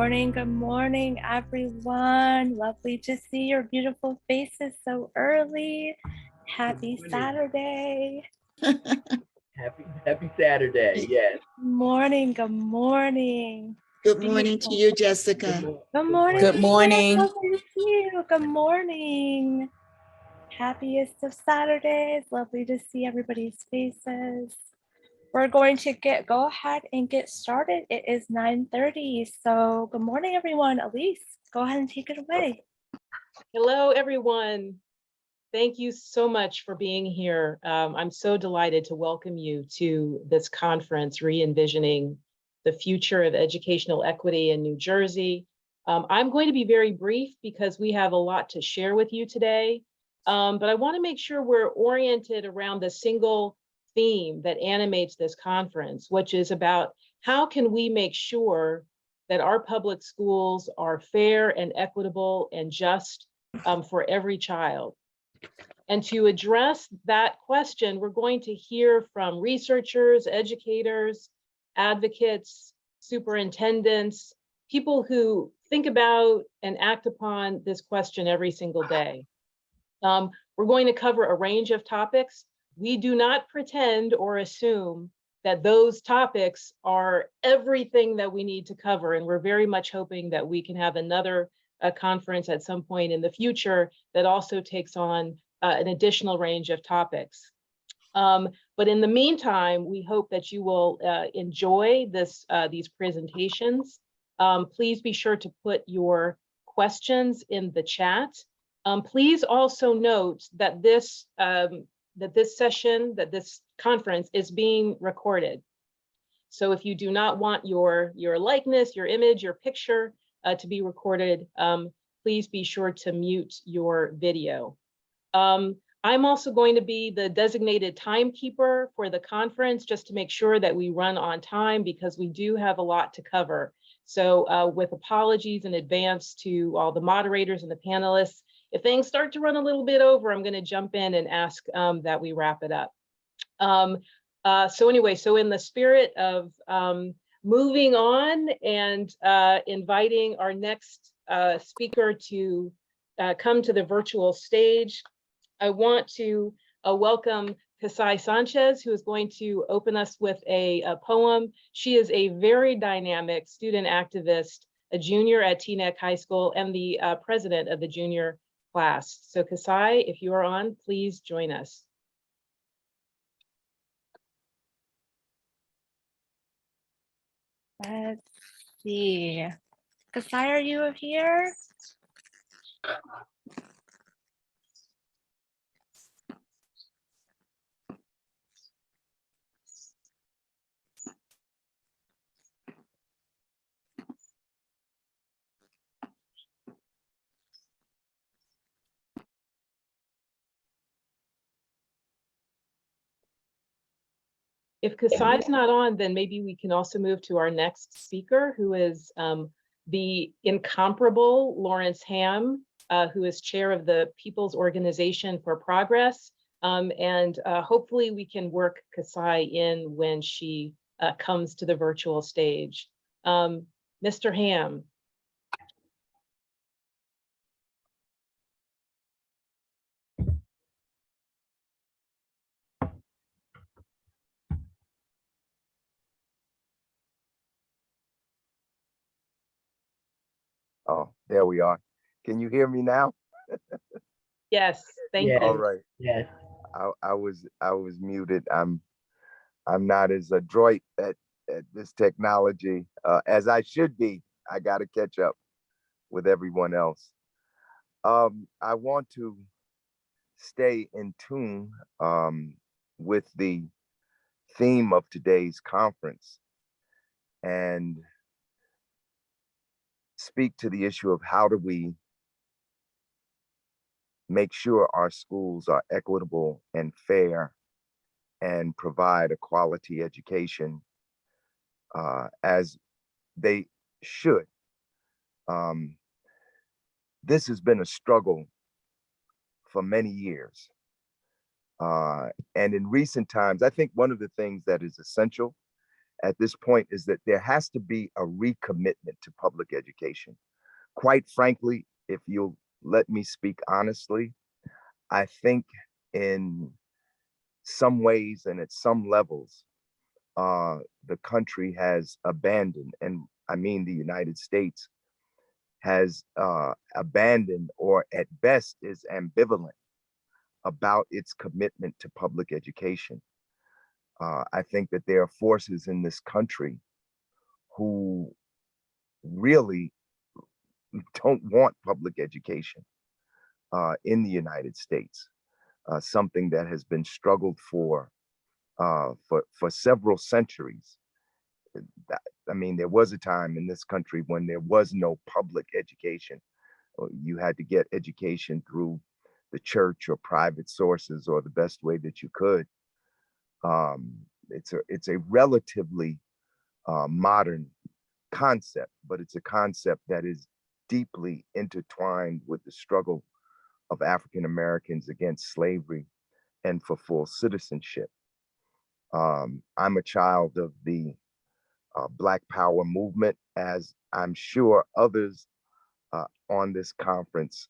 good morning, everyone. Lovely to see your beautiful faces so early. Happy Saturday. Happy Saturday, yes. Good morning, good morning. Good morning to you, Jessica. Good morning. Good morning. Lovely to see you. Good morning. Happiest of Saturdays. Lovely to see everybody's faces. We're going to go ahead and get started. It is 9:30. So good morning, everyone. Elise, go ahead and take it away. Hello, everyone. Thank you so much for being here. I'm so delighted to welcome you to this conference, Re-Envisioning the Future of Educational Equity in New Jersey. I'm going to be very brief because we have a lot to share with you today, but I want to make sure we're oriented around the single theme that animates this conference, which is about how can we make sure that our public schools are fair and equitable and just for every child. And to address that question, we're going to hear from researchers, educators, advocates, superintendents, people who think about and act upon this question every single day. We're going to cover a range of topics. We do not pretend or assume that those topics are everything that we need to cover. And we're very much hoping that we can have another conference at some point in the future that also takes on an additional range of topics. But in the meantime, we hope that you will enjoy these presentations. Please be sure to put your questions in the chat. Please also note that this conference is being recorded. So if you do not want your likeness, your image, your picture to be recorded, please be sure to mute your video. I'm also going to be the designated timekeeper for the conference, just to make sure that we run on time, because we do have a lot to cover. So with apologies in advance to all the moderators and the panelists, if things start to run a little bit over, I'm going to jump in and ask that we wrap it up. So anyway, so in the spirit of moving on and inviting our next speaker to come to the virtual stage, I want to welcome Kasai Sanchez, who is going to open us with a poem. She is a very dynamic student activist, a junior at Teaneck High School, and the president of the junior class. So Kasai, if you are on, please join us. Let's see. Kasai, are you here? If Kasai's not on, then maybe we can also move to our next speaker, who is the incomparable Lawrence Ham, who is chair of the People's Organization for Progress. And hopefully we can work Kasai in when she comes to the virtual stage. Mr. Ham. Oh, there we are. Can you hear me now? Yes, thank you. All right. Yes. I was muted. I'm not as adroit at this technology as I should be. I got to catch up with everyone else. I want to stay in tune with the theme of today's conference and speak to the issue of how do we make sure our schools are equitable and fair and provide a quality education as they should. This has been a struggle for many years. And in recent times, I think one of the things that is essential at this point is that there has to be a recommitment to public education. Quite frankly, if you'll let me speak honestly, I think in some ways and at some levels, the country has abandoned, and I mean the United States has abandoned, or at best is ambivalent about its commitment to public education. I think that there are forces in this country who really don't want public education in the United States, something that has been struggled for several centuries. I mean, there was a time in this country when there was no public education. You had to get education through the church or private sources or the best way that you could. It's a relatively modern concept, but it's a concept that is deeply intertwined with the struggle of African Americans against slavery and for full citizenship. I'm a child of the Black Power movement, as I'm sure others on this conference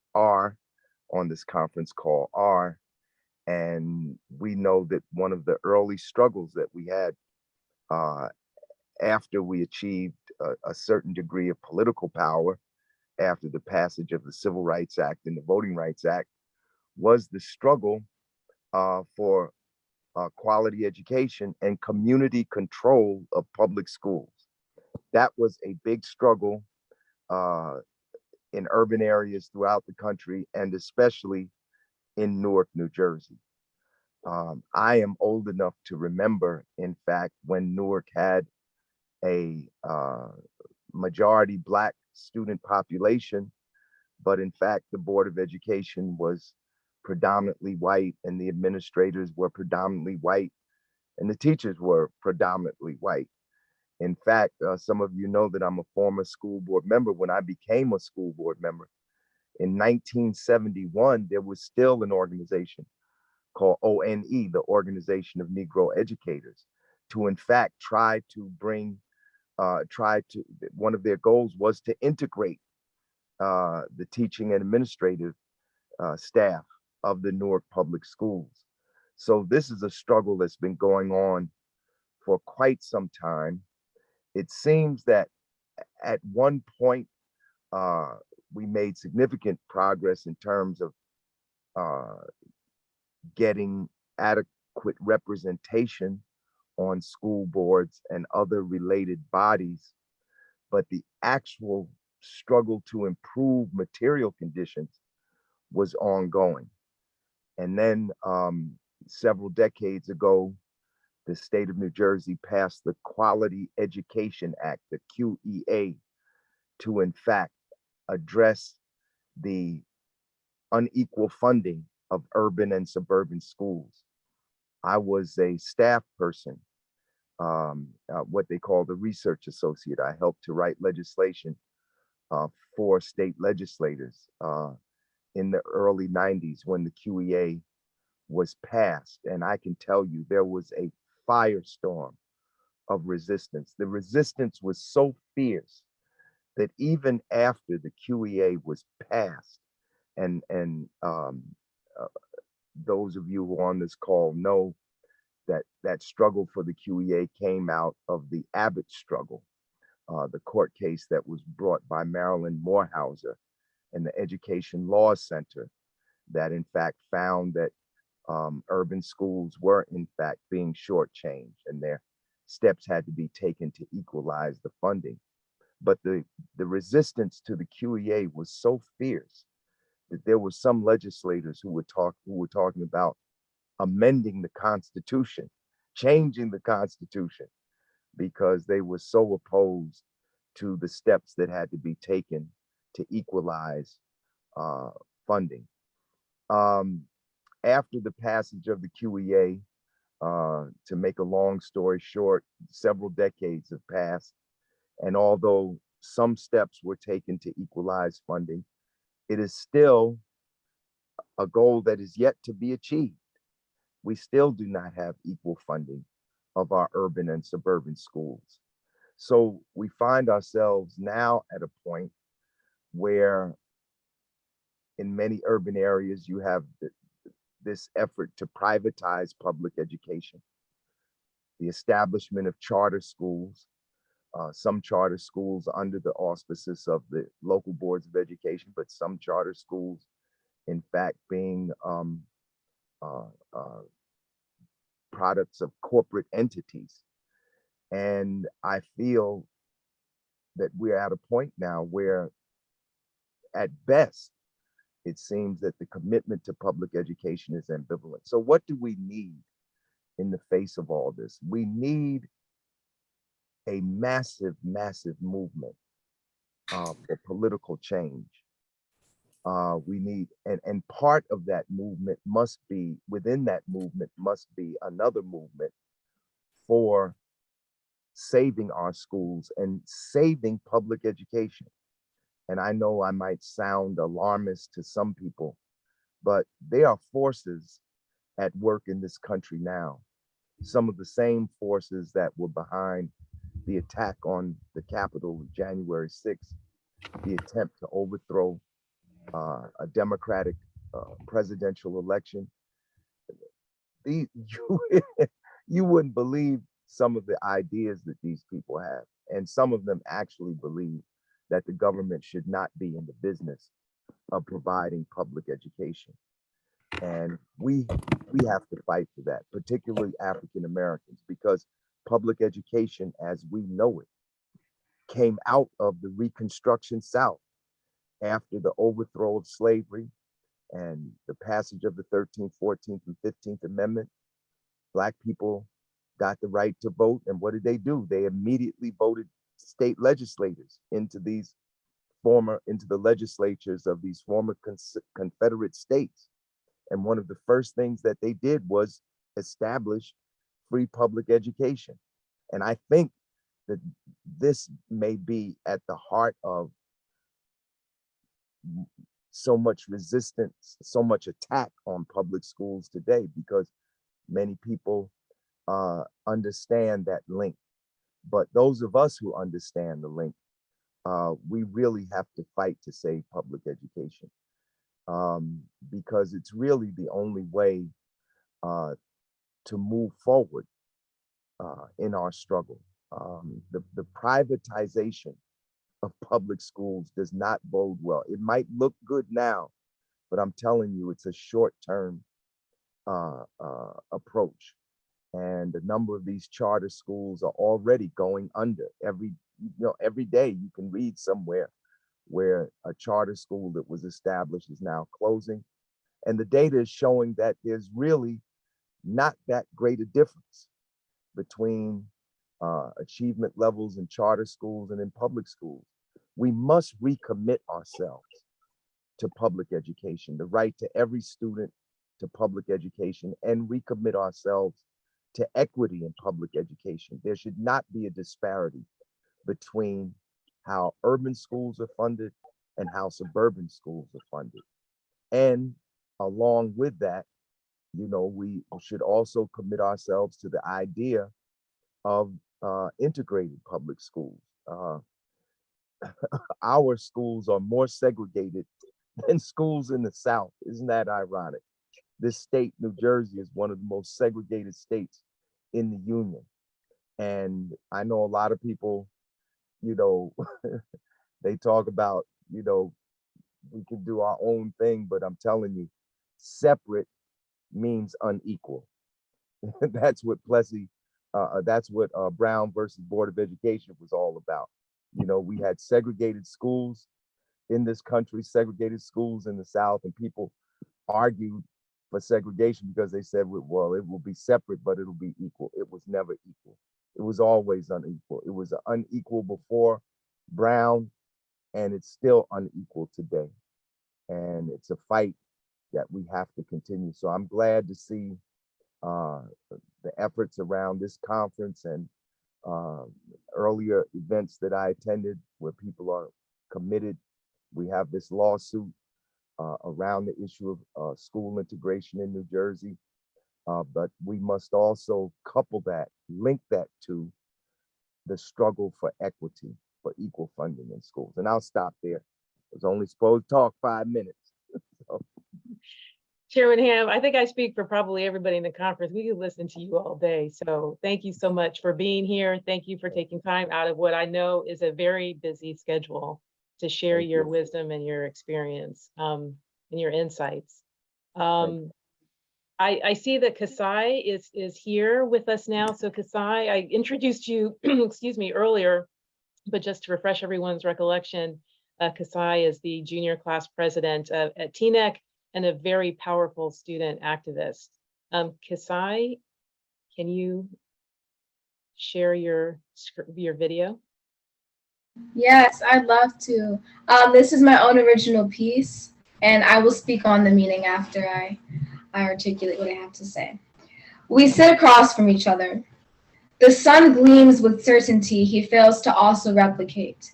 call are. And we know that one of the early struggles that we had after we achieved a certain degree of political power, after the passage of the Civil Rights Act and the Voting Rights Act, was the struggle for quality education and community control of public schools. That was a big struggle in urban areas throughout the country, and especially in Newark, New Jersey. I am old enough to remember, in fact, when Newark had a majority Black student population, but in fact, the Board of Education was predominantly white, and the administrators were predominantly white, and the teachers were predominantly white. In fact, some of you know that I'm a former school board member. When I became a school board member in 1971, there was still an organization called ONE, the Organization of Negro Educators, to in fact one of their goals was to integrate the teaching and administrative staff of the Newark Public Schools. So this is a struggle that's been going on for quite some time. It seems that at one point we made significant progress in terms of getting adequate representation on school boards and other related bodies, but the actual struggle to improve material conditions was ongoing. And then several decades ago, the state of New Jersey passed the Quality Education Act, the QEA, to in fact address the unequal funding of urban and suburban schools. I was a staff person, what they call the research associate. I helped to write legislation for state legislators in the early 90s when the QEA was passed. And I can tell you there was a firestorm of resistance. The resistance was so fierce that even after the QEA was passed, and those of you who are on this call know that that struggle for the QEA came out of the Abbott struggle, the court case that was brought by Marilyn Morehouser and the Education Law Center, that in fact found that urban schools were in fact being shortchanged and their steps had to be taken to equalize the funding. But the resistance to the QEA was so fierce that there were some legislators who were talking about amending the Constitution, changing the Constitution, because they were so opposed to the steps that had to be taken to equalize funding. After the passage of the QEA, to make a long story short, several decades have passed, and although some steps were taken to equalize funding, it is still a goal that is yet to be achieved. We still do not have equal funding of our urban and suburban schools. So we find ourselves now at a point where in many urban areas, you have this effort to privatize public education, the establishment of charter schools, some charter schools under the auspices of the local boards of education, but some charter schools, in fact, being uh, uh, products of corporate entities. And I feel that we're at a point now where, at best, it seems that the commitment to public education is ambivalent. So, what do we need in the face of all this? We need a massive, massive movement for political change. We need, and part of that movement must be, within that movement must be another movement for saving our schools and saving public education. And I know I might sound alarmist to some people, but there are forces at work in this country now. Some of the same forces that were behind the attack on the Capitol January 6th, the attempt to overthrow a Democratic presidential election. You, you wouldn't believe some of the ideas that these people have. And some of them actually believe that the government should not be in the business of providing public education. And we have to fight for that, particularly African Americans, because public education as we know it came out of the Reconstruction South after the overthrow of slavery and the passage of the 13th, 14th, and 15th Amendment. Black people got the right to vote. And what did they do? They immediately voted state legislators into the legislatures of these former Confederate states. And one of the first things that they did was establish free public education. And I think that this may be at the heart of so much resistance, so much attack on public schools today, because many people understand that link. But those of us who understand the link, we really have to fight to save public education, because it's really the only way to move forward in our struggle. The privatization of public schools does not bode well. It might look good now, but I'm telling you, it's a short-term approach. And a number of these charter schools are already going under. Every day you can read somewhere where a charter school that was established is now closing. And the data is showing that there's really not that great a difference between achievement levels in charter schools and in public schools. We must recommit ourselves to public education, the right to every student to public education, and recommit ourselves to equity in public education. There should not be a disparity between how urban schools are funded and how suburban schools are funded. And along with that, we should also commit ourselves to the idea of integrated public schools. Our schools are more segregated than schools in the South. Isn't that ironic? This state, New Jersey, is one of the most segregated states in the Union. And I know a lot of people, they talk about, we can do our own thing, but I'm telling you, separate means unequal. That's what Brown versus Board of Education was all about. We had segregated schools in this country, segregated schools in the South, and people argued for segregation because they said, well, it will be separate, but it'll be equal. It was never equal. It was always unequal. It was unequal before Brown, and it's still unequal today. And it's a fight that we have to continue. So I'm glad to see the efforts around this conference and earlier events that I attended where people are committed. We have this lawsuit around the issue of school integration in New Jersey, but we must also couple that link that to the struggle for equity, for equal funding in schools. And I'll stop there. I was only supposed to talk 5 minutes. Chairman Ham, I think I speak for probably everybody in the conference. We could listen to you all day. So thank you so much for being here. Thank you for taking time out of what I know is a very busy schedule to share Thank your you. wisdom and your experience and your insights. Thank I see that Kasai is here with us now. So Kasai, I introduced you, excuse me, earlier, but just to refresh everyone's recollection, Kasai is the junior class president at TNEC and a very powerful student activist. Kasai, can you share your video? Yes, I'd love to. This is my own original piece, and I will speak on the meaning after I articulate what I have to say. We sit across from each other. The sun gleams with certainty he fails to also replicate.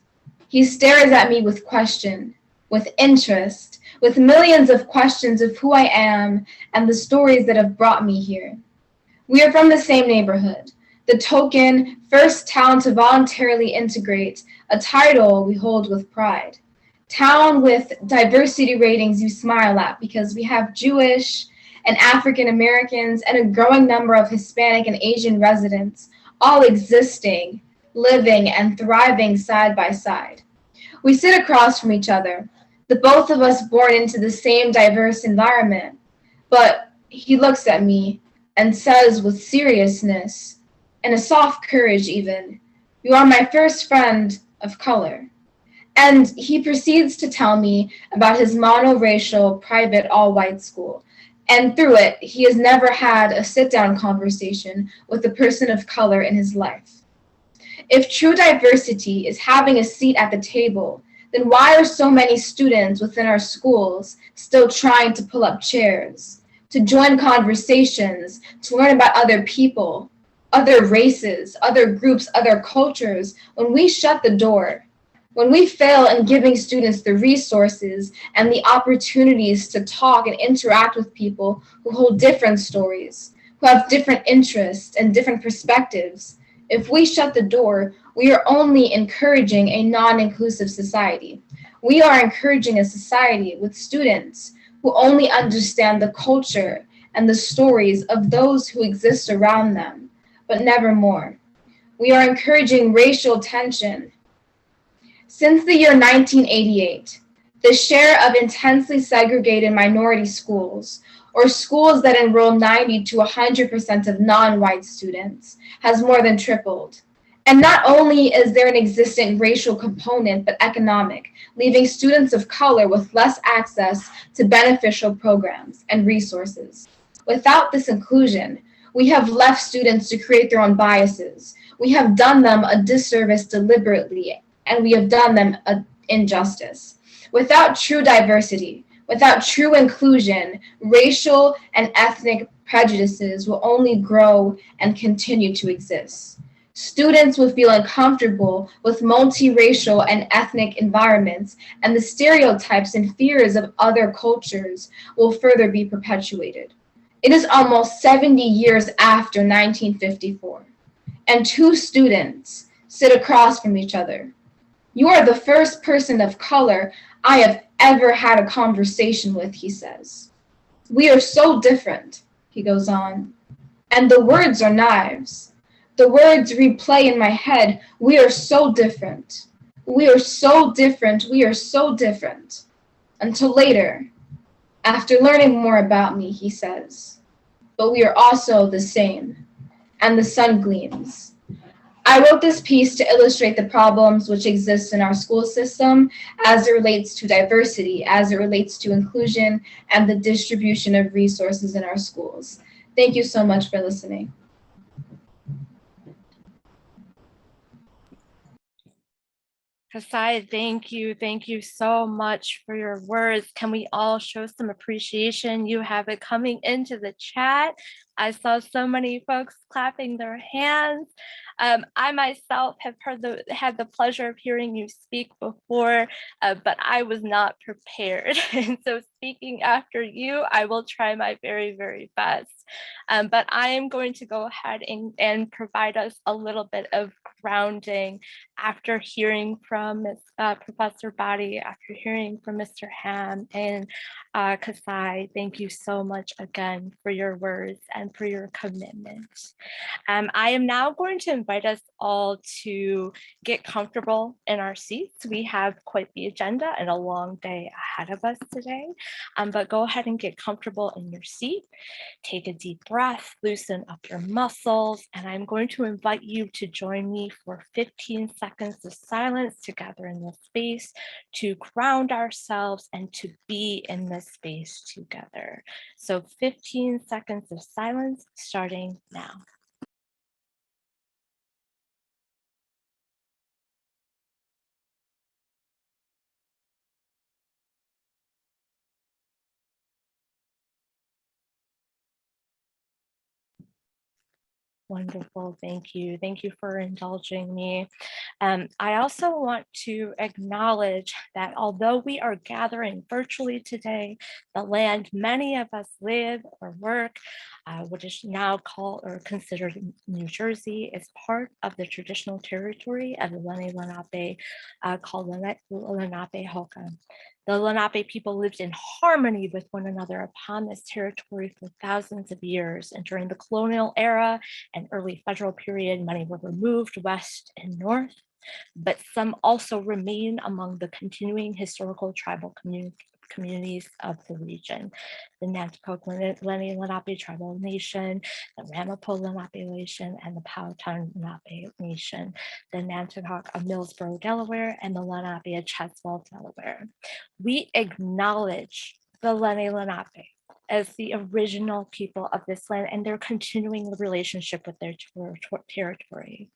He stares at me with question, with interest, with millions of questions of who I am and the stories that have brought me here. We are from the same neighborhood, the token first town to voluntarily integrate, a title we hold with pride. Town with diversity ratings you smile at because we have Jewish and African Americans and a growing number of Hispanic and Asian residents, all existing, living, and thriving side by side. We sit across from each other, the both of us born into the same diverse environment, but he looks at me and says with seriousness, and a soft courage even, "You are my first friend of color." And he proceeds to tell me about his monoracial private all-white school. And through it, he has never had a sit-down conversation with a person of color in his life. If true diversity is having a seat at the table, then why are so many students within our schools still trying to pull up chairs, to join conversations, to learn about other people, other races, other groups, other cultures, when we shut the door? When we fail in giving students the resources and the opportunities to talk and interact with people who hold different stories, who have different interests and different perspectives, if we shut the door, we are only encouraging a non-inclusive society. We are encouraging a society with students who only understand the culture and the stories of those who exist around them, but never more. We are encouraging racial tension. Since the year 1988, the share of intensely segregated minority schools, or schools that enroll 90 to 100% of non-white students, has more than tripled. And not only is there an existent racial component, but economic, leaving students of color with less access to beneficial programs and resources. Without this inclusion, we have left students to create their own biases. We have done them a disservice deliberately, and we have done them an injustice. Without true diversity, without true inclusion, racial and ethnic prejudices will only grow and continue to exist. Students will feel uncomfortable with multiracial and ethnic environments, and the stereotypes and fears of other cultures will further be perpetuated. It is almost 70 years after 1954, and two students sit across from each other. "You are the first person of color I have ever had a conversation with," he says. "We are so different," he goes on. And the words are knives. The words replay in my head. We are so different. We are so different. We are so different. Until later, after learning more about me, he says, "But we are also the same." And the sun gleams. I wrote this piece to illustrate the problems which exist in our school system as it relates to diversity, as it relates to inclusion, and the distribution of resources in our schools. Thank you so much for listening. Kasai, thank you. Thank you so much for your words. Can we all show some appreciation? You have it coming into the chat. I saw so many folks clapping their hands. I myself have had the pleasure of hearing you speak before, but I was not prepared. And so speaking after you, I will try my very, very best. But I am going to go ahead and provide us a little bit of grounding after hearing from Professor Badi, after hearing from Mr. Ham and Kasai. Thank you so much again for your words and for your commitment. I am now going to invite us all to get comfortable in our seats. We have quite the agenda and a long day ahead of us today, but go ahead and get comfortable in your seat. Take a deep breath, loosen up your muscles, and I'm going to invite you to join me for 15 seconds of silence together in this space to ground ourselves and to be in this space together. So 15 seconds of silence starting now. Wonderful, thank you. Thank you for indulging me. I also want to acknowledge that although we are gathering virtually today, the land many of us live or work, what is now called or considered New Jersey, is part of the traditional territory of the Lenni Lenape called Lenape Hoka. The Lenape people lived in harmony with one another upon this territory for thousands of years, and during the colonial era and early federal period, many were removed west and north, but some also remain among the continuing historical tribal communities of the region. The Nanticoke Lenni Lenape Tribal Nation, the Ramapo Lenape Nation, and the Powhatan Lenape Nation, the Nanticoke of Millsboro, Delaware, and the Lenape of Chatswell, Delaware. We acknowledge the Lenni Lenape as the original people of this land and their continuing relationship with their territory.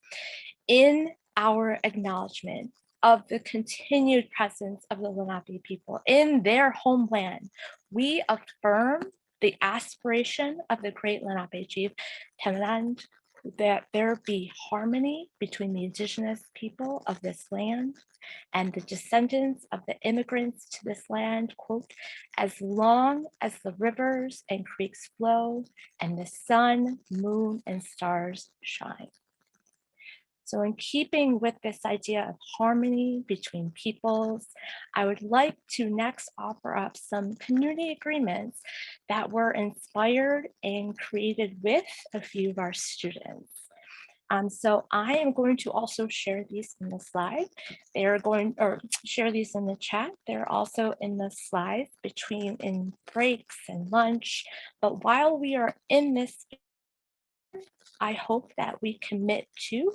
In our acknowledgement of the continued presence of the Lenape people in their homeland, we affirm the aspiration of the great Lenape chief, Temenand, that there be harmony between the indigenous people of this land and the descendants of the immigrants to this land, quote, as long as the rivers and creeks flow and the sun, moon, and stars shine. So in keeping with this idea of harmony between peoples, I would like to next offer up some community agreements that were inspired and created with a few of our students. So I am going to also share these in the slide. They are going, or share these in the chat. They're also in the slides in breaks and lunch. But while we are in this, I hope that we commit to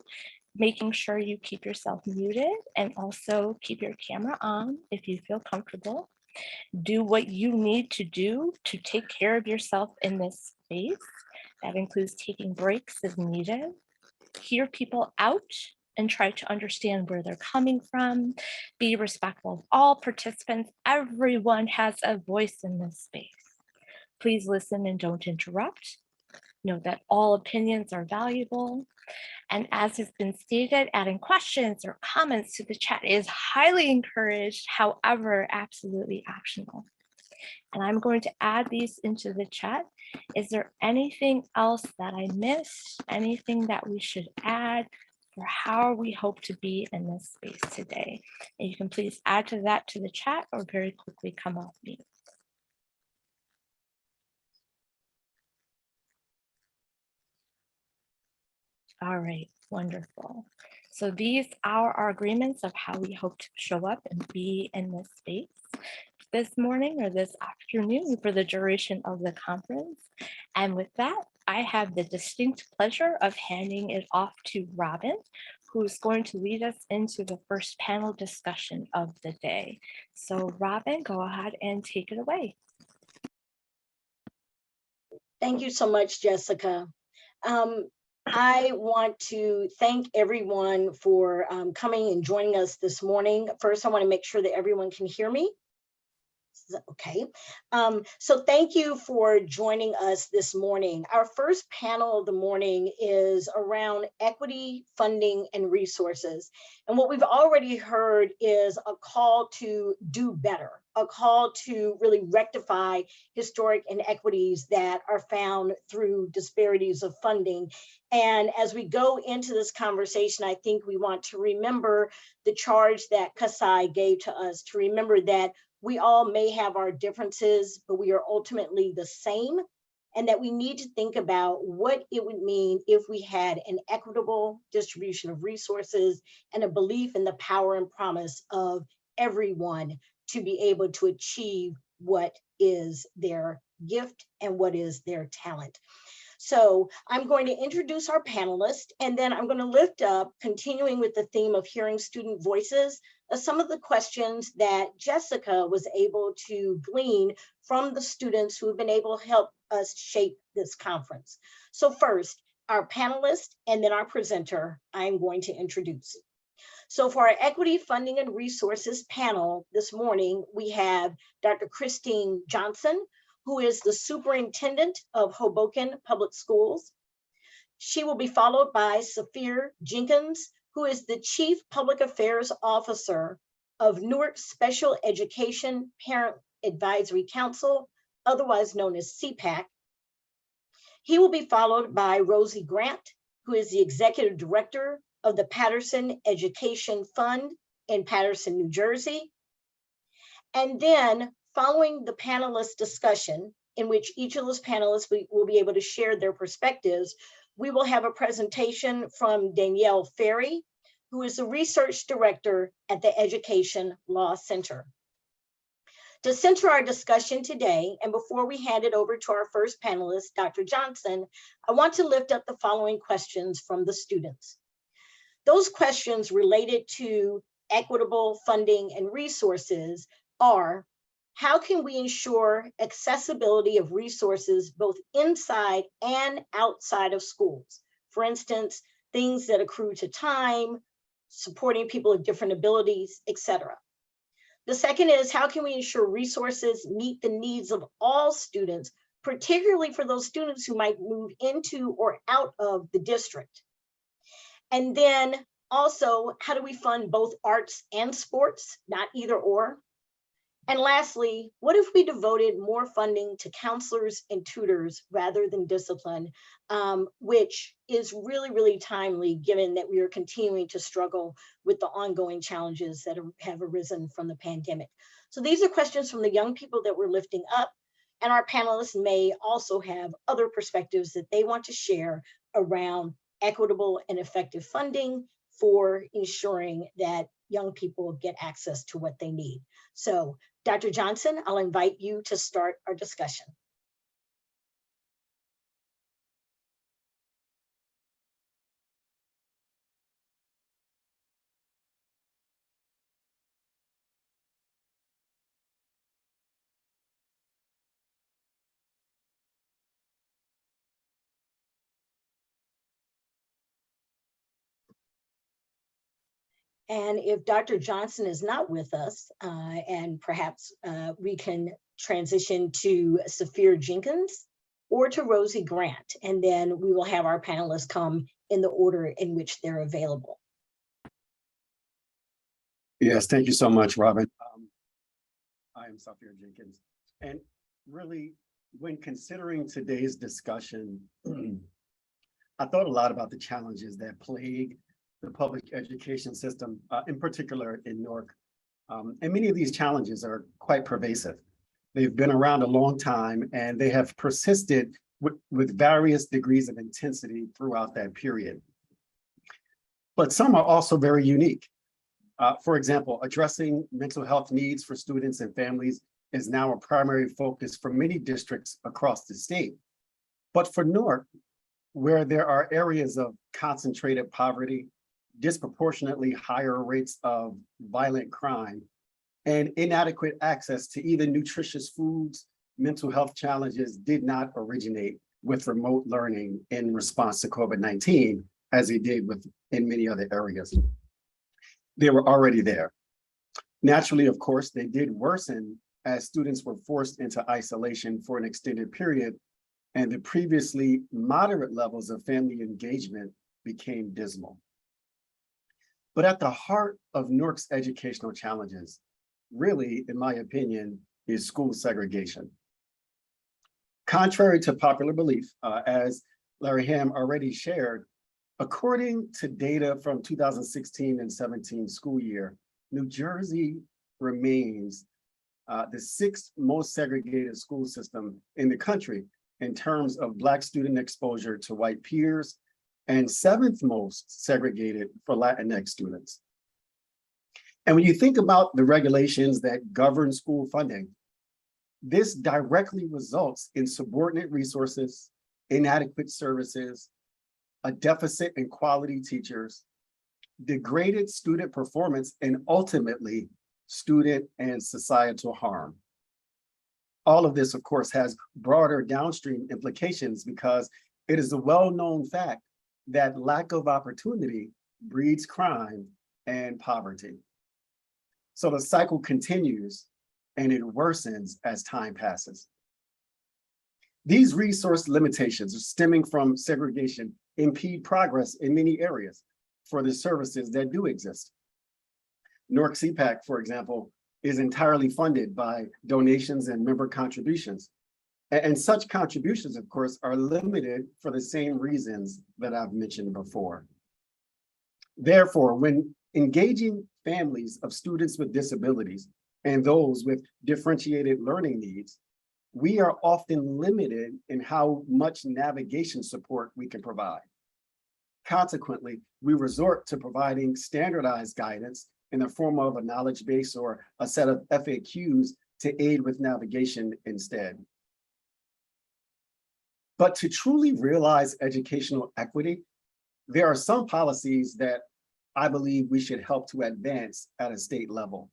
making sure you keep yourself muted and also keep your camera on if you feel comfortable. Do what you need to do to take care of yourself in this space. That includes taking breaks as needed. Hear people out and try to understand where they're coming from. Be respectful of all participants. Everyone has a voice in this space. Please listen and don't interrupt. Know that all opinions are valuable. And as has been stated, adding questions or comments to the chat is highly encouraged, however, absolutely optional. And I'm going to add these into the chat. Is there anything else that I missed? Anything that we should add for how we hope to be in this space today? And you can please add to that to the chat or very quickly come off mute. All right, wonderful. So these are our agreements of how we hope to show up and be in this space this morning or this afternoon for the duration of the conference. And with that, I have the distinct pleasure of handing it off to Robin, who's going to lead us into the first panel discussion of the day. So Robin, go ahead and take it away. Thank you so much, Jessica. I want to thank everyone for coming and joining us this morning. First, I want to make sure that everyone can hear me. Okay, so thank you for joining us this morning. Our first panel of the morning is around equity, funding, and resources. And what we've already heard is a call to do better, a call to really rectify historic inequities that are found through disparities of funding. And as we go into this conversation, I think we want to remember the charge that Kasai gave to us, to remember that we all may have our differences, but we are ultimately the same, and that we need to think about what it would mean if we had an equitable distribution of resources and a belief in the power and promise of everyone to be able to achieve what is their gift and what is their talent. So I'm going to introduce our panelists, and then I'm going to lift up, continuing with the theme of hearing student voices, some of the questions that Jessica was able to glean from the students who have been able to help us shape this conference. So first, our panelist and then our presenter, I'm going to introduce. So for our Equity, Funding, and Resources panel this morning, we have Dr. Christine Johnson, who is the Superintendent of Hoboken Public Schools. She will be followed by Safir Jenkins, who is the Chief Public Affairs Officer of Newark Special Education Parent Advisory Council, otherwise known as CPAC. He will be followed by Rosie Grant, who is the Executive Director of the Patterson Education Fund in Patterson, New Jersey. And then following the panelist discussion, in which each of those panelists will be able to share their perspectives, we will have a presentation from Danielle Ferry, who is the Research Director at the Education Law Center. To center our discussion today, and before we hand it over to our first panelist, Dr. Johnson, I want to lift up the following questions from the students. Those questions related to equitable funding and resources are: how can we ensure accessibility of resources both inside and outside of schools? For instance, things that accrue to time, supporting people with different abilities, etc. The second is, how can we ensure resources meet the needs of all students, particularly for those students who might move into or out of the district? And then also, how do we fund both arts and sports, not either or? And lastly, what if we devoted more funding to counselors and tutors rather than discipline, which is really, really timely given that we are continuing to struggle with the ongoing challenges that have arisen from the pandemic. So these are questions from the young people that we're lifting up, and our panelists may also have other perspectives that they want to share around equitable and effective funding for ensuring that young people get access to what they need. So Dr. Johnson, I'll invite you to start our discussion. And if Dr. Johnson is not with us, and perhaps we can transition to Safir Jenkins or to Rosie Grant, and then we will have our panelists come in the order in which they're available. Yes, thank you so much, Robin. I am Safir Jenkins. And really, when considering today's discussion, I thought a lot about the challenges that plague the public education system, in particular in Newark. And many of these challenges are quite pervasive. They've been around a long time and they have persisted with various degrees of intensity throughout that period. But some are also very unique. For example, addressing mental health needs for students and families is now a primary focus for many districts across the state. But for Newark, where there are areas of concentrated poverty, disproportionately higher rates of violent crime, and inadequate access to even nutritious foods, mental health challenges did not originate with remote learning in response to COVID-19, as they did in many other areas. They were already there. Naturally, of course, they did worsen as students were forced into isolation for an extended period, and the previously moderate levels of family engagement became dismal. But at the heart of Newark's educational challenges, really, in my opinion, is school segregation. Contrary to popular belief, as Larry Ham already shared, according to data from 2016 and 17 school year, New Jersey remains the 6th most segregated school system in the country in terms of Black student exposure to white peers, and 7th most segregated for Latinx students. And when you think about the regulations that govern school funding, this directly results in subordinate resources, inadequate services, a deficit in quality teachers, degraded student performance, and ultimately student and societal harm. All of this, of course, has broader downstream implications because it is a well-known fact that lack of opportunity breeds crime and poverty. So the cycle continues and it worsens as time passes. These resource limitations stemming from segregation impede progress in many areas for the services that do exist. Newark CPAC, for example, is entirely funded by donations and member contributions. And such contributions, of course, are limited for the same reasons that I've mentioned before. Therefore, when engaging families of students with disabilities and those with differentiated learning needs, we are often limited in how much navigation support we can provide. Consequently, we resort to providing standardized guidance in the form of a knowledge base or a set of FAQs to aid with navigation instead. But to truly realize educational equity, there are some policies that I believe we should help to advance at a state level.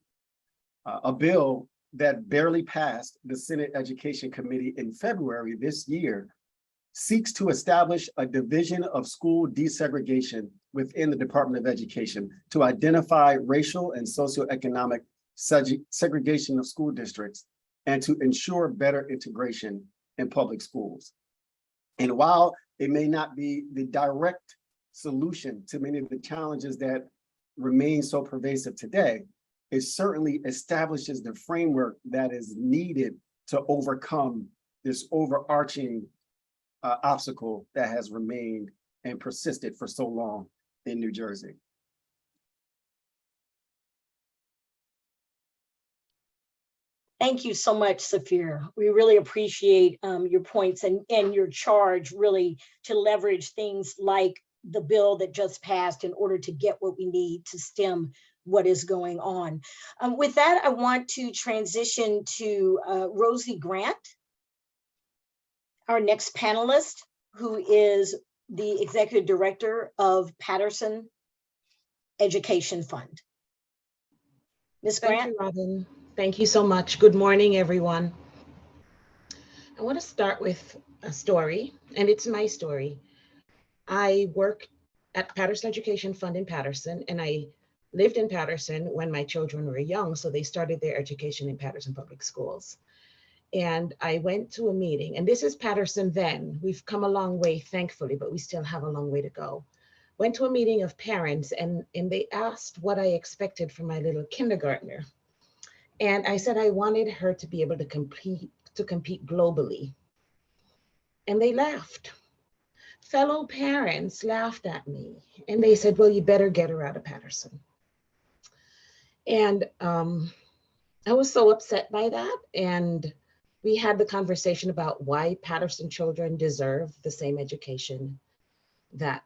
A bill that barely passed the Senate Education Committee in February this year seeks to establish a division of school desegregation within the Department of Education to identify racial and socioeconomic segregation of school districts and to ensure better integration in public schools. And while it may not be the direct solution to many of the challenges that remain so pervasive today, it certainly establishes the framework that is needed to overcome this overarching obstacle that has remained and persisted for so long in New Jersey. Thank you so much, Safir. We really appreciate your points and your charge really to leverage things like the bill that just passed in order to get what we need to stem what is going on. With that, I want to transition to Rosie Grant, our next panelist, who is the Executive Director of Patterson Education Fund. Ms. Grant? Thank you, Robin. Thank you so much. Good morning, everyone. I want to start with a story, and it's my story. I work at Patterson Education Fund in Patterson, and I lived in Patterson when my children were young, so they started their education in Patterson Public Schools. And I went to a meeting, and this is Patterson then. We've come a long way, thankfully, but we still have a long way to go. Went to a meeting of parents, and they asked what I expected from my little kindergartner. And I said I wanted her to be able to compete globally. And they laughed. Fellow parents laughed at me, and they said, well, you better get her out of Patterson. And I was so upset by that. And we had the conversation about why Patterson children deserve the same education that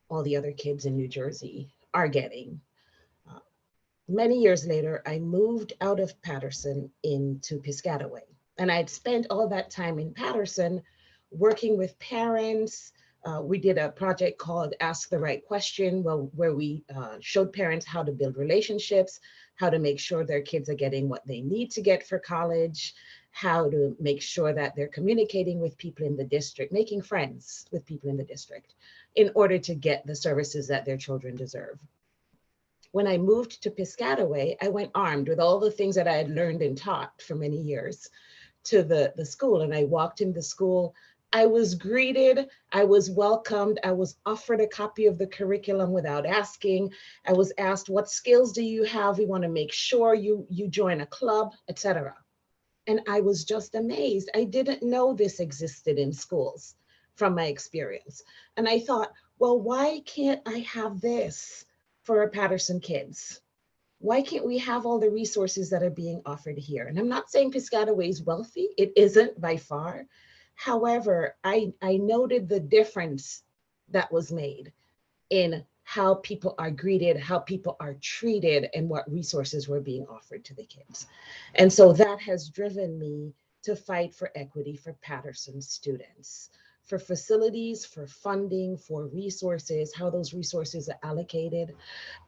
all the other kids in New Jersey are getting. Many years later, I moved out of Patterson into Piscataway. And I'd spent all that time in Patterson working with parents. We did a project called Ask the Right Question, where we showed parents how to build relationships, how to make sure their kids are getting what they need to get for college, how to make sure that they're communicating with people in the district, making friends with people in the district in order to get the services that their children deserve. When I moved to Piscataway, I went armed with all the things that I had learned and taught for many years to the school. And I walked in the school. I was greeted, I was welcomed, I was offered a copy of the curriculum without asking. I was asked, what skills do you have? We want to make sure you join a club, etc. And I was just amazed. I didn't know this existed in schools from my experience. And I thought, well, why can't I have this for our Patterson kids? Why can't we have all the resources that are being offered here? And I'm not saying Piscataway is wealthy. It isn't by far. However, I noted the difference that was made in how people are greeted, how people are treated, and what resources were being offered to the kids. And so that has driven me to fight for equity for Patterson students, for facilities, for funding, for resources, how those resources are allocated.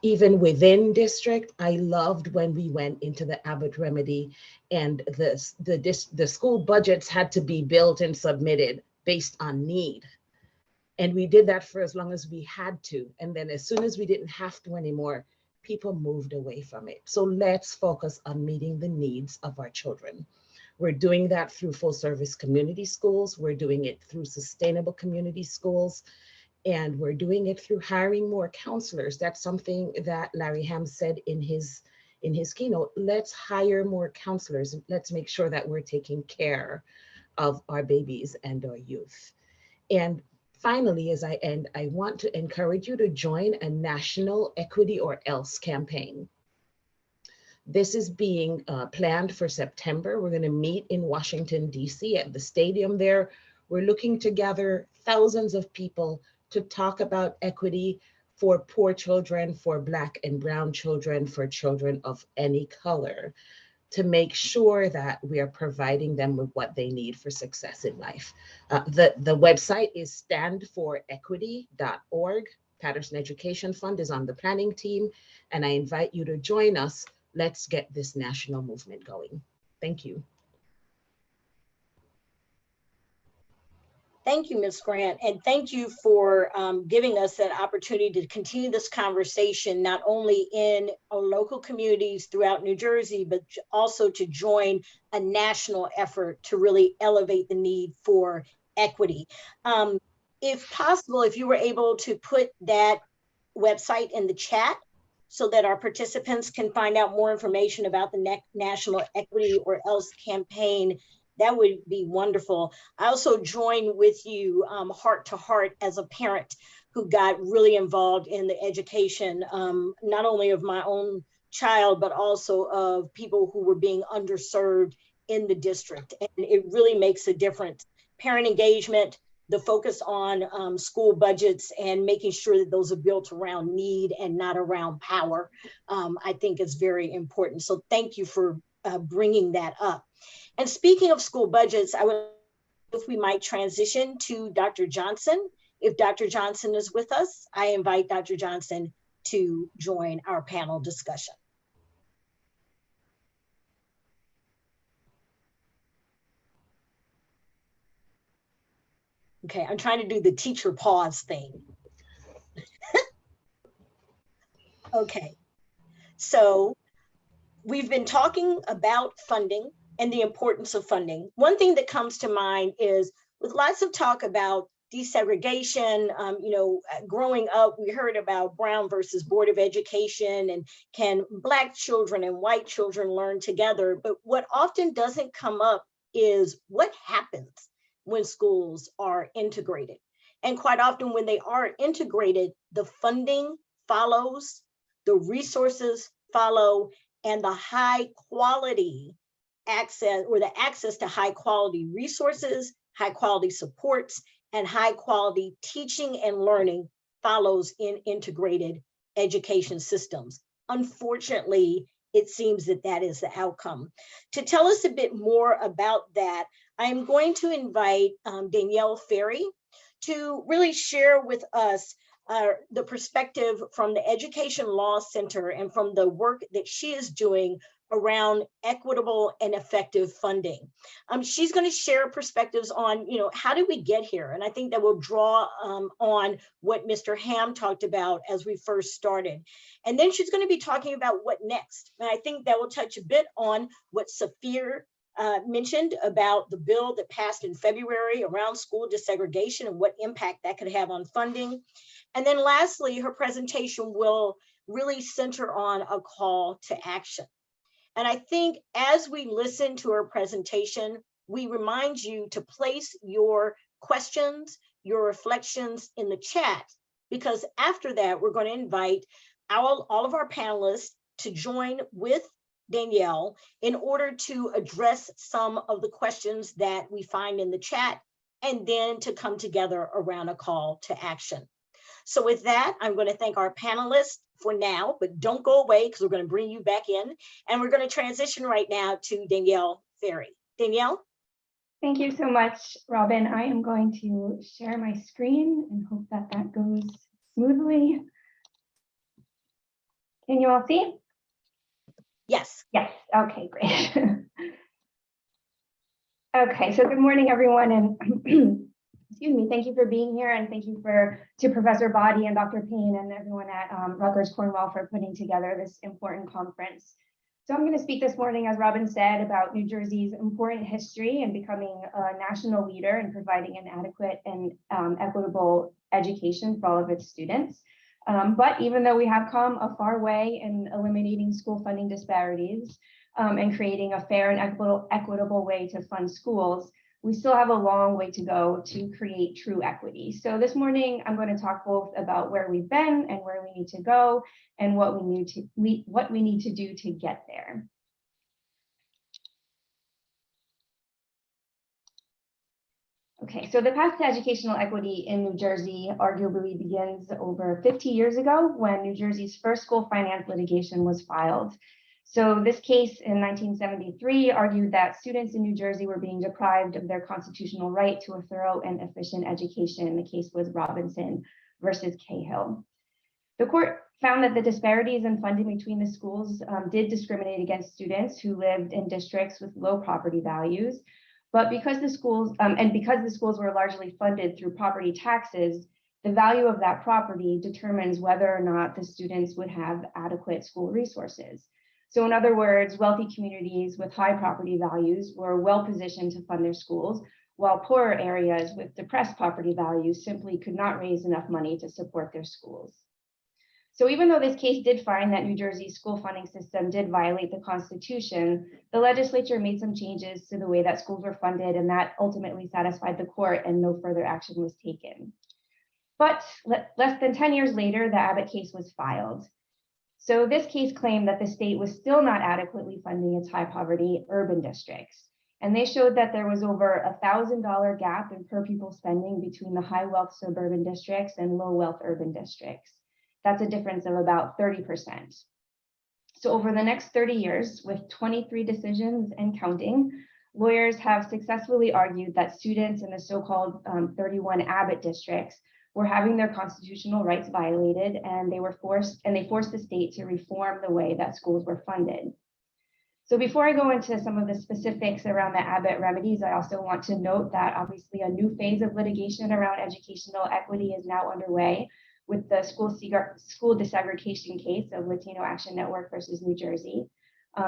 Even within district, I loved when we went into the Abbott Remedy and the school budgets had to be built and submitted based on need. And we did that for as long as we had to. And then as soon as we didn't have to anymore, people moved away from it. So let's focus on meeting the needs of our children. We're doing that through full service community schools. We're doing it through sustainable community schools. And we're doing it through hiring more counselors. That's something that Larry Ham said in his keynote. Let's hire more counselors. Let's make sure that we're taking care of our babies and our youth. And finally, as I end, I want to encourage you to join a national Equity or Else campaign. This is being planned for September. We're going to meet in Washington, D.C. at the stadium there. We're looking to gather thousands of people to talk about equity for poor children, for Black and Brown children, for children of any color, to make sure that we are providing them with what they need for success in life. The website is standforequity.org. Patterson Education Fund is on the planning team, and I invite you to join us. Let's get this national movement going. Thank you. Thank you, Ms. Grant, and thank you for giving us that opportunity to continue this conversation, not only in our local communities throughout New Jersey, but also to join a national effort to really elevate the need for equity. If possible, if you were able to put that website in the chat so that our participants can find out more information about the National Equity or Else campaign, that would be wonderful. I also join with you heart to heart as a parent who got really involved in the education, not only of my own child, but also of people who were being underserved in the district. And it really makes a difference. Parent engagement, the focus on school budgets and making sure that those are built around need and not around power, I think is very important. So thank you for bringing that up. And speaking of school budgets, I would, if we might transition to Dr. Johnson. If Dr. Johnson is with us, I invite Dr. Johnson to join our panel discussion. Okay, I'm trying to do the teacher pause thing. Okay, so we've been talking about funding and the importance of funding. One thing that comes to mind is with lots of talk about desegregation, growing up, we heard about Brown versus Board of Education and can Black children and white children learn together? But what often doesn't come up is what happens when schools are integrated. And quite often when they are integrated, the funding follows, the resources follow, and the high quality access or the access to high quality resources, high quality supports, and high quality teaching and learning follows in integrated education systems. Unfortunately, it seems that that is the outcome. To tell us a bit more about that, I am going to invite Danielle Ferry to really share with us the perspective from the Education Law Center and from the work that she is doing around equitable and effective funding. She's going to share perspectives on, how did we get here? And I think that will draw on what Mr. Ham talked about as we first started. And then she's going to be talking about what next. And I think that will touch a bit on what Safir mentioned about the bill that passed in February around school desegregation and what impact that could have on funding. And then lastly, her presentation will really center on a call to action. And I think as we listen to her presentation, we remind you to place your questions, your reflections in the chat, because after that, we're going to invite all of our panelists to join with Danielle in order to address some of the questions that we find in the chat, and then to come together around a call to action. So with that, I'm going to thank our panelists for now, but don't go away because we're going to bring you back in, and we're going to transition right now to Danielle Ferry. Danielle? Thank you so much, Robin. I am going to share my screen and hope that that goes smoothly. Can you all see? Yes. Yes, okay, great. Okay, so good morning, everyone, and excuse me, thank you for being here, and thank you to Professor Boddy and Dr. Payne and everyone at Rutgers Cornwall for putting together this important conference. So I'm going to speak this morning, as Robin said, about New Jersey's important history and becoming a national leader in providing an adequate and equitable education for all of its students. But even though we have come a far way in eliminating school funding disparities and creating a fair and equitable way to fund schools, we still have a long way to go to create true equity. So this morning, I'm going to talk both about where we've been and where we need to go, and what we need to do to get there. Okay, so the path to educational equity in New Jersey arguably begins over 50 years ago when New Jersey's first school finance litigation was filed. So this case in 1973 argued that students in New Jersey were being deprived of their constitutional right to a thorough and efficient education. The case was Robinson versus Cahill. The court found that the disparities in funding between the schools did discriminate against students who lived in districts with low property values. But because the schools were largely funded through property taxes, the value of that property determines whether or not the students would have adequate school resources. So in other words, wealthy communities with high property values were well positioned to fund their schools, while poorer areas with depressed property values simply could not raise enough money to support their schools. So even though this case did find that New Jersey's school funding system did violate the Constitution, the legislature made some changes to the way that schools were funded, and that ultimately satisfied the court, and no further action was taken. But less than 10 years later, the Abbott case was filed. So this case claimed that the state was still not adequately funding its high poverty urban districts. And they showed that there was over $1,000 gap in per pupil spending between the high wealth suburban districts and low wealth urban districts. That's a difference of about 30%. So over the next 30 years, with 23 decisions and counting, lawyers have successfully argued that students in the so-called 31 Abbott districts were having their constitutional rights violated, and they forced the state to reform the way that schools were funded. So before I go into some of the specifics around the Abbott remedies, I also want to note that obviously a new phase of litigation around educational equity is now underway with the school desegregation case of Latino Action Network versus New Jersey.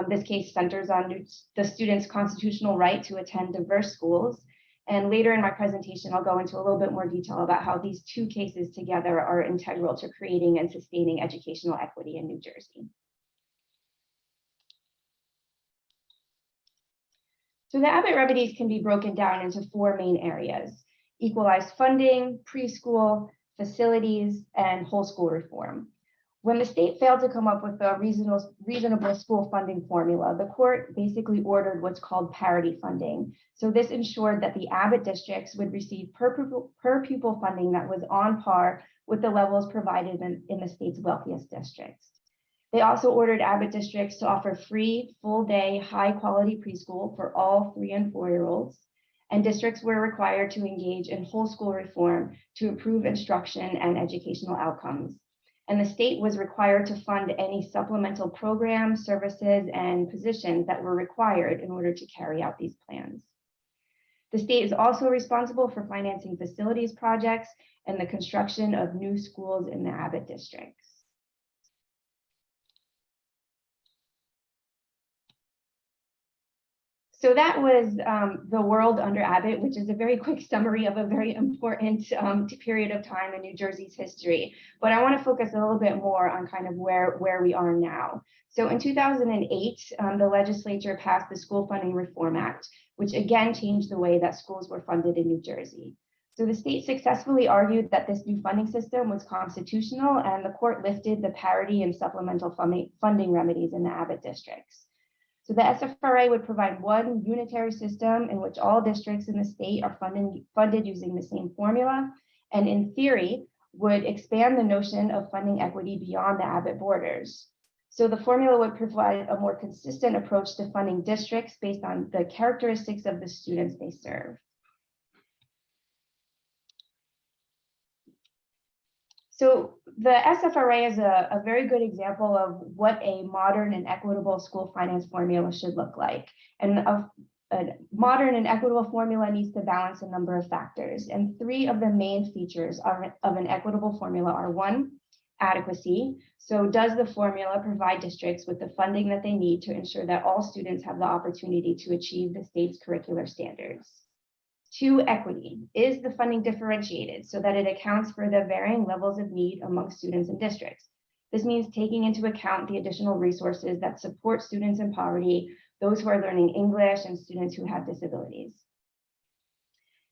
This case centers on the students' constitutional right to attend diverse schools. And later in my presentation, I'll go into a little bit more detail about how these two cases together are integral to creating and sustaining educational equity in New Jersey. So the Abbott remedies can be broken down into four main areas: equalized funding, preschool, facilities, and whole school reform. When the state failed to come up with a reasonable school funding formula, the court basically ordered what's called parity funding. So this ensured that the Abbott districts would receive per pupil funding that was on par with the levels provided in the state's wealthiest districts. They also ordered Abbott districts to offer free, full-day, high-quality preschool for all 3- and 4-year-olds, and districts were required to engage in whole school reform to improve instruction and educational outcomes. and the state was required to fund any supplemental programs, services, and positions that were required in order to carry out these plans. The state is also responsible for financing facilities projects and the construction of new schools in the Abbott districts. So that was the world under Abbott, which is a very quick summary of a very important period of time in New Jersey's history. But I want to focus a little bit more on kind of where we are now. So in 2008, the legislature passed the School Funding Reform Act, which again changed the way that schools were funded in New Jersey. So the state successfully argued that this new funding system was constitutional, and the court lifted the parity and supplemental funding remedies in the Abbott districts. So the SFRA would provide one unitary system in which all districts in the state are funded using the same formula, and in theory would expand the notion of funding equity beyond the Abbott borders. So the formula would provide a more consistent approach to funding districts based on the characteristics of the students they serve. So the SFRA is a very good example of what a modern and equitable school finance formula should look like. And a modern and equitable formula needs to balance a number of factors. And three of the main features of an equitable formula are: one, adequacy. So does the formula provide districts with the funding that they need to ensure that all students have the opportunity to achieve the state's curricular standards? Two, equity. Is the funding differentiated so that it accounts for the varying levels of need among students and districts? This means taking into account the additional resources that support students in poverty, those who are learning English, and students who have disabilities.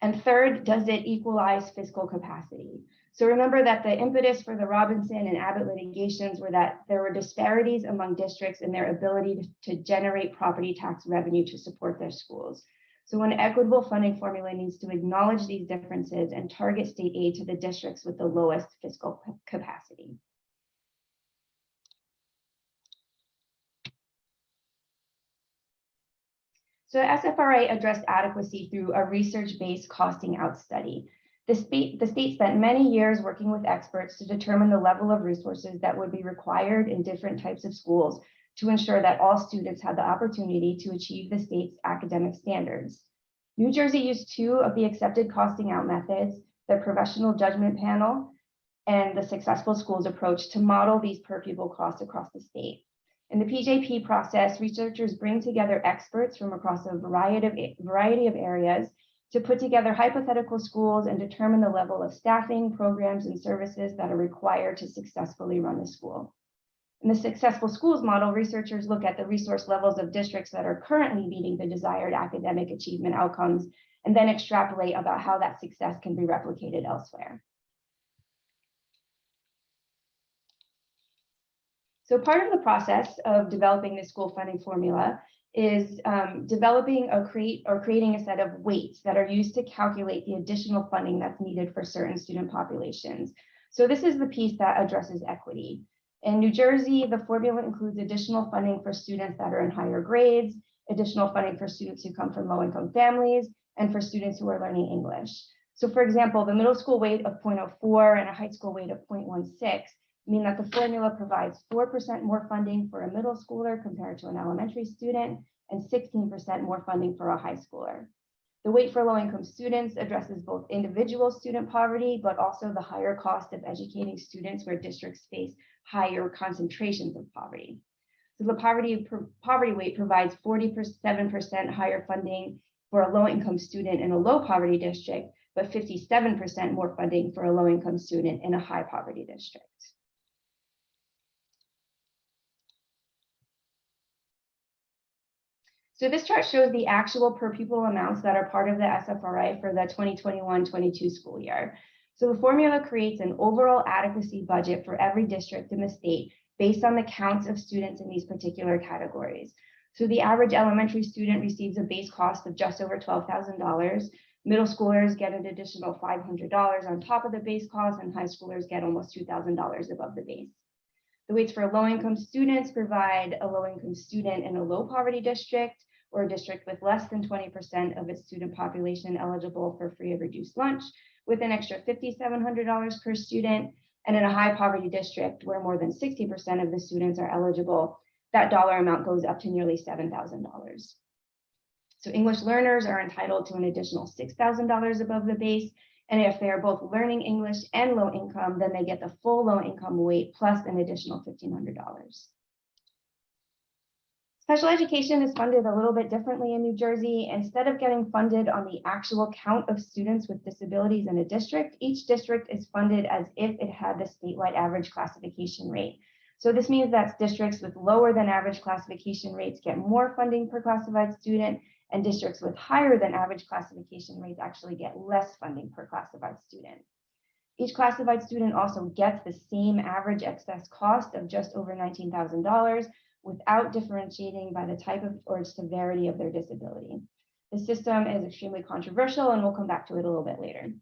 And third, does it equalize fiscal capacity? So remember that the impetus for the Robinson and Abbott litigations were that there were disparities among districts in their ability to generate property tax revenue to support their schools. So an equitable funding formula needs to acknowledge these differences and target state aid to the districts with the lowest fiscal capacity. So SFRA addressed adequacy through a research-based costing out study. The state spent many years working with experts to determine the level of resources that would be required in different types of schools to ensure that all students had the opportunity to achieve the state's academic standards. New Jersey used two of the accepted costing out methods, the professional judgment panel and the successful schools approach, to model these per pupil costs across the state. In the PJP process, researchers bring together experts from across a variety of areas to put together hypothetical schools and determine the level of staffing, programs, and services that are required to successfully run the school. In the successful schools model, researchers look at the resource levels of districts that are currently meeting the desired academic achievement outcomes, and then extrapolate about how that success can be replicated elsewhere. So part of the process of developing the school funding formula is developing or creating a set of weights that are used to calculate the additional funding that's needed for certain student populations. So this is the piece that addresses equity. In New Jersey, the formula includes additional funding for students that are in higher grades, additional funding for students who come from low-income families, and for students who are learning English. So for example, the middle school weight of 0.04 and a high school weight of 0.16 mean that the formula provides 4% more funding for a middle schooler compared to an elementary student, and 16% more funding for a high schooler. The weight for low-income students addresses both individual student poverty, but also the higher cost of educating students where districts face higher concentrations of poverty. So the poverty weight provides 47% higher funding for a low-income student in a low poverty district, but 57% more funding for a low-income student in a high poverty district. So this chart shows the actual per pupil amounts that are part of the SFRA for the 2021-22 school year. So the formula creates an overall adequacy budget for every district in the state based on the counts of students in these particular categories. So the average elementary student receives a base cost of just over $12,000. Middle schoolers get an additional $500 on top of the base cost, and high schoolers get almost $2,000 above the base. The weights for low-income students provide a low-income student in a low poverty district or a district with less than 20% of its student population eligible for free or reduced lunch with an extra $5,700 per student. And in a high poverty district where more than 60% of the students are eligible, that dollar amount goes up to nearly $7,000. So English learners are entitled to an additional $6,000 above the base. And if they're both learning English and low income, then they get the full low income weight plus an additional $1,500. Special education is funded a little bit differently in New Jersey. Instead of getting funded on the actual count of students with disabilities in a district, each district is funded as if it had the statewide average classification rate. So this means that districts with lower than average classification rates get more funding per classified student, and districts with higher than average classification rates actually get less funding per classified student. Each classified student also gets the same average excess cost of just over $19,000 without differentiating by the type of or severity of their disability. The system is extremely controversial, and we'll come back to it a little bit later.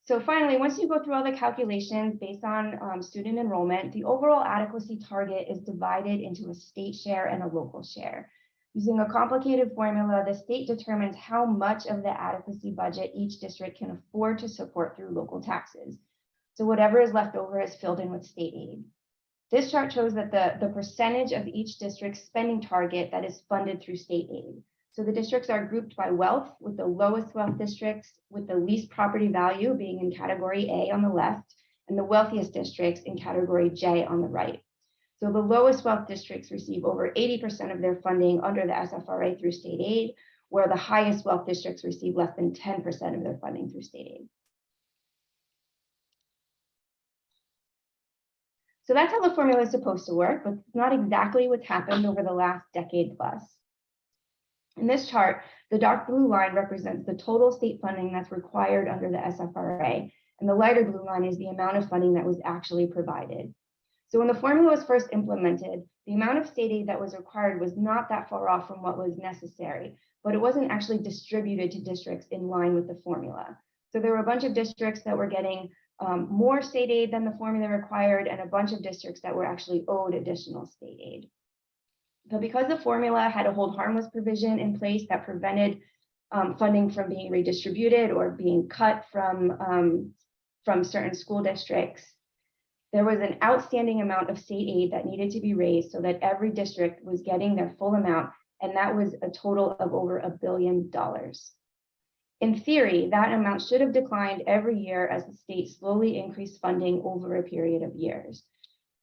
So finally, once you go through all the calculations based on student enrollment, the overall adequacy target is divided into a state share and a local share. Using a complicated formula, the state determines how much of the adequacy budget each district can afford to support through local taxes. So whatever is left over is filled in with state aid. This chart shows that the percentage of each district's spending target that is funded through state aid. So the districts are grouped by wealth, with the lowest wealth districts with the least property value being in category A on the left, and the wealthiest districts in category J on the right. So the lowest wealth districts receive over 80% of their funding under the SFRA through state aid, where the highest wealth districts receive less than 10% of their funding through state aid. So that's how the formula is supposed to work, but it's not exactly what's happened over the last decade plus. In this chart, the dark blue line represents the total state funding that's required under the SFRA, and the lighter blue line is the amount of funding that was actually provided. So when the formula was first implemented, the amount of state aid that was required was not that far off from what was necessary, but it wasn't actually distributed to districts in line with the formula. So there were a bunch of districts that were getting more state aid than the formula required, and a bunch of districts that were actually owed additional state aid. But because the formula had a hold harmless provision in place that prevented funding from being redistributed or being cut from certain school districts, there was an outstanding amount of state aid that needed to be raised so that every district was getting their full amount, and that was a total of over $1 billion. In theory, that amount should have declined every year as the state slowly increased funding over a period of years.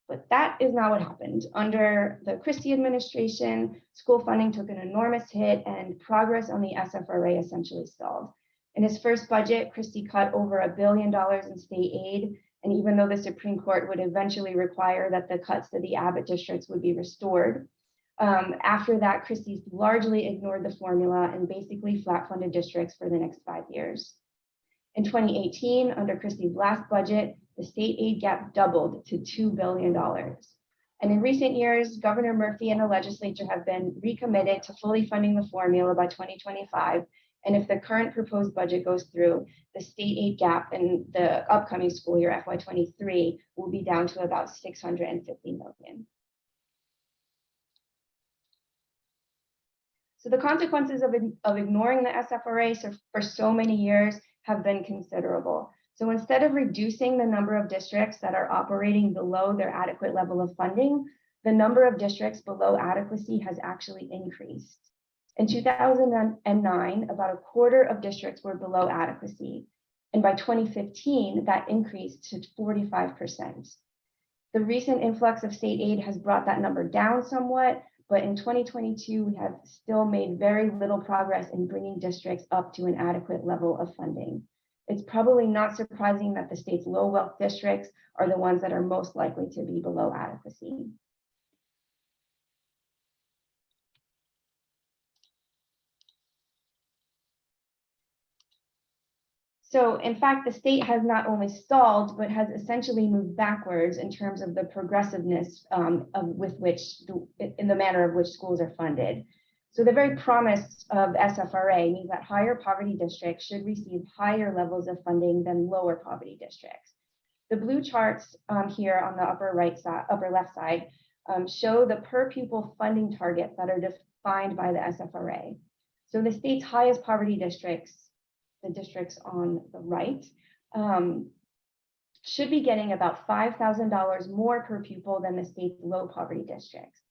But that is not what happened. Under the Christie administration, school funding took an enormous hit and progress on the SFRA essentially stalled. In his first budget, Christie cut over $1 billion in state aid. And even though the Supreme Court would eventually require that the cuts to the Abbott districts would be restored, after that, Christie largely ignored the formula and basically flat funded districts for the next 5 years. In 2018, under Christie's last budget, the state aid gap doubled to $2 billion. And in recent years, Governor Murphy and the legislature have been recommitted to fully funding the formula by 2025. And if the current proposed budget goes through, the state aid gap in the upcoming school year, FY23, will be down to about $650 million. So the consequences of ignoring the SFRA for so many years have been considerable. So instead of reducing the number of districts that are operating below their adequate level of funding, the number of districts below adequacy has actually increased. In 2009, about a quarter of districts were below adequacy. And by 2015, that increased to 45%. The recent influx of state aid has brought that number down somewhat, but in 2022, we have still made very little progress in bringing districts up to an adequate level of funding. It's probably not surprising that the state's low wealth districts are the ones that are most likely to be below adequacy. So in fact, the state has not only stalled, but has essentially moved backwards in terms of the progressiveness in the manner of which schools are funded. So the very promise of SFRA means that higher poverty districts should receive higher levels of funding than lower poverty districts. The blue charts here on the upper left side show the per pupil funding targets that are defined by the SFRA. So the state's highest poverty districts the districts on the right, should be getting about $5,000 more per pupil than the state's low poverty districts.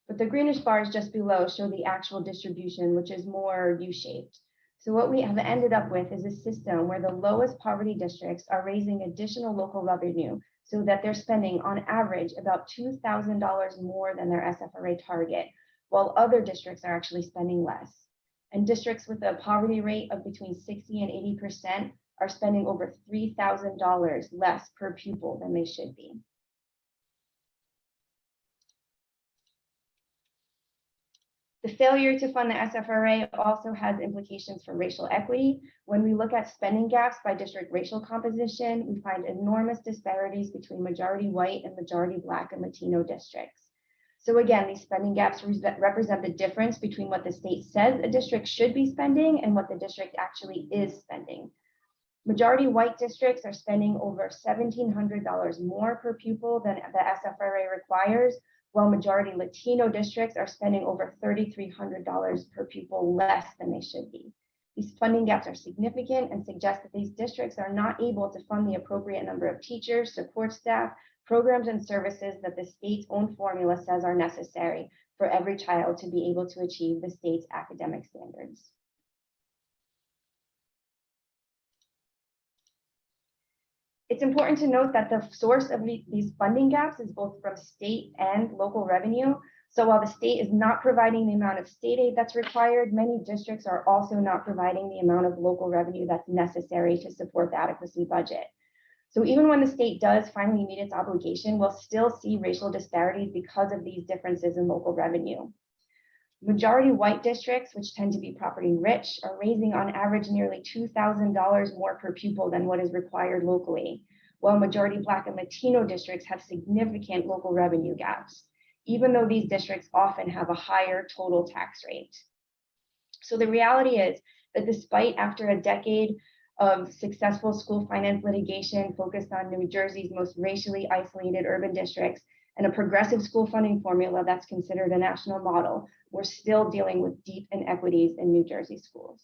But the greenish bars just below show the actual distribution, which is more U-shaped. So what we have ended up with is a system where the lowest poverty districts are raising additional local revenue so that they're spending on average about $2,000 more than their SFRA target, while other districts are actually spending less. And districts with a poverty rate of between 60 and 80% are spending over $3,000 less per pupil than they should be. The failure to fund the SFRA also has implications for racial equity. When we look at spending gaps by district racial composition, we find enormous disparities between majority white and majority Black and Latino districts. So again, these spending gaps represent the difference between what the state says a district should be spending and what the district actually is spending. Majority white districts are spending over $1,700 more per pupil than the SFRA requires, while majority Latino districts are spending over $3,300 per pupil less than they should be. These funding gaps are significant and suggest that these districts are not able to fund the appropriate number of teachers, support staff, programs, and services that the state's own formula says are necessary for every child to be able to achieve the state's academic standards. It's important to note that the source of these funding gaps is both from state and local revenue. So while the state is not providing the amount of state aid that's required, many districts are also not providing the amount of local revenue that's necessary to support the adequacy budget. So even when the state does finally meet its obligation, we'll still see racial disparities because of these differences in local revenue. Majority white districts, which tend to be property rich, are raising on average nearly $2,000 more per pupil than what is required locally, while majority Black and Latino districts have significant local revenue gaps, even though these districts often have a higher total tax rate. So the reality is that despite after a decade of successful school finance litigation focused on New Jersey's most racially isolated urban districts, and a progressive school funding formula that's considered a national model, we're still dealing with deep inequities in New Jersey schools.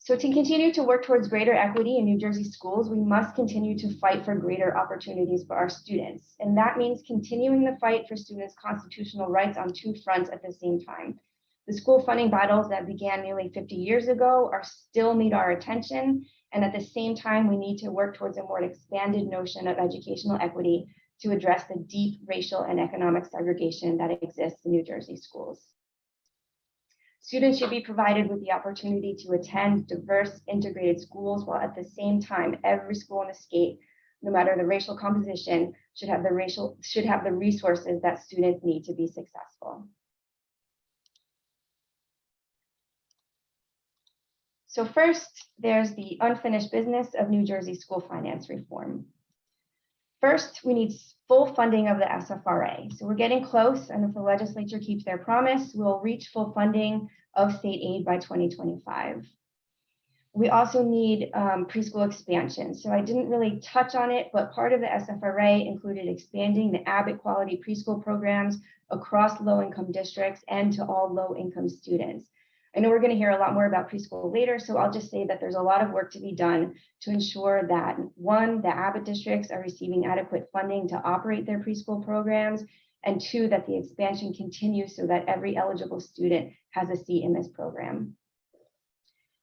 So to continue to work towards greater equity in New Jersey schools, we must continue to fight for greater opportunities for our students. And that means continuing the fight for students' constitutional rights on two fronts at the same time. The school funding battles that began nearly 50 years ago still need our attention. And at the same time, we need to work towards a more expanded notion of educational equity to address the deep racial and economic segregation that exists in New Jersey schools. Students should be provided with the opportunity to attend diverse integrated schools, while at the same time, every school in the state, no matter the racial composition, should have the resources that students need to be successful. So first, there's the unfinished business of New Jersey school finance reform. First, we need full funding of the SFRA. So we're getting close, and if the legislature keeps their promise, we'll reach full funding of state aid by 2025. We also need preschool expansion. So I didn't really touch on it, but part of the SFRA included expanding the Abbott quality preschool programs across low-income districts and to all low-income students. I know we're going to hear a lot more about preschool later, so I'll just say that there's a lot of work to be done to ensure that, one, the Abbott districts are receiving adequate funding to operate their preschool programs, and two, that the expansion continues so that every eligible student has a seat in this program.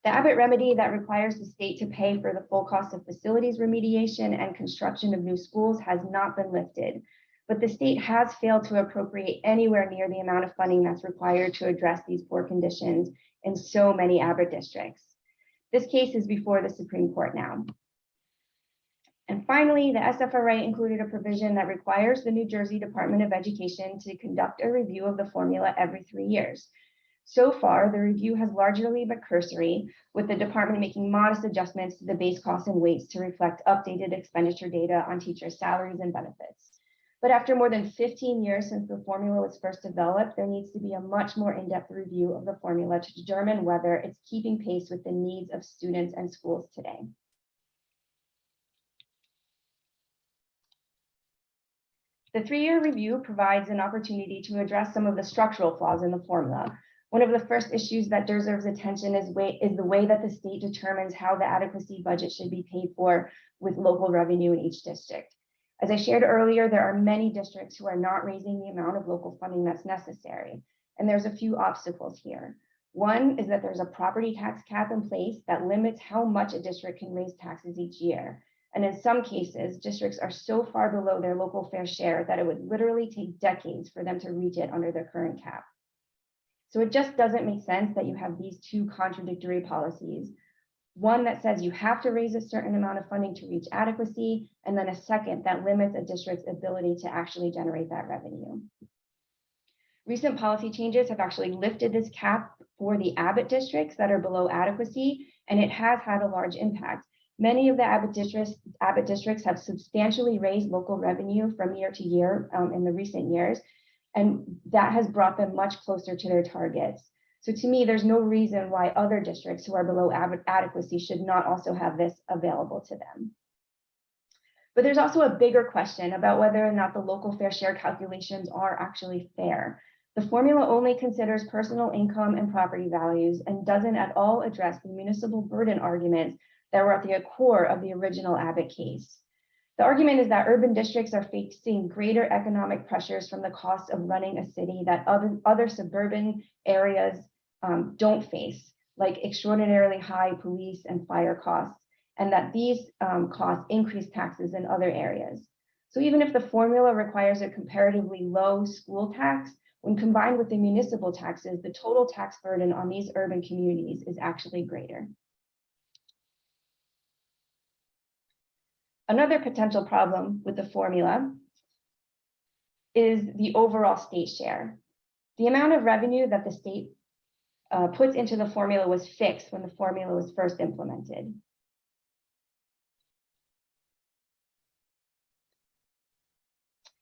The Abbott remedy that requires the state to pay for the full cost of facilities remediation and construction of new schools has not been lifted, but the state has failed to appropriate anywhere near the amount of funding that's required to address these poor conditions in so many Abbott districts. This case is before the Supreme Court now. And finally, the SFRA included a provision that requires the New Jersey Department of Education to conduct a review of the formula every 3 years. So far, the review has largely been cursory, with the department making modest adjustments to the base costs and weights to reflect updated expenditure data on teachers' salaries and benefits. But after more than 15 years since the formula was first developed, there needs to be a much more in-depth review of the formula to determine whether it's keeping pace with the needs of students and schools today. The 3-year review provides an opportunity to address some of the structural flaws in the formula. One of the first issues that deserves attention is the way that the state determines how the adequacy budget should be paid for with local revenue in each district. As I shared earlier, there are many districts who are not raising the amount of local funding that's necessary. And there's a few obstacles here. One is that there's a property tax cap in place that limits how much a district can raise taxes each year. And in some cases, districts are so far below their local fair share that it would literally take decades for them to reach it under their current cap. So it just doesn't make sense that you have these two contradictory policies. One that says you have to raise a certain amount of funding to reach adequacy, and then a second that limits a district's ability to actually generate that revenue. Recent policy changes have actually lifted this cap for the Abbott districts that are below adequacy, and it has had a large impact. Many of the Abbott districts have substantially raised local revenue from year to year in the recent years, and that has brought them much closer to their targets. So to me, there's no reason why other districts who are below adequacy should not also have this available to them. But there's also a bigger question about whether or not the local fair share calculations are actually fair. The formula only considers personal income and property values and doesn't at all address the municipal burden arguments that were at the core of the original Abbott case. The argument is that urban districts are facing greater economic pressures from the cost of running a city that other suburban areas don't face, like extraordinarily high police and fire costs, and that these costs increase taxes in other areas. So even if the formula requires a comparatively low school tax, when combined with the municipal taxes, the total tax burden on these urban communities is actually greater. Another potential problem with the formula is the overall state share. The amount of revenue that the state puts into the formula was fixed when the formula was first implemented.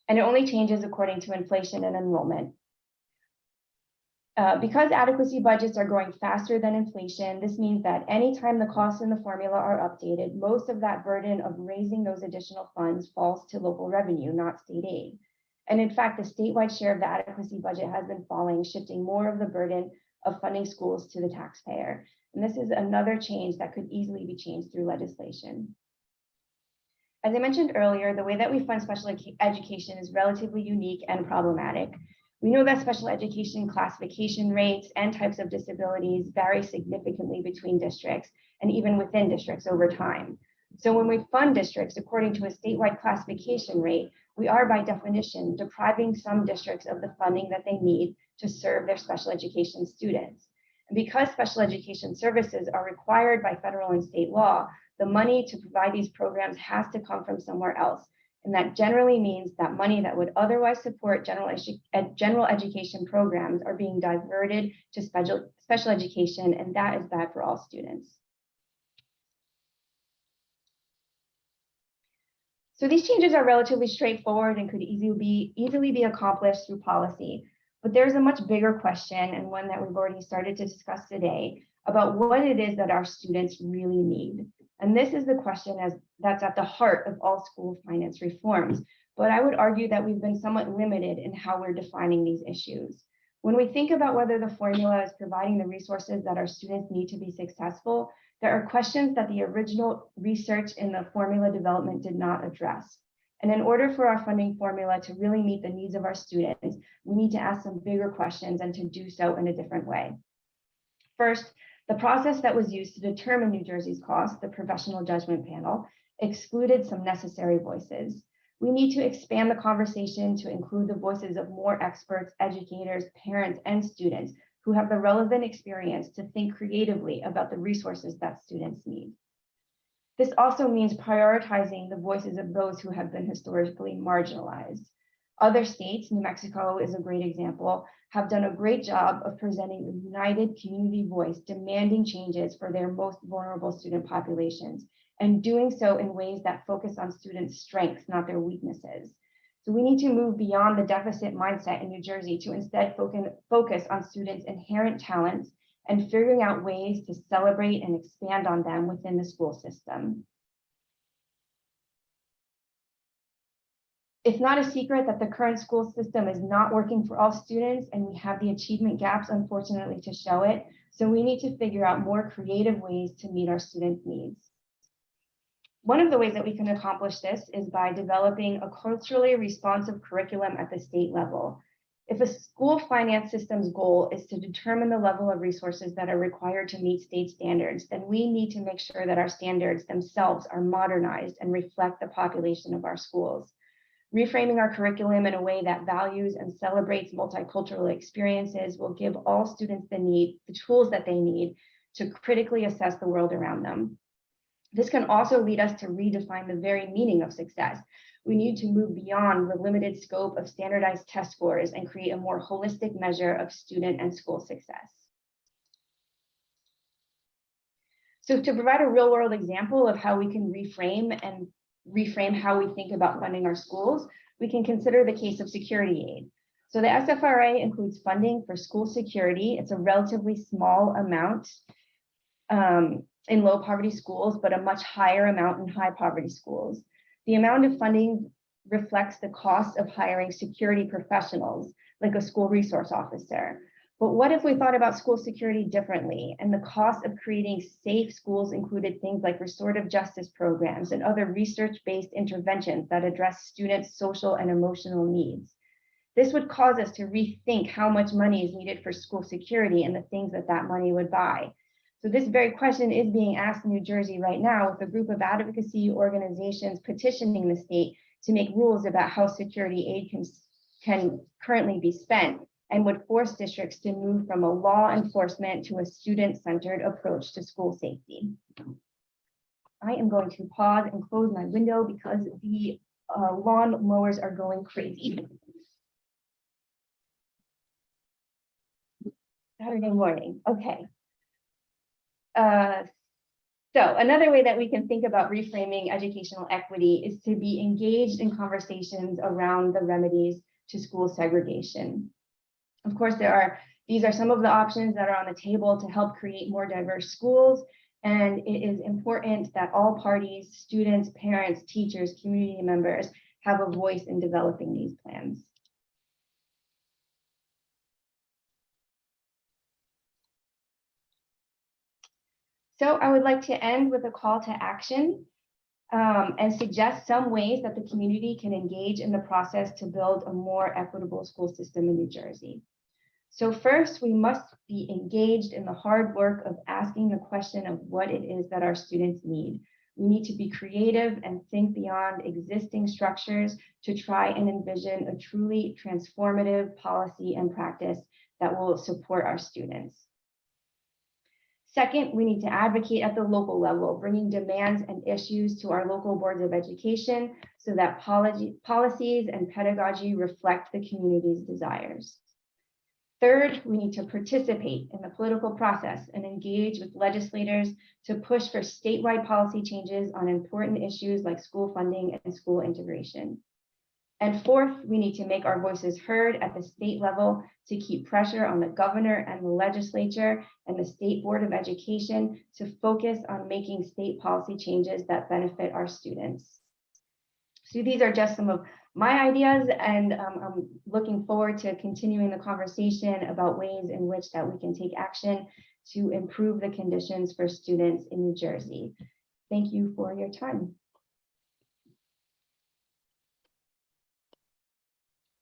And it only changes according to inflation and enrollment. Because adequacy budgets are growing faster than inflation, this means that anytime the costs in the formula are updated, most of that burden of raising those additional funds falls to local revenue, not state aid. And in fact, the statewide share of the adequacy budget has been falling, shifting more of the burden of funding schools to the taxpayer. And this is another change that could easily be changed through legislation. As I mentioned earlier, the way that we fund special education is relatively unique and problematic. We know that special education classification rates and types of disabilities vary significantly between districts and even within districts over time. So when we fund districts according to a statewide classification rate, we are by definition depriving some districts of the funding that they need to serve their special education students. And because special education services are required by federal and state law, the money to provide these programs has to come from somewhere else. And that generally means that money that would otherwise support general education programs are being diverted to special education, and that is bad for all students. So these changes are relatively straightforward and could easily be accomplished through policy. But there's a much bigger question, and one that we've already started to discuss today, about what it is that our students really need. And this is the question that's at the heart of all school finance reforms. But I would argue that we've been somewhat limited in how we're defining these issues. When we think about whether the formula is providing the resources that our students need to be successful, there are questions that the original research in the formula development did not address. And in order for our funding formula to really meet the needs of our students, we need to ask some bigger questions and to do so in a different way. First, the process that was used to determine New Jersey's cost, the professional judgment panel, excluded some necessary voices. We need to expand the conversation to include the voices of more experts, educators, parents, and students who have the relevant experience to think creatively about the resources that students need. This also means prioritizing the voices of those who have been historically marginalized. Other states, New Mexico is a great example, have done a great job of presenting a united community voice demanding changes for their most vulnerable student populations, and doing so in ways that focus on students' strengths, not their weaknesses. So we need to move beyond the deficit mindset in New Jersey to instead focus on students' inherent talents and figuring out ways to celebrate and expand on them within the school system. It's not a secret that the current school system is not working for all students, and we have the achievement gaps, unfortunately, to show it. So we need to figure out more creative ways to meet our students' needs. One of the ways that we can accomplish this is by developing a culturally responsive curriculum at the state level. If a school finance system's goal is to determine the level of resources that are required to meet state standards, then we need to make sure that our standards themselves are modernized and reflect the population of our schools. Reframing our curriculum in a way that values and celebrates multicultural experiences will give all students the tools that they need to critically assess the world around them. This can also lead us to redefine the very meaning of success. We need to move beyond the limited scope of standardized test scores and create a more holistic measure of student and school success. So to provide a real world example of how we can reframe how we think about funding our schools, we can consider the case of security aid. So the SFRA includes funding for school security. It's a relatively small amount in low poverty schools, but a much higher amount in high poverty schools. The amount of funding reflects the cost of hiring security professionals, like a school resource officer. But what if we thought about school security differently, and the cost of creating safe schools included things like restorative justice programs and other research-based interventions that address students' social and emotional needs? This would cause us to rethink how much money is needed for school security and the things that that money would buy. So this very question is being asked in New Jersey right now, with a group of advocacy organizations petitioning the state to make rules about how security aid can currently be spent, and would force districts to move from a law enforcement to a student-centered approach to school safety. I am going to pause and close my window because the lawn mowers are going crazy. Saturday morning, okay. So another way that we can think about reframing educational equity is to be engaged in conversations around the remedies to school segregation. Of course, these are some of the options that are on the table to help create more diverse schools, and it is important that all parties, students, parents, teachers, community members, have a voice in developing these plans. So I would like to end with a call to action and suggest some ways that the community can engage in the process to build a more equitable school system in New Jersey. So first, we must be engaged in the hard work of asking the question of what it is that our students need. We need to be creative and think beyond existing structures to try and envision a truly transformative policy and practice that will support our students. Second, we need to advocate at the local level, bringing demands and issues to our local boards of education so that policies and pedagogy reflect the community's desires. Third, we need to participate in the political process and engage with legislators to push for statewide policy changes on important issues like school funding and school integration. And fourth, we need to make our voices heard at the state level to keep pressure on the governor and the legislature and the State Board of Education to focus on making state policy changes that benefit our students. So these are just some of my ideas, and I'm looking forward to continuing the conversation about ways in which that we can take action to improve the conditions for students in New Jersey. Thank you for your time.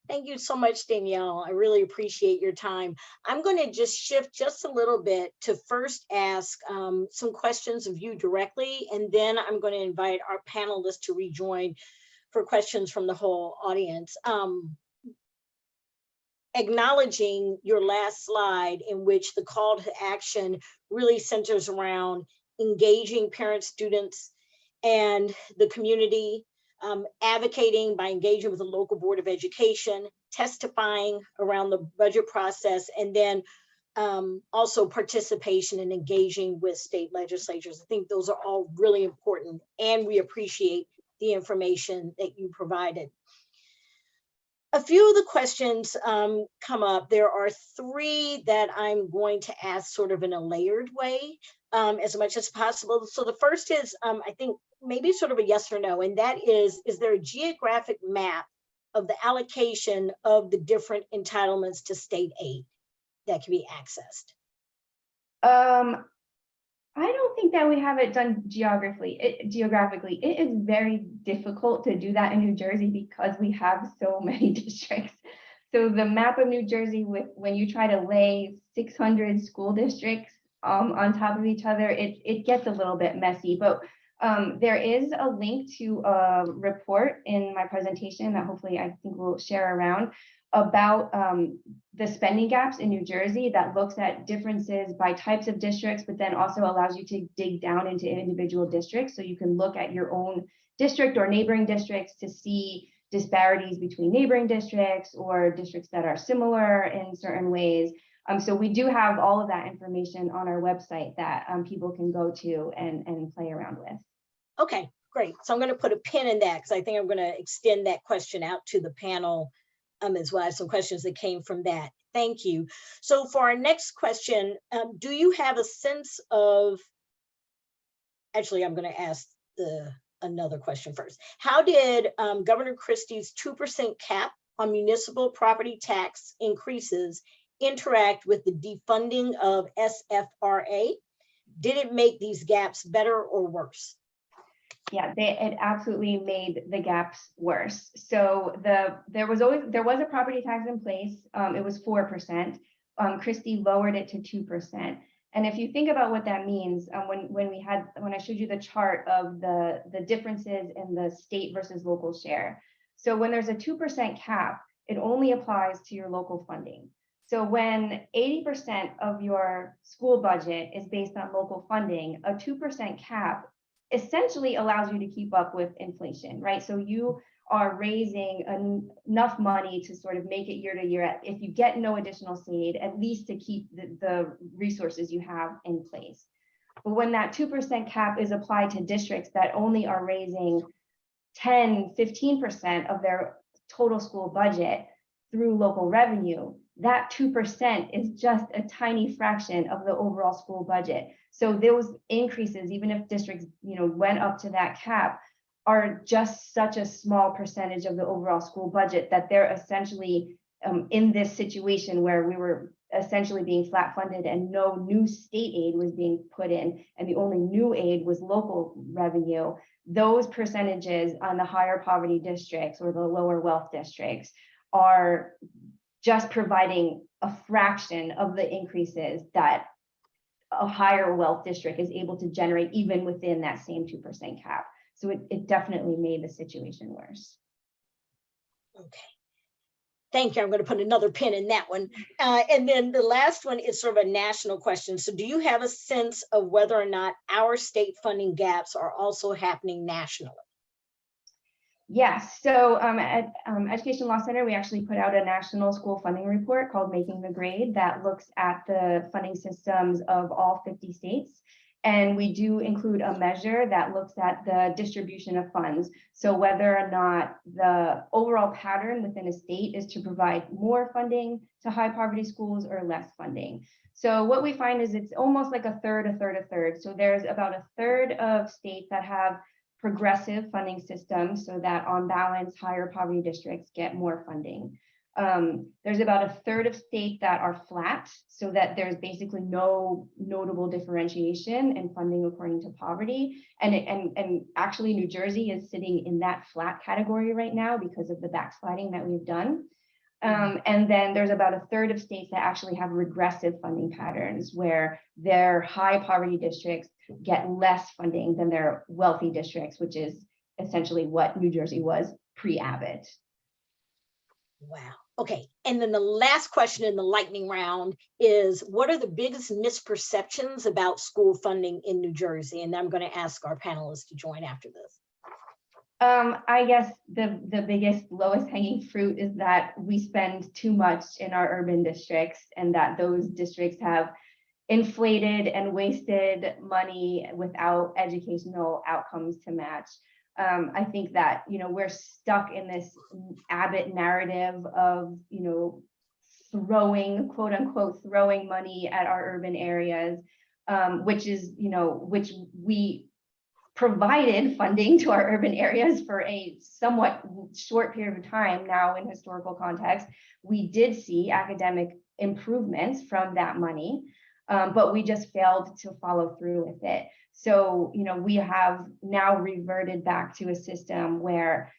Thank you so much, Danielle. I really appreciate your time. I'm going to just shift just a little bit to first ask some questions of you directly, and then I'm going to invite our panelists to rejoin for questions from the whole audience. Acknowledging your last slide, in which the call to action really centers around engaging parents, students, and the community, advocating by engaging with the local board of education, testifying around the budget process, and then also participation and engaging with state legislatures. I think those are all really important, and we appreciate the information that you provided. A few of the questions come up. There are three that I'm going to ask sort of in a layered way, as much as possible. So the first is, I think maybe sort of a yes or no, and that is there a geographic map of the allocation of the different entitlements to state aid that can be accessed? I don't think that we have it done geographically. It is very difficult to do that in New Jersey because we have so many districts. So the map of New Jersey, when you try to lay 600 school districts on top of each other, it gets a little bit messy. But there is a link to a report in my presentation that hopefully I think we'll share around about the spending gaps in New Jersey that looks at differences by types of districts, but then also allows you to dig down into individual districts. So you can look at your own district or neighboring districts to see disparities between neighboring districts or districts that are similar in certain ways. So we do have all of that information on our website that people can go to and play around with. Okay, great. So I'm going to put a pin in that because I think I'm going to extend that question out to the panel as well. I have some questions that came from that. Thank you. So for our next question, do you have a sense of, actually, I'm going to ask another question first. How did Governor Christie's 2% cap on municipal property tax increases interact with the defunding of SFRA? Did it make these gaps better or worse? Yeah, it absolutely made the gaps worse. So there was a property tax in place. It was 4%. Christie lowered it to 2%. And if you think about what that means, when I showed you the chart of the differences in the state versus local share. So when there's a 2% cap, it only applies to your local funding. So when 80% of your school budget is based on local funding, a 2% cap essentially allows you to keep up with inflation, right? So you are raising enough money to sort of make it year to year. If you get no additional state aid, at least to keep the resources you have in place. But when that 2% cap is applied to districts that only are raising 10, 15% of their total school budget through local revenue, that 2% is just a tiny fraction of the overall school budget. So those increases, even if districts, went up to that cap, are just such a small percentage of the overall school budget that they're essentially in this situation where we were essentially being flat funded and no new state aid was being put in, and the only new aid was local revenue. Those percentages on the higher poverty districts or the lower wealth districts are just providing a fraction of the increases that a higher wealth district is able to generate even within that same 2% cap. So it definitely made the situation worse. Okay. Thank you. I'm going to put another pin in that one. And then the last one is sort of a national question. So do you have a sense of whether or not our state funding gaps are also happening nationally? Yes, so at Education Law Center, we actually put out a national school funding report called Making the Grade that looks at the funding systems of all 50 states. And we do include a measure that looks at the distribution of funds. So whether or not the overall pattern within a state is to provide more funding to high poverty schools or less funding. So what we find is it's almost like a third, a third, a third. So there's about a third of states that have progressive funding systems so that on balance, higher poverty districts get more funding. There's about a third of states that are flat, so that there's basically no notable differentiation in funding according to poverty. And actually New Jersey is sitting in that flat category right now because of the backsliding that we've done. And then there's about a third of states that actually have regressive funding patterns where their high poverty districts get less funding than their wealthy districts, which is essentially what New Jersey was pre-Abbott. Wow. Okay. And then the last question in the lightning round is, what are the biggest misperceptions about school funding in New Jersey? And I'm going to ask our panelists to join after this. I guess the biggest lowest hanging fruit is that we spend too much in our urban districts and that those districts have inflated and wasted money without educational outcomes to match. I think that, we're stuck in this Abbott narrative of, throwing, quote unquote, throwing money at our urban areas, which is, which we provided funding to our urban areas for a somewhat short period of time. Now, in historical context, we did see academic improvements from that money, but we just failed to follow through with it. So, we have now reverted back to a system where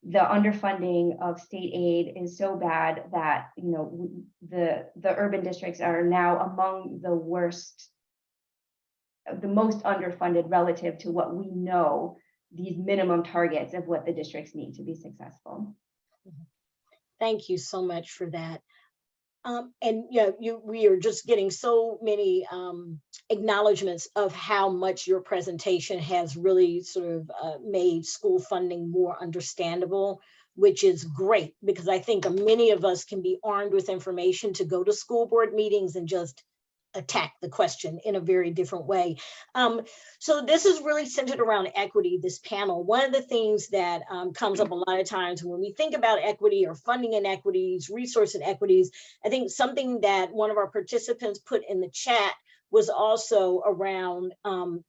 the underfunding of state aid is so bad that, the urban districts are now among the worst, the most underfunded relative to what we know these minimum targets of what the districts need to be successful. Thank you so much for that. And yeah, we are just getting so many acknowledgements of how much your presentation has really sort of made school funding more understandable, which is great, because I think many of us can be armed with information to go to school board meetings and just attack the question in a very different way. So this is really centered around equity, this panel. One of the things that comes up a lot of times when we think about equity or funding inequities, resource inequities, I think something that one of our participants put in the chat was also around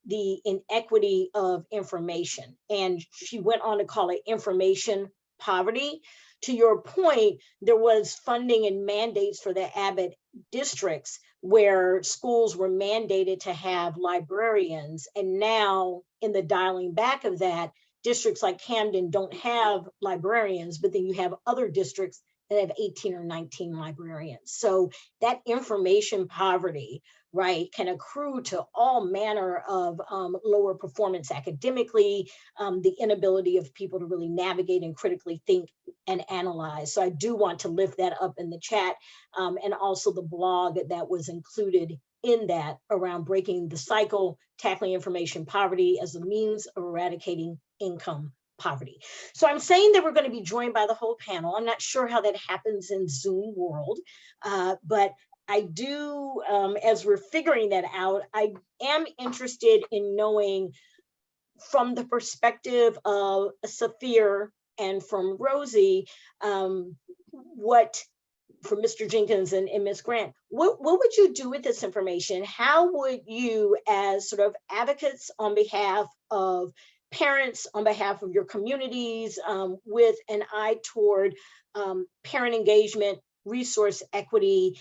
the inequity of information. And she went on to call it information poverty. To your point, there was funding and mandates for the Abbott districts where schools were mandated to have librarians. And now in the dialing back of that, districts like Camden don't have librarians, but then you have other districts that have 18 or 19 librarians. So that information poverty, right, can accrue to all manner of lower performance academically, the inability of people to really navigate and critically think and analyze. So I do want to lift that up in the chat, and also the blog that was included in that around breaking the cycle, tackling information poverty as a means of eradicating income poverty. So I'm saying that we're going to be joined by the whole panel. I'm not sure how that happens in Zoom world, but I do, as we're figuring that out, I am interested in knowing from the perspective of Safir and from Rosie, what, from Mr. Jenkins and Ms. Grant, what would you do with this information? How would you, as sort of advocates on behalf of parents, on behalf of your communities, with an eye toward parent engagement, resource equity,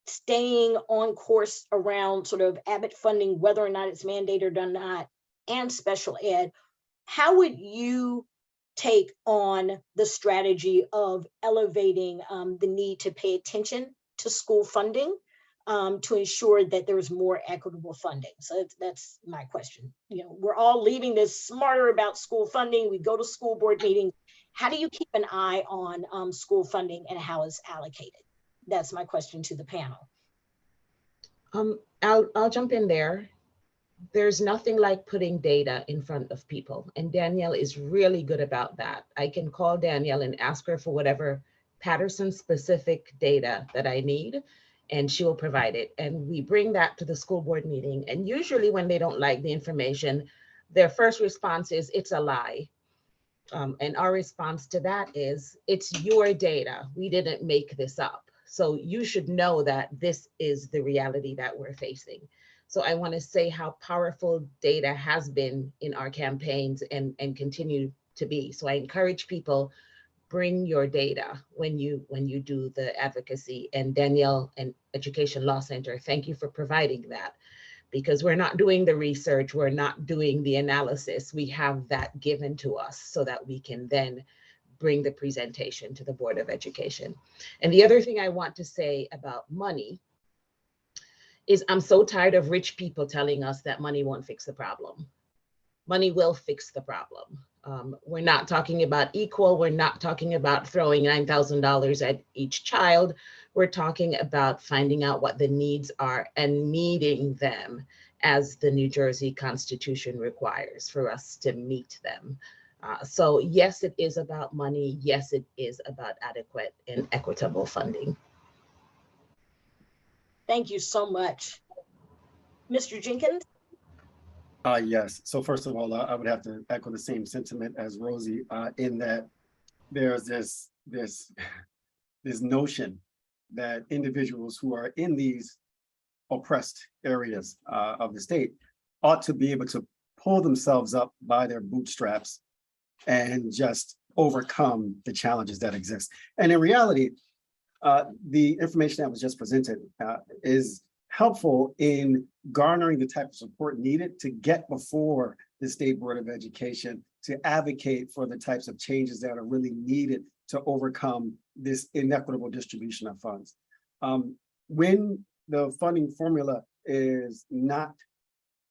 staying on course around sort of Abbott funding, whether or not it's mandated or not, and special ed, how would you take on the strategy of elevating the need to pay attention to school funding to ensure that there's more equitable funding? So that's my question. We're all leaving this smarter about school funding. We go to school board meetings. How do you keep an eye on school funding and how it's allocated? That's my question to the panel. I'll jump in there. There's nothing like putting data in front of people, and Danielle is really good about that. I can call Danielle and ask her for whatever Patterson specific data that I need, and she will provide it. And we bring that to the school board meeting. And usually when they don't like the information, their first response is, it's a lie. And our response to that is, it's your data. We didn't make this up. So you should know that this is the reality that we're facing. So I want to say how powerful data has been in our campaigns and continue to be. So I encourage people, bring your data when you do the advocacy. And Danielle and Education Law Center, thank you for providing that, because we're not doing the research, we're not doing the analysis. We have that given to us so that we can then bring the presentation to the Board of Education. And the other thing I want to say about money is I'm so tired of rich people telling us that money won't fix the problem. Money will fix the problem. We're not talking about equal. We're not talking about throwing $9,000 at each child. We're talking about finding out what the needs are and meeting them as the New Jersey Constitution requires for us to meet them. So yes, it is about money. Yes, it is about adequate and equitable funding. Thank you so much. Mr. Jenkins? Yes. So first of all, I would have to echo the same sentiment as Rosie in that there's this notion that individuals who are in these oppressed areas of the state ought to be able to pull themselves up by their bootstraps and just overcome the challenges that exist. And in reality, the information that was just presented is helpful in garnering the type of support needed to get before the State Board of Education to advocate for the types of changes that are really needed to overcome this inequitable distribution of funds. When the funding formula is not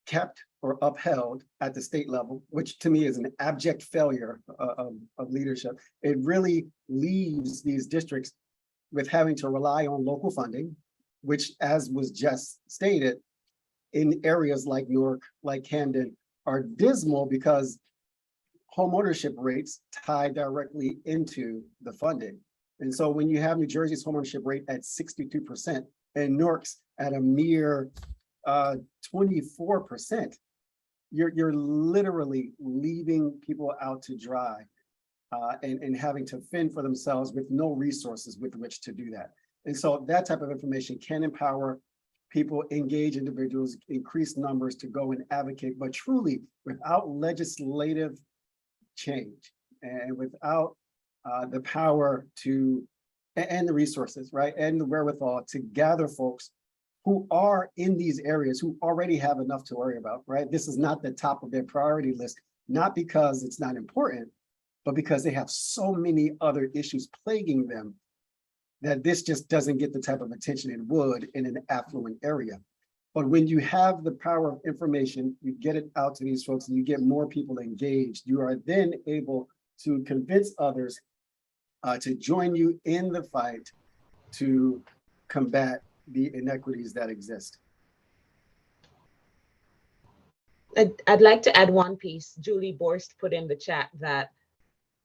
kept or upheld at the state level, which to me is an abject failure of leadership, it really leaves these districts with having to rely on local funding, which, as was just stated, in areas like Newark, like Camden, are dismal because home ownership rates tie directly into the funding. And so when you have New Jersey's home ownership rate at 62% and Newark's at a mere 24%, you're literally leaving people out to dry and having to fend for themselves with no resources with which to do that. And so that type of information can empower people, engage individuals, increase numbers to go and advocate, but truly without legislative change and without the power to, and the resources, right? And the wherewithal to gather folks who are in these areas who already have enough to worry about, right? This is not the top of their priority list, not because it's not important, but because they have so many other issues plaguing them that this just doesn't get the type of attention it would in an affluent area. But when you have the power of information, you get it out to these folks and you get more people engaged, you are then able to convince others to join you in the fight to combat the inequities that exist. I'd like to add one piece. Julie Borst put in the chat that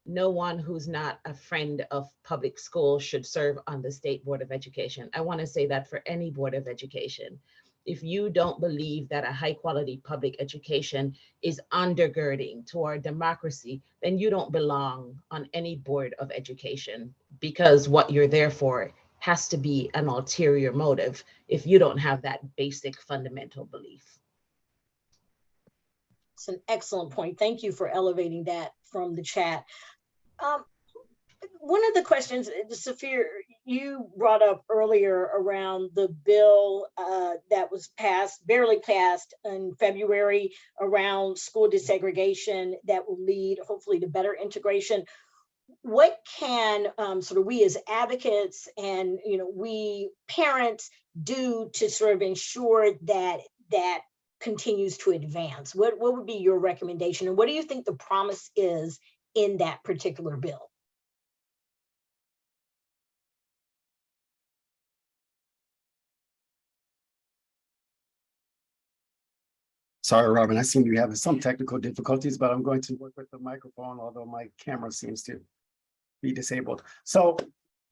no one who's not a friend of public schools should serve on the State Board of Education. I want to say that for any Board of Education. If you don't believe that a high quality public education is undergirding to our democracy, then you don't belong on any Board of Education, because what you're there for has to be an ulterior motive if you don't have that basic fundamental belief. It's an excellent point. Thank you for elevating that from the chat. One of the questions, Safir, you brought up earlier around the bill that was passed, barely passed in February, around school desegregation that will lead hopefully to better integration. What can sort of we as advocates and we parents do to sort of ensure that that continues to advance? What would be your recommendation, and what do you think the promise is in that particular bill? Sorry, Robin, I seem to be having some technical difficulties, but I'm going to work with the microphone, although my camera seems to be disabled. So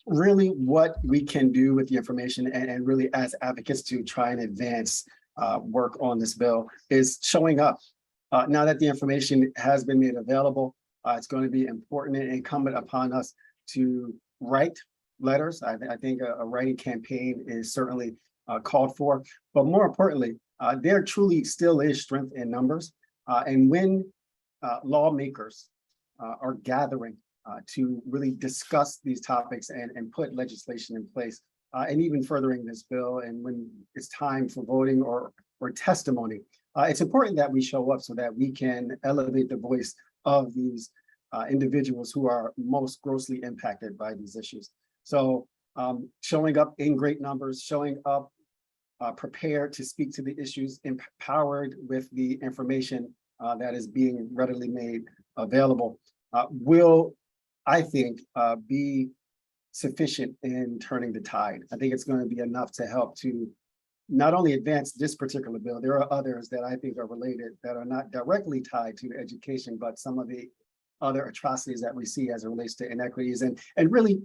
really what we can do with the information and really as advocates to try and advance work on this bill is showing up. Now that the information has been made available, it's going to be important and incumbent upon us to write letters. I think a writing campaign is certainly called for, but more importantly, there truly still is strength in numbers. And when lawmakers are gathering to really discuss these topics and put legislation in place, and even furthering this bill, and when it's time for voting or testimony, it's important that we show up so that we can elevate the voice of these individuals who are most grossly impacted by these issues. So showing up in great numbers, showing up prepared to speak to the issues, empowered with the information that is being readily made available, will, I think, be sufficient in turning the tide. I think it's going to be enough to help to not only advance this particular bill, there are others that I think are related that are not directly tied to education, but some of the other atrocities that we see as it relates to inequities. And really,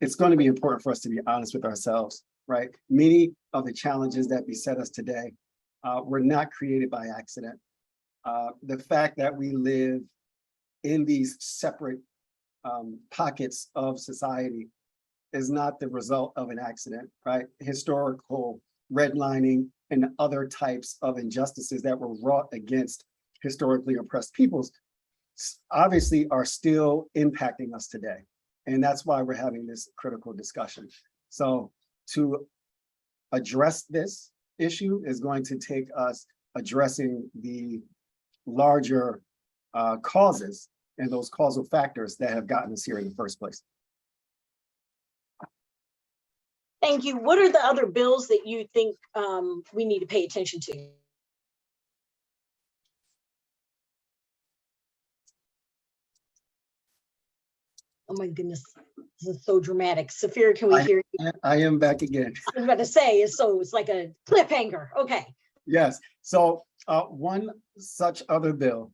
it's going to be important for us to be honest with ourselves, right? Many of the challenges that beset us today were not created by accident. The fact that we live in these separate pockets of society is not the result of an accident, right? Historical redlining and other types of injustices that were wrought against historically oppressed peoples obviously are still impacting us today. And that's why we're having this critical discussion. So to address this issue is going to take us addressing the larger causes and those causal factors that have gotten us here in the first place. Thank you. What are the other bills that you think we need to pay attention to? Oh my goodness, this is so dramatic. Safira, can we hear you? I am back again. I was about to say, it's like a cliffhanger. Okay. Yes, so one such other bill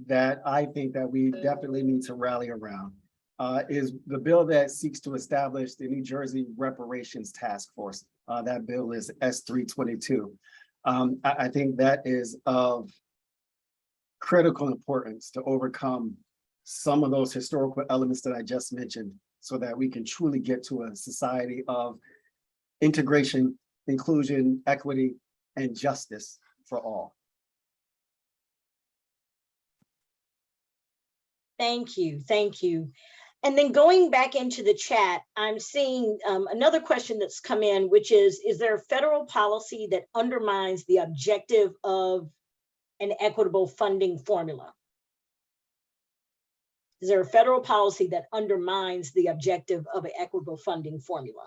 that I think that we definitely need to rally around is the bill that seeks to establish the New Jersey Reparations Task Force. That bill is S322. I think that is of critical importance to overcome some of those historical elements that I just mentioned so that we can truly get to a society of integration, inclusion, equity, and justice for all. Thank you, thank you. And then going back into the chat, I'm seeing another question that's come in, which is there a federal policy that undermines the objective of an equitable funding formula? Is there a federal policy that undermines the objective of an equitable funding formula?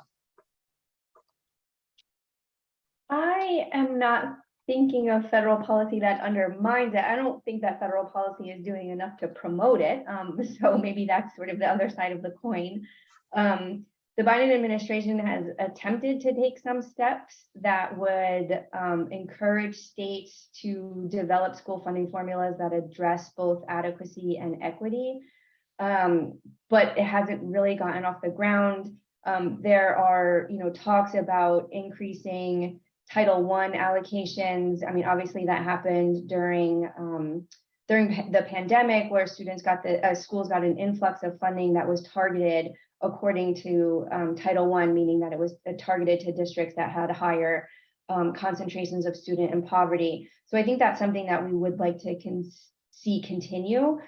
I am not thinking of federal policy that undermines it. I don't think that federal policy is doing enough to promote it. So maybe that's sort of the other side of the coin. The Biden administration has attempted to take some steps that would encourage states to develop school funding formulas that address both adequacy and equity. But it hasn't really gotten off the ground. There are, talks about increasing Title I allocations. I mean, obviously that happened during the pandemic, where schools got an influx of funding that was targeted according to Title I, meaning that it was targeted to districts that had higher concentrations of student in poverty. So I think that's something that we would like to see continue.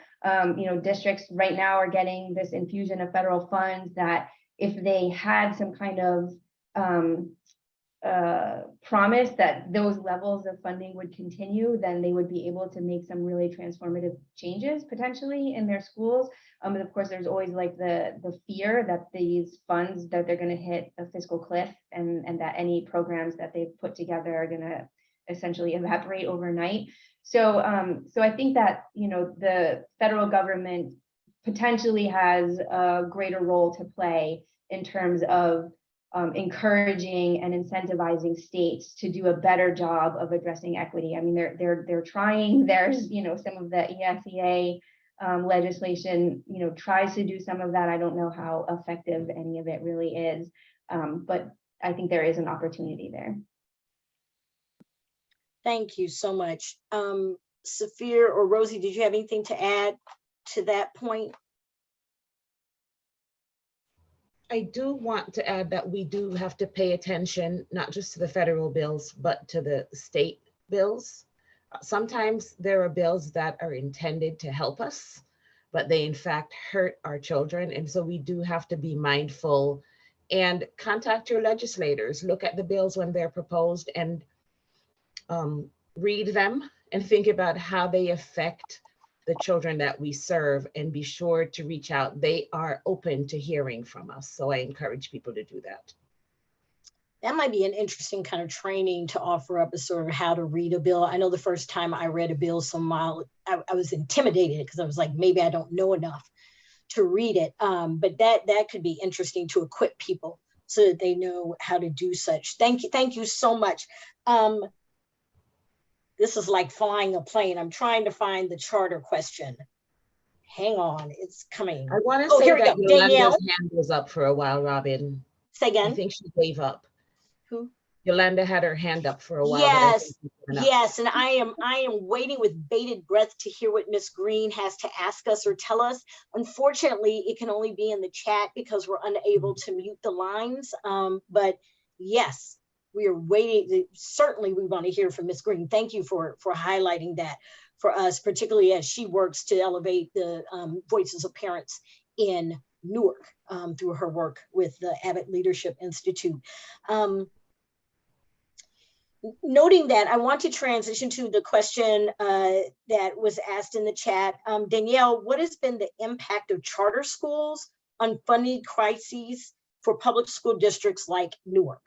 Districts right now are getting this infusion of federal funds that if they had some kind of promise that those levels of funding would continue, then they would be able to make some really transformative changes potentially in their schools. And of course, there's always like the fear that these funds, that they're going to hit a fiscal cliff, and that any programs that they've put together are going to essentially evaporate overnight. So I think that, the federal government potentially has a greater role to play in terms of encouraging and incentivizing states to do a better job of addressing equity. I mean, they're trying. There's, some of the ESEA legislation, tries to do some of that. I don't know how effective any of it really is, but I think there is an opportunity there. Thank you so much. Safir or Rosie, did you have anything to add to that point? I do want to add that we do have to pay attention, not just to the federal bills, but to the state bills. Sometimes there are bills that are intended to help us, but they in fact hurt our children. And so we do have to be mindful and contact your legislators, look at the bills when they're proposed, and read them and think about how they affect the children that we serve, and be sure to reach out. They are open to hearing from us. So I encourage people to do that. That might be an interesting kind of training to offer up, a sort of how to read a bill. I know the first time I read a bill, I was intimidated because I was like, maybe I don't know enough to read it. But that could be interesting to equip people so that they know how to do such. Thank you so much. This is like flying a plane. I'm trying to find the charter question. Hang on, it's coming. I want to say that Yolanda's hand was up for a while, Robin. Say again? I think she gave up. Who? Yolanda had her hand up for a while. Yes, and I am waiting with bated breath to hear what Ms. Green has to ask us or tell us. Unfortunately, it can only be in the chat because we're unable to mute the lines. But yes, we are waiting. Certainly, we want to hear from Ms. Green. Thank you for highlighting that. for us, particularly as she works to elevate the voices of parents in Newark through her work with the Abbott Leadership Institute. Noting that, I want to transition to the question that was asked in the chat. Danielle, what has been the impact of charter schools on funding crises for public school districts like Newark?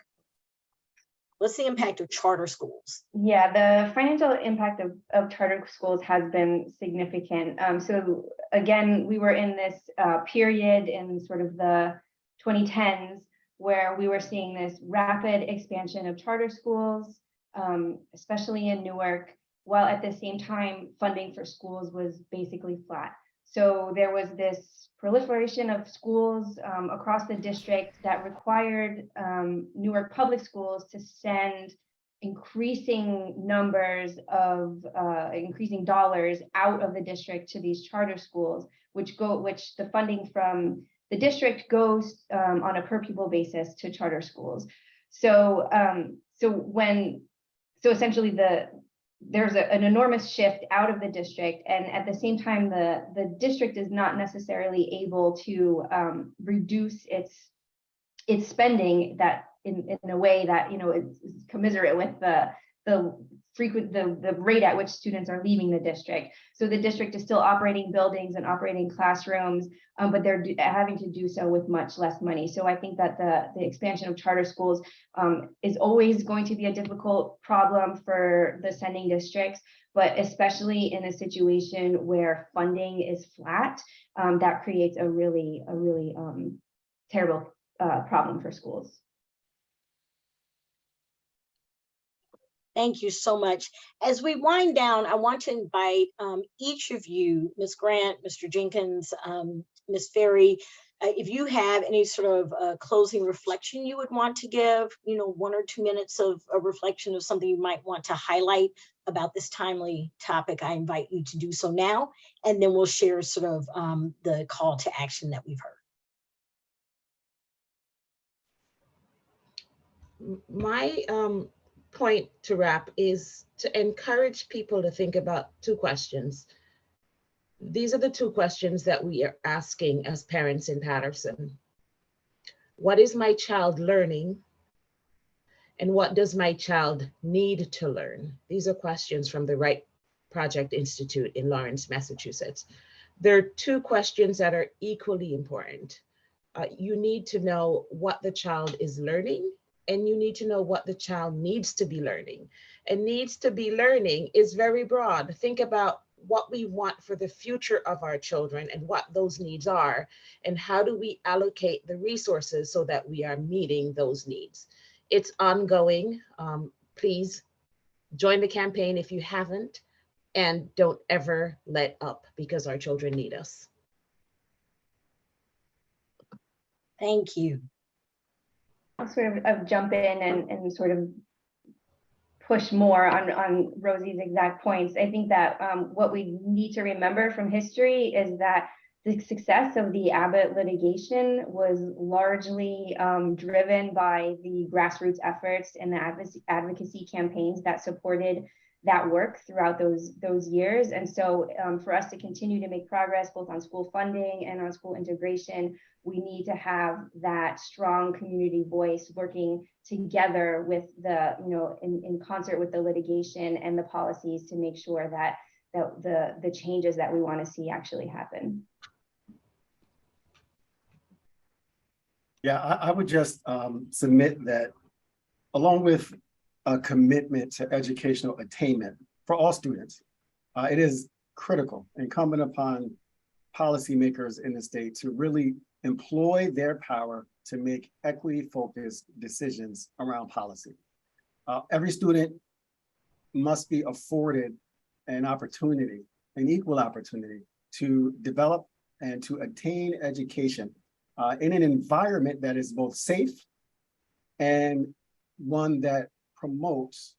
What's the impact of charter schools? Yeah, the financial impact of charter schools has been significant. So again, we were in this period in sort of the 2010s where we were seeing this rapid expansion of charter schools, especially in Newark, while at the same time funding for schools was basically flat. So there was this proliferation of schools across the district that required Newark public schools to send increasing numbers of increasing dollars out of the district to these charter schools, which the funding from the district goes on a per pupil basis to charter schools. So essentially there's an enormous shift out of the district, and at the same time the district is not necessarily able to reduce its spending that in a way that is commiserate with the rate at which students are leaving the district. So the district is still operating buildings and operating classrooms, but they're having to do so with much less money. So I think that the expansion of charter schools is always going to be a difficult problem for the sending districts, but especially in a situation where funding is flat, that creates a really terrible problem for schools. Thank you so much. As we wind down, I want to invite each of you, Ms. Grant, Mr. Jenkins, Ms. Ferry, if you have any sort of closing reflection you would want to give, 1 or 2 minutes of a reflection of something you might want to highlight about this timely topic, I invite you to do so now, and then we'll share sort of the call to action that we've heard. My point to wrap is to encourage people to think about 2 questions. These are the 2 questions that we are asking as parents in Patterson. What is my child learning? And what does my child need to learn? These are questions from the Wright Project Institute in Lawrence, Massachusetts. There are 2 questions that are equally important. You need to know what the child is learning, and you need to know what the child needs to be learning. And needs to be learning is very broad. Think about what we want for the future of our children and what those needs are, and how do we allocate the resources so that we are meeting those needs. It's ongoing. Please join the campaign if you haven't, and don't ever let up, because our children need us. Thank you. I'll sort of jump in and sort of push more on Rosie's exact points. I think that what we need to remember from history is that the success of the Abbott litigation was largely driven by the grassroots efforts and the advocacy campaigns that supported that work throughout those years. And so for us to continue to make progress both on school funding and on school integration, we need to have that strong community voice working together with in concert with the litigation and the policies to make sure that the changes that we want to see actually happen. Yeah, I would just submit that along with a commitment to educational attainment for all students, it is critical, incumbent upon policymakers in the state to really employ their power to make equity-focused decisions around policy. Every student must be afforded an opportunity, an equal opportunity to develop and to attain education in an environment that is both safe and one that promotes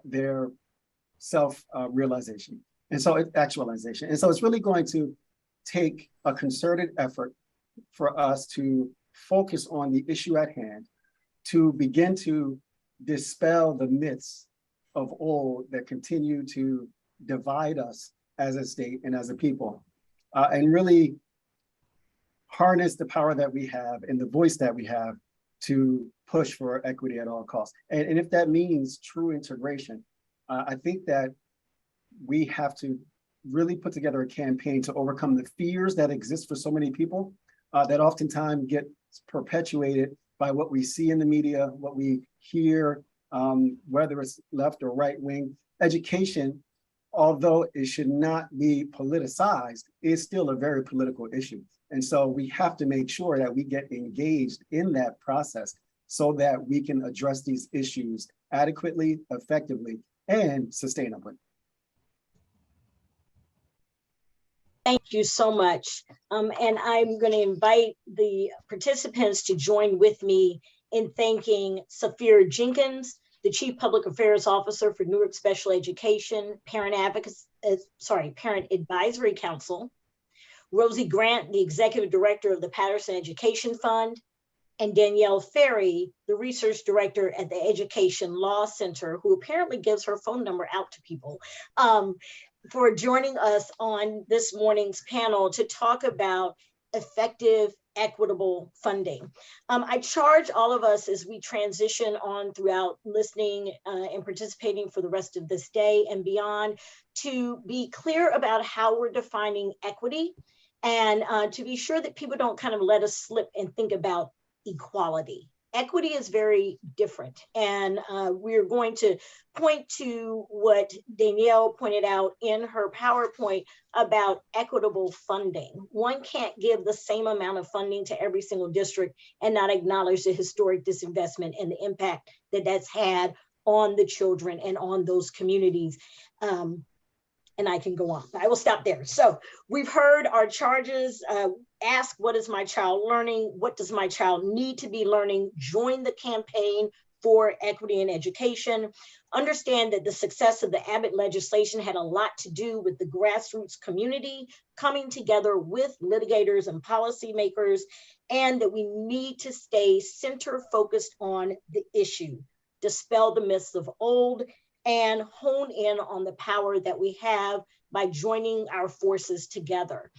their self-realization and so actualization. And so it's really going to take a concerted effort for us to focus on the issue at hand, to begin to dispel the myths of old that continue to divide us as a state and as a people, and really harness the power that we have and the voice that we have to push for equity at all costs. And if that means true integration, I think that we have to really put together a campaign to overcome the fears that exist for so many people that oftentimes get perpetuated by what we see in the media, what we hear, whether it's left or right wing. Education, although it should not be politicized, is still a very political issue. And so we have to make sure that we get engaged in that process so that we can address these issues adequately, effectively, and sustainably. Thank you so much. And I'm going to invite the participants to join with me in thanking Safira Jenkins, the Chief Public Affairs Officer for Newark Special Education, Parent Advisory Council, Rosie Grant, the Executive Director of the Patterson Education Fund, and Danielle Ferry, the Research Director at the Education Law Center, who apparently gives her phone number out to people, for joining us on this morning's panel to talk about effective, equitable funding. I charge all of us as we transition on throughout listening and participating for the rest of this day and beyond to be clear about how we're defining equity and to be sure that people don't kind of let us slip and think about equality. Equity is very different. And we're going to point to what Danielle pointed out in her PowerPoint about equitable funding. One can't give the same amount of funding to every single district and not acknowledge the historic disinvestment and the impact that that's had on the children and on those communities. And I can go on. I will stop there. So we've heard our charges. Ask, what is my child learning? What does my child need to be learning? Join the campaign for equity in education. Understand that the success of the Abbott legislation had a lot to do with the grassroots community coming together with litigators and policymakers, and that we need to stay center focused on the issue, dispel the myths of old, and hone in on the power that we have by joining our forces together.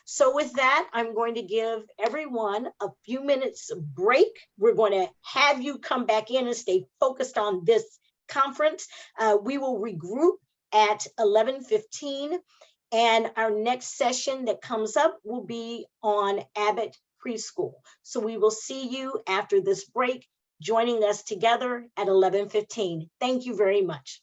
So with that, I'm going to give everyone a few minutes break. We're going to have you come back in and stay focused on this conference. We will regroup at 11:15, and our next session that comes up will be on Abbott Preschool. So we will see you after this break, joining us together at 11:15. Thank you very much.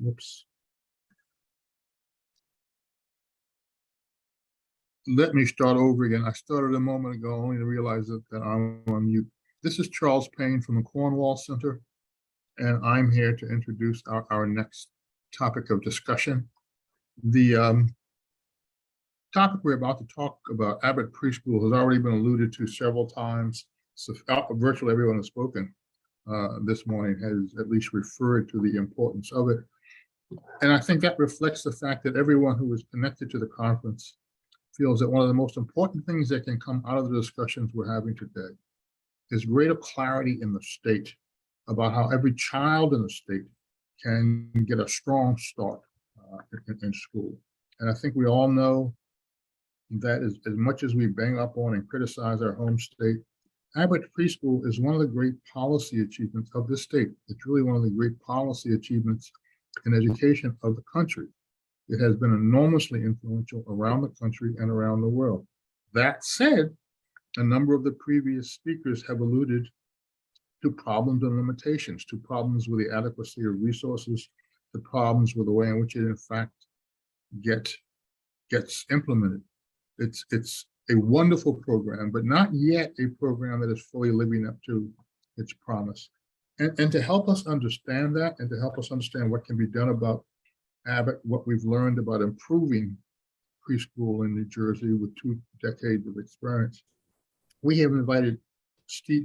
Whoops. Let me start over again. I started a moment ago only to realize that I'm on mute. This is Charles Payne from the Cornwall Center, and I'm here to introduce our next topic of discussion. The topic we're about to talk about, Abbott Preschool, has already been alluded to several times. So virtually everyone has spoken this morning has at least referred to the importance of it. And I think that reflects the fact that everyone who is connected to the conference feels that one of the most important things that can come out of the discussions we're having today is greater clarity in the state about how every child in the state can get a strong start in school. And I think we all know that as much as we bang up on and criticize our home state, Abbott Preschool is one of the great policy achievements of this state. It's really one of the great policy achievements in education of the country. It has been enormously influential around the country and around the world. That said, a number of the previous speakers have alluded to problems and limitations, to problems with the adequacy of resources, to problems with the way in which it in fact gets implemented. It's a wonderful program, but not yet a program that is fully living up to its promise. And to help us understand that, and to help us understand what can be done about Abbott, what we've learned about improving preschool in New Jersey with 2 decades of experience, we have invited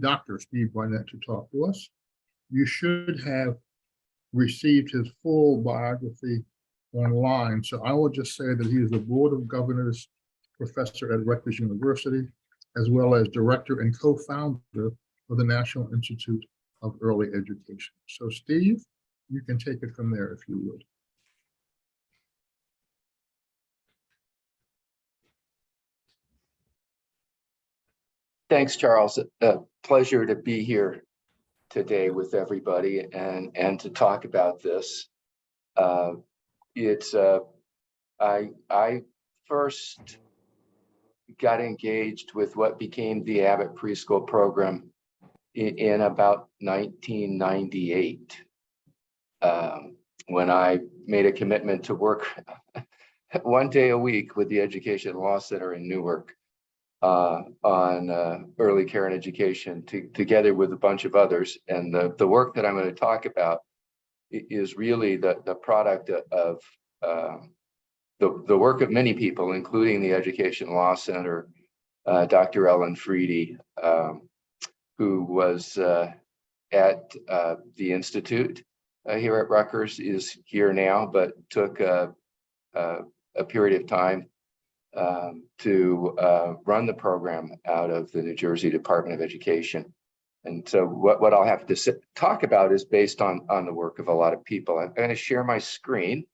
Dr. Steve Barnett to talk to us. You should have received his full biography online. So I will just say that he is the Board of Governors professor at Rutgers University, as well as director and co-founder of the National Institute of Early Education. So Steve, you can take it from there if you would. Thanks, Charles. A pleasure to be here today with everybody and to talk about this. I first got engaged with what became the Abbott Preschool program in about 1998, when I made a commitment to work 1 day a week with the Education Law Center in Newark on early care and education, together with a bunch of others. And the work that I'm going to talk about is really the product of the work of many people, including the Education Law Center, Dr. Ellen Freedy, who was at the Institute here at Rutgers, is here now, but took a period of time to run the program out of the New Jersey Department of Education. And so what I'll have to talk about is based on the work of a lot of people. I'm going to share my screen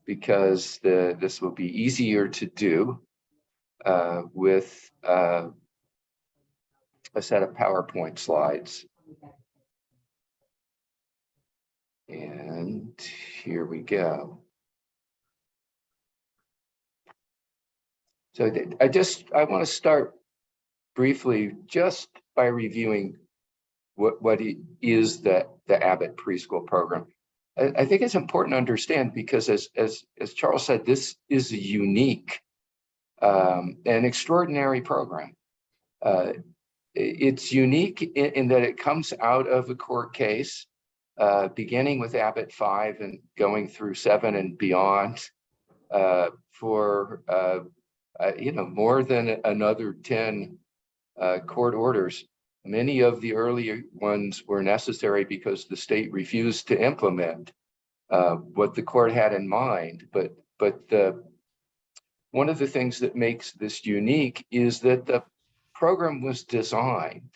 because this will be easier to do with a set of PowerPoint slides. And here we go. So I want to start briefly just by reviewing what is the Abbott Preschool program. I think it's important to understand because as Charles said, this is a unique and extraordinary program. It's unique in that it comes out of a court case, beginning with Abbott 5 and going through 7 and beyond for more than another 10 court orders. Many of the earlier ones were necessary because the state refused to implement what the court had in mind. But one of the things that makes this unique is that the program was designed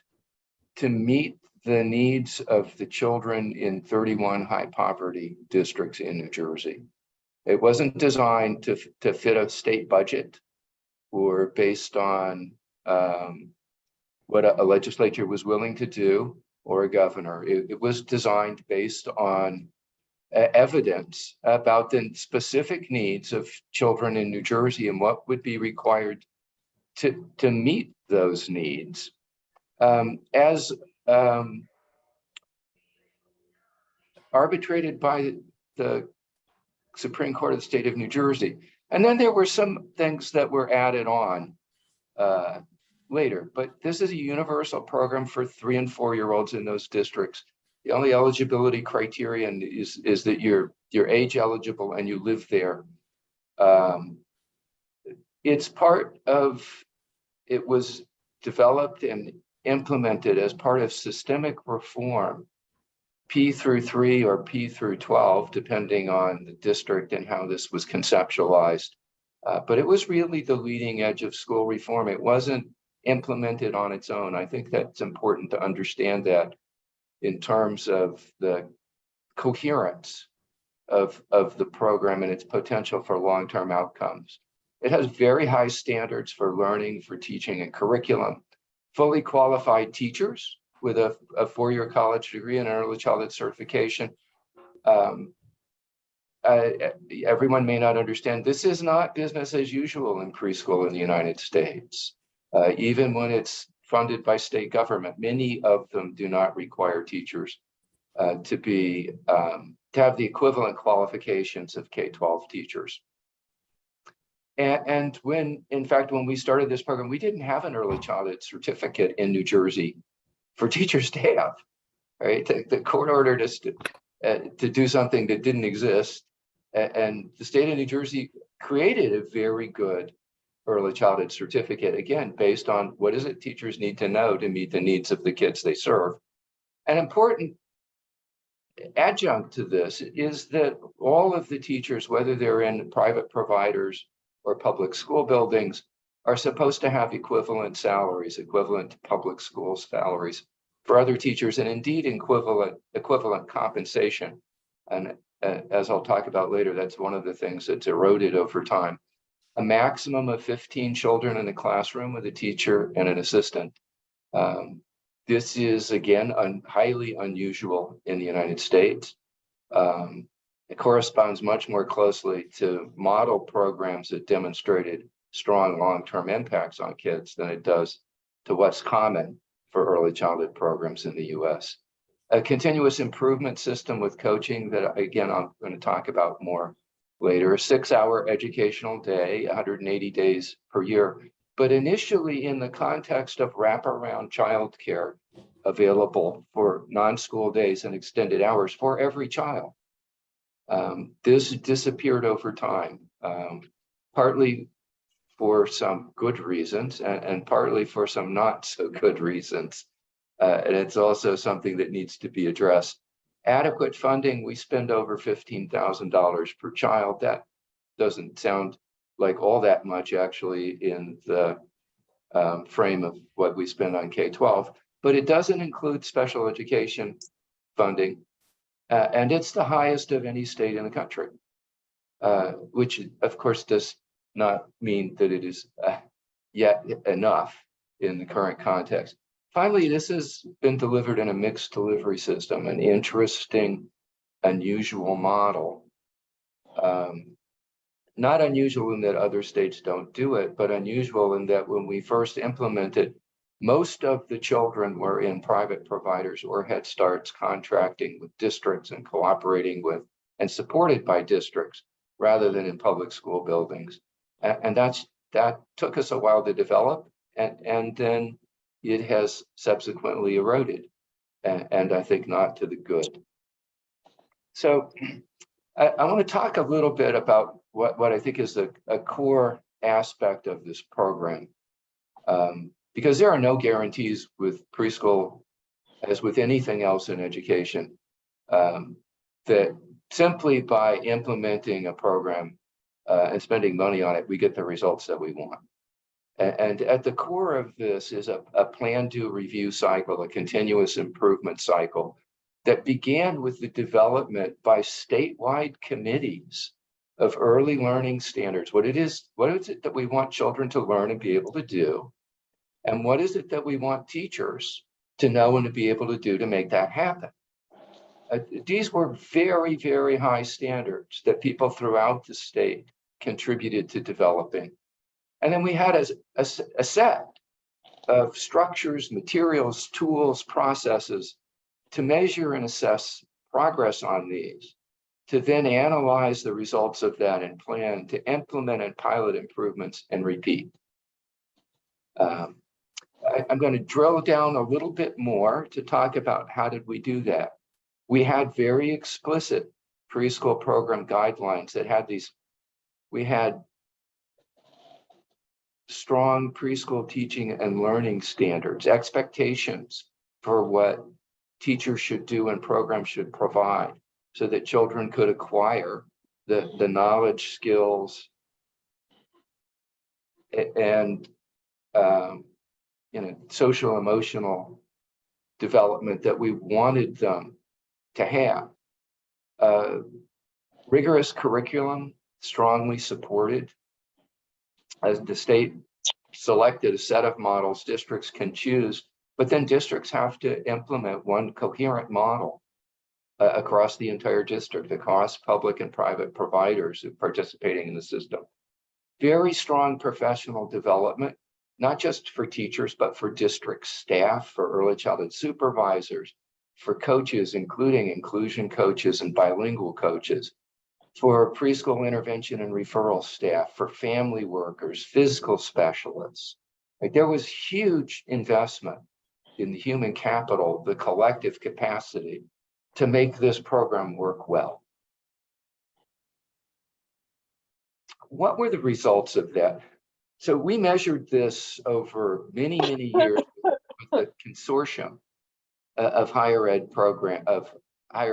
to meet the needs of the children in 31 high poverty districts in New Jersey. It wasn't designed to fit a state budget or based on what a legislature was willing to do or a governor. It was designed based on evidence about the specific needs of children in New Jersey and what would be required to meet those needs. As arbitrated by the Supreme Court of the state of New Jersey. And then there were some things that were added on later, but this is a universal program for 3- and 4-year-olds in those districts. The only eligibility criterion is that you're age eligible and you live there. It's part of, it was developed and implemented as part of systemic reform, P through 3 or P through 12, depending on the district and how this was conceptualized. But it was really the leading edge of school reform. It wasn't implemented on its own. I think that's important to understand that in terms of the coherence of the program and its potential for long-term outcomes. It has very high standards for learning, for teaching and curriculum, fully qualified teachers with a 4-year college degree and an early childhood certification. Everyone may not understand, this is not business as usual in preschool in the United States. Even when it's funded by state government, many of them do not require teachers to have the equivalent qualifications of K-12 teachers. And in fact, when we started this program, we didn't have an early childhood certificate in New Jersey for teachers to have, right? The court ordered us to do something that didn't exist. And the state of New Jersey created a very good early childhood certificate, again, based on what is it teachers need to know to meet the needs of the kids they serve. An important adjunct to this is that all of the teachers, whether they're in private providers or public school buildings, are supposed to have equivalent salaries, equivalent to public school salaries for other teachers, and indeed equivalent compensation. And as I'll talk about later, that's one of the things that's eroded over time. A maximum of 15 children in a classroom with a teacher and an assistant. This is, again, highly unusual in the United States. It corresponds much more closely to model programs that demonstrated strong long-term impacts on kids than it does to what's common for early childhood programs in the US. A continuous improvement system with coaching that, again, I'm going to talk about more later. A 6-hour educational day, 180 days per year, but initially in the context of wraparound childcare available for non-school days and extended hours for every child. This disappeared over time, partly for some good reasons and partly for some not so good reasons. And it's also something that needs to be addressed. Adequate funding, we spend over $15,000 per child. That doesn't sound like all that much actually in the frame of what we spend on K-12, but it doesn't include special education funding. And it's the highest of any state in the country, which of course does not mean that it is yet enough in the current context. Finally, this has been delivered in a mixed delivery system, an interesting, unusual model. Not unusual in that other states don't do it, but unusual in that when we first implemented, most of the children were in private providers or Head Starts contracting with districts and cooperating with and supported by districts rather than in public school buildings. And that took us a while to develop, and then it has subsequently eroded, and I think not to the good. So I want to talk a little bit about what I think is a core aspect of this program, because there are no guarantees with preschool, as with anything else in education, that simply by implementing a program and spending money on it, we get the results that we want. And at the core of this is a plan, do, review cycle, a continuous improvement cycle that began with the development by statewide committees of early learning standards. What is it that we want children to learn and be able to do? And what is it that we want teachers to know and to be able to do to make that happen? These were very, very high standards that people throughout the state contributed to developing. And then we had a set of structures, materials, tools, processes to measure and assess progress on these, to then analyze the results of that and plan to implement and pilot improvements and repeat. I'm going to drill down a little bit more to talk about how did we do that. We had very explicit preschool program guidelines that had these. We had strong preschool teaching and learning standards, expectations for what teachers should do and programs should provide so that children could acquire the knowledge, skills, and social emotional development that we wanted them to have. Rigorous curriculum, strongly supported. As the state selected a set of models districts can choose, but then districts have to implement one coherent model across the entire district, across public and private providers participating in the system. Very strong professional development, not just for teachers, but for district staff, for early childhood supervisors, for coaches, including inclusion coaches and bilingual coaches, for preschool intervention and referral staff, for family workers, physical specialists. Like, there was huge investment in the human capital, the collective capacity to make this program work well. What were the results of that? So we measured this over many, many years with a consortium of higher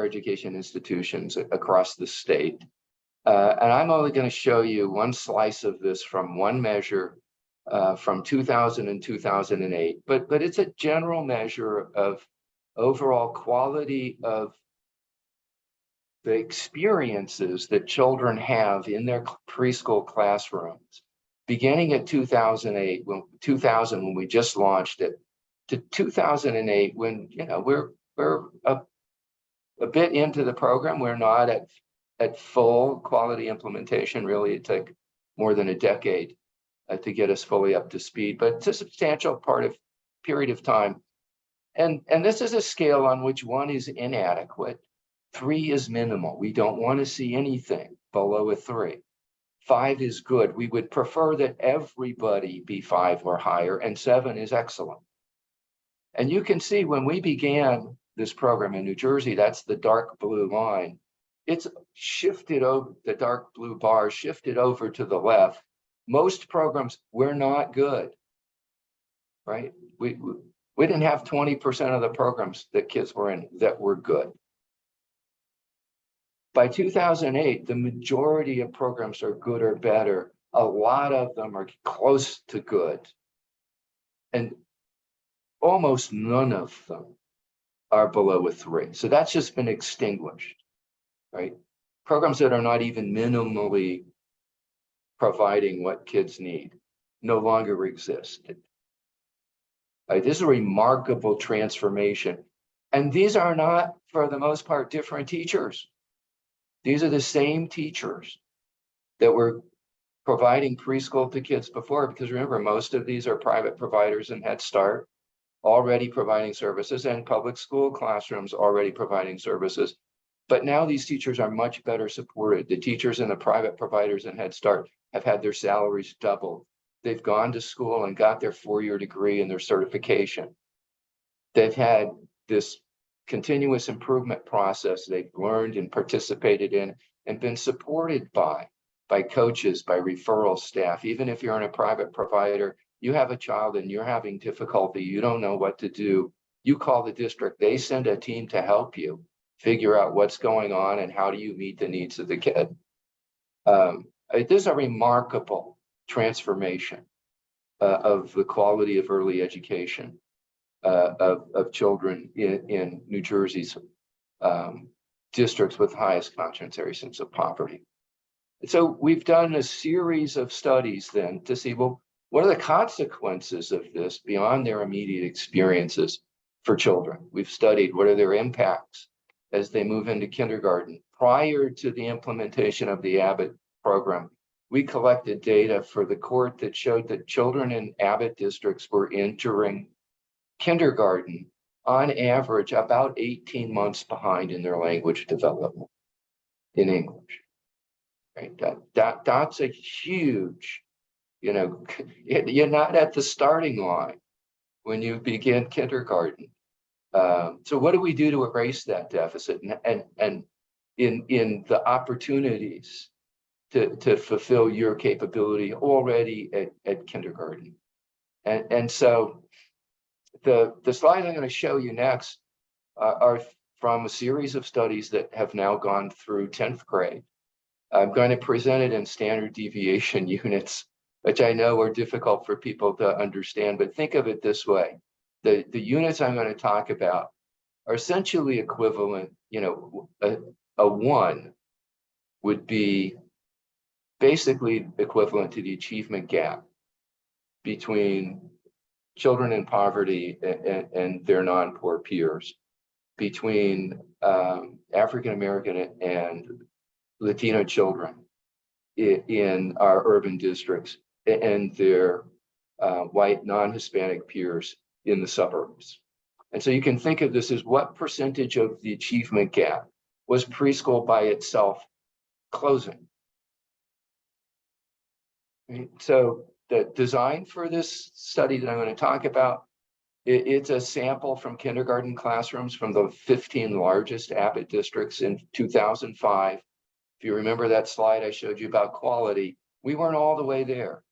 education institutions across the state. And I'm only going to show you one slice of this from one measure from 2000 and 2008, but it's a general measure of overall quality of the experiences that children have in their preschool classrooms, beginning at 2008, when we just launched it, to 2008, when we're a bit into the program. We're not at full quality implementation. Really, it took more than a decade to get us fully up to speed, but it's a substantial period of time. And this is a scale on which 1 is inadequate, 3 is minimal. We don't want to see anything below a 3. 5 is good. We would prefer that everybody be 5 or higher, and 7 is excellent. And you can see when we began this program in New Jersey, that's the dark blue line. It's shifted over, the dark blue bar shifted over to the left. Most programs were not good, right? We didn't have 20% of the programs that kids were in that were good. By 2008, the majority of programs are good or better. A lot of them are close to good. And almost none of them are below a 3. So that's just been extinguished, right? Programs that are not even minimally providing what kids need no longer exist. This is a remarkable transformation. And these are not, for the most part, different teachers. These are the same teachers that were providing preschool to kids before, because remember, most of these are private providers and Head Start already providing services, and public school classrooms already providing services. But now these teachers are much better supported. The teachers and the private providers and Head Start have had their salaries doubled. They've gone to school and got their 4-year degree and their certification. They've had this continuous improvement process they've learned and participated in and been supported by coaches, by referral staff. Even if you're in a private provider, you have a child and you're having difficulty, you don't know what to do, you call the district, they send a team to help you figure out what's going on and how do you meet the needs of the kid. This is a remarkable transformation of the quality of early education of children in New Jersey's districts with highest concentrations areas of poverty. So we've done a series of studies then to see, well, what are the consequences of this beyond their immediate experiences for children? We've studied what are their impacts as they move into kindergarten. Prior to the implementation of the Abbott program, we collected data for the court that showed that children in Abbott districts were entering kindergarten on average, about 18 months behind in their language development in English. Right? That's a huge, you're not at the starting line when you begin kindergarten. So what do we do to erase that deficit and in the opportunities to fulfill your capability already at kindergarten? And so the slides I'm going to show you next are from a series of studies that have now gone through 10th grade. I'm going to present it in standard deviation units, which I know are difficult for people to understand, but think of it this way. The units I'm going to talk about are essentially equivalent, a 1 would be basically equivalent to the achievement gap between children in poverty and their non-poor peers, between African American and Latino children in our urban districts and their white non-Hispanic peers in the suburbs. And so you can think of this as what percentage of the achievement gap was preschool by itself closing. Right? So the design for this study that I'm going to talk about, it's a sample from kindergarten classrooms from the 15 largest Abbott districts in 2005. If you remember that slide I showed you about quality, we weren't all the way there,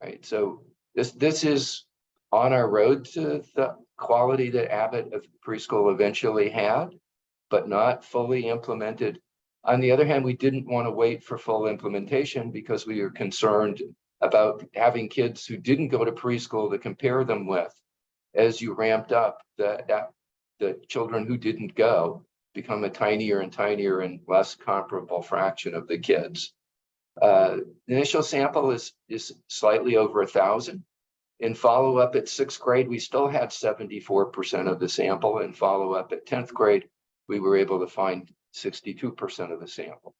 right? So this is on our road to the quality that Abbott of preschool eventually had, but not fully implemented. On the other hand, we didn't want to wait for full implementation because we were concerned about having kids who didn't go to preschool to compare them with. As you ramped up, the children who didn't go become a tinier and tinier and less comparable fraction of the kids. The initial sample is slightly over 1,000. In follow-up at 6th grade, we still had 74% of the sample. In follow-up at 10th grade, we were able to find 62% of the sample.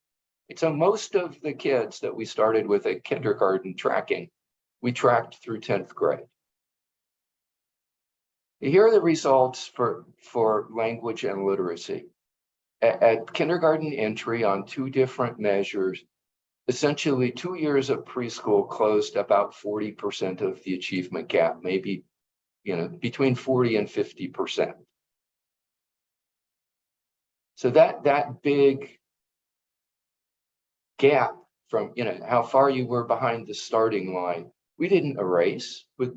And so most of the kids that we started with at kindergarten tracking, we tracked through 10th grade. Here are the results for language and literacy. At kindergarten entry on 2 different measures, essentially 2 years of preschool closed about 40% of the achievement gap, maybe between 40 and 50%. So that big gap from how far you were behind the starting line, we didn't erase with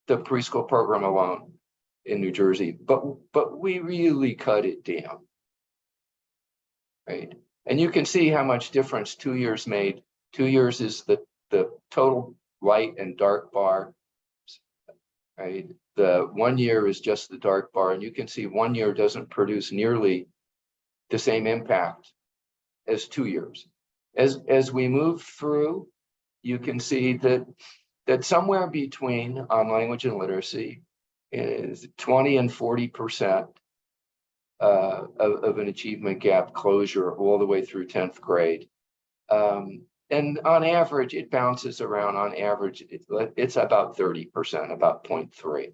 the preschool program alone in New Jersey, but we really cut it down. Right. And you can see how much difference 2 years made. 2 years is the total light and dark bar. Right. The 1 year is just the dark bar. And you can see 1 year doesn't produce nearly the same impact as 2 years. As we move through, you can see that somewhere between on language and literacy is 20 and 40% of an achievement gap closure all the way through 10th grade. And on average, it bounces around. On average, it's about 30%, about 0.3.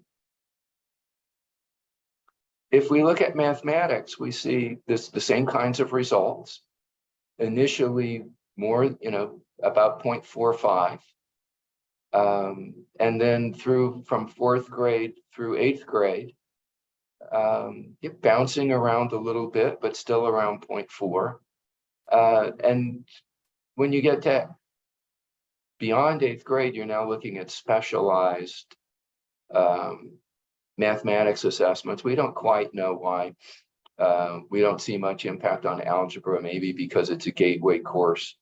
If we look at mathematics, we see the same kinds of results. Initially, more, about 0.45. And then from 4th grade through 8th grade, bouncing around a little bit, but still around 0.4. And when you get to beyond 8th grade, you're now looking at specialized mathematics assessments. We don't quite know why. We don't see much impact on algebra, maybe because it's a gateway course.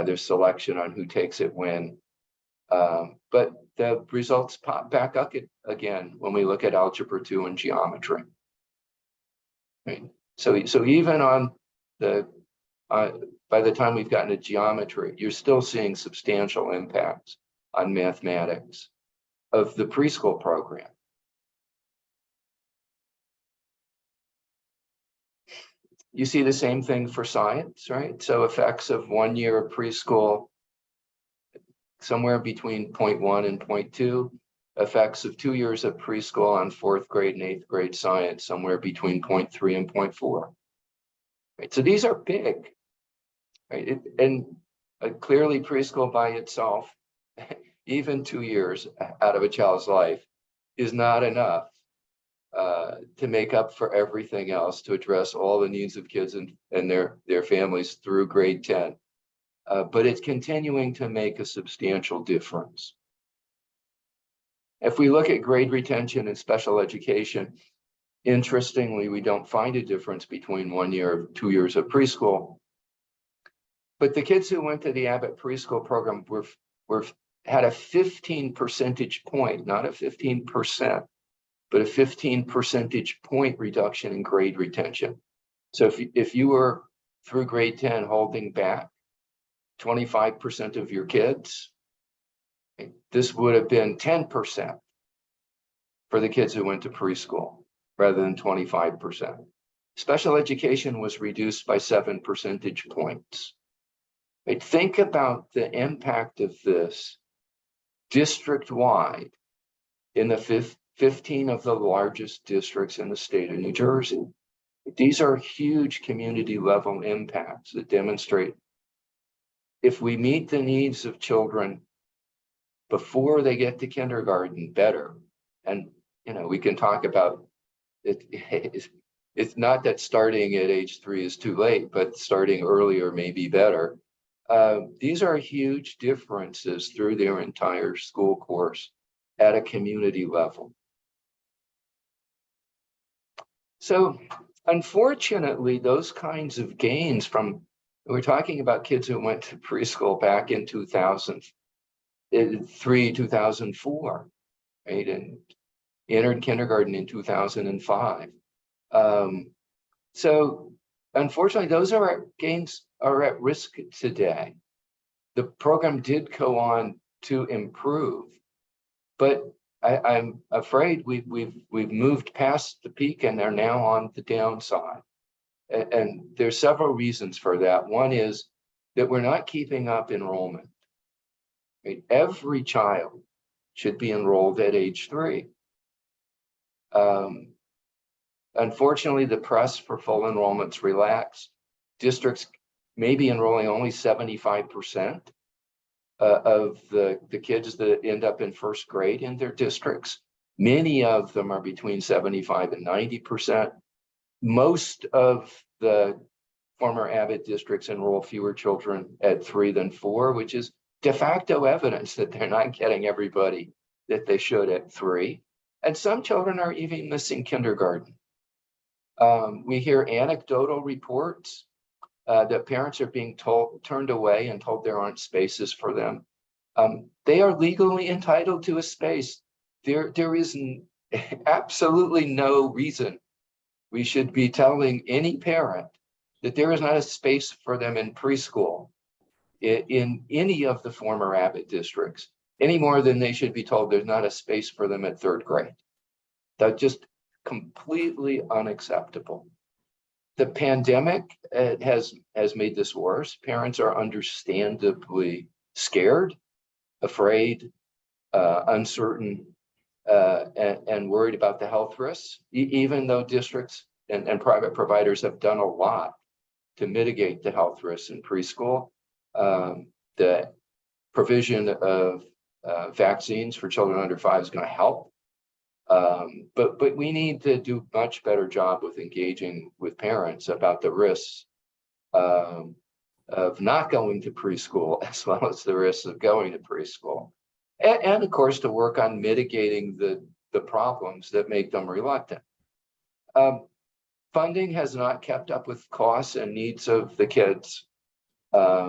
There's selection on who takes it when. But the results pop back up again when we look at Algebra 2 and geometry. Right? So even on by the time we've gotten to geometry, you're still seeing substantial impacts on mathematics of the preschool program. You see the same thing for science, right? So effects of 1 year of preschool, somewhere between 0.1 and 0.2. effects of 2 years of preschool on 4th grade and 8th grade science, somewhere between 0.3 and 0.4. Right? So these are big, right? Clearly preschool by itself, even 2 years out of a child's life, is not enough to make up for everything else, to address all the needs of kids and their families through grade 10. But it's continuing to make a substantial difference. If we look at grade retention in special education, interestingly, we don't find a difference between 1 year or 2 years of preschool. But the kids who went to the Abbott preschool program had a 15 percentage point, not a 15%, but a 15 percentage point reduction in grade retention. So if you were through grade 10 holding back 25% of your kids, this would have been 10% for the kids who went to preschool rather than 25%. Special education was reduced by 7 percentage points. Right? Think about the impact of this district-wide in the 15 of the largest districts in the state of New Jersey. These are huge community level impacts that demonstrate if we meet the needs of children before they get to kindergarten better, and we can talk about it. It's not that starting at age 3 is too late, but starting earlier may be better. These are huge differences through their entire school course at a community level. So unfortunately, those kinds of gains we're talking about kids who went to preschool back in 2003, 2004, right? And entered kindergarten in 2005. So unfortunately, those gains are at risk today. The program did go on to improve, but I'm afraid we've moved past the peak and they're now on the downside. And there's several reasons for that. One is that we're not keeping up enrollment. Right? Every child should be enrolled at age 3. Unfortunately, the press for full enrollments relaxed. Districts may be enrolling only 75% of the kids that end up in 1st grade in their districts. Many of them are between 75 and 90%. Most of the former Abbott districts enroll fewer children at 3 than 4, which is de facto evidence that they're not getting everybody that they should at 3. And some children are even missing kindergarten. We hear anecdotal reports that parents are being turned away and told there aren't spaces for them. They are legally entitled to a space. There is absolutely no reason we should be telling any parent that there is not a space for them in preschool in any of the former Abbott districts, any more than they should be told there's not a space for them at 3rd grade. That's just completely unacceptable. The pandemic has made this worse. Parents are understandably scared, afraid, uncertain, and worried about the health risks, even though districts and private providers have done a lot to mitigate the health risks in preschool. The provision of vaccines for children under 5 is going to help. But we need to do a much better job with engaging with parents about the risks of not going to preschool, as well as the risks of going to preschool. And of course, to work on mitigating the problems that make them reluctant. Funding has not kept up with costs and needs of the kids.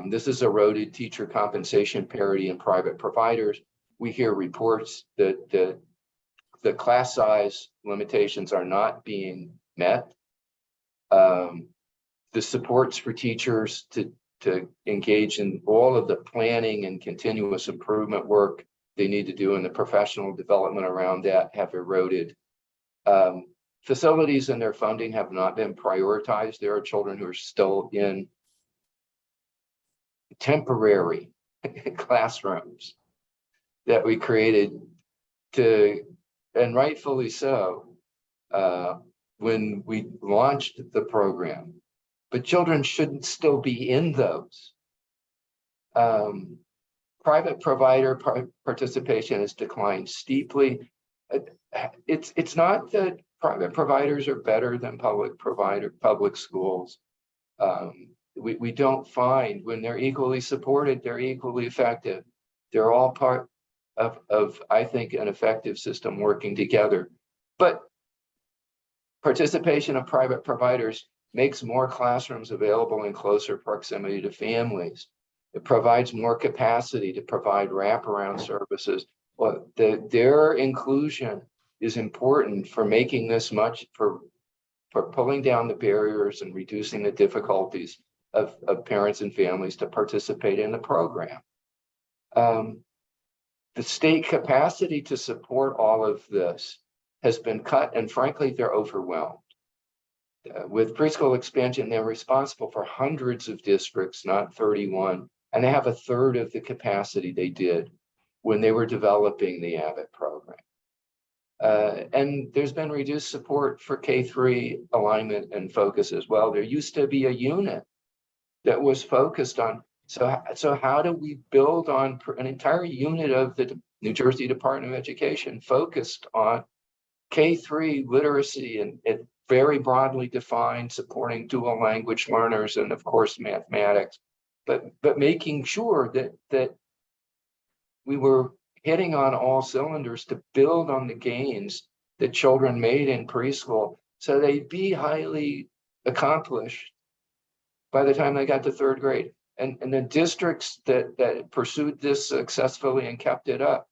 This has eroded teacher compensation parity in private providers. We hear reports that the class size limitations are not being met. The supports for teachers to engage in all of the planning and continuous improvement work they need to do in the professional development around that have eroded. Facilities and their funding have not been prioritized. There are children who are still in temporary classrooms that we created and rightfully so, when we launched the program, but children shouldn't still be in those. Private provider participation has declined steeply. It's not that private providers are better than public schools. We don't find when they're equally supported, they're equally effective. They're all part of I think, an effective system working together. But participation of private providers makes more classrooms available in closer proximity to families. It provides more capacity to provide wraparound services. Well, their inclusion is important for making this for pulling down the barriers and reducing the difficulties of parents and families to participate in the program. The state capacity to support all of this has been cut, and frankly, they're overwhelmed. With preschool expansion, they're responsible for hundreds of districts, not 31, and they have a third of the capacity they did when they were developing the Abbott program. And there's been reduced support for K-3 alignment and focus as well. There used to be a unit that was focused on, so how do we build on an entire unit of the New Jersey Department of Education focused on K-3 literacy and very broadly defined, supporting dual language learners and of course mathematics, but making sure that we were hitting on all cylinders to build on the gains that children made in preschool so they'd be highly accomplished by the time they got to third grade. And the districts that pursued this successfully and kept it up,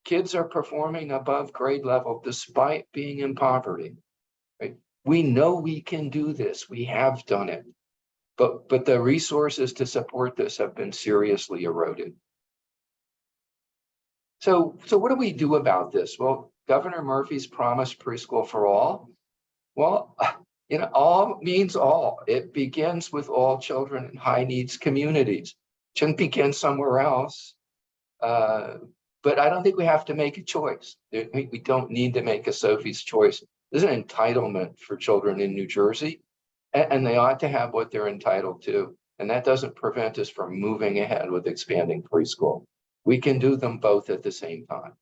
kids are performing above grade level despite being in poverty. Right? We know we can do this. We have done it. But the resources to support this have been seriously eroded. So what do we do about this? Well, Governor Murphy's promised preschool for all. Well, all means all. It begins with all children in high needs communities. Shouldn't begin somewhere else. But I don't think we have to make a choice. We don't need to make a Sophie's choice. There's an entitlement for children in New Jersey, and they ought to have what they're entitled to. And that doesn't prevent us from moving ahead with expanding preschool. We can do them both at the same time.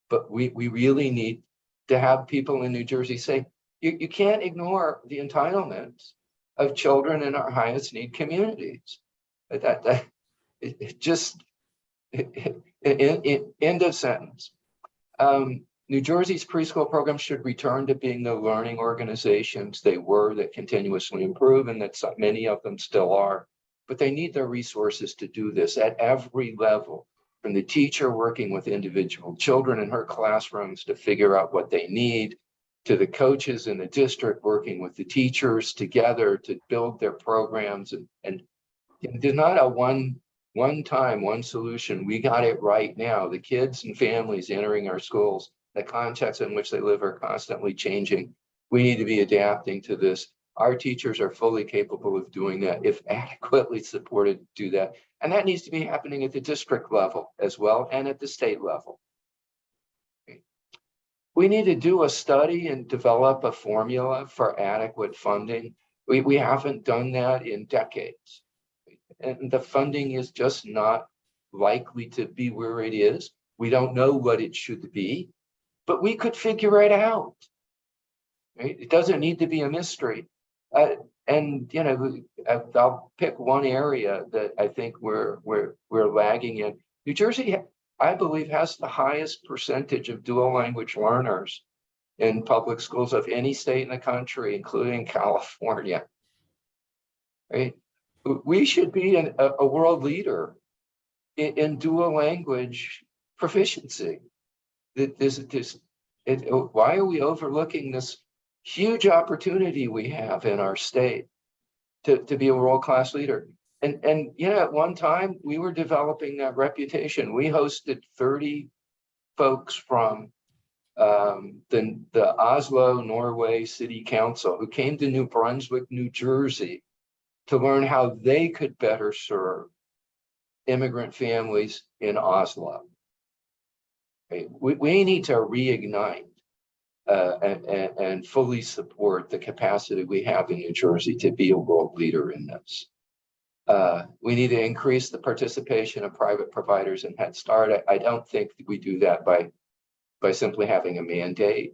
But we really need to have people in New Jersey say, you can't ignore the entitlements of children in our highest need communities. End of sentence. New Jersey's preschool program should return to being the learning organizations they were that continuously improve, and that many of them still are. But they need the resources to do this at every level, from the teacher working with individual children in her classrooms to figure out what they need, to the coaches in the district working with the teachers together to build their programs. And there's not a one solution. We got it right now. The kids and families entering our schools, the context in which they live are constantly changing. We need to be adapting to this. Our teachers are fully capable of doing that if adequately supported to do that. And that needs to be happening at the district level as well and at the state level. We need to do a study and develop a formula for adequate funding. We haven't done that in decades. And the funding is just not likely to be where it is. We don't know what it should be, but we could figure it out. Right? It doesn't need to be a mystery. And I'll pick one area that I think we're lagging in. New Jersey, I believe, has the highest percentage of dual language learners in public schools of any state in the country, including California. Right? We should be a world leader in dual language proficiency. Why are we overlooking this huge opportunity we have in our state to be a world-class leader? And at one time we were developing that reputation. We hosted 30 folks from the Oslo, Norway City Council who came to New Brunswick, New Jersey to learn how they could better serve immigrant families in Oslo. Right? We need to reignite and fully support the capacity we have in New Jersey to be a world leader in this. We need to increase the participation of private providers in Head Start. I don't think we do that by simply having a mandate.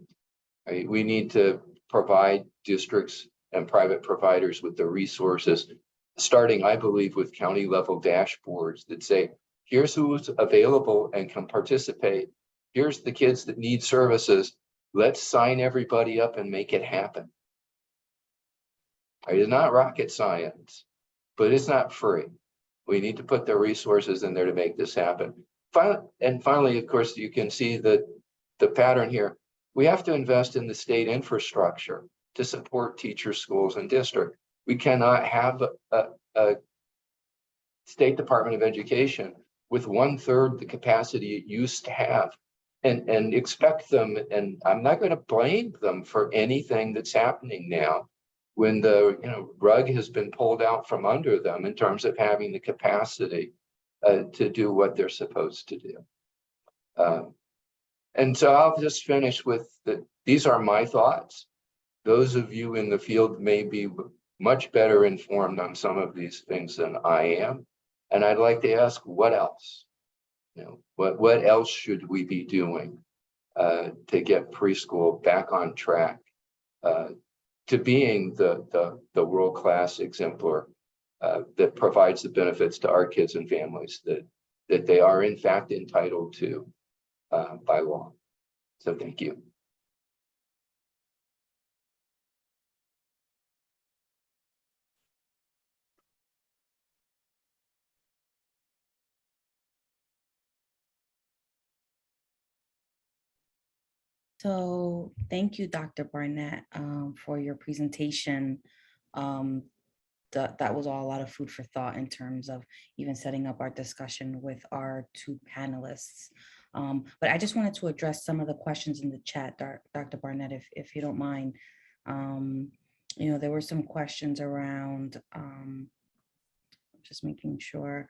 Right? We need to provide districts and private providers with the resources, starting, I believe, with county level dashboards that say, here's who's available and can participate. Here's the kids that need services. Let's sign everybody up and make it happen. It's not rocket science, but it's not free. We need to put the resources in there to make this happen. Finally, of course, you can see the pattern here. We have to invest in the state infrastructure to support teachers, schools, and district. We cannot have a State Department of Education with 1/3 the capacity it used to have and expect them, and I'm not going to blame them for anything that's happening now when the rug has been pulled out from under them in terms of having the capacity to do what they're supposed to do. And so I'll just finish with these are my thoughts. Those of you in the field may be much better informed on some of these things than I am. And I'd like to ask, what else? What else should we be doing to get preschool back on track to being the world-class exemplar that provides the benefits to our kids and families that they are in fact entitled to by law. So thank you. So thank you, Dr. Barnett, for your presentation. That was all a lot of food for thought in terms of even setting up our discussion with our two panelists. But I just wanted to address some of the questions in the chat, Dr. Barnett, if you don't mind. There were some questions around, just making sure,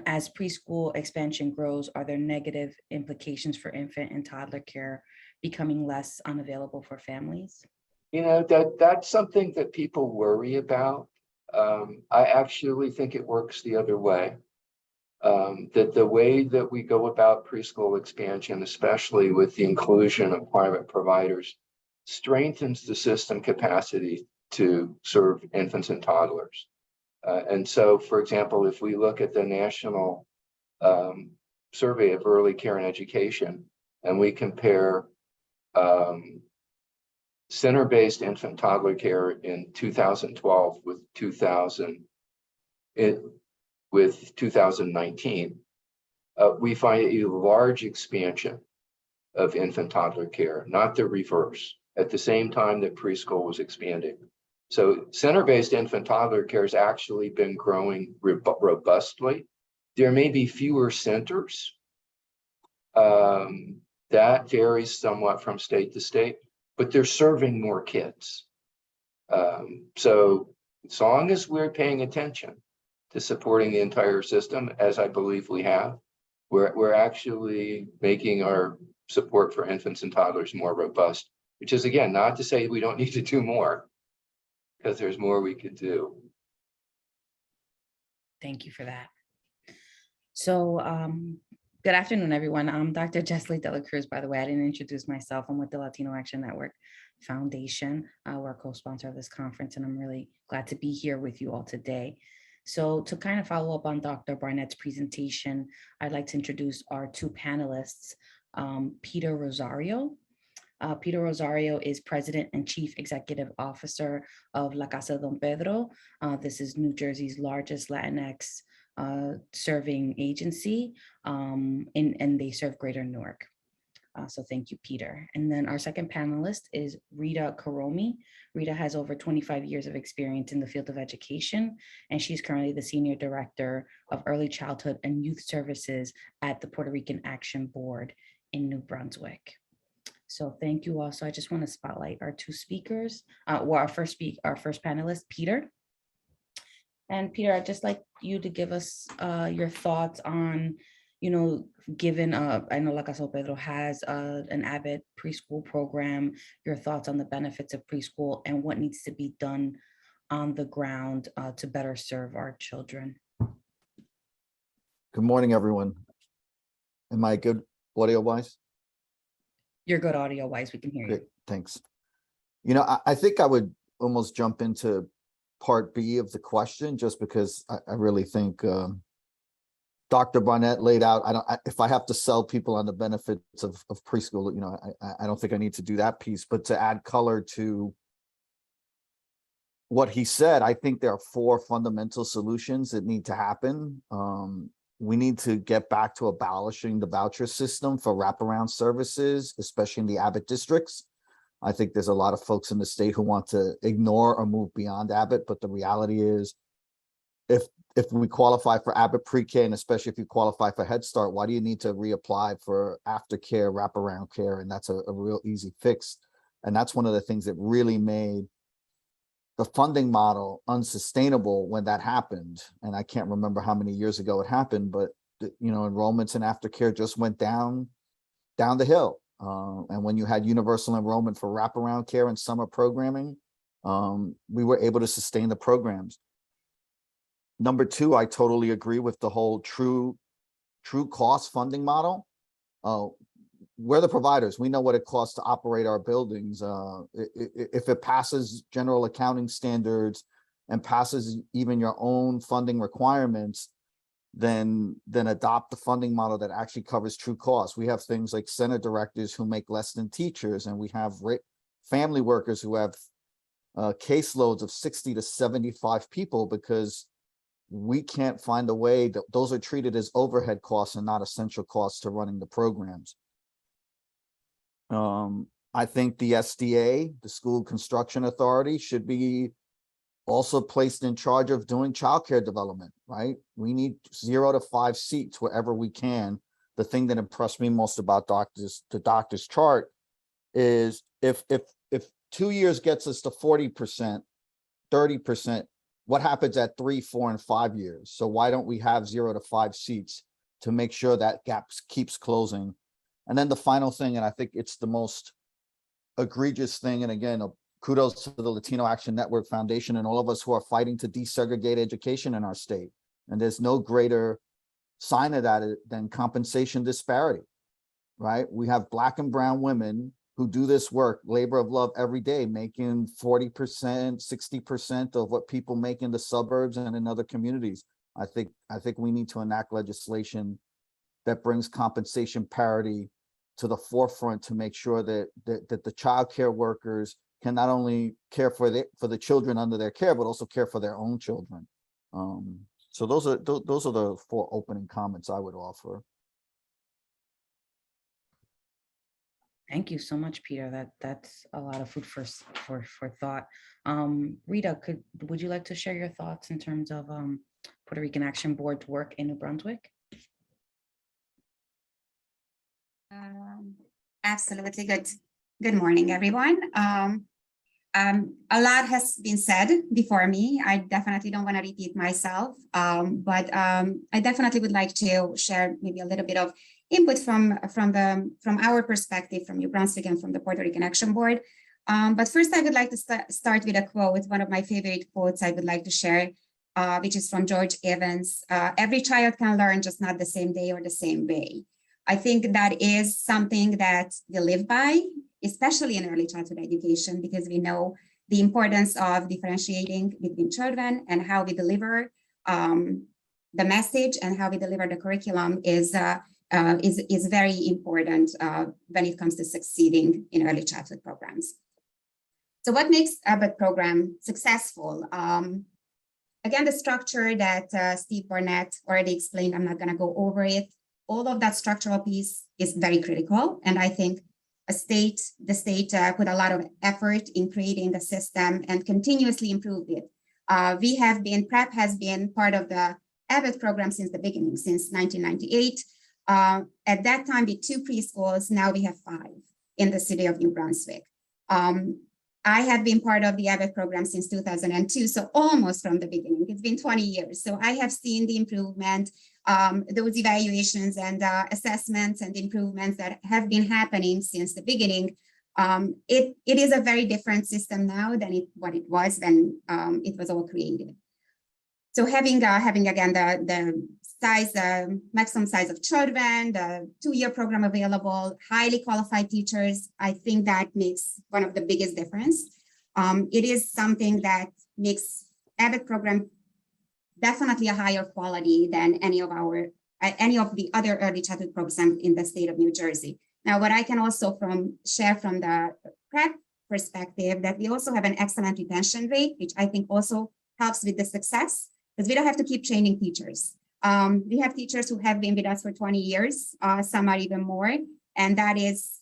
as preschool expansion grows, are there negative implications for infant and toddler care becoming less unavailable for families? That's something that people worry about. I actually think it works the other way. That the way that we go about preschool expansion, especially with the inclusion of private providers, strengthens the system capacity to serve infants and toddlers. And so, for example, if we look at the National Survey of Early Care and Education, and we compare center-based infant toddler care in 2012 with 2019, we find a large expansion of infant toddler care, not the reverse, at the same time that preschool was expanding. So center-based infant toddler care has actually been growing robustly. There may be fewer centers. That varies somewhat from state to state, but they're serving more kids. So as long as we're paying attention to supporting the entire system, as I believe we have, we're actually making our support for infants and toddlers more robust, which is, again, not to say we don't need to do more, because there's more we could do. Thank you for that. So good afternoon, everyone. I'm Dr. Jessley Dela Cruz, by the way. I didn't introduce myself. I'm with the Latino Action Network Foundation. We're a co-sponsor of this conference, and I'm really glad to be here with you all today. So to kind of follow up on Dr. Barnett's presentation, I'd like to introduce our two panelists, Peter Rosario. Peter Rosario is President and Chief Executive Officer of La Casa Don Pedro. This is New Jersey's largest Latinx serving agency, and they serve Greater Newark. So thank you, Peter. And then our second panelist is Rita Karomi. Rita has over 25 years of experience in the field of education, and she's currently the Senior Director of Early Childhood and Youth Services at the Puerto Rican Action Board in New Brunswick. So thank you all. So I just want to spotlight our two speakers. Our first panelist, Peter. And Peter, I'd just like you to give us your thoughts on, you know, given, I know La Casa Pedro has an Abbott preschool program, your thoughts on the benefits of preschool and what needs to be done on the ground to better serve our children. Good morning, everyone. Am I good audio wise? You're good audio wise, we can hear you. Great, thanks. You know, I think I would almost jump into part B of the question, just because I really think Dr. Barnett laid out, if I have to sell people on the benefits of preschool, you know, I don't think I need to do that piece, but to add color to what he said, I think there are 4 fundamental solutions that need to happen. We need to get back to abolishing the voucher system for wraparound services, especially in the Abbott districts. I think there's a lot of folks in the state who want to ignore or move beyond Abbott, but the reality is, if we qualify for Abbott pre-K, and especially if you qualify for Head Start, why do you need to reapply for aftercare, wraparound care? And that's a real easy fix. And that's one of the things that really made the funding model unsustainable when that happened. And I can't remember how many years ago it happened, but you know, enrollments in aftercare just went down the hill. And when you had universal enrollment for wraparound care and summer programming, we were able to sustain the programs. Number 2, I totally agree with the whole true cost funding model. We're the providers. We know what it costs to operate our buildings. If it passes general accounting standards and passes even your own funding requirements, then adopt the funding model that actually covers true costs. We have things like center directors who make less than teachers, and we have family workers who have caseloads of 60 to 75 people because we can't find a way that those are treated as overhead costs and not essential costs to running the programs. I think the SDA, the School Construction Authority, should be also placed in charge of doing childcare development, right? We need 0 to 5 seats wherever we can. The thing that impressed me most about the doctor's chart is if 2 years gets us to 40%, 30%, what happens at 3, 4, and 5 years? So why don't we have 0 to 5 seats to make sure that gap keeps closing? And then the final thing, and I think it's the most egregious thing, and again, kudos to the Latino Action Network Foundation and all of us who are fighting to desegregate education in our state. And there's no greater sign of that than compensation disparity, right? We have Black and brown women who do this work, labor of love every day, making 40%, 60% of what people make in the suburbs and in other communities. I think we need to enact legislation that brings compensation parity to the forefront to make sure that the child care workers can not only care for the children under their care, but also care for their own children. So those are the 4 opening comments I would offer. Thank you so much, Peter. That's a lot of food for thought. Rita, would you like to share your thoughts in terms of Puerto Rican Action Board's work in New Brunswick? Absolutely. Good morning, everyone. A lot has been said before me. I definitely don't want to repeat myself, but I definitely would like to share maybe a little bit of input from our perspective, from New Brunswick and from the Puerto Rican Action Board. But first, I would like to start with a quote, with one of my favorite quotes I would like to share, which is from George Evans. Every child can learn, just not the same day or the same way. I think that is something that we live by, especially in early childhood education, because we know the importance of differentiating between children, and how we deliver the message and how we deliver the curriculum is very important when it comes to succeeding in early childhood programs. So what makes Abbott program successful? Again, the structure that Steve Barnett already explained, I'm not going to go over it. All of that structural piece is very critical. And I think the state put a lot of effort in creating the system and continuously improved it. PrEP has been part of the Abbott program since the beginning, since 1998. At that time, with 2 preschools, now we have 5 in the city of New Brunswick. I have been part of the ABET program since 2002, so almost from the beginning. It's been 20 years. So I have seen the improvement, those evaluations and assessments and improvements that have been happening since the beginning. It is a very different system now than what it was when it was all created. So having again the size, maximum size of children, the 2-year program available, highly qualified teachers, I think that makes one of the biggest difference. It is something that makes ABET program definitely a higher quality than any of the other early childhood programs in the state of New Jersey. Now, what I can also share from the prep perspective, that we also have an excellent retention rate, which I think also helps with the success, because we don't have to keep training teachers. We have teachers who have been with us for 20 years, some are even more, and that is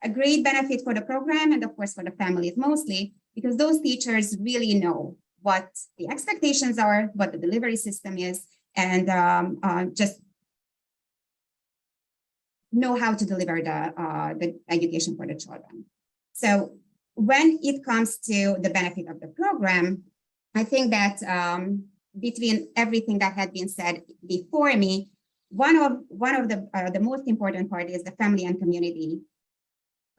a great benefit for the program and of course for the families mostly, because those teachers really know what the expectations are, what the delivery system is, and just know how to deliver the education for the children. So when it comes to the benefit of the program, I think that between everything that had been said before me, one of the most important part is the family and community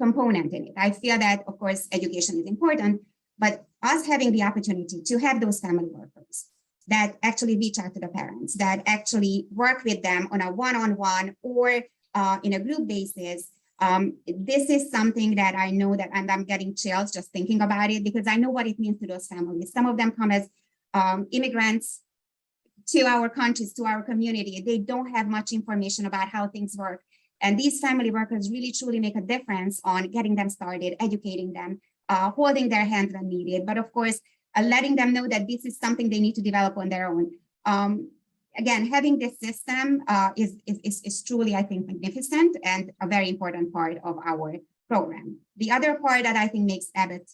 component in it. I feel that, of course, education is important, but us having the opportunity to have those family workers that actually reach out to the parents, that actually work with them on a one-on-one or in a group basis, this is something that I know that, and I'm getting chills just thinking about it, because I know what it means to those families. Some of them come as immigrants to our countries, to our community. They don't have much information about how things work. And these family workers really truly make a difference on getting them started, educating them, holding their hand when needed. But of course, letting them know that this is something they need to develop on their own. Again, having this system is truly, I think, magnificent and a very important part of our program. The other part that I think makes ABET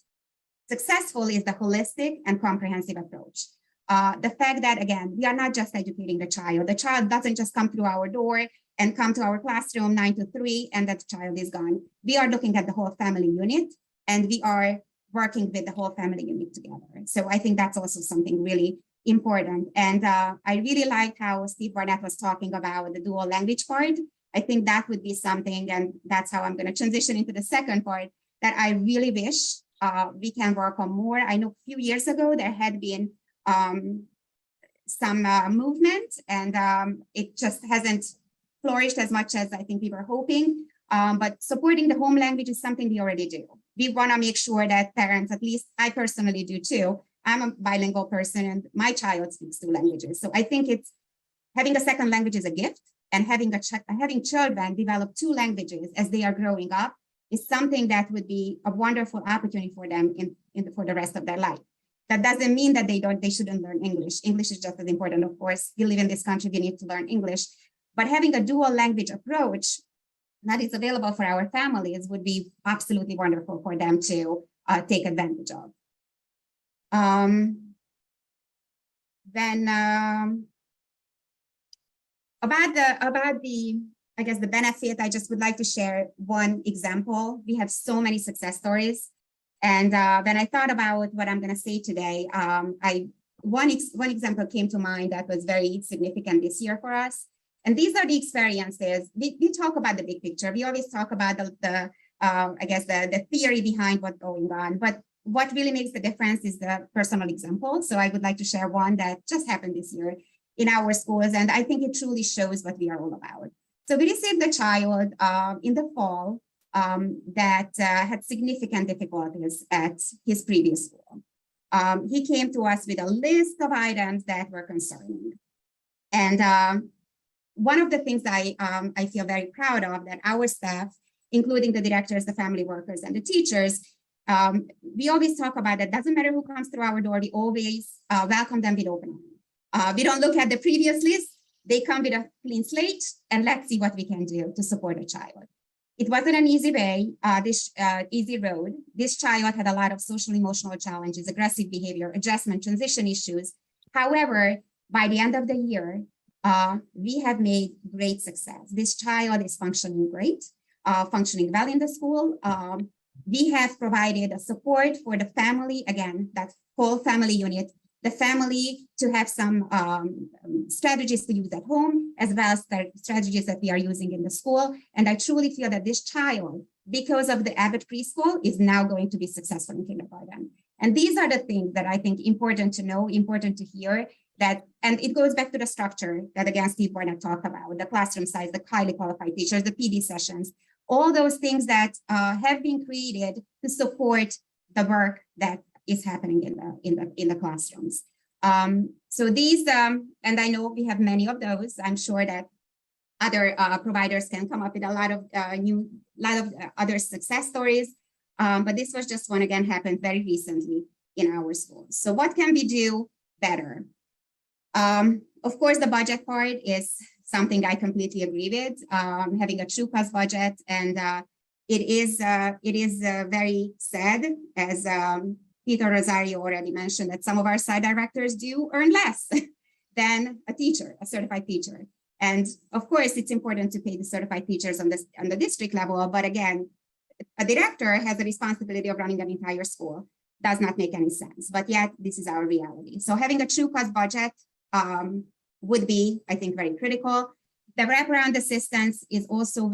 successful is the holistic and comprehensive approach. The fact that, again, we are not just educating the child. The child doesn't just come through our door and come to our classroom 9 to 3 and that child is gone. We are looking at the whole family unit and we are working with the whole family unit together. So I think that's also something really important. And I really like how Steve Barnett was talking about the dual language part. I think that would be something, and that's how I'm going to transition into the second part, that I really wish we can work on more. I know a few years ago, there had been some movement and it just hasn't flourished as much as I think we were hoping. But supporting the home language is something we already do. We want to make sure that parents, at least I personally do too, I'm a bilingual person and my child speaks 2 languages. So I think it's having a second language is a gift, and having children develop 2 languages as they are growing up is something that would be a wonderful opportunity for them for the rest of their life. That doesn't mean that they shouldn't learn English. English is just as important, of course. We live in this country, we need to learn English. But having a dual language approach that is available for our families would be absolutely wonderful for them to take advantage of. About the I guess the benefit, I just would like to share one example. We have so many success stories, and when I thought about what I'm going to say today, one example came to mind that was very significant this year for us. And these are the experiences. We talk about the big picture. We always talk about the theory behind what's going on, but what really makes the difference is the personal example. So I would like to share one that just happened this year in our schools, and I think it truly shows what we are all about. So we received a child in the fall that had significant difficulties at his previous school. He came to us with a list of items that were concerning. And one of the things I feel very proud of, that our staff, including the directors, the family workers, and the teachers, we always talk about that. Doesn't matter who comes through our door, we always welcome them with open arms. We don't look at the previous list. They come with a clean slate, and let's see what we can do to support a child. It wasn't an easy way, easy road. This child had a lot of social emotional challenges, aggressive behavior, adjustment, transition issues. However, by the end of the year, we have made great success. This child is functioning great, functioning well in the school. we have provided a support for the family, again, that whole family unit, the family to have some strategies to use at home, as well as the strategies that we are using in the school. And I truly feel that this child, because of the Abbott preschool, is now going to be successful in kindergarten. And these are the things that I think important to know, important to hear, that, and it goes back to the structure that again, Steve Barnett talked about, the classroom size, the highly qualified teachers, the PD sessions, all those things that have been created to support the work that is happening in the classrooms. So these, and I know we have many of those. I'm sure that other providers can come up with a lot of other success stories. But this was just one, again, happened very recently in our schools. So what can we do better? Of course, the budget part is something I completely agree with, having a true cost budget. And it is very sad, as Peter Rosario already mentioned, that some of our site directors do earn less than a teacher, a certified teacher. And of course, it's important to pay the certified teachers on the district level. But again, a director has the responsibility of running an entire school. Does not make any sense, but yet this is our reality. So having a true cost budget would be, I think, very critical. The wraparound assistance is also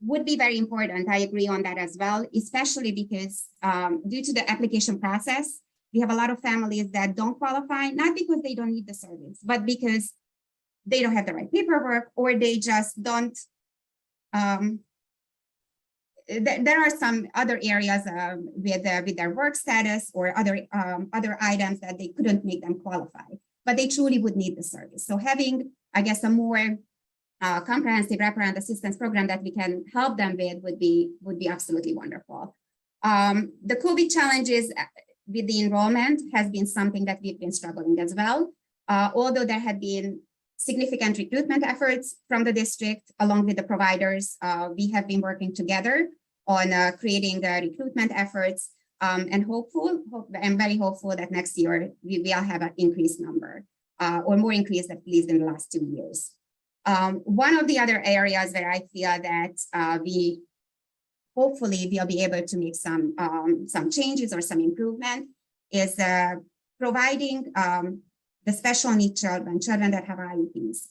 would be very important. I agree on that as well, especially because due to the application process, we have a lot of families that don't qualify, not because they don't need the service, but because they don't have the right paperwork, or they just don't. There are some other areas with their work status or other items that they couldn't make them qualify, but they truly would need the service. So having, I guess, a more comprehensive wraparound assistance program that we can help them with would be absolutely wonderful. The COVID challenges with the enrollment has been something that we've been struggling as well. Although there had been significant recruitment efforts from the district along with the providers, we have been working together on creating the recruitment efforts, and I'm very hopeful that next year we will have an increased number or more increase at least in the last 2 years. One of the other areas where I feel that we hopefully we'll be able to make some changes or some improvement is providing the special needs children that have IEPs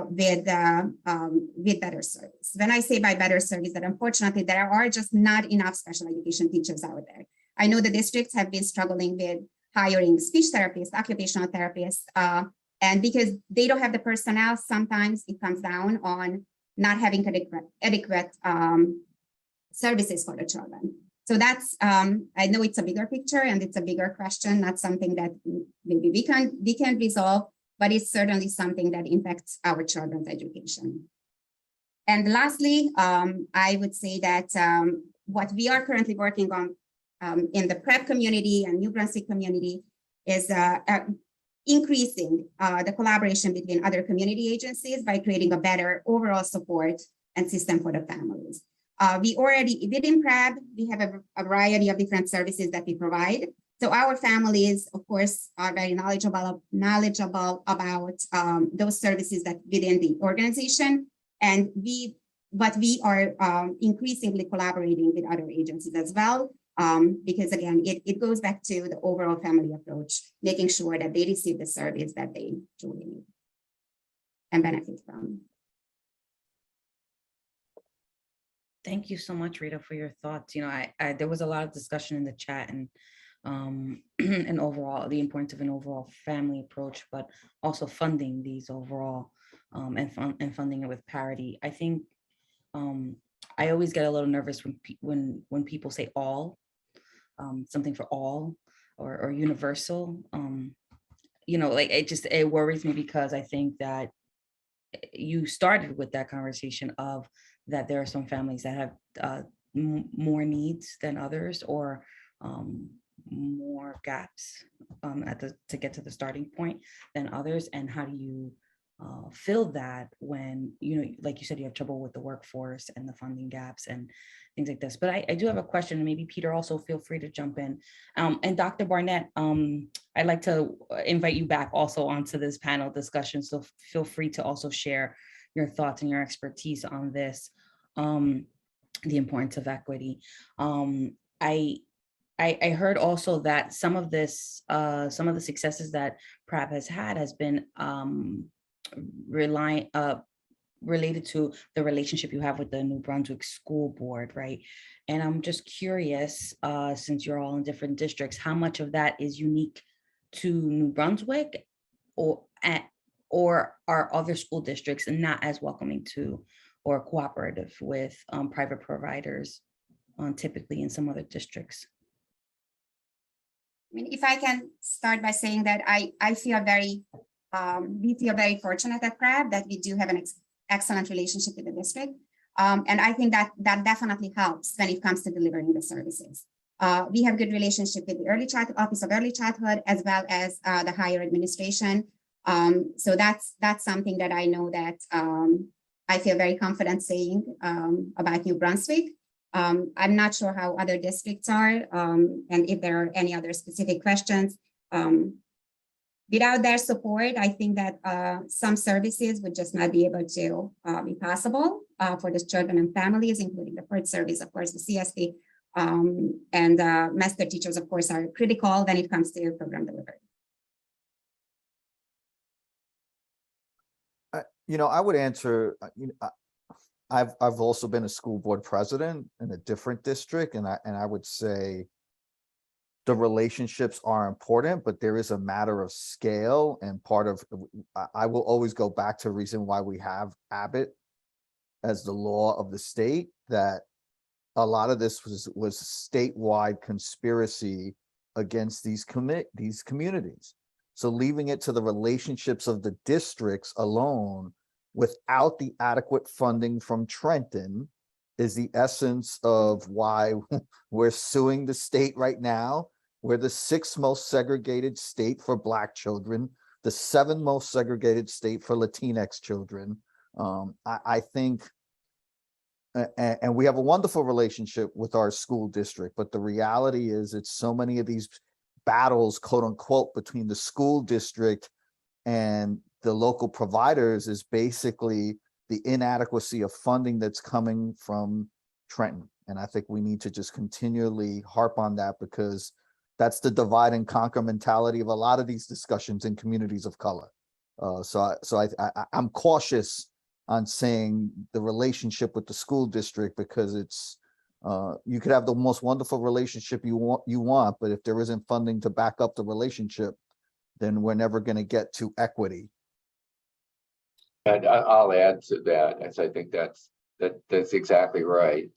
with better service. When I say by better service, that unfortunately there are just not enough special education teachers out there. I know the districts have been struggling with hiring speech therapists, occupational therapists, and because they don't have the personnel, sometimes it comes down on not having adequate services for the children. So that's, I know it's a bigger picture and it's a bigger question, not something that maybe we can resolve, but it's certainly something that impacts our children's education. And lastly, I would say that what we are currently working on in the prep community and New Brunswick community is increasing the collaboration between other community agencies by creating a better overall support and system for the families. We already, within PrEP, we have a variety of different services that we provide. So our families, of course, are very knowledgeable about those services that within the organization. And we are increasingly collaborating with other agencies as well. Because again, it goes back to the overall family approach, making sure that they receive the service that they truly need and benefit from. Thank you so much, Rita, for your thoughts. You know, there was a lot of discussion in the chat and and overall the importance of an overall family approach, but also funding these overall and funding it with parity. I think I always get a little nervous when people say all, something for all or universal. You know, like it worries me because I think that you started with that conversation of that there are some families that have more needs than others, or more gaps to get to the starting point than others. And how do you fill that when, you know, like you said, you have trouble with the workforce and the funding gaps and things like this. But I do have a question, and maybe Peter also feel free to jump in. And Dr. Barnett, I'd like to invite you back also onto this panel discussion. So feel free to also share your thoughts and your expertise on this. the importance of equity. I heard also that some of the successes that PrAB has had has been related to the relationship you have with the New Brunswick School Board, right? And I'm just curious, since you're all in different districts, how much of that is unique to New Brunswick, or are other school districts not as welcoming to or cooperative with private providers, typically in some other districts? I mean, if I can start by saying that I feel very, we feel very fortunate at PrAB that we do have an excellent relationship with the district. And I think that definitely helps when it comes to delivering the services. We have good relationship with the Office of Early Childhood, as well as the higher administration. So that's something that I know that I feel very confident saying about New Brunswick. I'm not sure how other districts are, and if there are any other specific questions. Without their support, I think that some services would just not be able to be possible for the children and families, including the first service, of course, the CSD, and master teachers, of course, are critical when it comes to program delivery. I would answer, I've also been a school board president in a different district, and I would say the relationships are important, but there is a matter of scale, and part of, I will always go back to the reason why we have Abbott as the law of the state, that a lot of this was statewide conspiracy against these communities. So leaving it to the relationships of the districts alone without the adequate funding from Trenton is the essence of why we're suing the state right now. We're the 6th most segregated state for Black children, the 7th most segregated state for Latinx children. I think, and we have a wonderful relationship with our school district, but the reality is it's so many of these battles, quote unquote, between the school district and the local providers is basically the inadequacy of funding that's coming from Trenton. And I think we need to just continually harp on that, because that's the divide and conquer mentality of a lot of these discussions in communities of color. So I'm cautious on saying the relationship with the school district, because it's, you could have the most wonderful relationship you want, but if there isn't funding to back up the relationship, then we're never going to get to equity. And I'll add to that, as I think that's exactly right.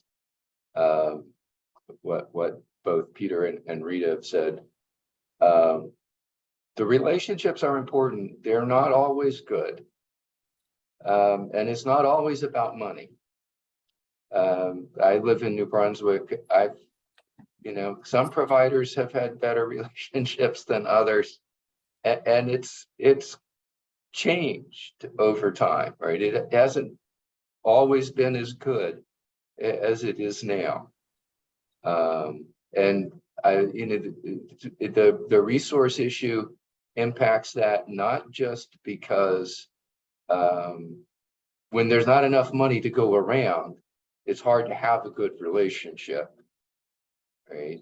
What both Peter and Rita have said. The relationships are important. They're not always good. And it's not always about money. I live in New Brunswick. Some providers have had better relationships than others, and it's changed over time, right? It hasn't always been as good as it is now. And the resource issue impacts that, not just because when there's not enough money to go around, it's hard to have a good relationship, right?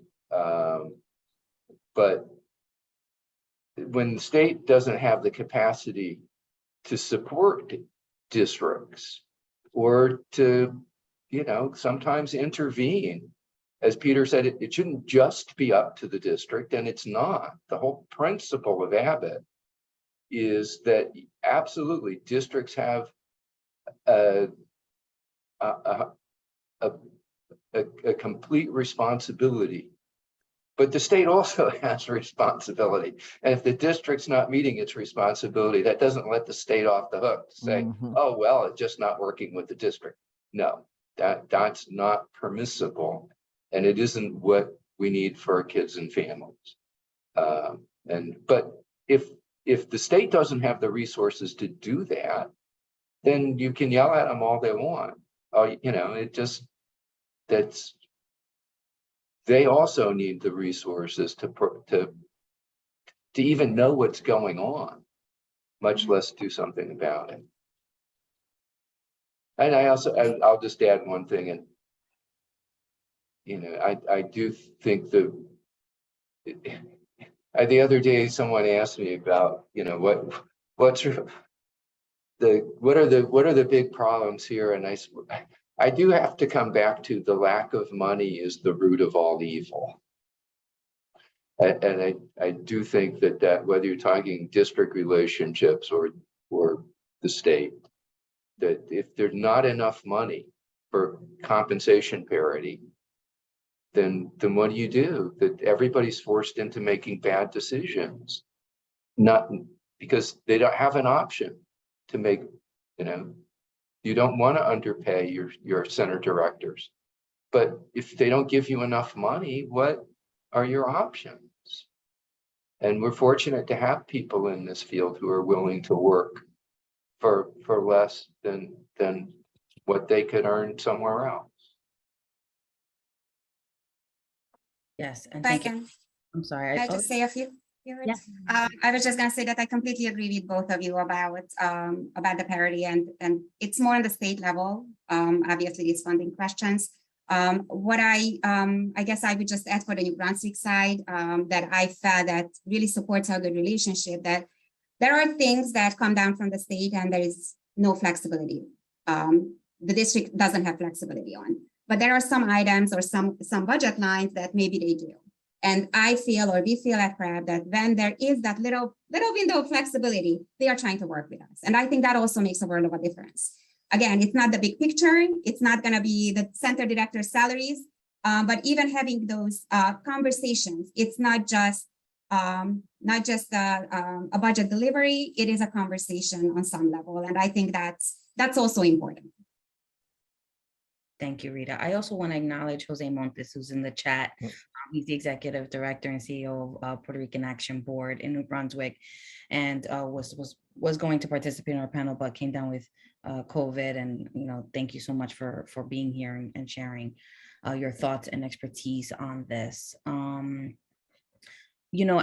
But when the state doesn't have the capacity to support districts or to, sometimes intervene, as Peter said, it shouldn't just be up to the district, and it's not. The whole principle of Abbott is that absolutely districts have a complete responsibility, but the state also has a responsibility. And if the district's not meeting its responsibility, that doesn't let the state off the hook to say, oh, well, it's just not working with the district. No, that's not permissible. And it isn't what we need for our kids and families. But if the state doesn't have the resources to do that, then you can yell at them all they want. They also need the resources to even know what's going on, much less do something about it. And I'll just add one thing, and you know, I do think the other day someone asked me about, you know, what are the big problems here, and I do have to come back to the lack of money is the root of all evil. And I do think that whether you're talking district relationships or the state, that if there's not enough money for compensation parity, then what do? That everybody's forced into making bad decisions, not because they don't have an option to make, you know, you don't want to underpay your center directors, but if they don't give you enough money, what are your options? And we're fortunate to have people in this field who are willing to work for less than what they could earn somewhere else. Yes, and If I thank you. can, I'm sorry. I just say a few words? I was just going to say that I completely agree with both of you about the parity, and it's more on the state level. Obviously, these funding questions. What I guess I would just add for the New Brunswick side that I felt that really supports our good relationship, that there are things that come down from the state and there is no flexibility. The district doesn't have flexibility on, but there are some items or some budget lines that maybe they do. And I feel, or we feel at PrEP, that when there is that little window of flexibility, they are trying to work with us. And I think that also makes a world of a difference. Again, it's not the big picture. It's not going to be the center director's salaries, but even having those conversations, it's not just a budget delivery. It is a conversation on some level, and I think that's also important. Thank you, Rita. I also want to acknowledge Jose Montes, who's in the chat. He's the executive director and CEO of Puerto Rican Action Board in New Brunswick, and was going to participate in our panel, but came down with COVID. And thank you so much for being here and sharing your thoughts and expertise on this. I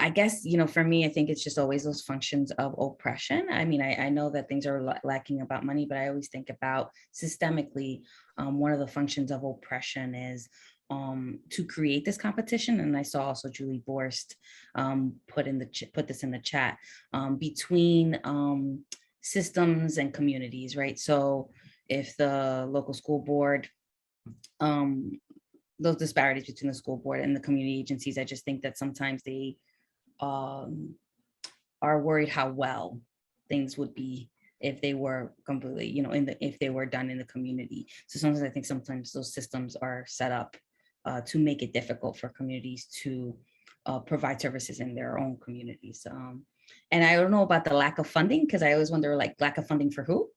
guess, for me, I think it's just always those functions of oppression. I mean, I know that things are lacking about money, but I always think about systemically, one of the functions of oppression is to create this competition. And I saw also Julie Borst put this in the chat between systems and communities, right? So if the local school board, those disparities between the school board and the community agencies, I just think that sometimes they are worried how well things would be if they were completely, if they were done in the community. So sometimes I think sometimes those systems are set up to make it difficult for communities to provide services in their own communities. And I don't know about the lack of funding, because I always wonder, like, lack of funding for who?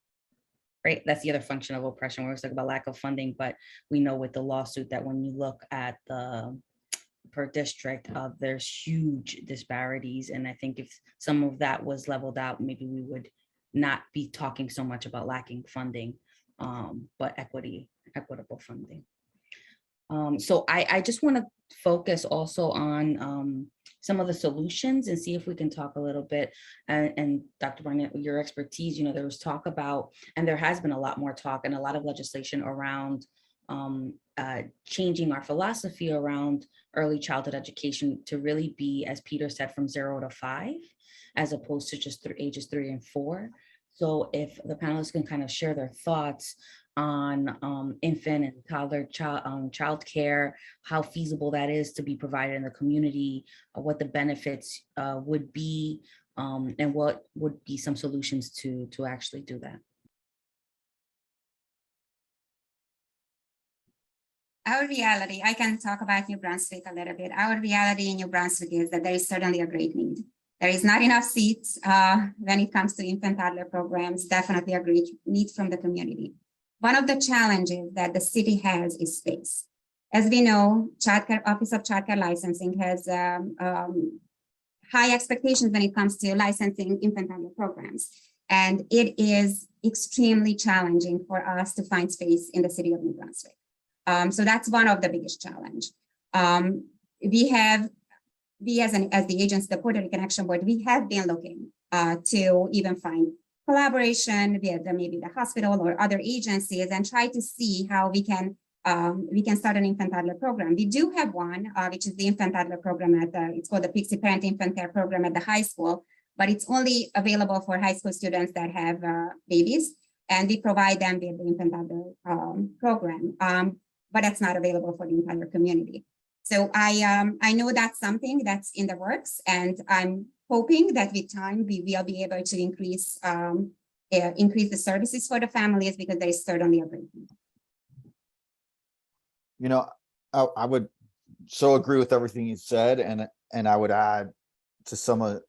Right, that's the other function of oppression. We always talk about lack of funding, but we know with the lawsuit that when you look at the per district, there's huge disparities. And I think if some of that was leveled out, maybe we would not be talking so much about lacking funding, but equitable funding. So I just want to focus also on some of the solutions and see if we can talk a little bit. And Dr. Barnett, your expertise, there was talk about, and there has been a lot more talk and a lot of legislation around changing our philosophy around early childhood education to really be, as Peter said, from 0 to 5, as opposed to just ages 3 and 4. So if the panelists can kind of share their thoughts on infant and toddler child care, how feasible that is to be provided in the community, what the benefits would be, and what would be some solutions to actually do that. Our reality, I can talk about New Brunswick a little bit. Our reality in New Brunswick is that there is certainly a great need. There is not enough seats when it comes to infant toddler programs, definitely a great need from the community. One of the challenges that the city has is space. As we know, Office of Child Care Licensing has high expectations when it comes to licensing infant toddler programs. And it is extremely challenging for us to find space in the city of New Brunswick. So that's one of the biggest challenge. We as the agency, the Puerto Rican Action Board, we have been looking to even find collaboration with maybe the hospital or other agencies and try to see how we can we can start an infant toddler program. We do have one, which is the infant toddler program it's called the Pixie Parent Infant Care Program at the high school, but it's only available for high school students that have babies, and we provide them with the infant toddler program, but that's not available for the entire community. So I know that's something that's in the works, and I'm hoping that with time we will be able to increase the services for the families, because there is certainly a great need. You know, I would so agree with everything you said, and I would add to some of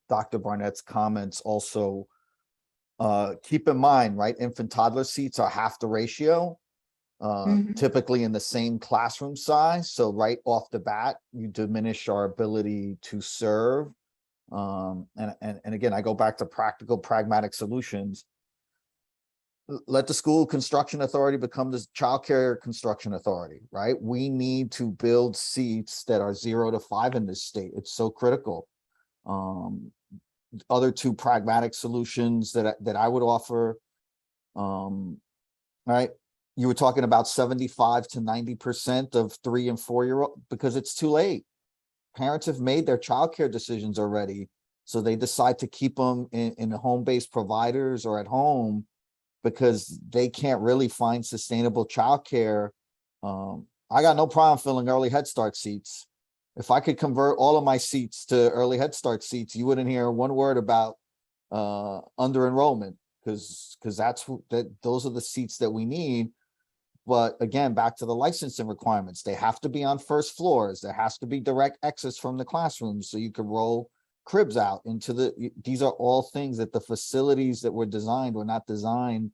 Dr. Barnett's comments also. Keep in mind, right, infant toddler seats are half the ratio, typically in the same classroom size. So right off the bat, you diminish our ability to serve. And again, I go back to practical, pragmatic solutions. Let the school construction authority become the childcare construction authority, right? We need to build seats that are 0 to 5 in this state. It's so critical. Other two pragmatic solutions that I would offer, right? You were talking about 75 to 90% of 3 and 4 year old, because it's too late. Parents have made their childcare decisions already. So they decide to keep them in home-based providers or at home because they can't really find sustainable childcare. I got no problem filling early Head Start seats. If I could convert all of my seats to early Head Start seats, you wouldn't hear one word about under enrollment, because those are the seats that we need. But again, back to the licensing requirements, they have to be on first floors. There has to be direct access from the classrooms so you can roll cribs out into these are all things that the facilities that were designed were not designed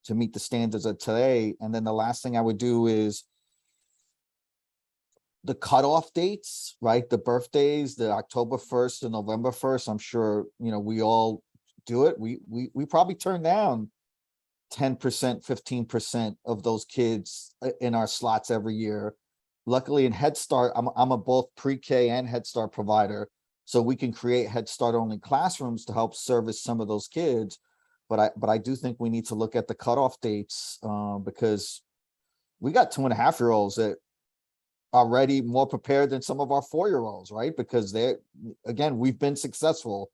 to meet the standards of today. And then the last thing I would do is the cutoff dates, right? The birthdays, the October 1st and November 1st. I'm sure, we all do it. We probably turn down 10%, 15% of those kids in our slots every year. Luckily in Head Start, I'm a both pre-K and Head Start provider. So we can create Head Start only classrooms to help service some of those kids. But I do think we need to look at the cutoff dates because we got 2.5-year-olds that are ready, more prepared than some of our 4-year-olds, right? Because again, we've been successful.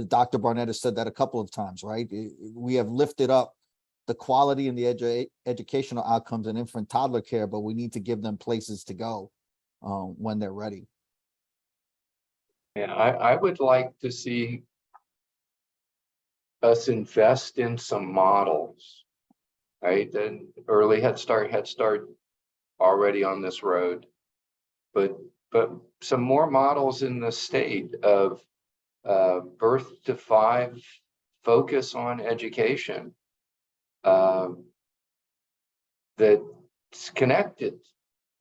Dr. Barnett has said that a couple of times, right? We have lifted up the quality and the educational outcomes in infant toddler care, but we need to give them places to go when they're ready. Yeah, I would like to see us invest in some models, right? And early Head Start already on this road, but some more models in the state of birth to 5 focus on education that's connected,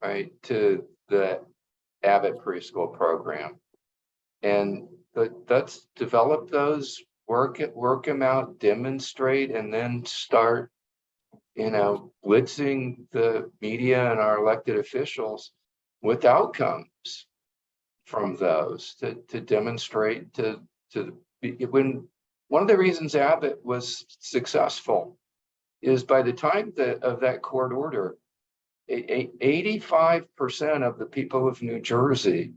right, to the Abbott preschool program. And let's develop those, work them out, demonstrate, and then start, blitzing the media and our elected officials with outcomes from those to demonstrate when one of the reasons Abbott was successful is by the time of that court order, 85% of the people of New Jersey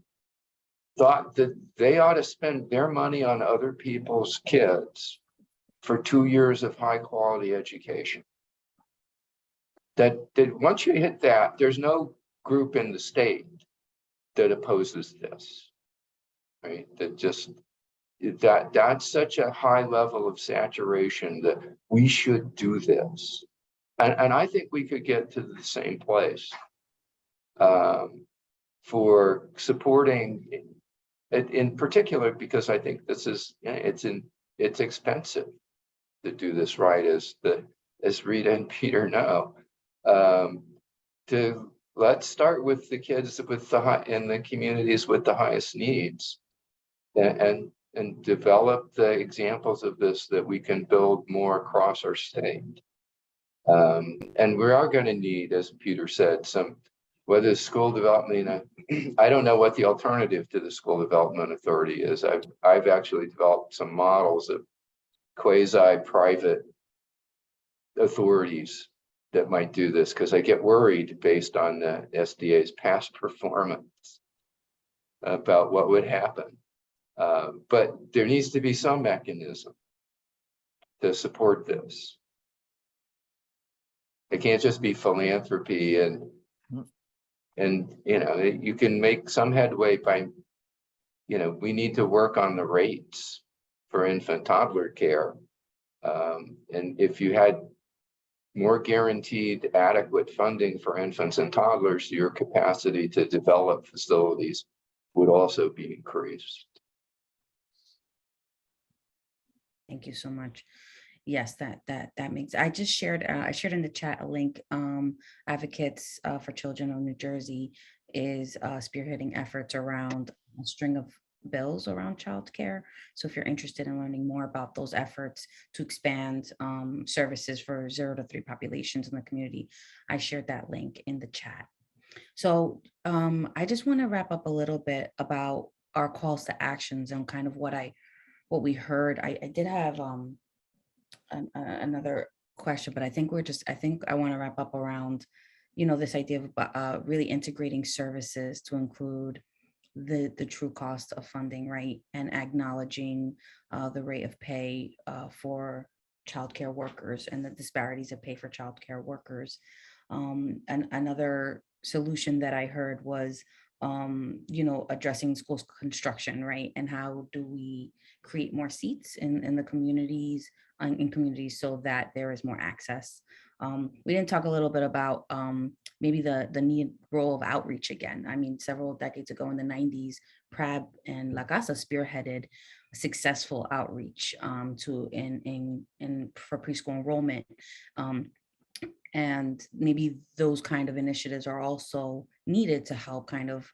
thought that they ought to spend their money on other people's kids for 2 years of high quality education. That once you hit that, there's no group in the state that opposes this, right? That's such a high level of saturation that we should do this. And I think we could get to the same place for supporting in particular, because I think this is, it's expensive to do this right, as Rita and Peter know. Let's start with the kids in the communities with the highest needs, and develop the examples of this that we can build more across our state. And we are going to need, as Peter said, whether school development, I don't know what the alternative to the School Development Authority is. I've actually developed some models of quasi-private authorities that might do this, because I get worried based on the SDA's past performance about what would happen. But there needs to be some mechanism to support this. It can't just be philanthropy and you know, you can make some headway by, you know, we need to work on the rates for infant toddler care. And if you had more guaranteed adequate funding for infants and toddlers, your capacity to develop facilities would also be increased. Thank you so much. Yes, that makes, I just shared, I shared in the chat a link. Advocates for Children of New Jersey is spearheading efforts around a string of bills around childcare. So if you're interested in learning more about those efforts to expand services for 0 to 3 populations in the community, I shared that link in the chat. So I just want to wrap up a little bit about our calls to actions and kind of what we heard. I did have another question, but I think I want to wrap up around, you know, this idea of really integrating services to include the true cost of funding, right? And acknowledging the rate of pay for childcare workers and the disparities of pay for childcare workers. And another solution that I heard was, you know, addressing schools construction, right? And how do we create more seats in the communities, in communities, so that there is more access. We didn't talk a little bit about maybe the need role of outreach again. I mean, several decades ago in the 90s, PRAB and La Casa spearheaded successful outreach for preschool enrollment. And maybe those kind of initiatives are also needed to help kind of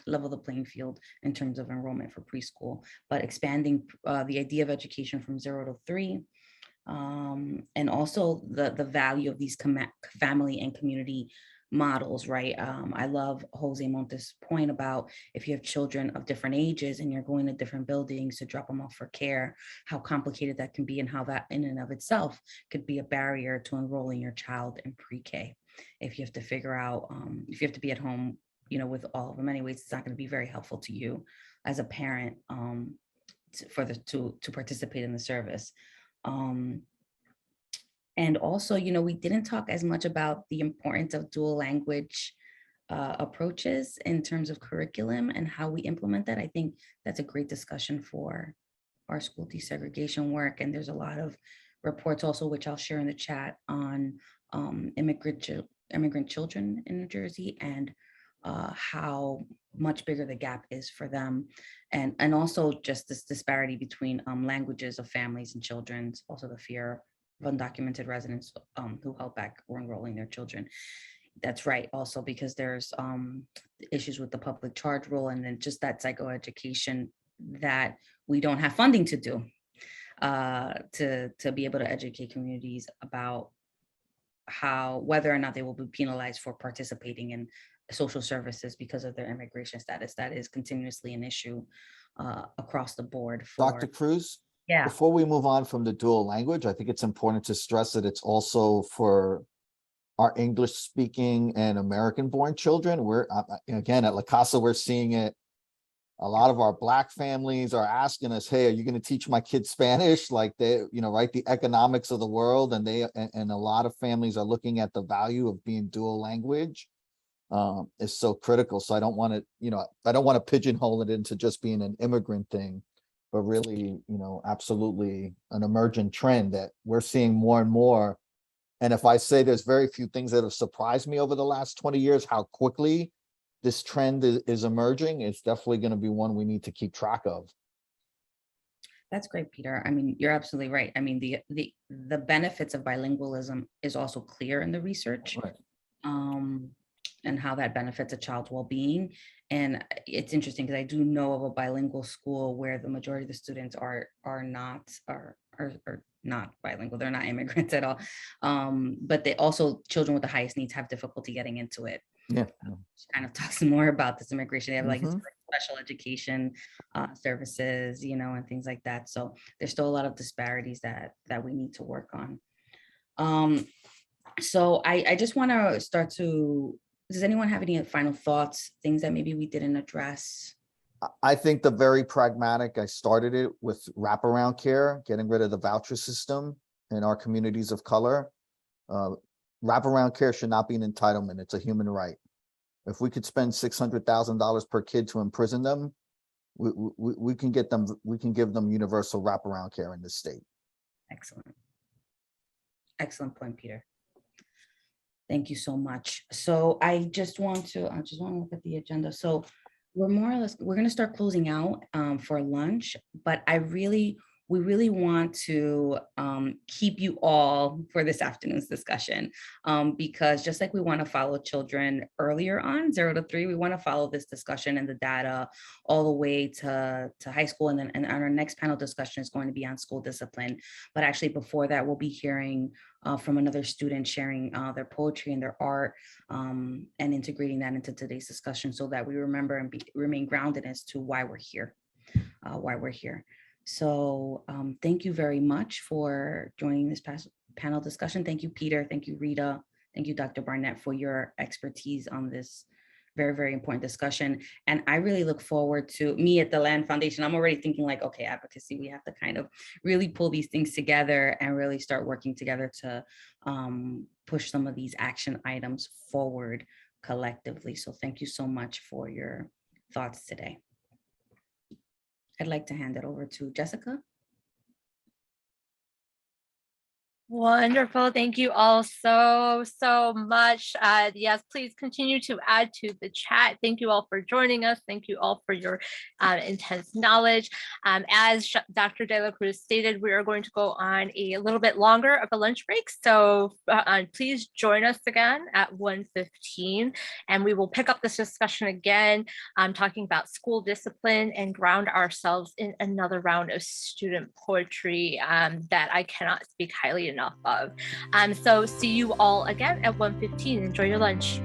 level the playing field in terms of enrollment for preschool, but expanding the idea of education from 0 to 3, and also the value of these family and community models, right? I love Jose Montes' point about if you have children of different ages and you're going to different buildings to drop them off for care, how complicated that can be, and how that in and of itself could be a barrier to enrolling your child in pre-K. If you have to figure out, if you have to be at home, you know, with all of them anyways, it's not going to be very helpful to you as a parent to participate in the service. And also, you know, we didn't talk as much about the importance of dual language approaches in terms of curriculum and how we implement that. I think that's a great discussion for our school desegregation work. And there's a lot of reports also, which I'll share in the chat, on immigrant children in New Jersey and how much bigger the gap is for them. And also just this disparity between languages of families and children, also the fear of undocumented residents who held back or enrolling their children. That's right, also because there's issues with the public charge rule, and then just that psychoeducation that we don't have funding to do to be able to educate communities about whether or not they will be penalized for participating in social services because of their immigration status. That is continuously an issue across the board. Dr. Cruz? Yeah. Before we move on from the dual language, I think it's important to stress that it's also for our English speaking and American born children. We're again at La Casa, we're seeing it. A lot of our Black families are asking us, hey, are you going to teach my kids Spanish? Like they, you know, right, the economics of the world. And and a lot of families are looking at the value of being dual language is so critical. So I don't want to, you know, I don't want to pigeonhole it into just being an immigrant thing, but really, you know, absolutely an emergent trend that we're seeing more and more. And if I say there's very few things that have surprised me over the last 20 years, how quickly this trend is emerging, it's definitely going to be one we need to keep track of. That's great, Peter. I mean, you're absolutely right. I mean, the benefits of bilingualism is also clear in the research, Right. And how that benefits a child's well-being. And it's interesting because I do know of a bilingual school where the majority of the students are not bilingual. They're not immigrants at all. But they also, children with the highest needs have difficulty getting into it. Yeah. Which kind of talks more about this immigration. They have like Mhm. special education services, you know, and things like that. So there's still a lot of disparities that we need to work on. So I just want to start to, does anyone have any final thoughts, things that maybe we didn't address? I think the very pragmatic, I started it with wraparound care, getting rid of the voucher system in our communities of color. Wraparound care should not be an entitlement, it's a human right. If we could spend $600,000 per kid to imprison them, we can give them universal wraparound care in this state. Excellent. Excellent point, Peter. Thank you so much. So I just want to look at the agenda. So we're more or less, we're going to start closing out for lunch, but we really want to keep you all for this afternoon's discussion because just like we want to follow children earlier on 0 to 3, we want to follow this discussion and the data all the way to high school. And our next panel discussion is going to be on school discipline. But actually before that, we'll be hearing from another student sharing their poetry and their art and integrating that into today's discussion so that we remember and remain grounded as to why we're here, So thank you very much for joining this panel discussion. Thank you, Peter. Thank you, Rita. Thank you, Dr. Barnett, for your expertise on this very, very important discussion. And I really look forward to me at the Land Foundation. I'm already thinking like, okay, advocacy, we have to kind of really pull these things together and really start working together to push some of these action items forward collectively. So thank you so much for your thoughts today. I'd like to hand it over to Jessica. Wonderful. Thank you all so much. Yes, please continue to add to the chat. Thank you all for joining us. Thank you all for your intense knowledge. As Dr. De La Cruz stated, we are going to go on a little bit longer of a lunch break. So please join us again at 1:15 and we will pick up this discussion again, talking about school discipline and ground ourselves in another round of student poetry that I cannot speak highly enough of. So see you all again at 1:15. Enjoy your lunch.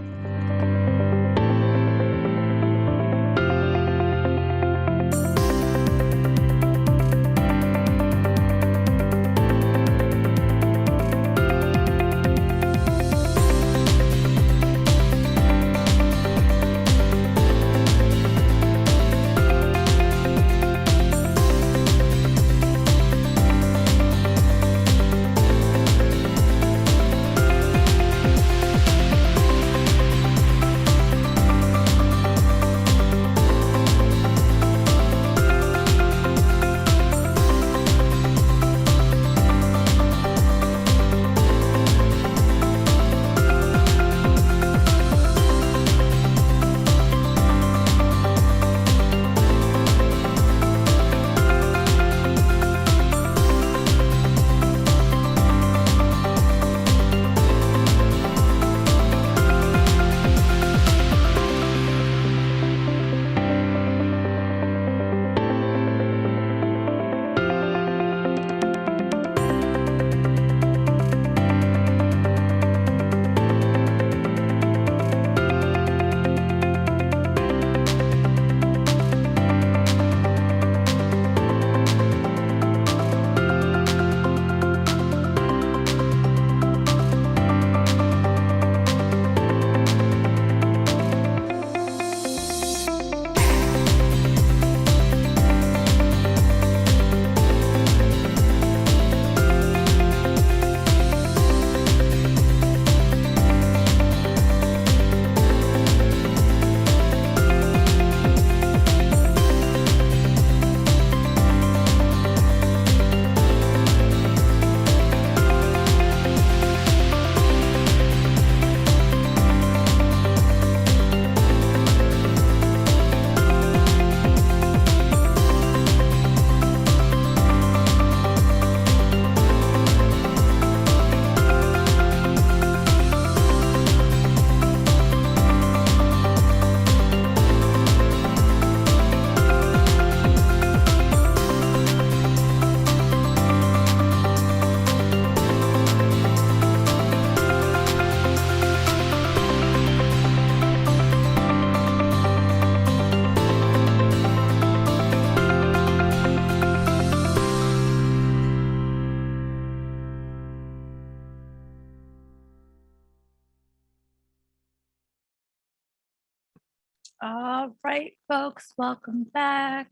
All right, folks, welcome back.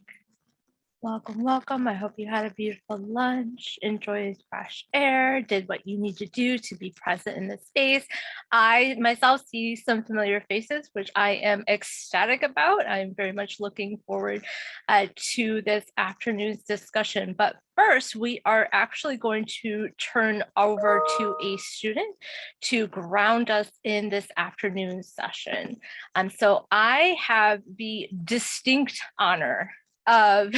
Welcome, welcome. I hope you had a beautiful lunch, enjoyed fresh air, did what you need to do to be present in the space. I myself see some familiar faces, which I am ecstatic about. I'm very much looking forward to this afternoon's discussion. But first, we are actually going to turn over to a student to ground us in this afternoon session. So I have the distinct honor of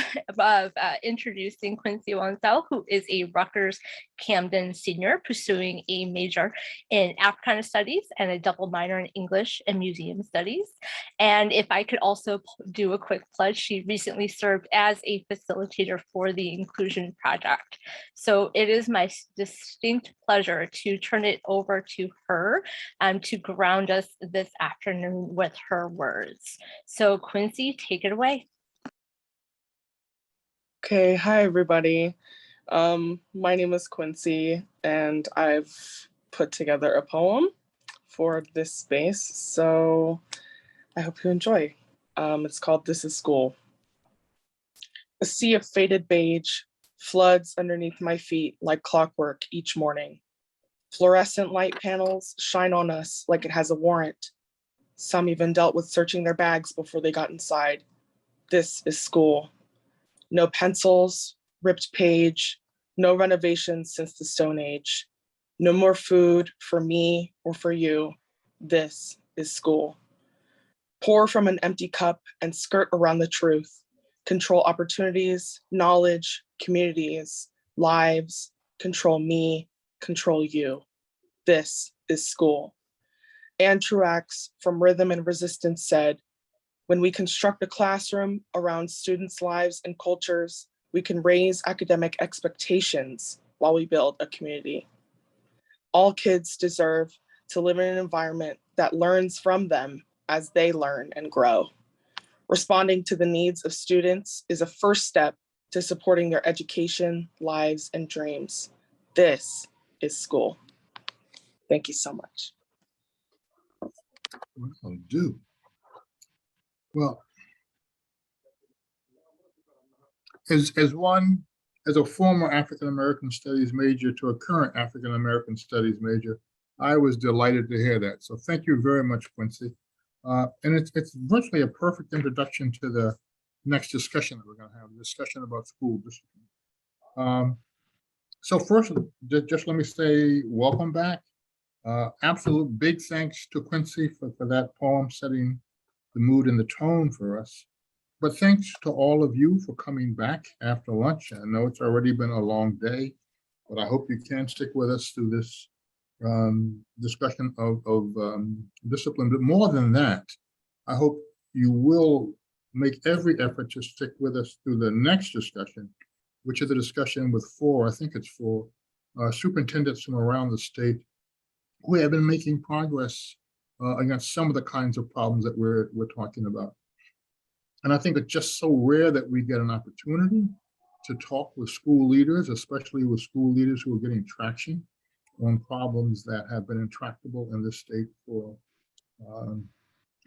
introducing Quincy Wansell, who is a Rutgers Camden senior pursuing a major in Africana Studies and a double minor in English and Museum Studies. And if I could also do a quick pledge, she recently served as a facilitator for the Inclusion Project. So it is my distinct pleasure to turn it over to her to ground us this afternoon with her words. So Quincy, take it away. Okay, hi everybody. My name is Quincy and I've put together a poem for this space, so I hope you enjoy. It's called This is School. A sea of faded beige floods underneath my feet like clockwork each morning. Fluorescent light panels shine on us like it has a warrant. Some even dealt with searching their bags before they got inside. This is school. No pencils, ripped page, no renovations since the Stone Age. No more food for me or for you. This is school. Pour from an empty cup and skirt around the truth. Control opportunities, knowledge, communities, lives. Control me, control you. This is school. Anne Truax from Rhythm and Resistance said, when we construct a classroom around students' lives and cultures, we can raise academic expectations while we build a community. All kids deserve to live in an environment that learns from them as they learn and grow. Responding to the needs of students is a first step to supporting their education, lives, and dreams. This is school. Thank you so much. Well, do. Well, as a former African American Studies major to a current African American Studies major, I was delighted to hear that. So thank you very much, Quincy. And it's virtually a perfect introduction to the next discussion that we're going to have, a discussion about school discipline. So first, just let me say welcome back. Absolute big thanks to Quincy for that poem setting the mood and the tone for us. But thanks to all of you for coming back after lunch. I know it's already been a long day, but I hope you can stick with us through this discussion of discipline. But more than that, I hope you will make every effort to stick with us through the next discussion, which is a discussion with four superintendents from around the state who have been making progress against some of the kinds of problems that we're talking about. And I think it's just so rare that we get an opportunity to talk with school leaders, especially with school leaders who are getting traction on problems that have been intractable in this state for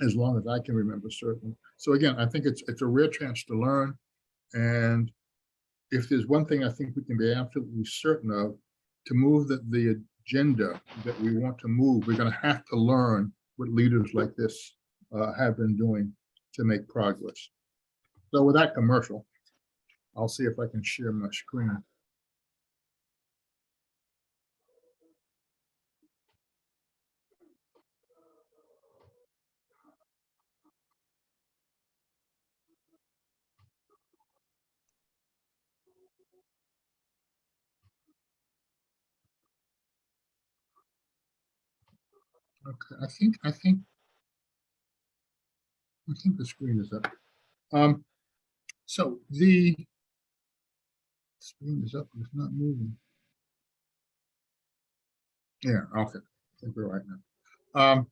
as long as I can remember, certainly. So again, I think it's a rare chance to learn. And if there's one thing I think we can be absolutely certain of, to move the agenda that we want to move, we're going to have to learn what leaders like this have been doing to make progress. So with that commercial, I'll see if I can share my screen. Okay, I think the screen is up. So the screen is up, but it's not moving. Yeah, okay, I think we're right now.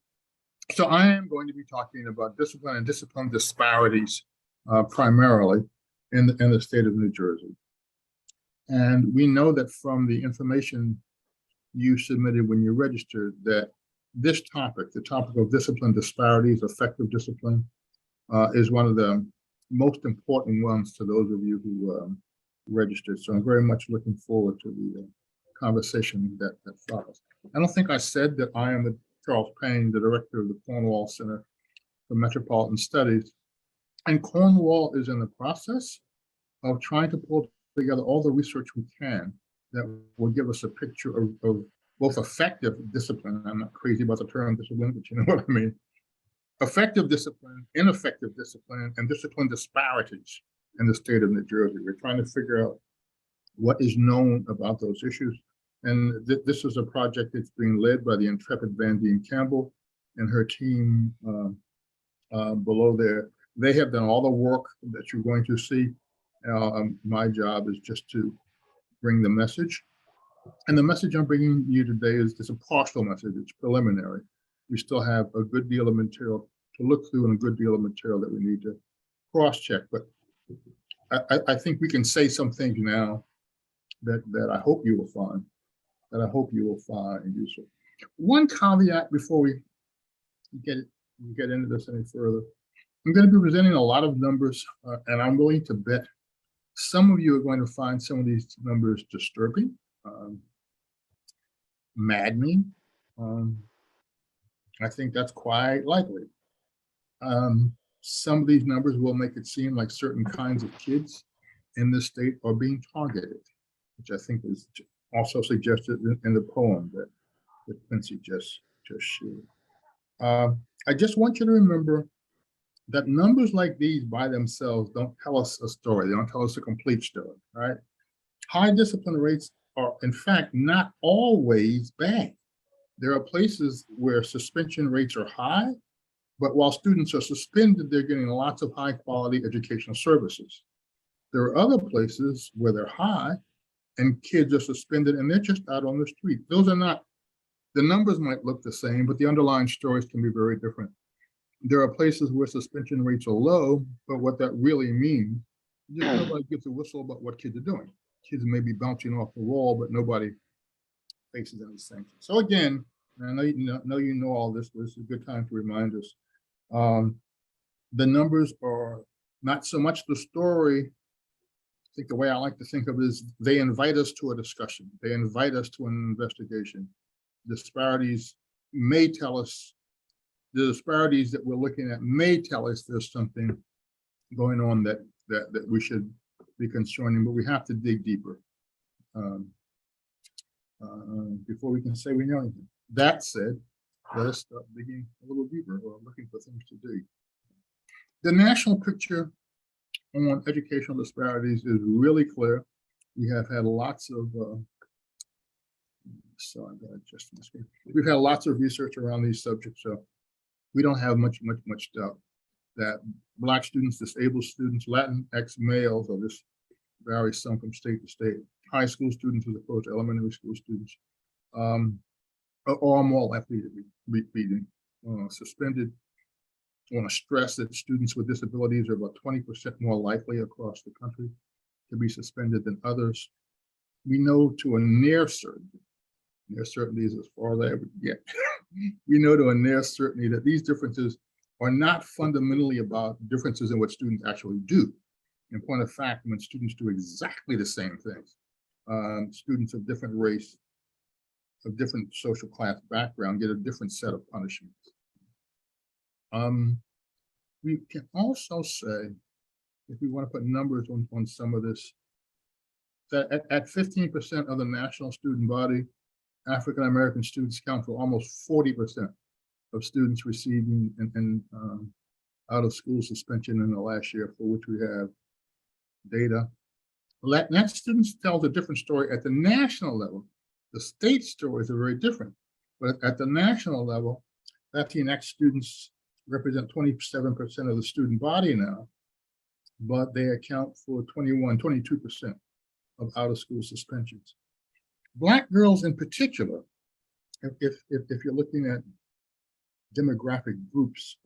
So I am going to be talking about discipline and discipline disparities primarily in the state of New Jersey. And we know that from the information you submitted when you registered that this topic, the topic of discipline disparities, effective discipline, is one of the most important ones to those of you who registered. So I'm very much looking forward to the conversation that follows. I don't think I said that I am Charles Payne, the director of the Cornwall Center for Metropolitan Studies. And Cornwall is in the process of trying to pull together all the research we can that will give us a picture of both effective discipline. I'm not crazy about the term discipline, but you know what I mean. Effective discipline, ineffective discipline, and discipline disparities in the state of New Jersey. We're trying to figure out what is known about those issues. And this is a project that's being led by the intrepid Vandine Campbell and her team below there. They have done all the work that you're going to see. My job is just to bring the message. And the message I'm bringing you today is a partial message. It's preliminary. We still have a good deal of material to look through and a good deal of material that we need to cross-check. But I think we can say some things now that I hope you will find, useful. One caveat before we get into this any further. I'm going to be presenting a lot of numbers, and I'm willing to bet some of you are going to find some of these numbers disturbing, maddening. I think that's quite likely. Some of these numbers will make it seem like certain kinds of kids in this state are being targeted, which I think is also suggested in the poem that Quincy just shared. I just want you to remember that numbers like these by themselves don't tell us a story. They don't tell us a complete story, right? High discipline rates are, in fact, not always bad. There are places where suspension rates are high, but while students are suspended, they're getting lots of high quality educational services. There are other places where they're high and kids are suspended and they're just out on the street. Those are not, the numbers might look the same, but the underlying stories can be very different. There are places where suspension rates are low, but what that really means, nobody gives a whistle about what kids are doing. Kids may be bouncing off the wall, but nobody faces any sanctions. So again, I know you know all this, but it's a good time to remind us. The numbers are not so much the story. I think the way I like to think of it is they invite us to a discussion. They invite us to an investigation. Disparities may tell us, the disparities that we're looking at may tell us there's something going on that we should be concerning, but we have to dig deeper before we can say we know anything. That said, let us start digging a little deeper or looking for things to dig. The national picture on educational disparities is really clear. We have had lots of, we've had lots of research around these subjects, so we don't have much doubt that Black students, disabled students, Latinx males, or this varies some from state to state, high school students as opposed to elementary school students, are more likely to be suspended. I want to stress that students with disabilities are about 20% more likely across the country to be suspended than others. We know to a near certainty is as far as I ever get. We know to a near certainty that these differences are not fundamentally about differences in what students actually do. In point of fact, when students do exactly the same things, students of different race, of different social class background get a different set of punishments. We can also say, if we want to put numbers on some of this, that at 15% of the national student body, African-American students count for almost 40% of students receiving an out-of-school suspension in the last year, for which we have data. Latinx students tells a different story at the national level. The state stories are very different, but at the national level, Latinx students represent 27% of the student body now, but they account for 22% of out-of-school suspensions. Black girls in particular, if you're looking at demographic groups,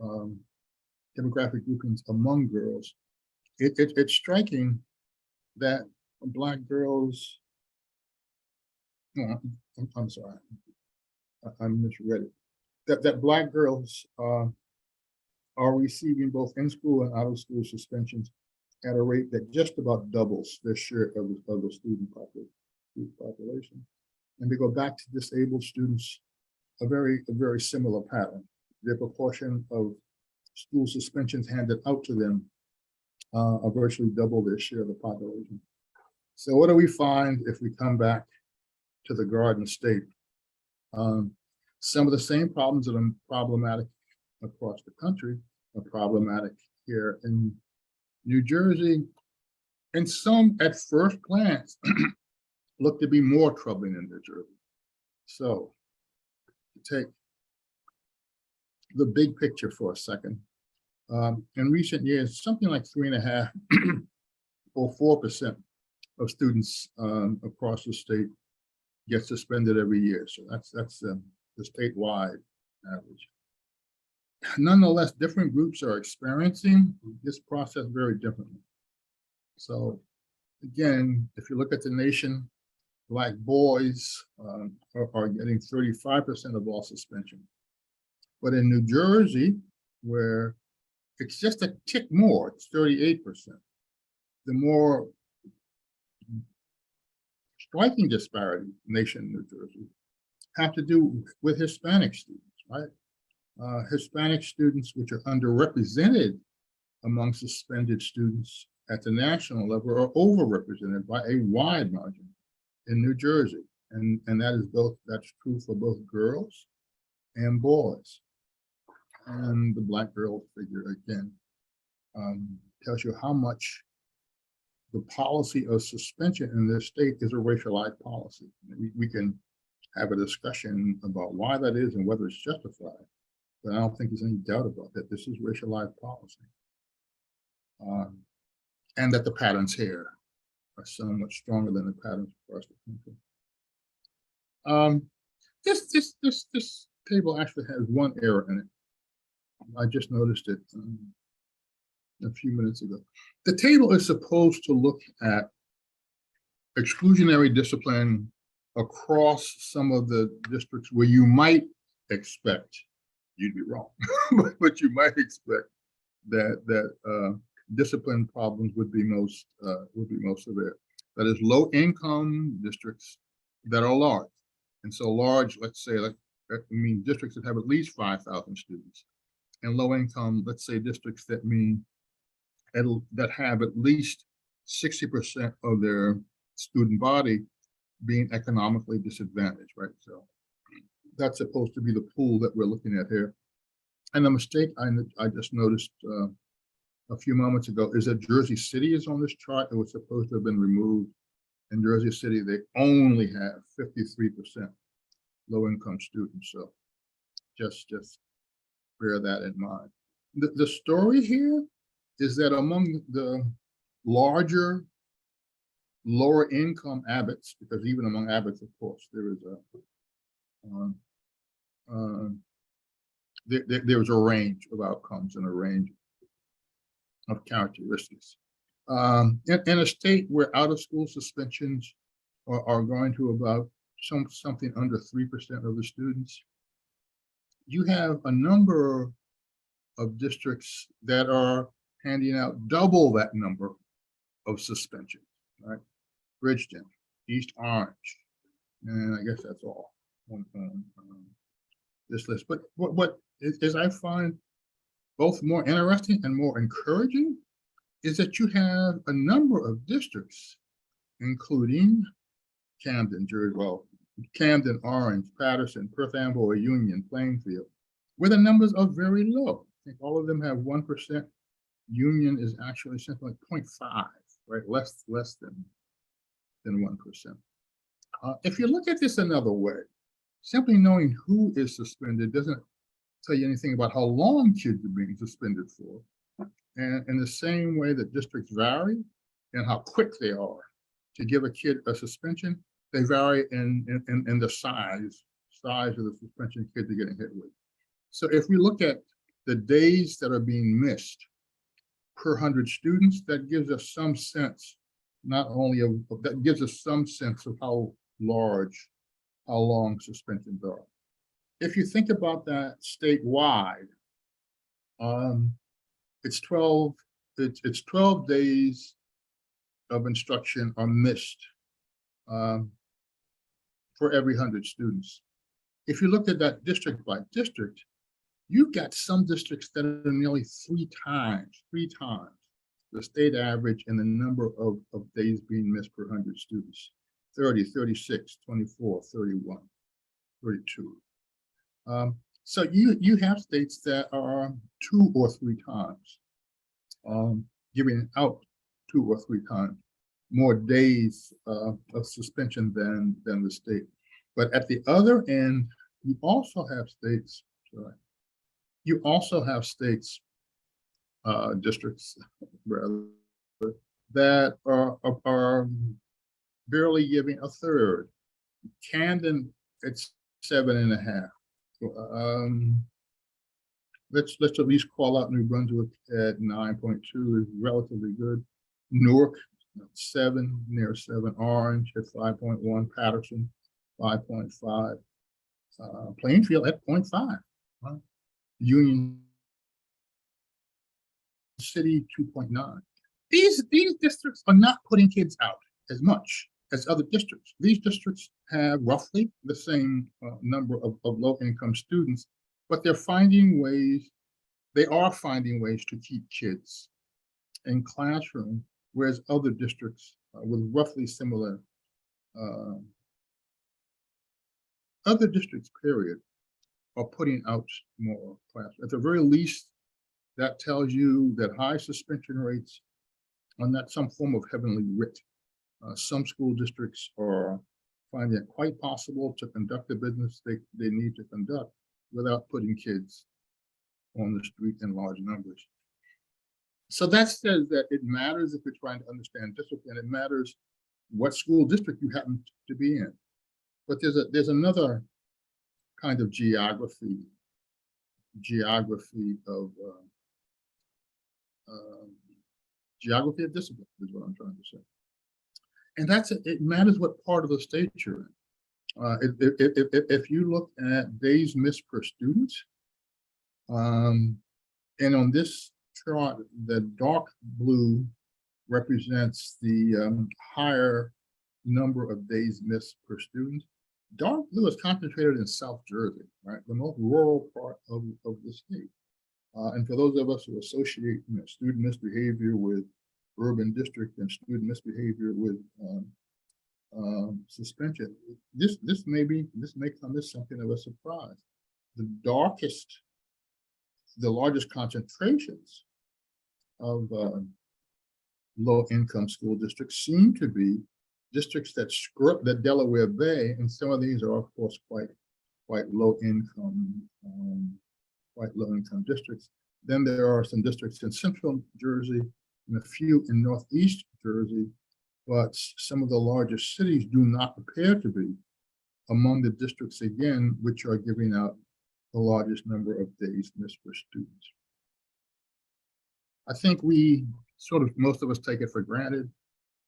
demographic groupings among girls, it's striking that Black girls, no, I'm sorry, I misread it, that Black girls are receiving both in-school and out-of-school suspensions at a rate that just about doubles their share of the student population. And to go back to disabled students, a very similar pattern. The proportion of school suspensions handed out to them are virtually double their share of the population. So what do we find if we come back to the Garden State? Some of the same problems that are problematic across the country are problematic here in New Jersey, and some at first glance look to be more troubling in New Jersey. So to take the big picture for a second, in recent years, something like 3.5 or 4% of students across the state get suspended every year. So that's the statewide average. Nonetheless, different groups are experiencing this process very differently. So again, if you look at the nation, Black boys are getting 35% of all suspension. But in New Jersey, where it's just a tick more, it's 38%. The more striking disparity nation New Jersey have to do with Hispanic students, right? Hispanic students, which are underrepresented among suspended students at the national level, are overrepresented by a wide margin in New Jersey. And that's true for both girls and boys. And the Black girl figure, again, tells you how much the policy of suspension in this state is a racialized policy. We can have a discussion about why that is and whether it's justified, but I don't think there's any doubt about that. This is racialized policy. And that the patterns here are so much stronger than the patterns across the country. This table actually has one error in it. I just noticed it a few minutes ago. The table is supposed to look at exclusionary discipline across some of the districts where you might expect, you'd be wrong, but you might expect that discipline problems would be most severe. That is, low income districts that are large. And so large, let's say, districts that have at least 5,000 students. And low income, let's say, districts that that have at least 60% of their student body being economically disadvantaged, right? So that's supposed to be the pool that we're looking at here. And the mistake I just noticed a few moments ago is that Jersey City is on this chart. It was supposed to have been removed. In Jersey City, they only have 53% low-income students. So just bear that in mind. The story here is that among the larger, lower income Abbotts, because even among Abbotts, of course, there is there's a range of outcomes and a range of characteristics. In a state where out-of-school suspensions are going to about something under 3% of the students, you have a number of districts that are handing out double that number of suspensions, right? Bridgeton, East Orange, and I guess that's all on this list. But what is I find both more interesting and more encouraging is that you have a number of districts, including Camden, Camden, Orange, Patterson, Perth Amboy, Union, Plainfield, where the numbers are very low. I think all of them have 1%. Union is actually something like 0.5, right? Less than 1%. If you look at this another way, simply knowing who is suspended doesn't tell you anything about how long kids are being suspended for. And in the same way that districts vary in how quick they are to give a kid a suspension, they vary in the size of the suspension kids are getting hit with. So if we look at the days that are being missed per 100 students, that gives us some sense, that gives us some sense of how long suspensions are. If you think about that statewide, It's 12, it's 12 days of instruction are missed for every 100 students. If you look at that district by district, you've got some districts that are nearly three times the state average in the number of days being missed per 100 students. 30, 36, 24, 31, 32. So you have states that are 2 or 3 times, giving out 2 or 3 times more days of suspension than the state. But at the other end, you also have states, districts rather, that are barely giving a third. Camden, it's 7.5. Let's at least call out New Brunswick at 9.2 is relatively good. Newark 7, near 7. Orange at 5.1. Patterson 5.5. Plainfield at 0.5. Union City 2.9. These districts are not putting kids out as much as other districts. These districts have roughly the same number of low-income students, but they are finding ways to keep kids in classroom, whereas other districts with roughly similar other districts, period, are putting out more class. At the very least, that tells you that high suspension rates are not some form of heavenly writ. Some school districts are finding it quite possible to conduct the business they need to conduct without putting kids on the street in large numbers. So that says that it matters if you're trying to understand discipline. It matters what school district you happen to be in. But there's another kind of geography of discipline is what I'm trying to say. And it matters what part of the state you're in. If you look at days missed per student, and on this chart, the dark blue represents the higher number of days missed per student. Dark blue is concentrated in South Jersey, right? The most rural part of the state. And for those of us who associate student misbehavior with urban district and student misbehavior with suspension, this may come as something of a surprise. The largest concentrations of low-income school districts seem to be districts that skirt the Delaware Bay, and some of these are, of course, quite low-income districts. Then there are some districts in central Jersey and a few in northeast Jersey, but some of the largest cities do not appear to be among the districts, again, which are giving out the largest number of days missed per students. I think most of us take it for granted.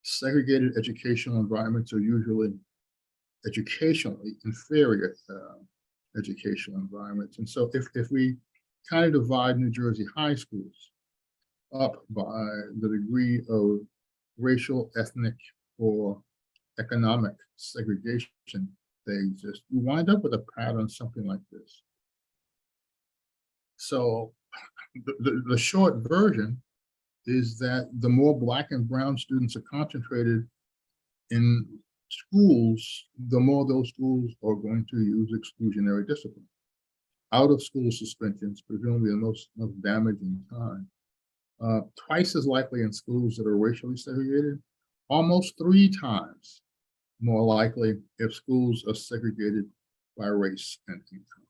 Segregated educational environments are usually educationally inferior educational environments. And so if we kind of divide New Jersey high schools up by the degree of racial, ethnic, or economic segregation they exist, we wind up with a pattern something like this. So the short version is that the more Black and brown students are concentrated in schools, the more those schools are going to use exclusionary discipline. Out of school suspensions, presumably the most damaging time. Twice as likely in schools that are racially segregated, almost 3 times more likely if schools are segregated by race and income.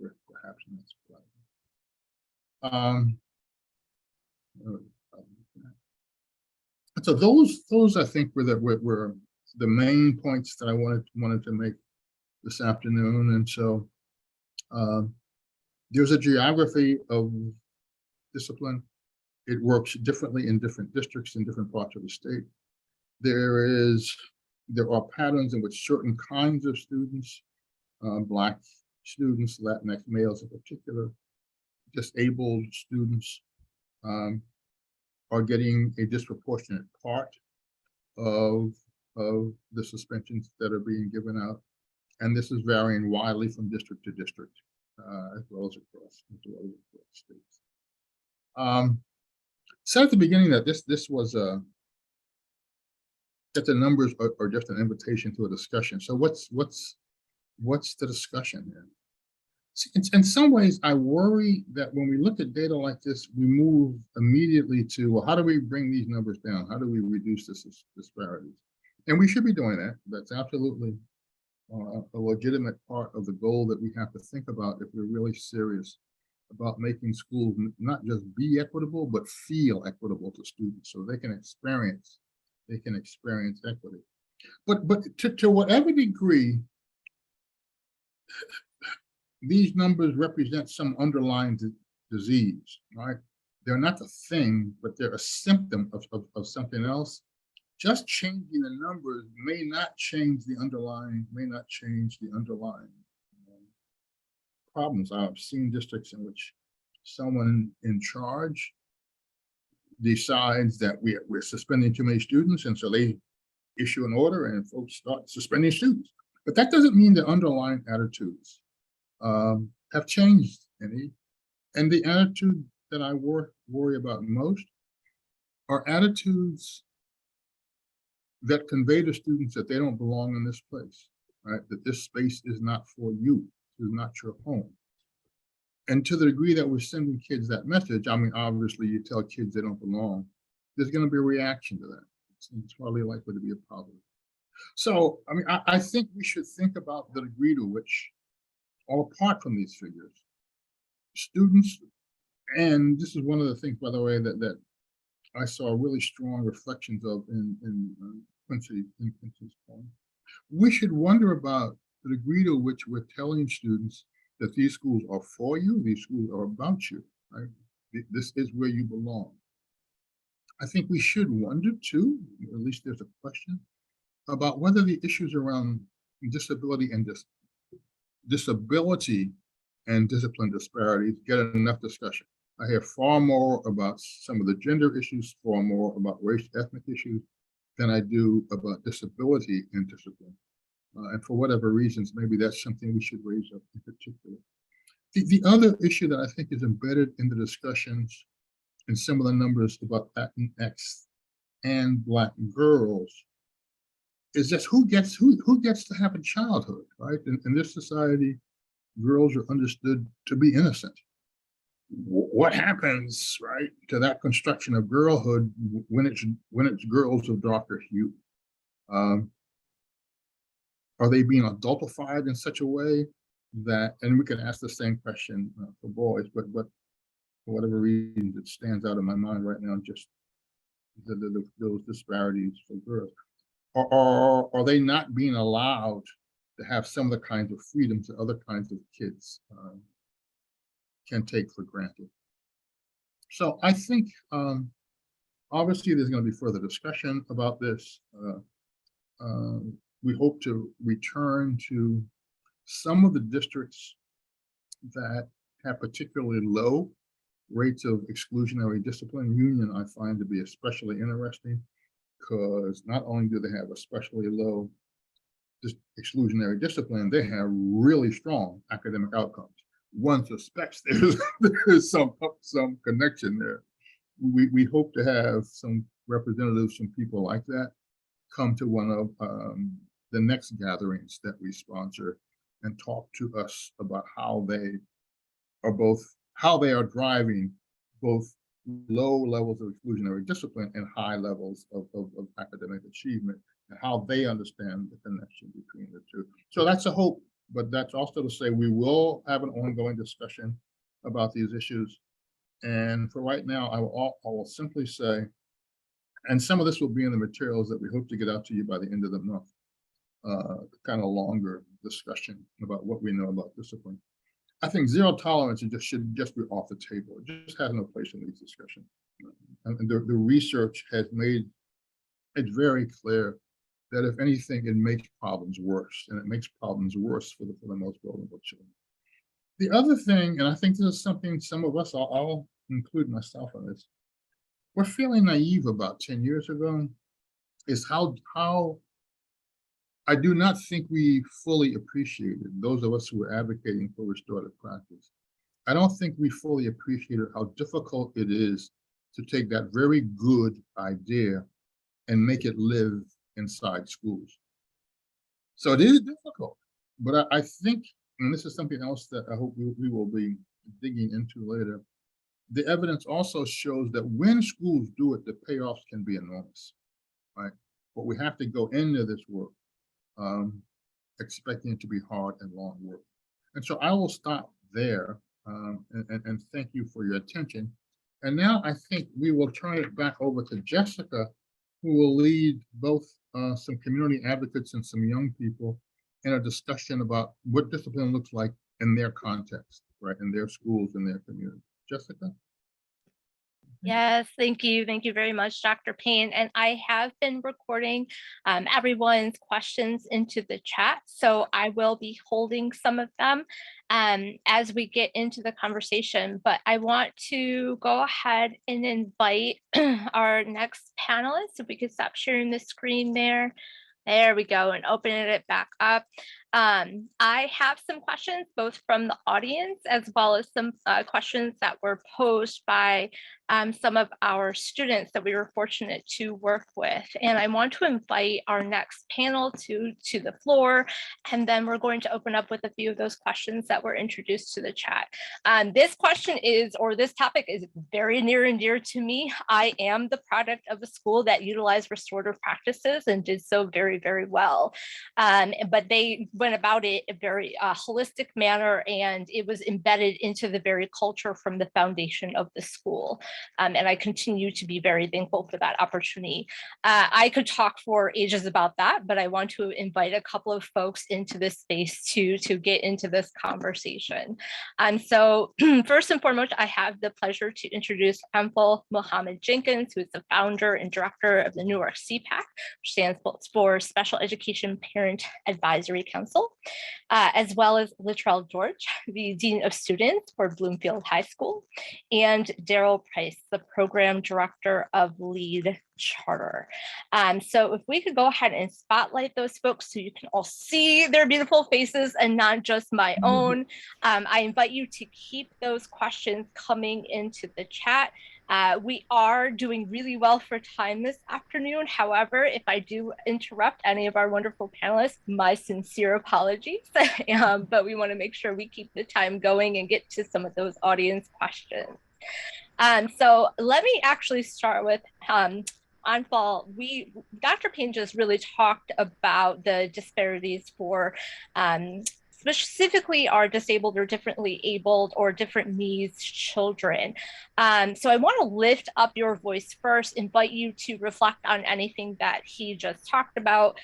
Perhaps that's so those I think were the main points that I wanted to make this afternoon. And so there's a geography of discipline. It works differently in different districts in different parts of the state. There are patterns in which certain kinds of students, Black students, Latinx males in particular, disabled students are getting a disproportionate part of the suspensions that are being given out. And this is varying widely from district to district, as well as across states. Said at the beginning that this was that the numbers are just an invitation to a discussion. So what's the discussion here? In some ways, I worry that when we look at data like this, we move immediately to, well, how do we bring these numbers down? How do we reduce this disparities? And we should be doing that. That's absolutely a legitimate part of the goal that we have to think about if we're really serious about making schools not just be equitable, but feel equitable to students so they can experience equity. But to whatever degree these numbers represent some underlying disease, right? They're not the thing, but they're a symptom of something else. Just changing the numbers may not change the underlying problems. I've seen districts in which someone in charge decides that we're suspending too many students, and so they issue an order and folks start suspending students. But that doesn't mean the underlying attitudes have changed any. And the attitude that I worry about most are attitudes that convey to students that they don't belong in this place, right? That this space is not for you, it is not your home. And to the degree that we're sending kids that message, I mean, obviously you tell kids they don't belong, there's gonna be a reaction to that. It's probably likely to be a problem. So, I mean, I think we should think about the degree to which, all apart from these figures, students, and this is one of the things, by the way, that I saw really strong reflections of in Quincy's poem. We should wonder about the degree to which we're telling students that these schools are for you, these schools are about you, right? This is where you belong. I think we should wonder too, at least there's a question, about whether the issues around disability and discipline disparities get enough discussion. I hear far more about some of the gender issues, far more about race, ethnic issues than I do about disability and discipline. And for whatever reasons, maybe that's something we should raise up in particular. The other issue that I think is embedded in the discussions and some of the numbers about Latinx and Black girls is just who gets to have a childhood, right? In this society, girls are understood to be innocent. What happens, right, to that construction of girlhood when it's girls of darker hue? Are they being adultified in such a way that, and we can ask the same question for boys, but for whatever reason, it stands out in my mind right now, just those disparities for girls. Are they not being allowed to have some of the kinds of freedoms that other kinds of kids can take for granted? So I think obviously there's going to be further discussion about this. We hope to return to some of the districts that have particularly low rates of exclusionary discipline. Union I find to be especially interesting because not only do they have especially low exclusionary discipline, they have really strong academic outcomes. One suspects there's some connection there. We hope to have some representatives from people like that come to one of the next gatherings that we sponsor and talk to us about how they are driving both low levels of exclusionary discipline and high levels of academic achievement, and how they understand the connection between the two. So that's a hope, but that's also to say we will have an ongoing discussion about these issues. And for right now, I will simply say, and some of this will be in the materials that we hope to get out to you by the end of the month, kind of longer discussion about what we know about discipline. I think zero tolerance should just be off the table. It just has no place in these discussions. And the research has made it very clear that if anything, it makes problems worse, and it makes problems worse for the most vulnerable children. The other thing, and I think this is something some of us, I'll include myself in this, we're feeling naive about 10 years ago, is how I do not think we fully appreciated, those of us who were advocating for restorative practice. I don't think we fully appreciated how difficult it is to take that very good idea and make it live inside schools. So it is difficult, but I think, and this is something else that I hope we will be digging into later, the evidence also shows that when schools do it, the payoffs can be enormous, right? But we have to go into this work expecting it to be hard and long work. And so I will stop there and thank you for your attention. And now I think we will turn it back over to Jessica, who will lead both some community advocates and some young people in a discussion about what discipline looks like in their context, right, in their schools, in their community. Jessica? Yes, thank you. Thank you very much, Dr. Payne. And I have been recording everyone's questions into the chat, so I will be holding some of them as we get into the conversation. But I want to go ahead and invite our next panelist, if we could stop sharing the screen there. There we go, and opening it back up. I have some questions both from the audience as well as some questions that were posed by some of our students that we were fortunate to work with. And I want to invite our next panel to the floor, and then we're going to open up with a few of those questions that were introduced to the chat. This question is, or this topic is very near and dear to me. I am the product of a school that utilized restorative practices and did so very, very well. But they went about it in a very holistic manner, and it was embedded into the very culture from the foundation of the school. And I continue to be very thankful for that opportunity. I could talk for ages about that, but I want to invite a couple of folks into this space to get into this conversation. So first and foremost, I have the pleasure to introduce Amfal Mohammed Jenkins, who is the founder and director of the Newark CPAC, which stands for Special Education Parent Advisory Council, as well as Latrell George, the Dean of Students for Bloomfield High School, and Daryl Price, the Program Director of LEAD Charter. So if we could go ahead and spotlight those folks so you can all see their beautiful faces and not just my own. I invite you to keep those questions coming into the chat. We are doing really well for time this afternoon. However, if I do interrupt any of our wonderful panelists, my sincere apologies. But we want to make sure we keep the time going and get to some of those audience questions. So let me actually start with Anfal. Dr. Payne just really talked about the disparities for specifically our disabled or differently abled or different needs children. So I want to lift up your voice first, invite you to reflect on anything that he just talked about,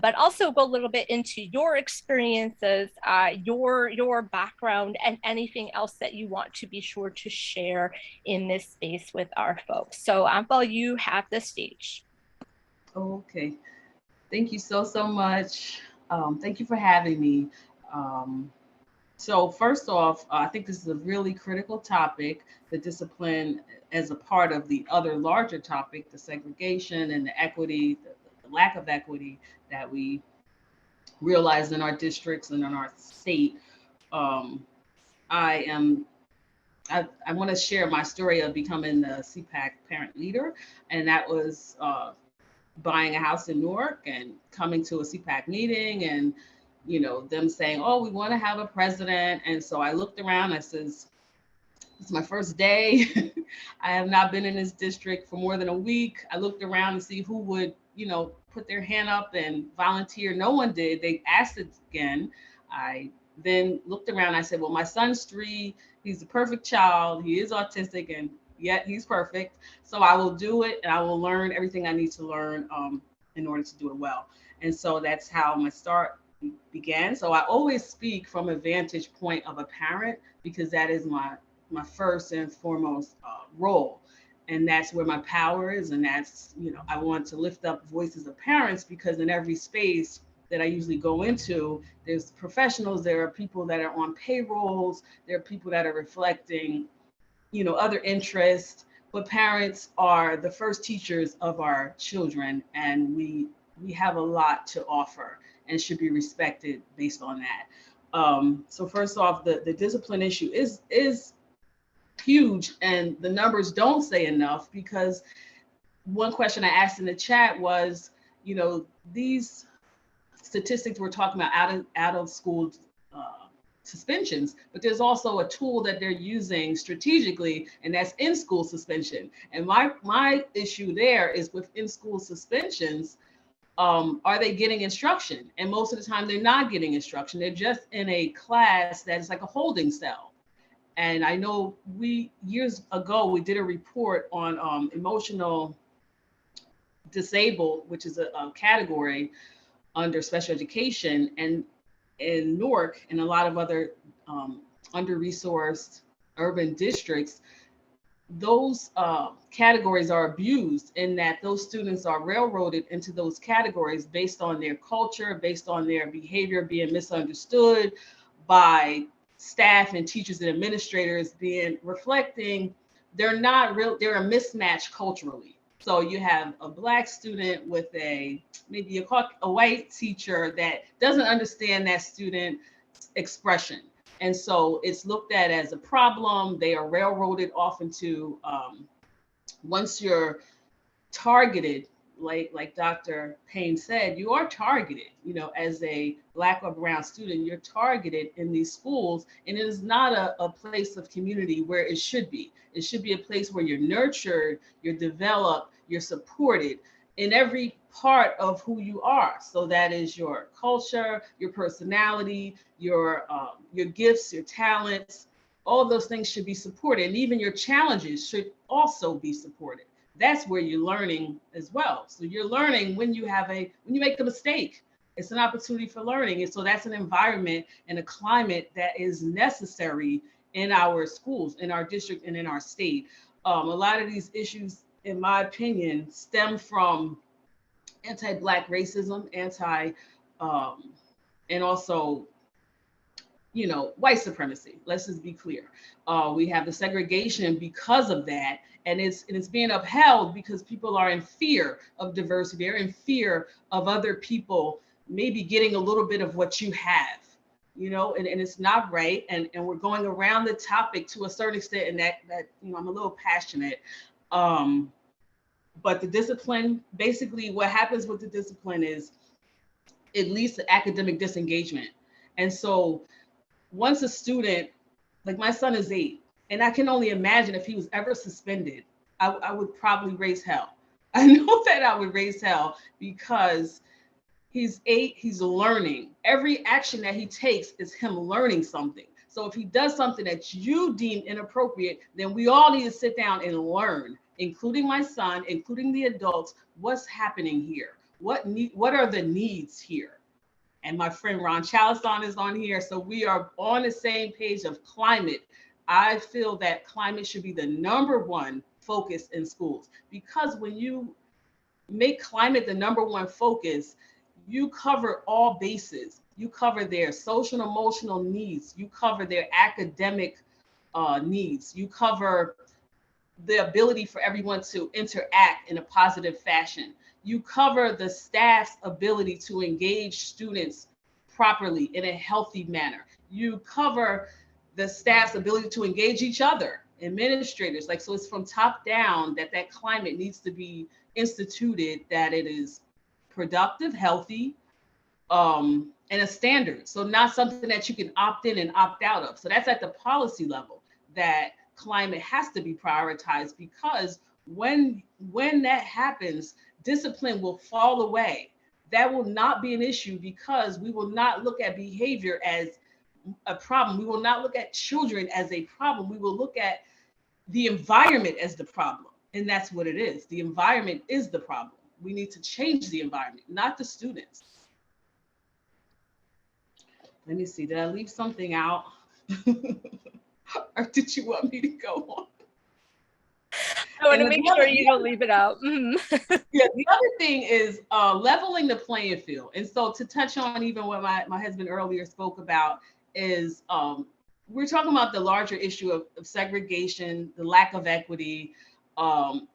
but also go a little bit into your experiences, your background, and anything else that you want to be sure to share in this space with our folks. So Amfal, you have the stage. Okay, thank you so much. Thank you for having me. So first off, I think this is a really critical topic, the discipline as a part of the other larger topic, the segregation and the equity, the lack of equity that we realize in our districts and in our state. I want to share my story of becoming the CPAC parent leader, and that was buying a house in Newark and coming to a CPAC meeting and them saying, oh, we want to have a president. And so I looked around, I says, it's my first day. I have not been in this district for more than a week. I looked around to see who would, put their hand up and volunteer. No one did. They asked it again. I then looked around. I said, well, my son's 3. He's a perfect child. He is autistic and yet he's perfect. So I will do it and I will learn everything I need to learn in order to do it well. And so that's how my start began. So I always speak from a vantage point of a parent because that is my first and foremost role. And that's where my power is. And that's, I want to lift up voices of parents because in every space, that I usually go into, there's professionals, there are people that are on payrolls, there are people that are reflecting, you know, other interests, but parents are the first teachers of our children, and we have a lot to offer and should be respected based on that. So first off, the discipline issue is huge, and the numbers don't say enough, because one question I asked in the chat was, you know, these statistics we're talking about out of school suspensions, but there's also a tool that they're using strategically, and that's in-school suspension. And my issue there is with in-school suspensions, are they getting instruction? And most of the time they're not getting instruction. They're just in a class that is like a holding cell. And I know years ago, we did a report on emotional disabled, which is a category under special education, and in Newark and a lot of other under-resourced urban districts, those categories are abused, in that those students are railroaded into those categories based on their culture, based on their behavior being misunderstood by staff and teachers and administrators, reflecting they're not real, they're a mismatch culturally. So you have a Black student with maybe a white teacher that doesn't understand that student's expression. And so it's looked at as a problem. They are railroaded off into, once you're targeted, like Dr. Payne said, you are targeted, you know, as a Black or brown student, you're targeted in these schools, and it is not a place of community where it should be. It should be a place where you're nurtured, you're developed, you're supported in every part of who you are. So that is your culture, your personality, your gifts, your talents, all those things should be supported. And even your challenges should also be supported. That's where you're learning as well. So you're learning when you make a mistake, it's an opportunity for learning. And so that's an environment and a climate that is necessary in our schools, in our district, and in our state. A lot of these issues, in my opinion, stem from anti-Black racism, and also, you know, white supremacy. Let's just be clear. We have the segregation because of that, and it's being upheld because people are in fear of diversity. They're in fear of other people maybe getting a little bit of what you have, you know, and it's not right. And we're going around the topic to a certain extent, and that you know, I'm a little passionate. But the discipline, basically what happens with the discipline is it leads to academic disengagement. And so once a student, like my son is 8, and I can only imagine if he was ever suspended, I would probably raise hell. I know that I would raise hell, because he's 8, he's learning. Every action that he takes is him learning something. So if he does something that you deem inappropriate, then we all need to sit down and learn, including my son, including the adults, what's happening here? What are the needs here? And my friend Ron Chalisan is on here. So we are on the same page of climate. I feel that climate should be the #1 focus in schools, because when you make climate the #1 focus, you cover all bases. You cover their social and emotional needs. You cover their academic needs. You cover the ability for everyone to interact in a positive fashion. You cover the staff's ability to engage students properly in a healthy manner. You cover the staff's ability to engage each other, administrators. Like, so it's from top down that climate needs to be instituted, that it is productive, healthy, and a standard. So not something that you can opt in and opt out of. So that's at the policy level, that climate has to be prioritized, because when that happens, discipline will fall away. That will not be an issue, because we will not look at behavior as a problem. We will not look at children as a problem. We will look at the environment as the problem. And that's what it is. The environment is the problem. We need to change the environment, not the students. Let me see, did I leave something out? Or did you want me to go on? want to And make the sure other- you don't leave it out. Mhm. Yeah, the other thing is leveling the playing field. And so to touch on even what my husband earlier spoke about is we're talking about the larger issue of segregation, the lack of equity. And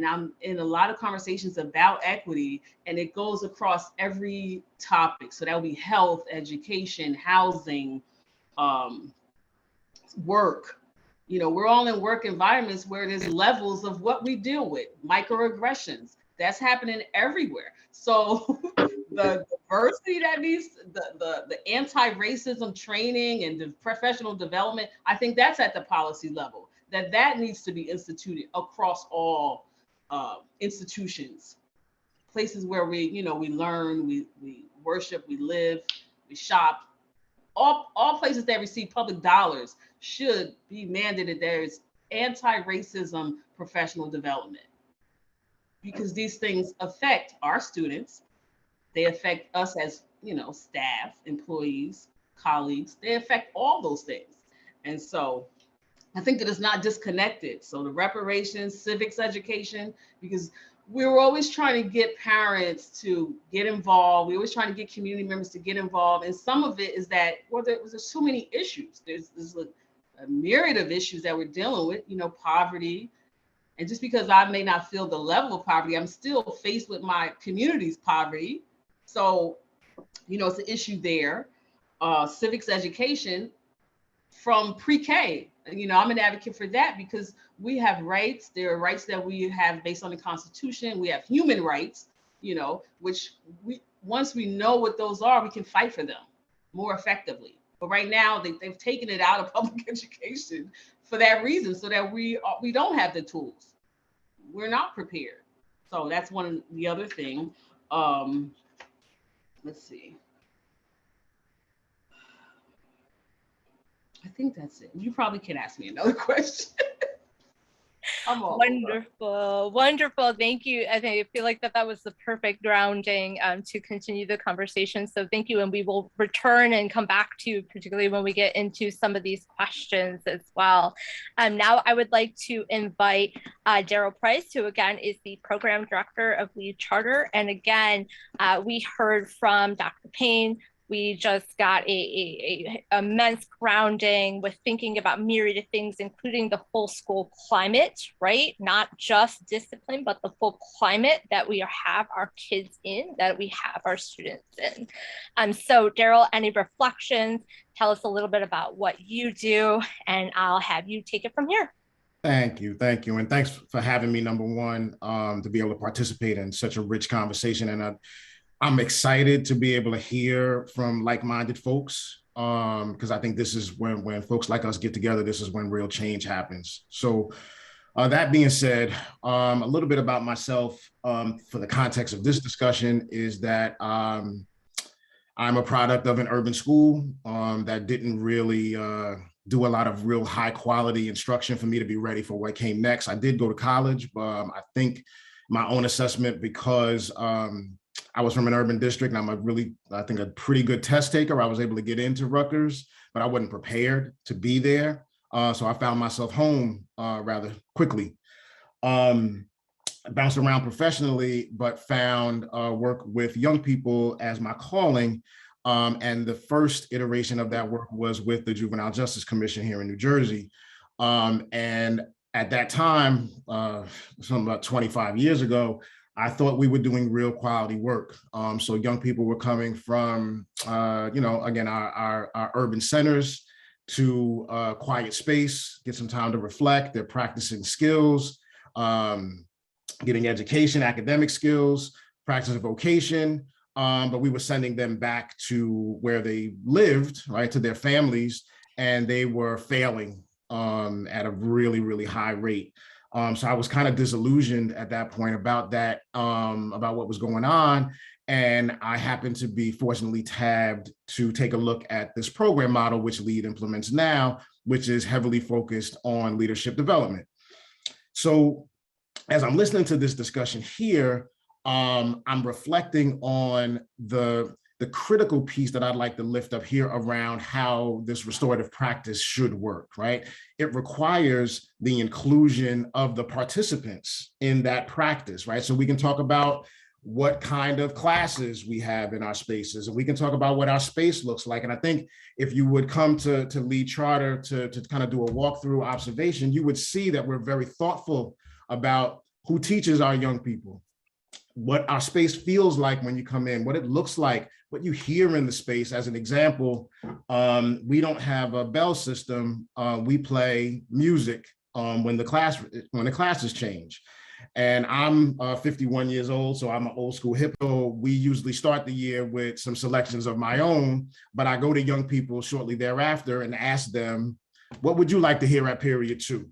I'm in a lot of conversations about equity, and it goes across every topic. So that would be health, education, housing, work. You know, we're all in work environments where there's levels of what we deal with, microaggressions. That's happening everywhere. So the diversity that needs, the anti-racism training and the professional development, I think that's at the policy level, that needs to be instituted across all institutions, places where we learn, we worship, we live, we shop. All places that receive public dollars should be mandated there's anti-racism professional development, because these things affect our students. They affect us as, staff, employees, colleagues. They affect all those things. And so I think that it's not disconnected. So the reparations, civics education, because we were always trying to get parents to get involved. We always trying to get community members to get involved. And some of it is that, well, there's so many issues. There's a myriad of issues that we're dealing with, poverty. And just because I may not feel the level of poverty, I'm still faced with my community's poverty. So, it's an issue there. Civics education from pre-K. I'm an advocate for that because we have rights. There are rights that we have based on the Constitution. We have human rights, which once we know what those are, we can fight for them more effectively. But right now, they've taken it out of public education for that reason, so that we don't have the tools. We're not prepared. So that's one of the other thing. Let's see. I think that's it. You probably can ask me another question. I'm all Wonderful. Thank you. I feel like that was the perfect grounding to continue the conversation. So thank you. And we will return and come back to, particularly when we get into some of these questions as well. Now I would like to invite Daryl Price, who again is the program director of Lead Charter. And again, we heard from Dr. Payne. We just got a immense grounding with thinking about myriad of things, including the whole school climate, right? Not just discipline, but the full climate that we have our kids in, that we have our students in. So Daryl, any reflections? Tell us a little bit about what you do, and I'll have you take it from here. Thank you. And thanks for having me, number one, to be able to participate in such a rich conversation. And I'm excited to be able to hear from like-minded folks, because I think this is when folks like us get together, this is when real change happens. So that being said, a little bit about myself for the context of this discussion is that I'm a product of an urban school that didn't really do a lot of real high quality instruction for me to be ready for what came next. I did go to college, but I think my own assessment, because I was from an urban district and I'm I think a pretty good test taker. I was able to get into Rutgers, but I wasn't prepared to be there. So I found myself home rather quickly. I bounced around professionally, but found work with young people as my calling. And the first iteration of that work was with the Juvenile Justice Commission here in New Jersey. And at that time, about 25 years ago, I thought we were doing real quality work. So young people were coming from, again, our urban centers to quiet space, get some time to reflect. They're practicing skills, getting education, academic skills, practice a vocation. But we were sending them back to where they lived, right, to their families, and they were failing at a really, really high rate. So I was kind of disillusioned at that point about that, about what was going on. And I happened to be fortunately tabbed to take a look at this program model, which LEAD implements now, which is heavily focused on leadership development. So as I'm listening to this discussion here, I'm reflecting on the the critical piece that I'd like to lift up here around how this restorative practice should work, right? It requires the inclusion of the participants in that practice, right? So we can talk about what kind of classes we have in our spaces, and we can talk about what our space looks like. And I think if you would come to Lee Charter to kind of do a walkthrough observation, you would see that we're very thoughtful about who teaches our young people, what our space feels like when you come in, what it looks like, what you hear in the space. As an example, we don't have a bell system. We play music when the classes change. And I'm 51 years old, so I'm an old school hippo. We usually start the year with some selections of my own, but I go to young people shortly thereafter and ask them, what would you like to hear at period 2?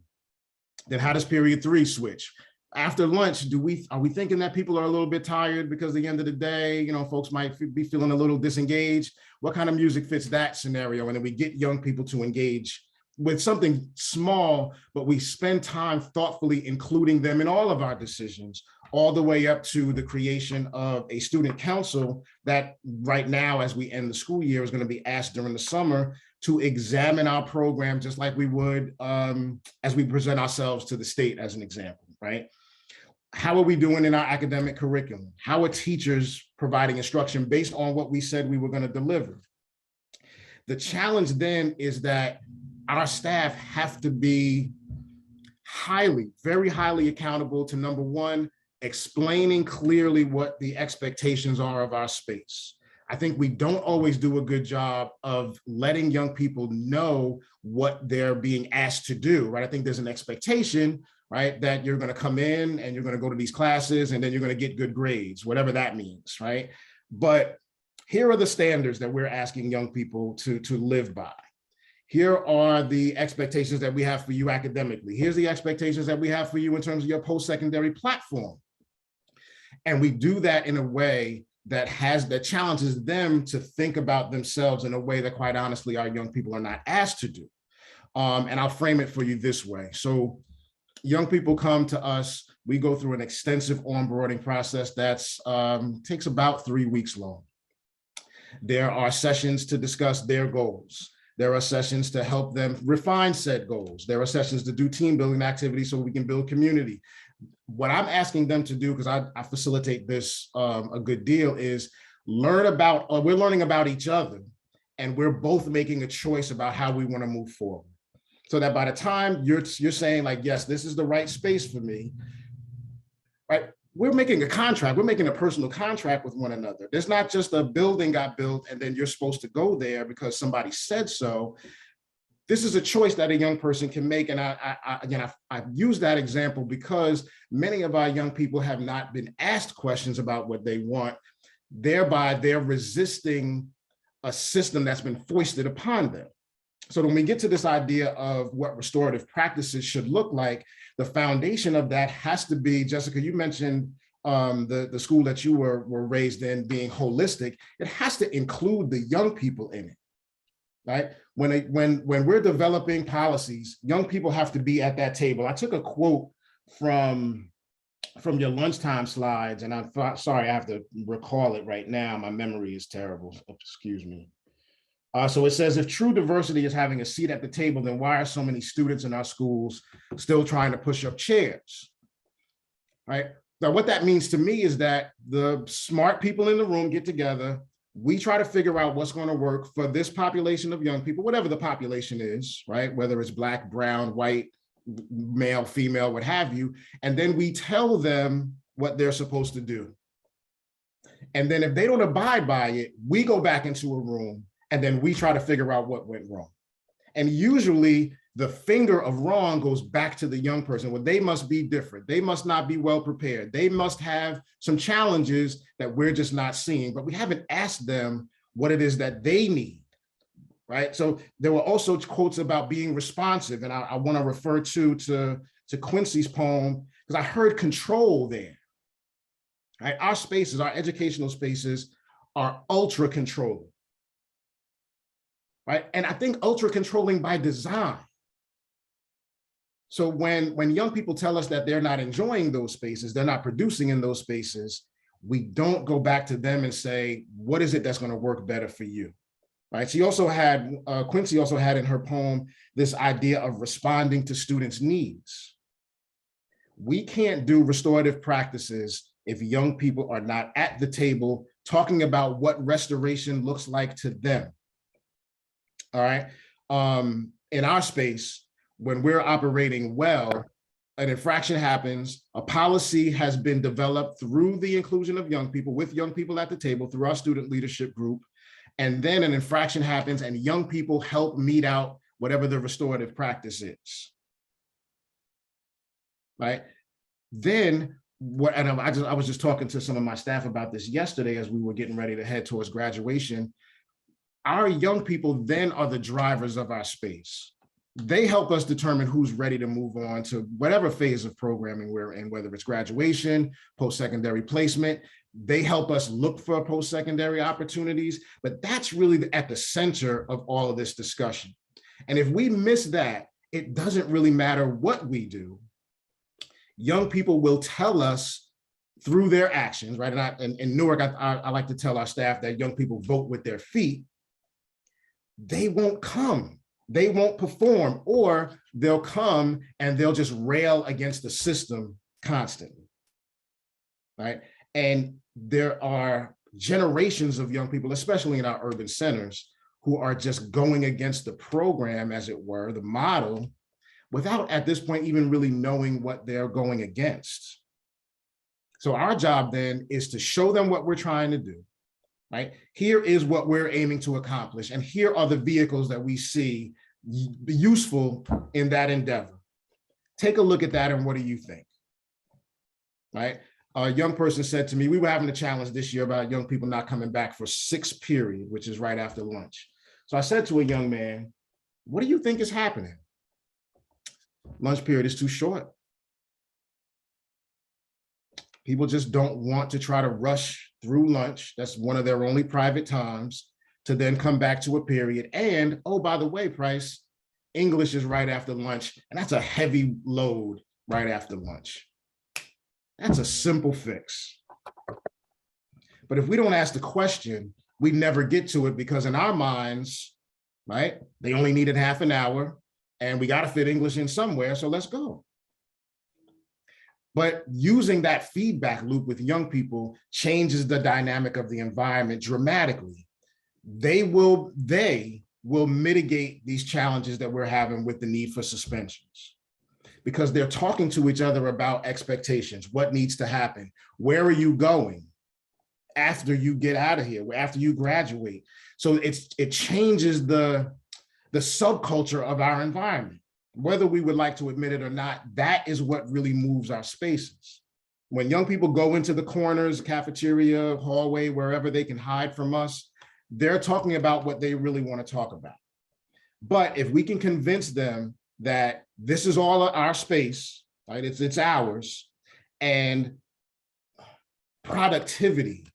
Then how does period 3 switch? After lunch, are we thinking that people are a little bit tired because at the end of the day, you know, folks might be feeling a little disengaged? What kind of music fits that scenario? And then we get young people to engage with something small, but we spend time thoughtfully including them in all of our decisions, all the way up to the creation of a student council that right now, as we end the school year, is going to be asked during the summer to examine our program, just like we would as we present ourselves to the state, as an example, right? How are we doing in our academic curriculum? How are teachers providing instruction based on what we said we were going to deliver? The challenge then is that our staff have to be very highly accountable to, number one, explaining clearly what the expectations are of our space. I think we don't always do a good job of letting young people know what they're being asked to do, right? I think there's an expectation, right, that you're going to come in and you're going to go to these classes and then you're going to get good grades, whatever that means, right? But here are the standards that we're asking young people to live by. Here are the expectations that we have for you academically. Here's the expectations that we have for you in terms of your post-secondary platform. And we do that in a way that challenges them to think about themselves in a way that, quite honestly, our young people are not asked to do. And I'll frame it for you this way. So young people come to us, we go through an extensive onboarding process that's takes about 3 weeks long. There are sessions to discuss their goals. There are sessions to help them refine said goals. There are sessions to do team building activities so we can build community. What I'm asking them to do, because I facilitate this a good deal, is we're learning about each other, and we're both making a choice about how we want to move forward. So that by the time you're saying like, yes, this is the right space for me, right? We're making a contract. We're making a personal contract with one another. There's not just a building got built and then you're supposed to go there because somebody said so. This is a choice that a young person can make. And I've used that example because many of our young people have not been asked questions about what they want. Thereby, they're resisting a system that's been foisted upon them. So when we get to this idea of what restorative practices should look like, the foundation of that has to be, Jessica, you mentioned the school that you were raised in being holistic. It has to include the young people in it, right? When we're developing policies, young people have to be at that table. I took a quote from your lunchtime slides, and I'm sorry, I have to recall it right now. My memory is terrible, excuse me. So it says, if true diversity is having a seat at the table, then why are so many students in our schools still trying to push up chairs, right? Now, what that means to me is that the smart people in the room get together, we try to figure out what's going to work for this population of young people, whatever the population is, right? Whether it's Black, brown, white, male, female, what have you, and then we tell them what they're supposed to do. And then if they don't abide by it, we go back into a room and then we try to figure out what went wrong. And usually the finger of wrong goes back to the young person. Well, they must be different. They must not be well prepared. They must have some challenges that we're just not seeing, but we haven't asked them what it is that they need, right? So there were also quotes about being responsive. And I want to refer to Quincy's poem, because I heard control there, right? Our spaces, our educational spaces are ultra controlling. Right? And I think ultra controlling by design. So when young people tell us that they're not enjoying those spaces, they're not producing in those spaces, we don't go back to them and say, what is it that's going to work better for you? Right. She also had, Quincy also had in her poem, this idea of responding to students' needs. We can't do restorative practices if young people are not at the table talking about what restoration looks like to them. All right. In our space, when we're operating well, an infraction happens, a policy has been developed through the inclusion of young people, with young people at the table, through our student leadership group, and then an infraction happens and young people help mete out whatever the restorative practice is. Right? Then what, and I was just talking to some of my staff about this yesterday as we were getting ready to head towards graduation. Our young people then are the drivers of our space. They help us determine who's ready to move on to whatever phase of programming we're in, whether it's graduation, post-secondary placement. They help us look for post-secondary opportunities, but that's really at the center of all of this discussion. And if we miss that, it doesn't really matter what we do. Young people will tell us through their actions, right? And in Newark, I like to tell our staff that young people vote with their feet. They won't come. They won't perform, or they'll come and they'll just rail against the system constantly, right? And there are generations of young people, especially in our urban centers, who are just going against the program, as it were, the model, without at this point even really knowing what they're going against. So our job then is to show them what we're trying to do, right? Here is what we're aiming to accomplish, and here are the vehicles that we see useful in that endeavor. Take a look at that, and what do you think? Right? A young person said to me, we were having a challenge this year about young people not coming back for 6th period, which is right after lunch. So I said to a young man, what do you think is happening? Lunch period is too short. People just don't want to try to rush through lunch. That's one of their only private times, to then come back to a period. And, oh, by the way, Price, English is right after lunch, and that's a heavy load right after lunch. That's a simple fix. But if we don't ask the question, we never get to it, because in our minds, right, they only needed half an hour and we got to fit English in somewhere, so let's go. But using that feedback loop with young people changes the dynamic of the environment dramatically. They will mitigate these challenges that we're having with the need for suspensions, because they're talking to each other about expectations, what needs to happen, where are you going after you get out of here, after you graduate. So it changes the subculture of our environment. Whether we would like to admit it or not, that is what really moves our spaces. When young people go into the corners, cafeteria, hallway, wherever they can hide from us, they're talking about what they really want to talk about. But if we can convince them that this is all our space, right? It's ours, and productivity,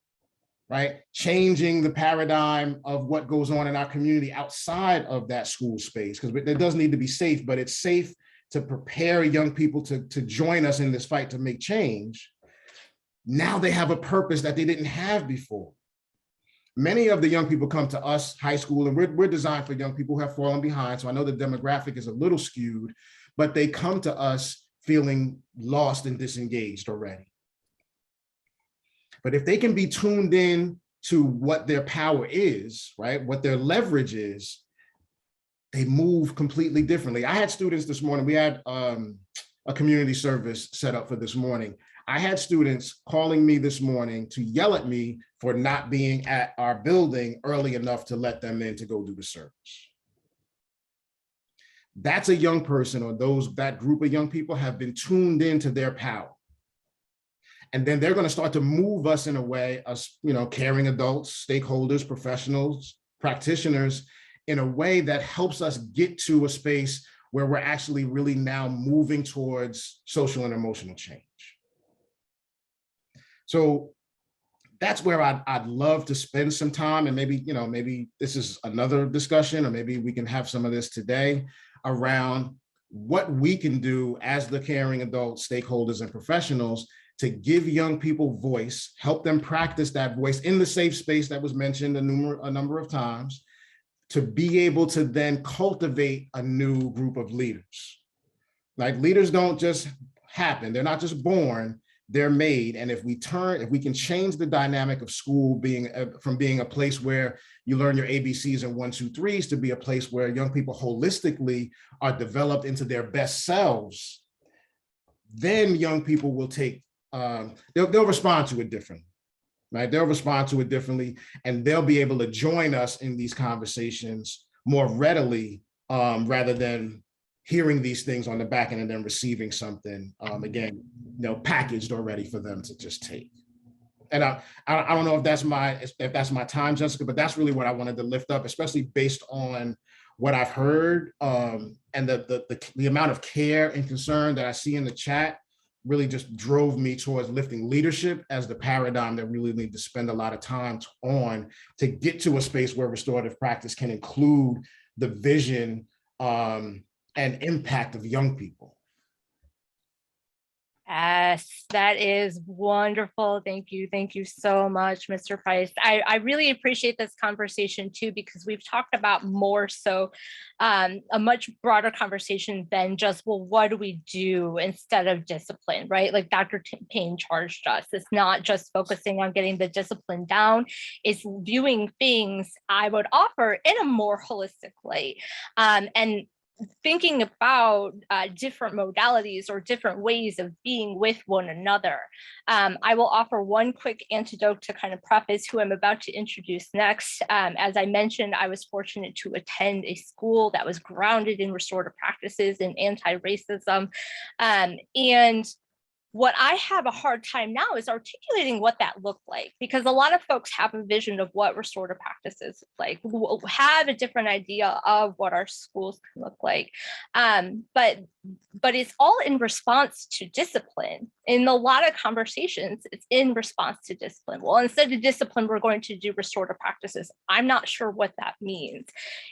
right? Changing the paradigm of what goes on in our community outside of that school space, because it does need to be safe, but it's safe to prepare young people to join us in this fight to make change. Now they have a purpose that they didn't have before. Many of the young people come to us, high school, and we're designed for young people who have fallen behind. So I know the demographic is a little skewed, but they come to us feeling lost and disengaged already. But if they can be tuned in to what their power is, right, what their leverage is, they move completely differently. I had students this morning, we had a community service set up for this morning. I had students calling me this morning to yell at me for not being at our building early enough to let them in to go do the service. That's a young person, or that group of young people have been tuned into their power. And then they're going to start to move us in a way, us, caring adults, stakeholders, professionals, practitioners, in a way that helps us get to a space where we're actually really now moving towards social and emotional change. So that's where I'd love to spend some time, and maybe this is another discussion, or maybe we can have some of this today around what we can do as the caring adults, stakeholders, and professionals to give young people voice, help them practice that voice in the safe space that was mentioned a number of times, to be able to then cultivate a new group of leaders. Like, leaders don't just happen. They're not just born, they're made. And if we can change the dynamic of school from being a place where you learn your ABCs and 1, 2, 3s to be a place where young people holistically are developed into their best selves, then young people will they'll respond to it differently, right? They'll respond to it differently, and they'll be able to join us in these conversations more readily, rather than hearing these things on the back end and then receiving something, again, packaged already for them to just take. And I don't know if that's my time, Jessica, but that's really what I wanted to lift up, especially based on what I've heard, and the amount of care and concern that I see in the chat really just drove me towards lifting leadership as the paradigm that we really need to spend a lot of time on to get to a space where restorative practice can include the vision and impact of young people. Yes, that is wonderful. Thank you. Thank you so much, Mr. Price. I really appreciate this conversation too, because we've talked about more so a much broader conversation than just, well, what do we do instead of discipline, right? Like Dr. Payne charged us. It's not just focusing on getting the discipline down. It's viewing things, I would offer, in a more holistic light. And thinking about different modalities or different ways of being with one another. I will offer one quick antidote to kind of preface who I'm about to introduce next. As I mentioned, I was fortunate to attend a school that was grounded in restorative practices and anti-racism. And what I have a hard time now is articulating what that looked like, because a lot of folks have a vision of what restorative practices like, have a different idea of what our schools can look like. But it's all in response to discipline. In a lot of conversations, it's in response to discipline. Well, instead of discipline, we're going to do restorative practices. I'm not sure what that means.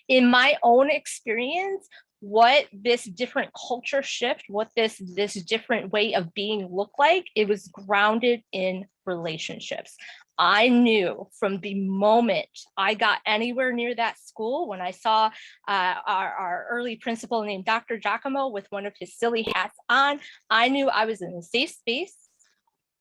In my own experience, what this different culture shift, what this different way of being looked like, it was grounded in relationships. I knew from the moment I got anywhere near that school, when I saw our early principal named Dr. Giacomo with one of his silly hats on, I knew I was in a safe space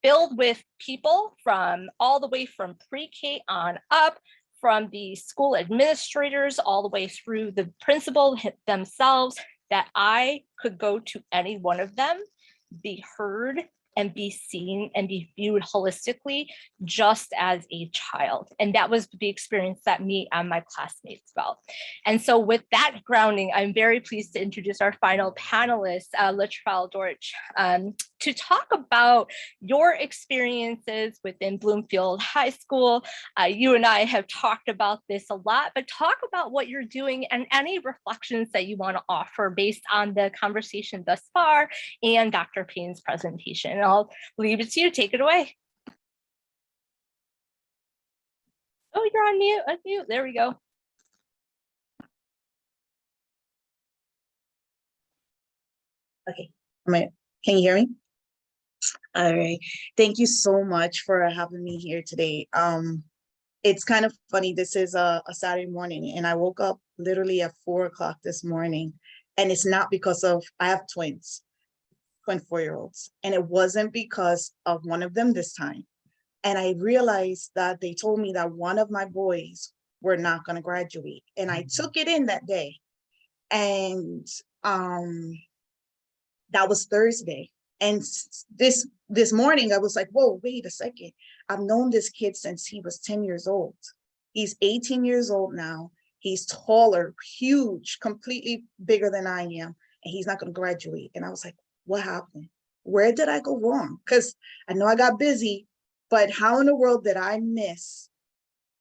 filled with people from all the way from pre-K on up, from the school administrators all the way through the principal themselves, that I could go to any one of them, be heard and be seen and be viewed holistically, just as a child. And that was the experience that me and my classmates felt. And so with that grounding, I'm very pleased to introduce our final panelist, Latrell Dortch, to talk about your experiences within Bloomfield High School. You and I have talked about this a lot, but talk about what you're doing and any reflections that you want to offer based on the conversation thus far and Dr. Payne's presentation. And I'll leave it to you. Take it away. Oh, you're on mute. Unmute. There we go. Okay. Can you hear me? All right. Thank you so much for having me here today. It's kind of funny. This is a Saturday morning, and I woke up literally at 4 o'clock this morning. And it's not because of, I have twins, 4-year-olds, and it wasn't because of one of them this time. And I realized that they told me that one of my boys were not going to graduate. And I took it in that day. And that was Thursday. And this morning, I was like, whoa, wait a second. I've known this kid since he was 10 years old. He's 18 years old now. He's taller, huge, completely bigger than I am. And he's not going to graduate. And I was like, what happened? Where did I go wrong? Because I know I got busy, but how in the world did I miss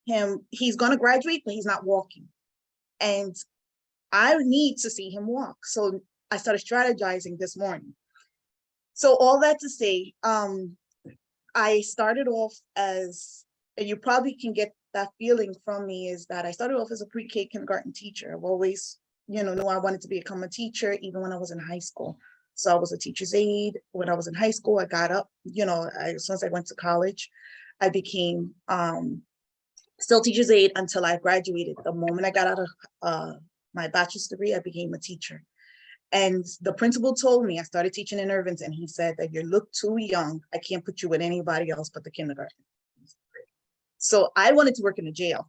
him? He's going to graduate, but he's not walking. And I need to see him walk. So I started strategizing this morning. So all that to say, I started off as, and you probably can get that feeling from me, is that I started off as a pre-K kindergarten teacher. I've always, knew I wanted to become a teacher, even when I was in high school. So I was a teacher's aide. When I was in high school, I got up, as soon as I went to college, I became still teacher's aide until I graduated. The moment I got out of my bachelor's degree, I became a teacher. And the principal told me, I started teaching in Irvington. He said that you look too young. I can't put you with anybody else but the kindergarten. So I wanted to work in a jail.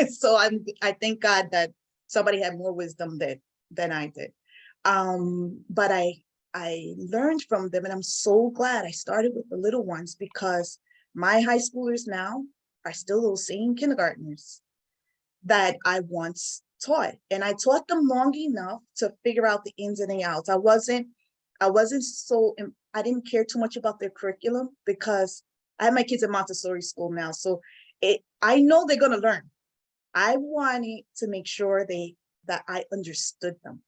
So I thank God that somebody had more wisdom than I did. But I learned from them, and I'm so glad I started with the little ones, because my high schoolers now are still those same kindergartners that I once taught. And I taught them long enough to figure out the ins and the outs. I didn't care too much about their curriculum, because I have my kids at Montessori school now. So I know they're gonna learn. I wanted to make sure that I understood them.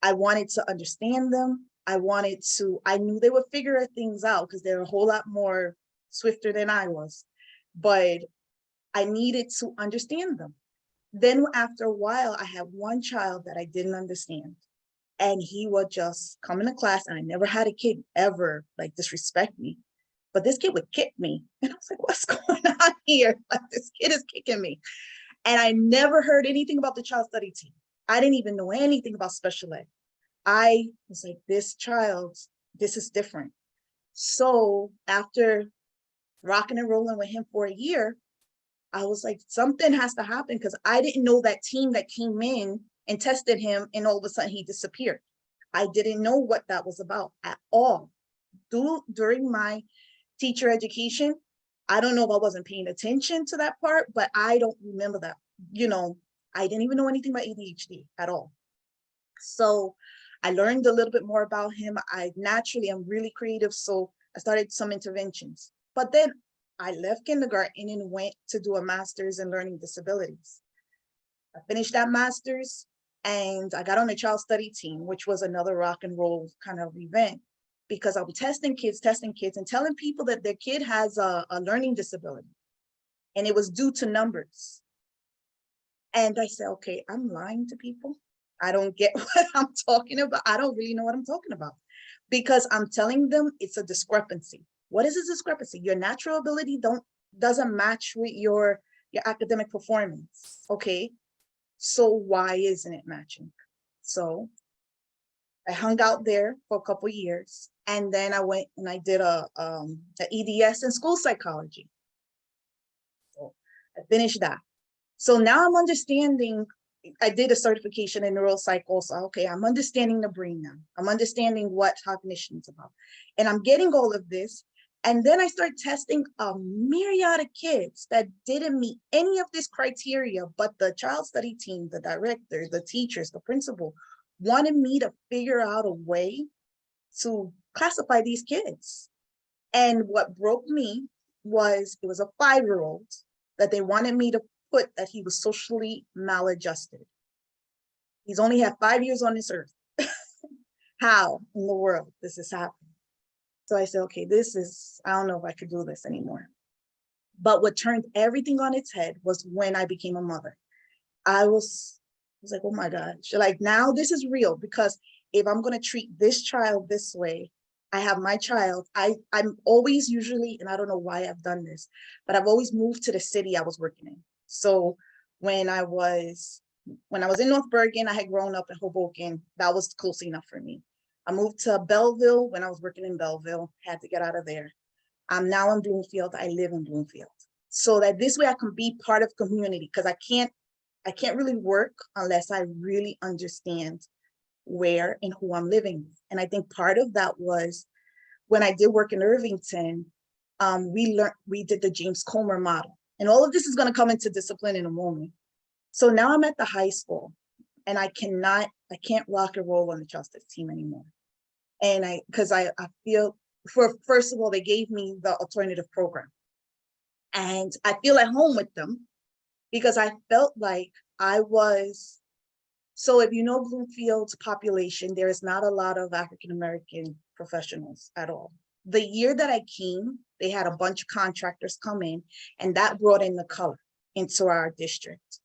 I wanted to understand them. I knew they would figure things out, because they're a whole lot more swifter than I was, but I needed to understand them. Then after a while, I had one child that I didn't understand, and he would just come into class, and I never had a kid ever like disrespect me, but this kid would kick me. And I was like, what's going on here? Like, this kid is kicking me. And I never heard anything about the child study team. I didn't even know anything about special ed. I was like, this is different. So after rocking and rolling with him for a year, I was like, something has to happen, because I didn't know that team that came in and tested him, and all of a sudden he disappeared. I didn't know what that was about at all. During my teacher education, I don't know if I wasn't paying attention to that part, but I don't remember that. I didn't even know anything about ADHD at all. So I learned a little bit more about him. I naturally am really creative, so I started some interventions. But then I left kindergarten and went to do a master's in learning disabilities. I finished that master's, and I got on the child study team, which was another rock and roll kind of event, because I was testing kids and telling people that their kid has a learning disability, and it was due to numbers. And I said, okay, I'm lying to people. I don't get what I'm talking about. I don't really know what I'm talking about, because I'm telling them it's a discrepancy. What is a discrepancy? Your natural ability doesn't match with your academic performance. Okay, so why isn't it matching? So I hung out there for a couple of years, and then I went and I did a EDS in school psychology. So I finished that. So now I'm understanding. I did a certification in neuropsychology. So okay, I'm understanding the brain now. I'm understanding what cognition is about, and I'm getting all of this. And then I started testing a myriad of kids that didn't meet any of this criteria, but the child study team, the director, the teachers, the principal wanted me to figure out a way to classify these kids. And what broke me was, it was a 5-year-old that they wanted me to put that he was socially maladjusted. He's only had 5 years on this earth. How in the world does this happen? So I said, okay, I don't know if I could do this anymore. But what turned everything on its head was when I became a mother. I was like, oh my gosh, like, now this is real, because if I'm going to treat this child this way, I have my child. I'm always usually, and I don't know why I've done this, but I've always moved to the city I was working in. So when I was in North Bergen, I had grown up in Hoboken. That was close enough for me. I moved to Belleville when I was working in Belleville, had to get out of there. I'm now in Bloomfield. I live in Bloomfield. So that this way I can be part of community, because I can't really work unless I really understand where and who I'm living with. And I think part of that was when I did work in Irvington, we did the James Comer model. And all of this is going to come into discipline in a moment. So now I'm at the high school, and I can't rock and roll on the justice team anymore. And because I feel, first of all, they gave me the alternative program, and I feel at home with them, because I felt like so if you know Bloomfield's population, there is not a lot of African-American professionals at all. The year that I came, they had a bunch of contractors come in, and that brought in the color into our district.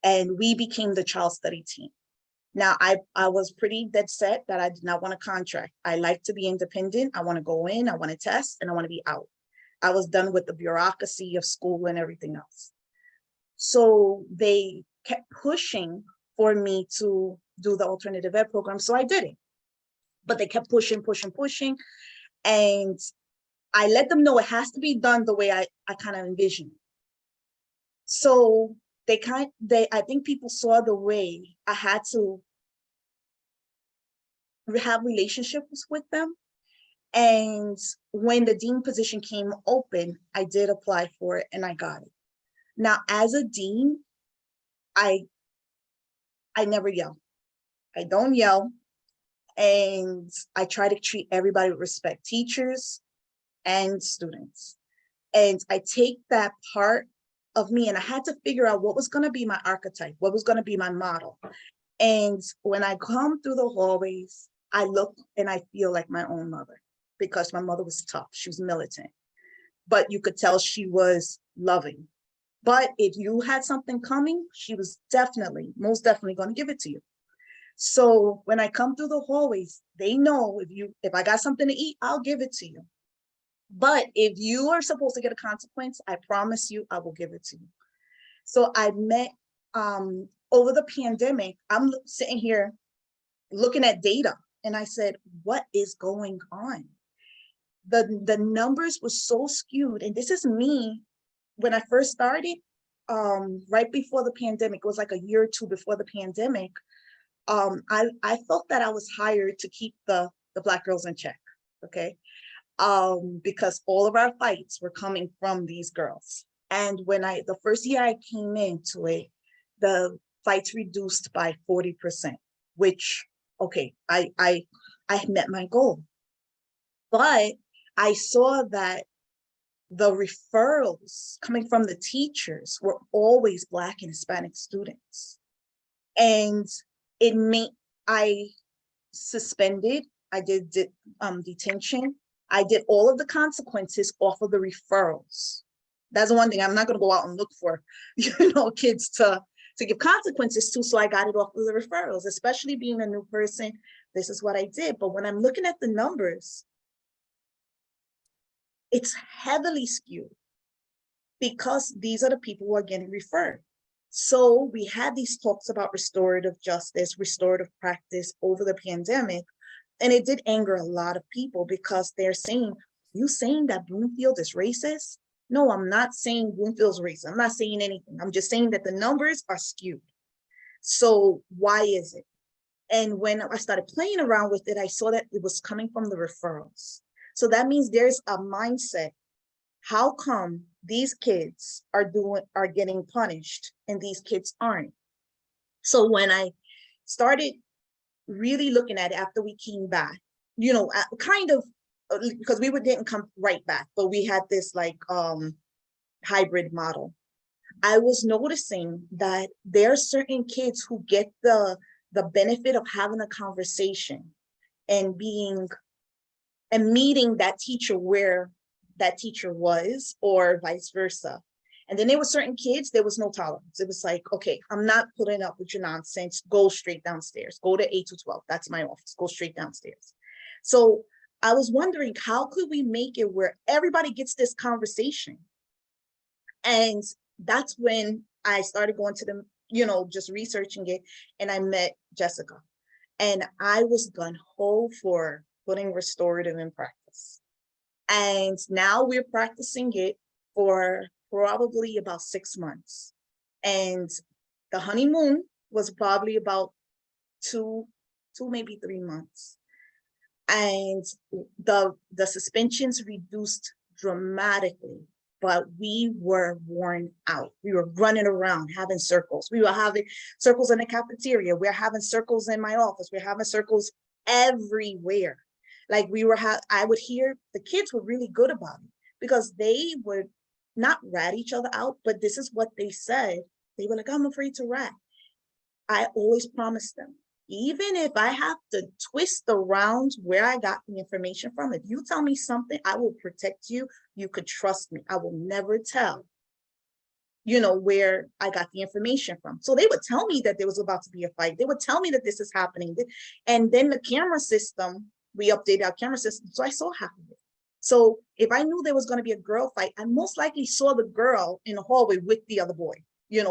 And we became the child study team. Now, I was pretty dead set that I did not want a contract. I like to be independent. I want to go in, I want to test, and I want to be out. I was done with the bureaucracy of school and everything else. So they kept pushing for me to do the alternative ed program. So I did it. But they kept pushing. And I let them know it has to be done the way I kind of envisioned. So I think people saw the way I had to have relationships with them. And when the dean position came open, I did apply for it and I got it. Now, as a dean, I never yell. I don't yell. And I try to treat everybody with respect, teachers and students. And I take that part of me, and I had to figure out what was going to be my archetype, what was going to be my model. And when I come through the hallways, I look and I feel like my own mother, because my mother was tough. She was militant, but you could tell she was loving. But if you had something coming, she was most definitely going to give it to you. So when I come through the hallways, they know if I got something to eat, I'll give it to you. But if you are supposed to get a consequence, I promise you, I will give it to you. So I met, over the pandemic, I'm sitting here looking at data, and I said, what is going on? The numbers were so skewed. And this is me, when I first started, right before the pandemic, it was like a year or two before the pandemic. I felt that I was hired to keep the Black girls in check, okay? Because all of our fights were coming from these girls. And when the first year I came into it, the fights reduced by 40%, which, okay, I met my goal. But I saw that the referrals coming from the teachers were always Black and Hispanic students. And I suspended, I did detention, I did all of the consequences off of the referrals. That's one thing. I'm not going to go out and look for, kids to give consequences to. So I got it off of the referrals, especially being a new person. This is what I did. But when I'm looking at the numbers, it's heavily skewed because these are the people who are getting referred. So we had these talks about restorative justice, restorative practice over the pandemic. And it did anger a lot of people because they're saying, you saying that Bloomfield is racist? No, I'm not saying Bloomfield's racist. I'm not saying anything. I'm just saying that the numbers are skewed. So why is it? And when I started playing around with it, I saw that it was coming from the referrals. So that means there's a mindset. How come these kids are getting punished and these kids aren't? So when I started really looking at it after we came back, kind of, because we didn't come right back, but we had this hybrid model. I was noticing that there are certain kids who get the benefit of having a conversation and meeting that teacher where that teacher was, or vice versa. And then there were certain kids, there was no tolerance. It was like, okay, I'm not putting up with your nonsense. Go straight downstairs. Go to 8 to 12. That's my office. Go straight downstairs. So I was wondering, how could we make it where everybody gets this conversation? And that's when I started going to the, just researching it. And I met Jessica. And I was gung-ho for putting restorative in practice. And now we're practicing it for probably about 6 months. And the honeymoon was probably about two, maybe 3 months. And the suspensions reduced dramatically, but we were worn out. We were running around having circles. We were having circles in the cafeteria. We're having circles in my office. We're having circles everywhere. Like I would hear the kids were really good about it because they would not rat each other out, but this is what they said. They were like, I'm afraid to rat. I always promised them, even if I have to twist around where I got the information from, if you tell me something, I will protect you. You could trust me. I will never tell where I got the information from. So they would tell me that there was about to be a fight. They would tell me that this is happening. And then the camera system, we updated our camera system. So I saw half of it. So if I knew there was going to be a girl fight, I most likely saw the girl in the hallway with the other boy,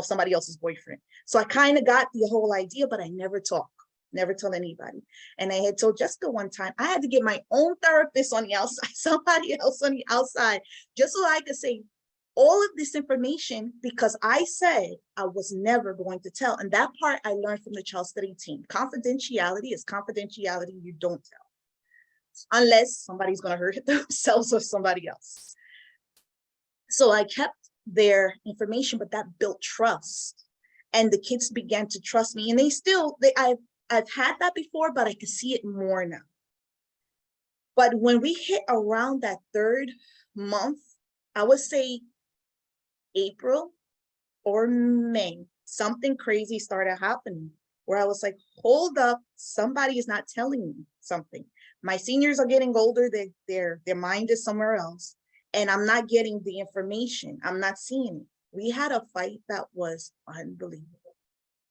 somebody else's boyfriend. So I kind of got the whole idea, but I never talked, never told anybody. And I had told Jessica one time, I had to get my own therapist on the outside, somebody else on the outside, just so I could say all of this information, because I said I was never going to tell. And that part I learned from the child study team. Confidentiality is confidentiality. You don't tell. Unless somebody's going to hurt themselves or somebody else. So I kept their information, but that built trust. And the kids began to trust me. And I've had that before, but I can see it more now. But when we hit around that 3rd month, I would say April or May, something crazy started happening where I was like, hold up, somebody is not telling me something. My seniors are getting older, their mind is somewhere else, and I'm not getting the information. I'm not seeing it. We had a fight that was unbelievable.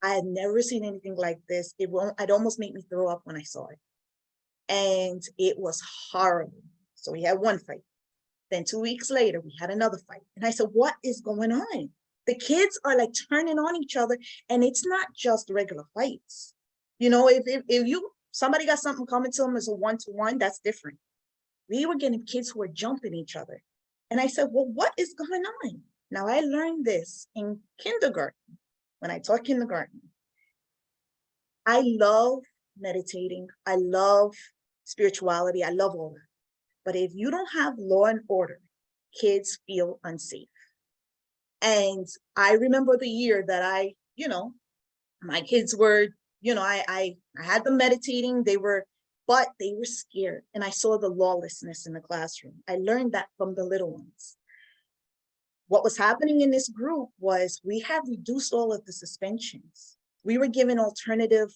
I had never seen anything like this. It almost made me throw up when I saw it. And it was horrible. So we had one fight. Then 2 weeks later, we had another fight. And I said, what is going on? The kids are like turning on each other, and it's not just regular fights. If somebody got something coming to them as a 1-to-1, that's different. We were getting kids who were jumping each other. And I said, well, what is going on? Now I learned this in kindergarten, when I taught kindergarten. I love meditating. I love spirituality. I love all that. But if you don't have law and order, kids feel unsafe. And I remember the year that my kids were, I had them meditating, but they were scared. And I saw the lawlessness in the classroom. I learned that from the little ones. What was happening in this group was we had reduced all of the suspensions. We were given alternative,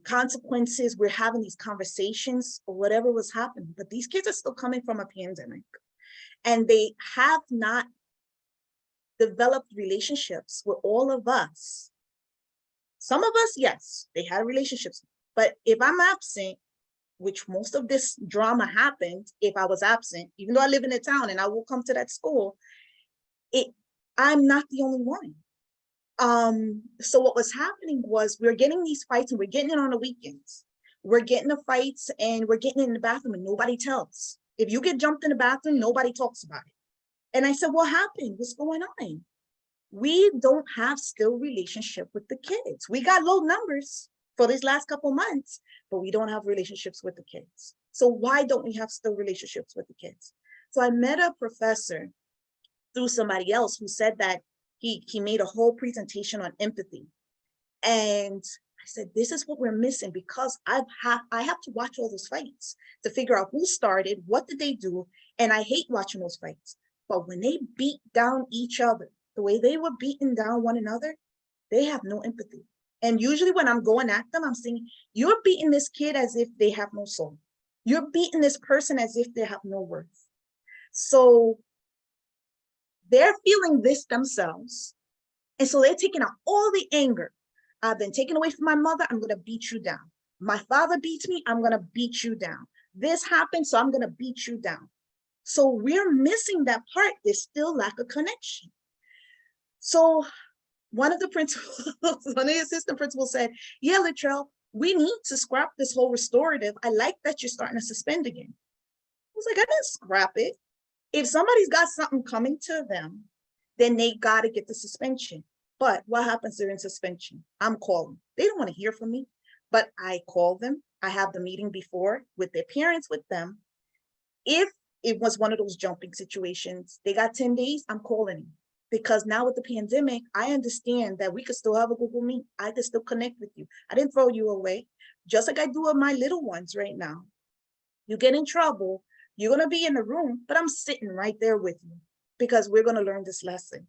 consequences. We're having these conversations or whatever was happening, but these kids are still coming from a pandemic, and they have not developed relationships with all of us. Some of us, yes, they had relationships, but if I'm absent, which most of this drama happened if I was absent, even though I live in a town and I will come to that school, I'm not the only one. So what was happening was we're getting these fights, and we're getting it on the weekends. We're getting the fights and we're getting it in the bathroom, and nobody tells. If you get jumped in the bathroom, nobody talks about it. And I said, what happened? What's going on? We don't have still relationship with the kids. We got low numbers for these last couple months, but we don't have relationships with the kids. So why don't we have still relationships with the kids? So I met a professor through somebody else who said that he made a whole presentation on empathy. And I said, this is what we're missing, because I have to watch all those fights to figure out who started, what did they do, and I hate watching those fights. But when they beat down each other, the way they were beating down one another, they have no empathy. And usually when I'm going at them, I'm saying, you're beating this kid as if they have no soul. You're beating this person as if they have no worth. So they're feeling this themselves. And so they're taking out all the anger. I've been taken away from my mother, I'm gonna beat you down. My father beats me, I'm gonna beat you down. This happened, so I'm gonna beat you down. So we're missing that part. There's still lack of connection. So one of the principals, one of the assistant principals said, yeah, Latrell, we need to scrap this whole restorative. I like that you're starting to suspend again. I was like, I didn't scrap it. If somebody's got something coming to them, then they got to get the suspension. But what happens during suspension? I'm calling. They don't want to hear from me, but I call them. I have the meeting before with their parents, with them. If it was one of those jumping situations, they got 10 days, I'm calling them. Because now with the pandemic, I understand that we could still have a Google Meet. I could still connect with you. I didn't throw you away, just like I do with my little ones right now. You get in trouble, you're going to be in the room, but I'm sitting right there with you because we're going to learn this lesson.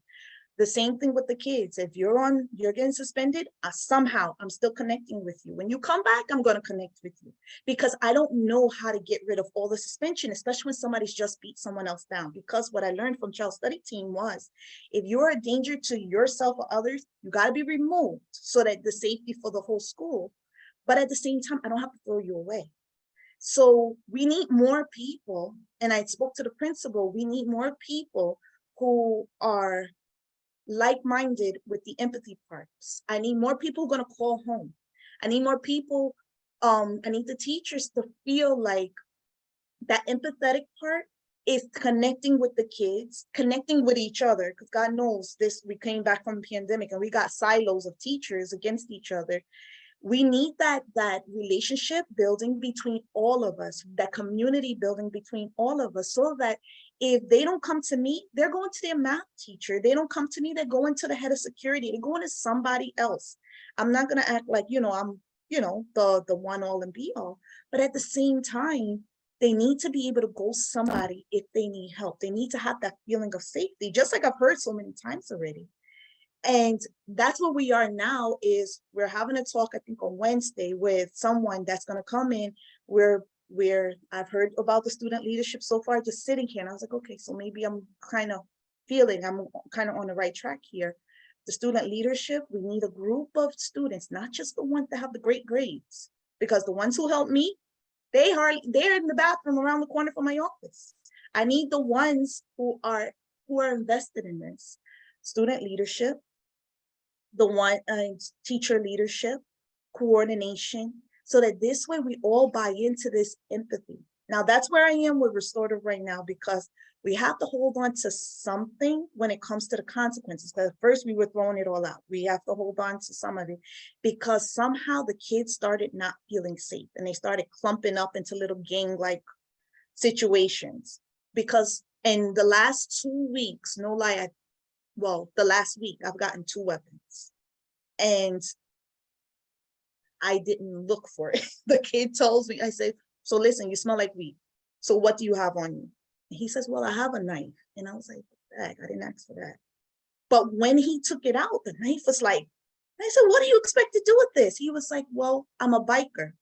The same thing with the kids. If you're getting suspended, somehow I'm still connecting with you. When you come back, I'm going to connect with you because I don't know how to get rid of all the suspension, especially when somebody's just beat someone else down. Because what I learned from child study team was, if you're a danger to yourself or others, you got to be removed so that the safety for the whole school. But at the same time, I don't have to throw you away. So we need more people. And I spoke to the principal, we need more people who are like-minded with the empathy parts. I need more people going to call home. I need more people. I need the teachers to feel like that empathetic part is connecting with the kids, connecting with each other, because God knows this, we came back from the pandemic and we got silos of teachers against each other. We need that relationship building between all of us, that community building between all of us, so that if they don't come to me, they're going to their math teacher. They don't come to me, they're going to the head of security. They're going to somebody else. I'm not going to act like, I'm, the one all and be all. But at the same time, they need to be able to go somebody if they need help. They need to have that feeling of safety, just like I've heard so many times already. And that's what we are now. Is we're having a talk, I think on Wednesday, with someone that's going to come in where I've heard about the student leadership so far, just sitting here. And I was like, okay, so maybe I'm kind of on the right track here. The student leadership, we need a group of students, not just the ones that have the great grades, because the ones who helped me, they're in the bathroom around the corner from my office. I need the ones who are invested in this. Student leadership, teacher leadership, coordination, so that this way we all buy into this empathy. Now that's where I am with restorative right now, because we have to hold on to something when it comes to the consequences. Because at first we were throwing it all out. We have to hold on to some of it, because somehow the kids started not feeling safe and they started clumping up into little gang-like situations. Because in the last 2 weeks, no lie, the last week, I've gotten 2 weapons. And I didn't look for it. The kid tells me, I say, so listen, you smell like weed. So what do you have on you? And he says, well, I have a knife. And I was like, I didn't ask for that. But when he took it out, the knife was like, I said, what do you expect to do with this? He was like, well, I'm a biker.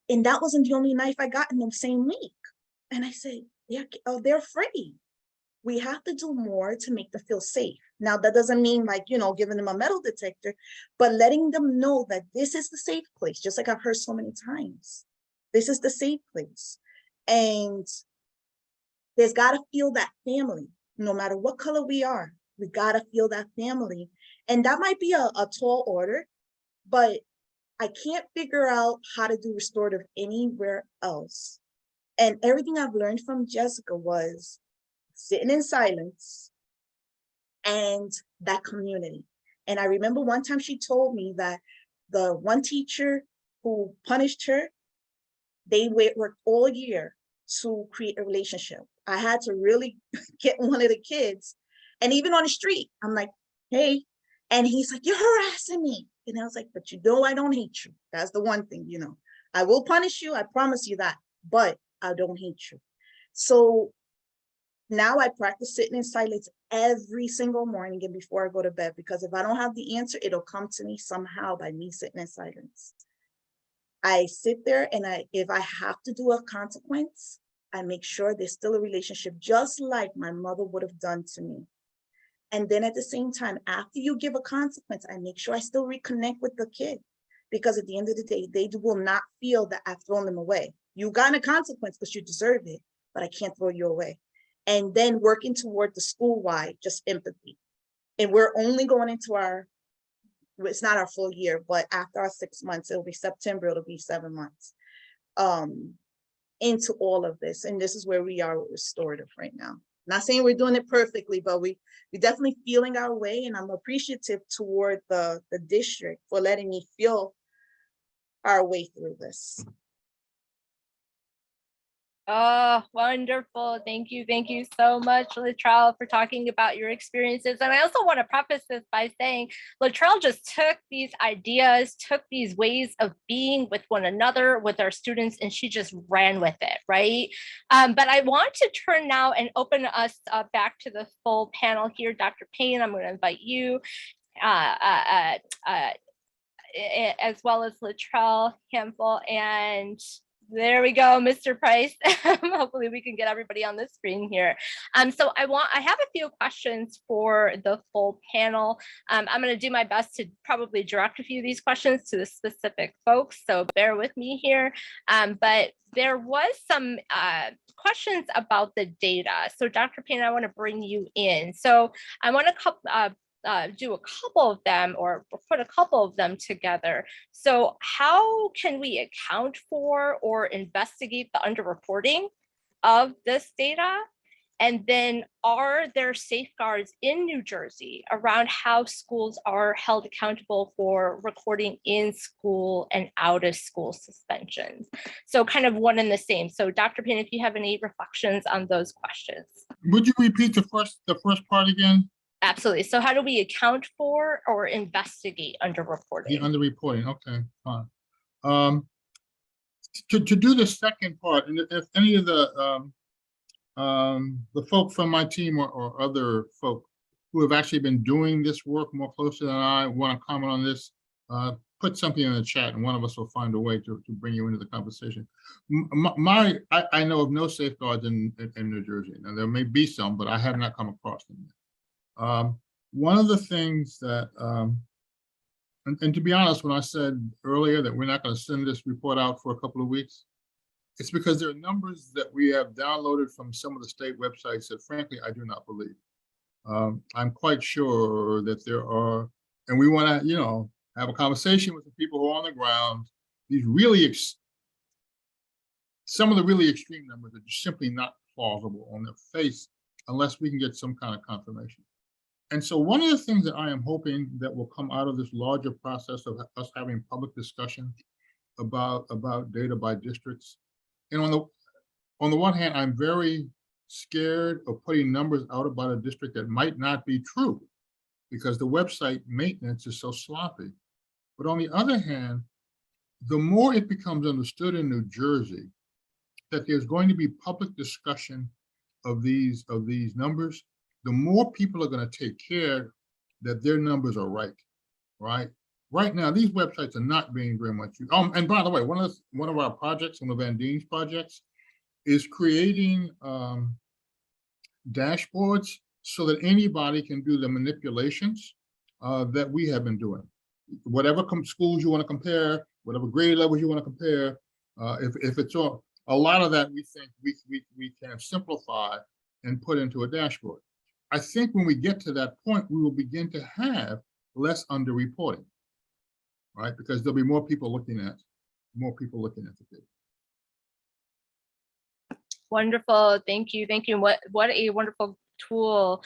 And that wasn't the only knife I got in the same week. And I said, yeah, they're afraid. We have to do more to make them feel safe. Now, that doesn't mean giving them a metal detector, but letting them know that this is the safe place, just like I've heard so many times. This is the safe place. And there's got to feel that family, no matter what color we are. We got to feel that family. And that might be a tall order, but I can't figure out how to do restorative anywhere else. And everything I've learned from Jessica was sitting in silence and that community. And I remember one time she told me that the one teacher who punished her, they worked all year to create a relationship. I had to really get one of the kids, and even on the street, I'm like, hey, and he's like, you're harassing me. And I was like, but I don't hate you. That's the one thing, I will punish you. I promise you that, but I don't hate you. So now I practice sitting in silence every single morning and before I go to bed, because if I don't have the answer, it'll come to me somehow by me sitting in silence. I sit there, and if I have to do a consequence, I make sure there's still a relationship, just like my mother would have done to me. And then at the same time, after you give a consequence, I make sure I still reconnect with the kid, because at the end of the day, they will not feel that I've thrown them away. You got a consequence because you deserve it, but I can't throw you away. And then working toward the school-wide, just empathy. And we're only going into it's not our full year, but after our 6 months, it'll be September, it'll be 7 months into all of this. And this is where we are with restorative right now. Not saying we're doing it perfectly, but we're definitely feeling our way. And I'm appreciative toward the district for letting me feel our way through this. Oh, wonderful. Thank you. Thank you so much, Latrell, for talking about your experiences. And I also want to preface this by saying Latrell just took these ideas, took these ways of being with one another, with our students, and she just ran with it, right? But I want to turn now and open us back to the full panel here. Dr. Payne, I'm going to invite you. As well as Latrell, Campbell, and there we go, Mr. Price. Hopefully we can get everybody on the screen here. So I have a few questions for the full panel. I'm going to do my best to probably direct a few of these questions to the specific folks, so bear with me here. But there was some questions about the data. So Dr. Payne, I want to bring you in. So I want to do a couple of them or put a couple of them together. So how can we account for or investigate the underreporting of this data? And then are there safeguards in New Jersey around how schools are held accountable for recording in school and out of school suspensions? So kind of one and the same. So Dr. Payne, if you have any reflections on those questions. Would you repeat the first part again? Absolutely. So how do we account for or investigate underreporting? The underreporting, okay, fine. To do the second part, and if any of the folk from my team or other folk who have actually been doing this work more closely than I want to comment on this, put something in the chat and one of us will find a way to bring you into the conversation. I know of no safeguards in New Jersey. Now there may be some, but I have not come across them yet. One of the things that, and to be honest, when I said earlier that we're not going to send this report out for a couple of weeks, it's because there are numbers that we have downloaded from some of the state websites that frankly, I do not believe. I'm quite sure that there are, and we want to, have a conversation with the people who are on the ground. These really, some of the really extreme numbers are just simply not plausible on their face unless we can get some kind of confirmation. And so one of the things that I am hoping that will come out of this larger process of us having public discussion about data by districts. And on the one hand, I'm very scared of putting numbers out about a district that might not be true because the website maintenance is so sloppy. But on the other hand, the more it becomes understood in New Jersey that there's going to be public discussion of these numbers, the more people are going to take care that their numbers are right. Right now, these websites are not being very much used. And by the way, one of our projects, one of Van Dien's projects, is creating dashboards so that anybody can do the manipulations that we have been doing. Whatever schools you want to compare, whatever grade levels you want to compare, if it's all, a lot of that we think we can simplify and put into a dashboard. I think when we get to that point, we will begin to have less underreporting, right? Because there'll be more people looking at the data. Wonderful, thank you, thank you. What a wonderful tool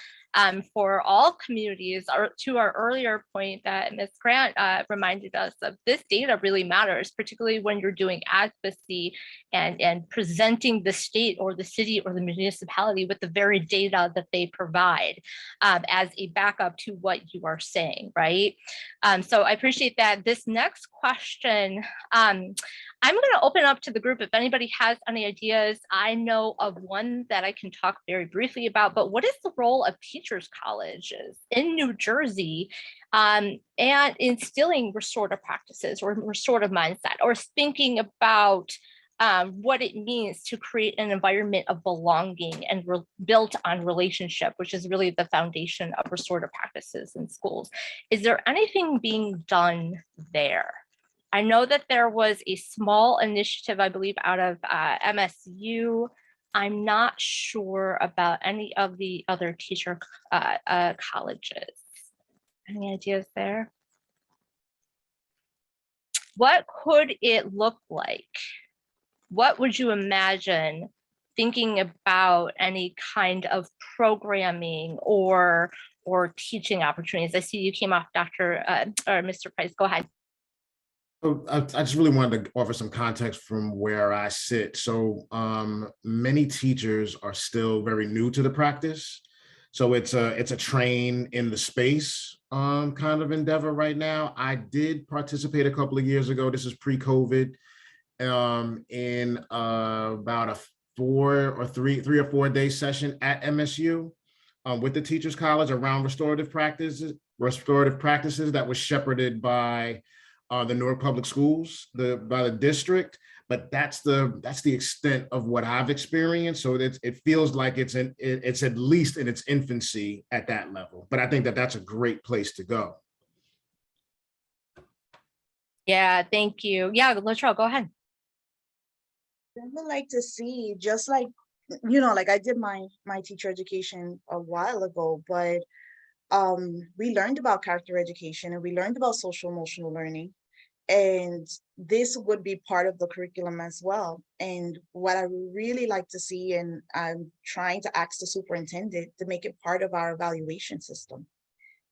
for all communities. To our earlier point that Ms. Grant reminded us of, this data really matters, particularly when you're doing advocacy and presenting the state or the city or the municipality with the very data that they provide as a backup to what you are saying, right? So I appreciate that. This next question, I'm going to open up to the group if anybody has any ideas. I know of one that I can talk very briefly about, but what is the role of teachers' colleges in New Jersey and instilling restorative practices or restorative mindset, or thinking about what it means to create an environment of belonging and built on relationship, which is really the foundation of restorative practices in schools. Is there anything being done there? I know that there was a small initiative, I believe, out of MSU. I'm not sure about any of the other teacher colleges. Any ideas there? What could it look like? What would you imagine thinking about any kind of programming or teaching opportunities? I see you came off, Mr. Price. Go ahead. So I just really wanted to offer some context from where I sit. So many teachers are still very new to the practice. So it's a train in the space kind of endeavor right now. I did participate a couple of years ago. This is pre-COVID, in about a 3 or 4 day session at MSU with the Teachers College around restorative practices that was shepherded by the Newark Public Schools, by the district, but that's the extent of what I've experienced. So it feels like it's at least in its infancy at that level. But I think that that's a great place to go. Yeah, thank you. Yeah, Latrell, go ahead. I would like to see, just like, you know, like I did my teacher education a while ago, but we learned about character education and we learned about social emotional learning. And this would be part of the curriculum as well. And what I really like to see, and I'm trying to ask the superintendent to make it part of our evaluation system,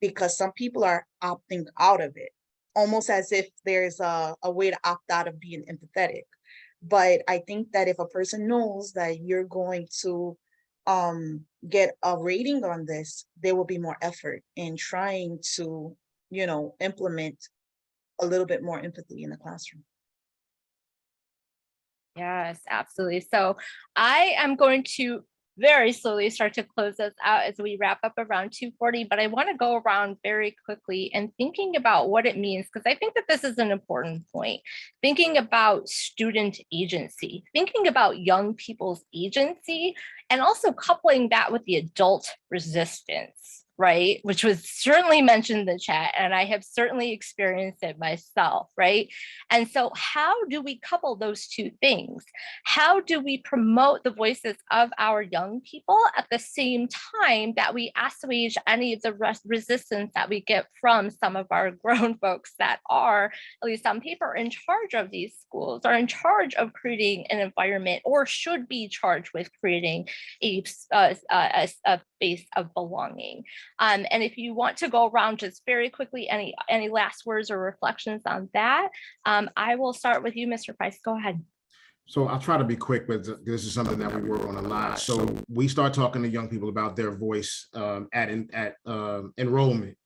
because some people are opting out of it, almost as if there's a way to opt out of being empathetic. But I think that if a person knows that you're going to get a rating on this, there will be more effort in trying to, you know, implement a little bit more empathy in the classroom. Yes, absolutely. So I am going to very slowly start to close this out as we wrap up around 2:40, but I want to go around very quickly and thinking about what it means, because I think that this is an important point. Thinking about student agency, thinking about young people's agency, and also coupling that with the adult resistance, right? Which was certainly mentioned in the chat, and I have certainly experienced it myself, right? And so how do we couple those two things? How do we promote the voices of our young people at the same time that we assuage any of the resistance that we get from some of our grown folks that are, at least on paper, in charge of these schools, are in charge of creating an environment, or should be charged with creating a space of belonging? And if you want to go around just very quickly, any last words or reflections on that, I will start with you, Mr. Price. Go ahead. So I'll try to be quick, but this is something that we work on a lot. So we start talking to young people about their voice at enrollment.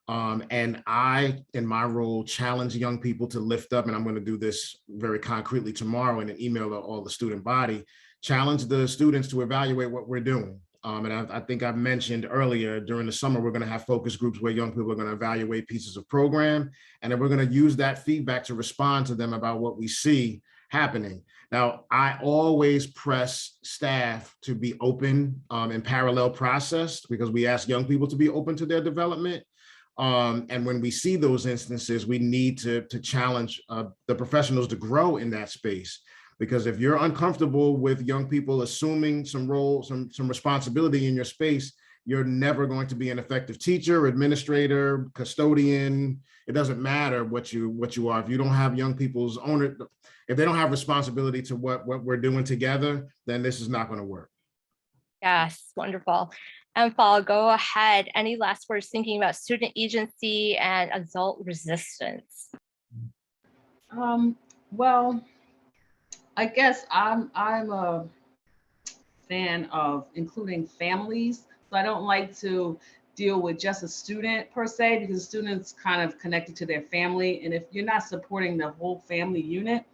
And I, in my role, challenge young people to lift up, and I'm going to do this very concretely tomorrow in an email to all the student body, challenge the students to evaluate what we're doing. And I think I mentioned earlier, during the summer, we're going to have focus groups where young people are going to evaluate pieces of program, and then we're going to use that feedback to respond to them about what we see happening. Now, I always press staff to be open in parallel process, because we ask young people to be open to their development. And when we see those instances, we need to challenge the professionals to grow in that space. Because if you're uncomfortable with young people assuming some role, some responsibility in your space, you're never going to be an effective teacher, administrator, custodian. It doesn't matter what you are. If you don't have young people's if they don't have responsibility to what we're doing together, then this is not going to work. Yes, wonderful. And Paul, go ahead. Any last words thinking about student agency and adult resistance? Well, I guess I'm a fan of including families. So I don't like to deal with just a student per se, because students kind of connected to their family. And if you're not supporting the whole family unit,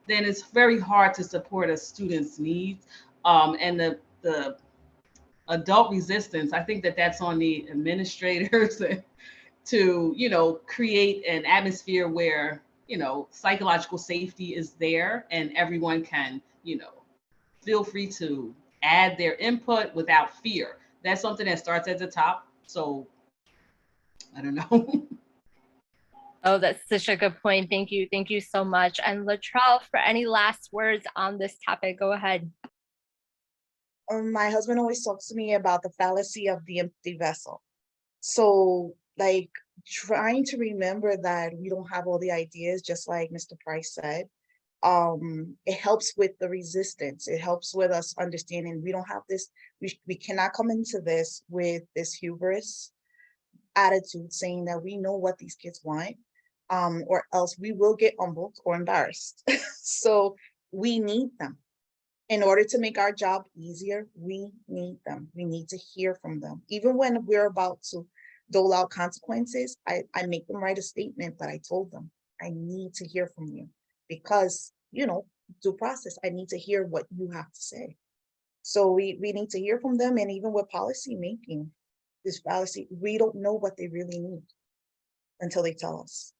then it's very hard to support a student's needs. And the adult resistance, I think that that's on the administrators to, you know, create an atmosphere where, you know, psychological safety is there and everyone can, you know, feel free to add their input without fear. That's something that starts at the top. So I don't know. Oh, that's such a good point. Thank you. Thank you so much. And Latrell, for any last words on this topic, go ahead. My husband always talks to me about the fallacy of the empty vessel. So like trying to remember that we don't have all the ideas, just like Mr. Price said. It helps with the resistance. It helps with us understanding we don't have this, we cannot come into this with this hubris attitude saying that we know what these kids want. or else we will get humbled or embarrassed. So we need them. In order to make our job easier, we need them. We need to hear from them. Even when we're about to dole out consequences, I make them write a statement that I told them. I need to hear from you because, due process, I need to hear what you have to say. So we need to hear from them. And even with policy making, this policy, we don't know what they really need until they tell us.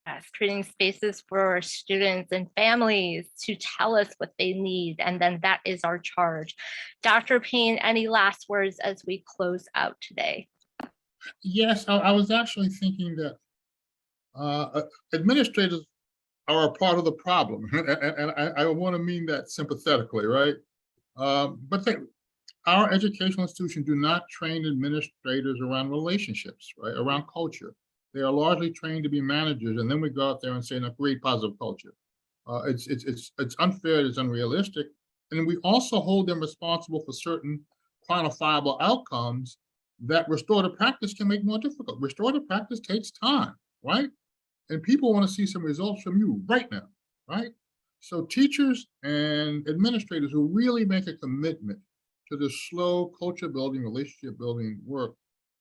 Yes, creating spaces for students and families to tell us what they need. And then that is our charge. Dr. Payne, any last words as we close out today? Yes, I was actually thinking that administrators are a part of the problem. And I want to mean that sympathetically, right? But our educational institutions do not train administrators around relationships, right? Around culture. They are largely trained to be managers, and then we go out there and say, "No, create positive culture." It's unfair. It's unrealistic, and we also hold them responsible for certain quantifiable outcomes that restorative practice can make more difficult. Restorative practice takes time, right? And people want to see some results from you right now, right? So teachers and administrators who really make a commitment to this slow culture building, relationship building work,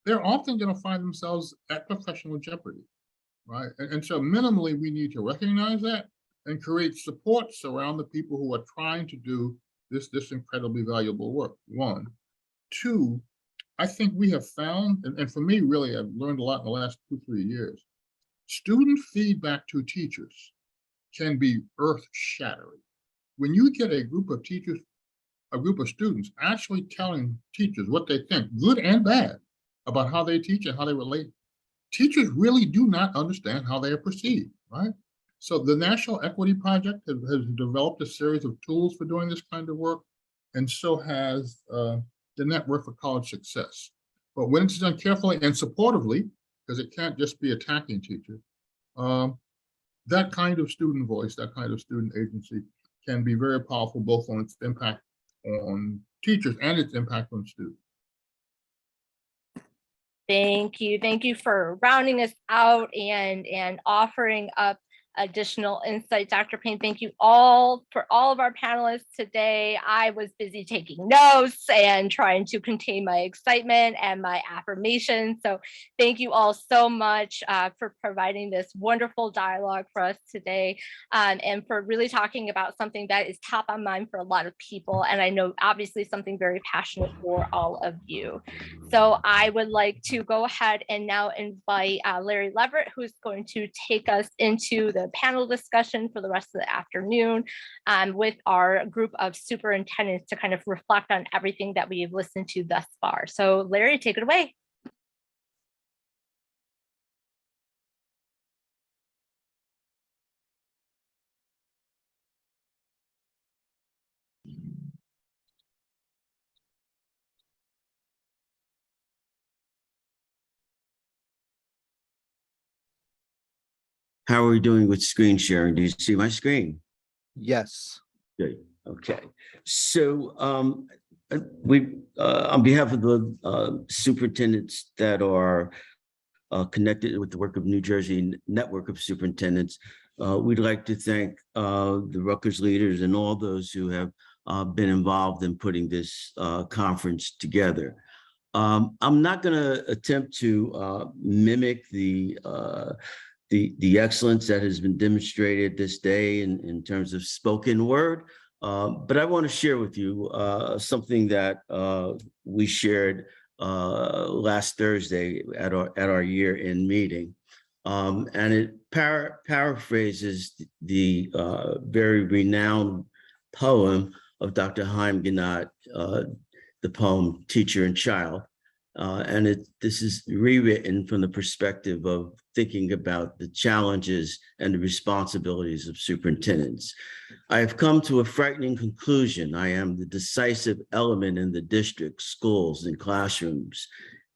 they're often going to find themselves at professional jeopardy, right? And so minimally, we need to recognize that and create supports around the people who are trying to do this incredibly valuable work, one. Two, I think we have found, and for me, really, I've learned a lot in the last 2-3 years, student feedback to teachers can be earth-shattering. When you get a group of teachers, a group of students actually telling teachers what they think, good and bad, about how they teach and how they relate, teachers really do not understand how they are perceived, right? So the National Equity Project has developed a series of tools for doing this kind of work, and so has the Network for College Success. But when it's done carefully and supportively, because it can't just be attacking teachers, that kind of student voice, that kind of student agency can be very powerful, both on its impact on teachers and its impact on students. Thank you. Thank you for rounding us out and offering up additional insight. Dr. Payne, thank you all for all of our panelists today. I was busy taking notes and trying to contain my excitement and my affirmation. So thank you all so much for providing this wonderful dialogue for us today, and for really talking about something that is top of mind for a lot of people. And I know obviously something very passionate for all of you. So I would like to go ahead and now invite Larry Leverett, who's going to take us into the panel discussion for the rest of the afternoon with our group of superintendents to kind of reflect on everything that we've listened to thus far. So Larry, take it away. How are we doing with screen sharing? Do you see my screen? Yes. Good. Okay. So on behalf of the superintendents that are connected with the work of New Jersey Network of Superintendents, we'd like to thank the Rutgers leaders and all those who have been involved in putting this conference together. I'm not going to attempt to mimic the excellence that has been demonstrated this day in terms of spoken word, but I want to share with you something that we shared last Thursday at our year-end meeting, and it paraphrases the very renowned poem of Dr. Haim Ginott, the poem "Teacher and Child." And this is rewritten from the perspective of thinking about the challenges and the responsibilities of superintendents. I have come to a frightening conclusion. I am the decisive element in the district, schools, and classrooms.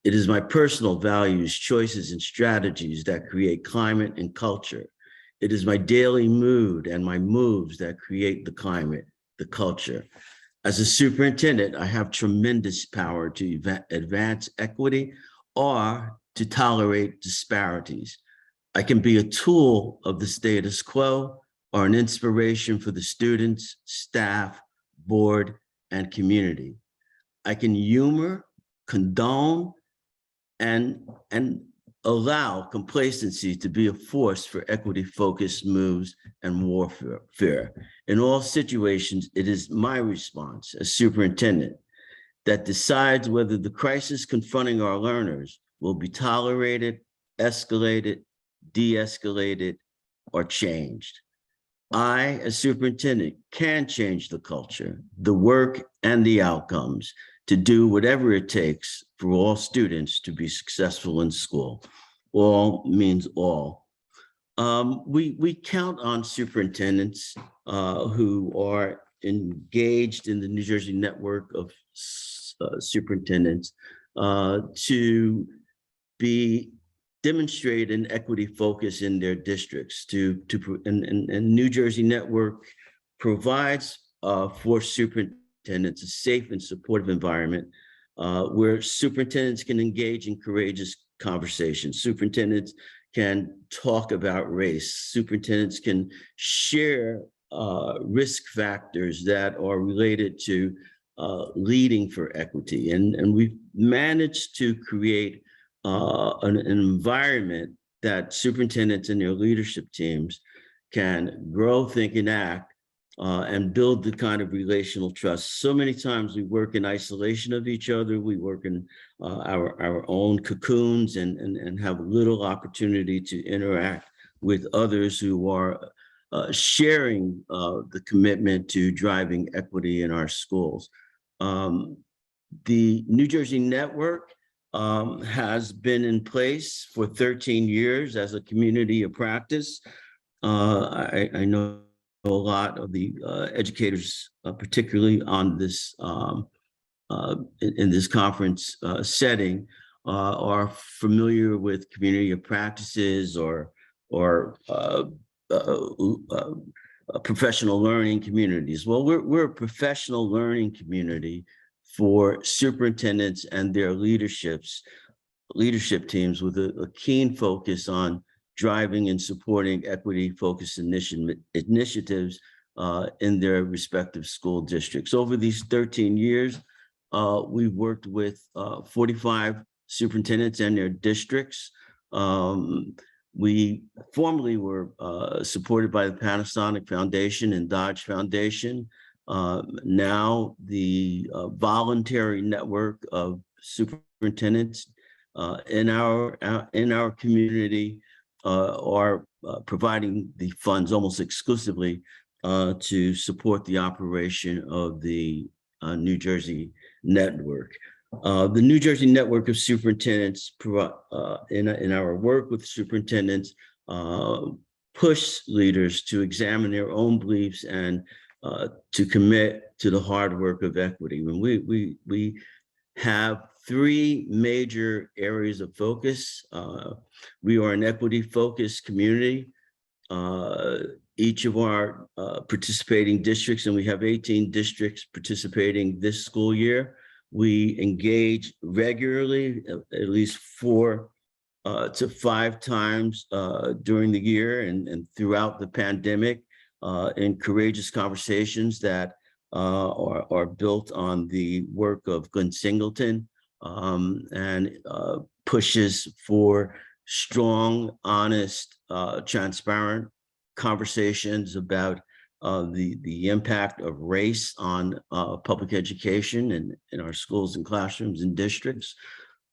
It is my personal values, choices, and strategies that create climate and culture. It is my daily mood and my moves that create the climate, the culture. As a superintendent, I have tremendous power to advance equity or to tolerate disparities. I can be a tool of the status quo or an inspiration for the students, staff, board, and community. I can humor, condone, and allow complacency to be a force for equity-focused moves and warfare. In all situations, it is my response as superintendent that decides whether the crisis confronting our learners will be tolerated, escalated, de-escalated, or changed. I, as superintendent, can change the culture, the work, and the outcomes to do whatever it takes for all students to be successful in school. All means all. We count on superintendents who are engaged in the New Jersey network of superintendents to demonstrate an equity focus in their districts. And New Jersey network provides for superintendents a safe and supportive environment where superintendents can engage in courageous conversations. Superintendents can talk about race. Superintendents can share risk factors that are related to leading for equity. And we've managed to create an environment that superintendents and their leadership teams can grow, think, and act, and build the kind of relational trust. So many times we work in isolation of each other. We work in our own cocoons and have little opportunity to interact with others who are sharing the commitment to driving equity in our schools. The New Jersey Network has been in place for 13 years as a community of practice. I know a lot of the educators, particularly on this in this conference setting, are familiar with community of practices or professional learning communities. Well, we're a professional learning community for superintendents and their leadership teams with a keen focus on driving and supporting equity-focused initiatives in their respective school districts. Over these 13 years, we've worked with 45 superintendents and their districts. We formerly were supported by the Panasonic Foundation and Dodge Foundation. Now the voluntary network of superintendents in our community are providing the funds almost exclusively to support the operation of the New Jersey network. The New Jersey network of superintendents in our work with superintendents push leaders to examine their own beliefs and to commit to the hard work of equity. When we have three major areas of focus. We are an equity-focused community. Each of our participating districts, and we have 18 districts participating this school year, we engage regularly, at least 4 to 5 times during the year and throughout the pandemic in courageous conversations that are built on the work of Glenn Singleton and pushes for strong, honest, transparent conversations about the impact of race on public education and in our schools and classrooms and districts.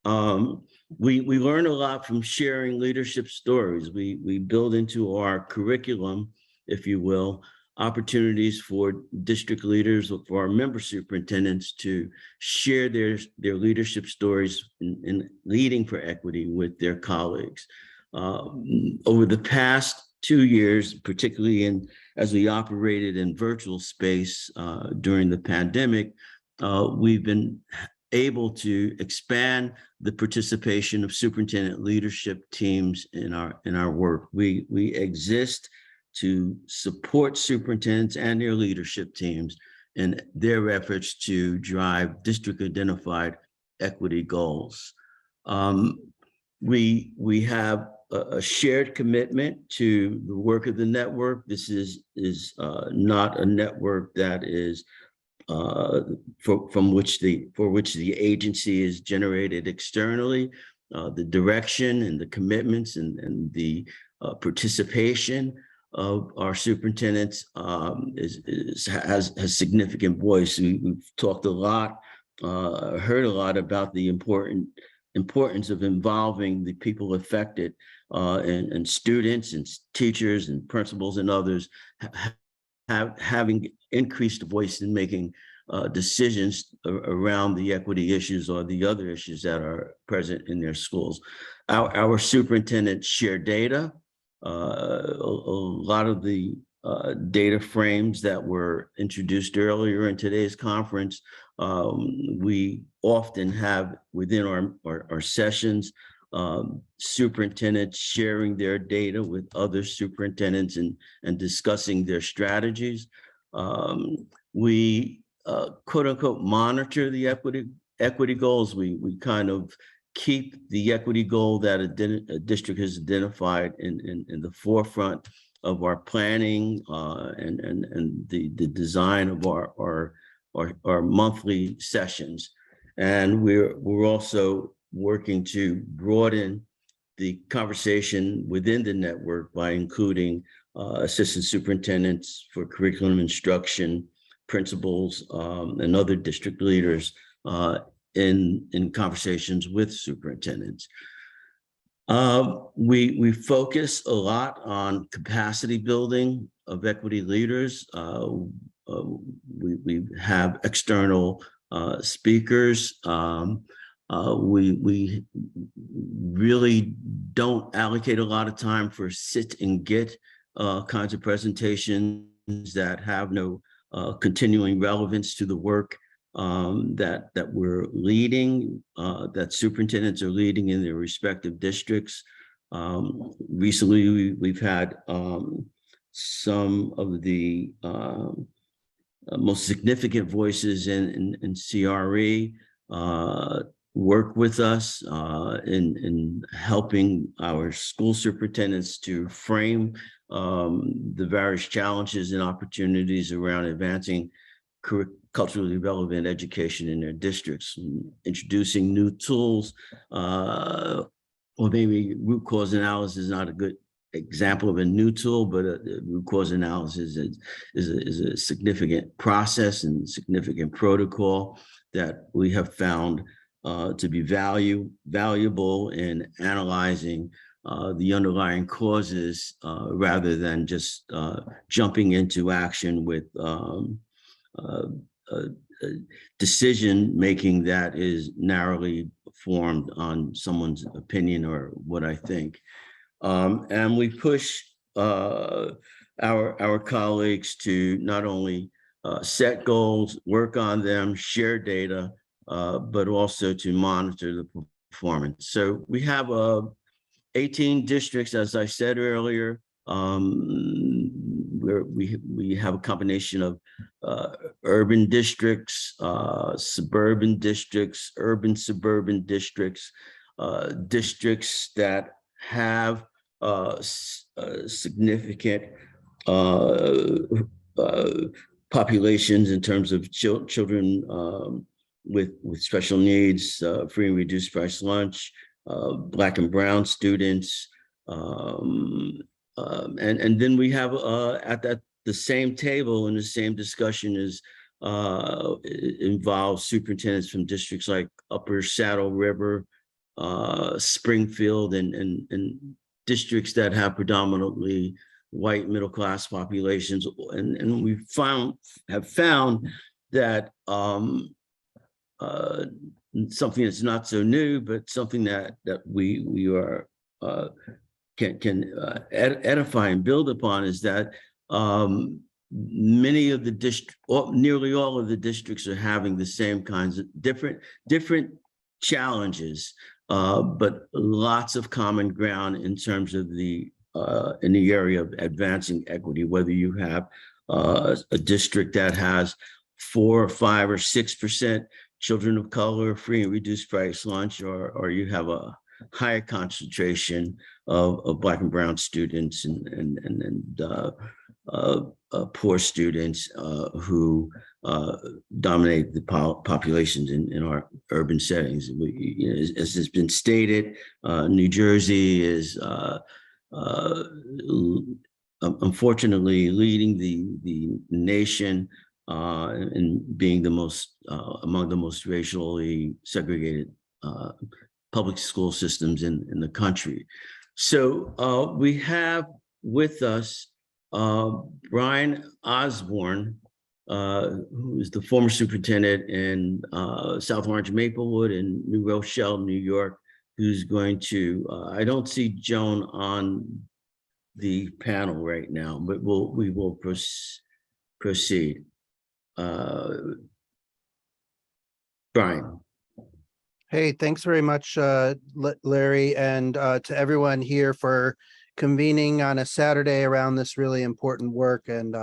We learn a lot from sharing leadership stories. We build into our curriculum, if you will, opportunities for district leaders, for our member superintendents to share their leadership stories in leading for equity with their colleagues. Over the past 2 years, particularly as we operated in virtual space during the pandemic, we've been able to expand the participation of superintendent leadership teams in our work. We exist to support superintendents and their leadership teams in their efforts to drive district identified equity goals. We have a shared commitment to the work of the network. This is not a network that is for which the agency is generated externally. The direction and the commitments and the participation of our superintendents has significant voice. We've talked a lot, heard a lot about the importance of involving the people affected, and students and teachers and principals and others having increased voice in making decisions around the equity issues or the other issues that are present in their schools. Our superintendents share data. A lot of the data frames that were introduced earlier in today's conference, we often have within our sessions, superintendents sharing their data with other superintendents and discussing their strategies. We quote unquote monitor the equity goals. We kind of keep the equity goal that a district has identified in the forefront of our planning and the design of our monthly sessions. And we're also working to broaden the conversation within the network by including assistant superintendents for curriculum instruction, principals, and other district leaders in conversations with superintendents. We focus a lot on capacity building of equity leaders. We have external speakers. We really don't allocate a lot of time for sit and get kinds of presentations that have no continuing relevance to the work that we're leading, that superintendents are leading in their respective districts. Recently, we've had some of the most significant voices in CRE work with us in helping our school superintendents to frame the various challenges and opportunities around advancing culturally relevant education in their districts, introducing new tools, or maybe root cause analysis is not a good example of a new tool, but root cause analysis is a significant process and significant protocol that we have found to be valuable in analyzing the underlying causes rather than just jumping into action with decision making that is narrowly formed on someone's opinion or what I think. And we push our colleagues to not only set goals, work on them, share data, but also to monitor the performance. So we have 18 districts, as I said earlier, where we have a combination of urban districts, suburban districts, urban suburban districts, districts that have significant populations in terms of children with special needs, free and reduced price lunch, Black and brown students. And then we have at the same table in the same discussion is involves superintendents from districts like Upper Saddle River, Springfield, and districts that have predominantly white middle-class populations. And we have found that something that's not so new, but something that we are can edify and build upon is that many of the districts, nearly all of the districts are having the same kinds of different challenges, but lots of common ground in terms of in the area of advancing equity, whether you have a district that has 4 or 5 or 6% children of color, free and reduced price lunch, or you have higher concentration of Black and brown students and poor students who dominate the populations in our urban settings. As has been stated, New Jersey is unfortunately leading the nation in being the most among the most racially segregated public school systems in the country. So we have with us Brian Osborne, who is the former superintendent in South Orange, Maplewood, and New Rochelle, New York, who's going to, I don't see Joan on the panel right now, but we will proceed. Brian. Hey, thanks very much, Larry, and to everyone here for convening on a Saturday around this really important work and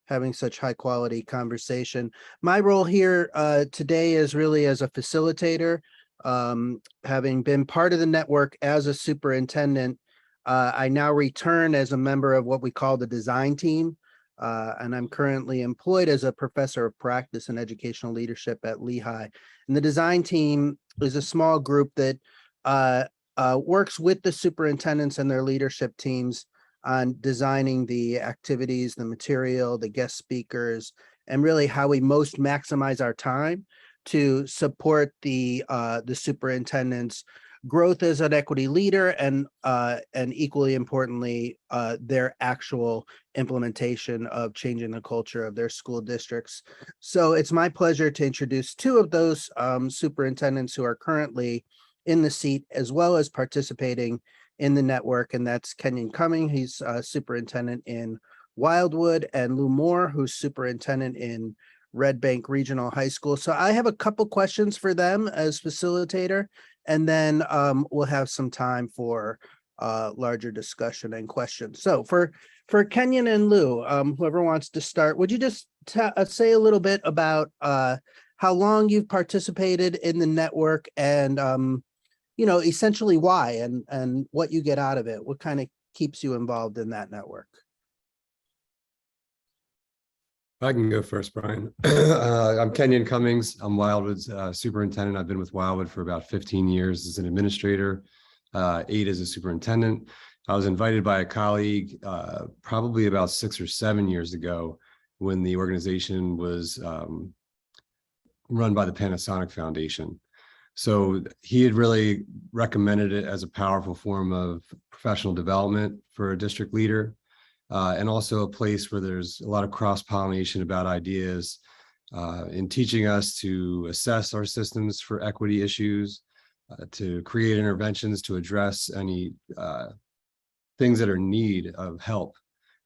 having such high quality conversation. My role here today is really as a facilitator. Having been part of the network as a superintendent, I now return as a member of what we call the design team. And I'm currently employed as a professor of practice and educational leadership at Lehigh. And the design team is a small group that works with the superintendents and their leadership teams on designing the activities, the material, the guest speakers, and really how we most maximize our time to support the superintendent's growth as an equity leader and equally importantly, their actual implementation of changing the culture of their school districts. So it's my pleasure to introduce two of those superintendents who are currently in the seat as well as participating in the network, and that's Kenyon Cumming. He's superintendent in Wildwood, and Lou Moore, who's superintendent in Red Bank Regional High School. So I have a couple questions for them as facilitator, and then we'll have some time for larger discussion and questions. So for Kenyon and Lou, whoever wants to start, would you just say a little bit about how long you've participated in the network and essentially why and what you get out of it? What kind of keeps you involved in that network? I can go first, Brian. I'm Kenyon Cummings. I'm Wildwood's superintendent. I've been with Wildwood for about 15 years as an administrator, 8 as a superintendent. I was invited by a colleague probably about 6 or 7 years ago when the organization was run by the Panasonic Foundation. So he had really recommended it as a powerful form of professional development for a district leader. And also a place where there's a lot of cross-pollination about ideas in teaching us to assess our systems for equity issues, to create interventions to address any things that are in need of help,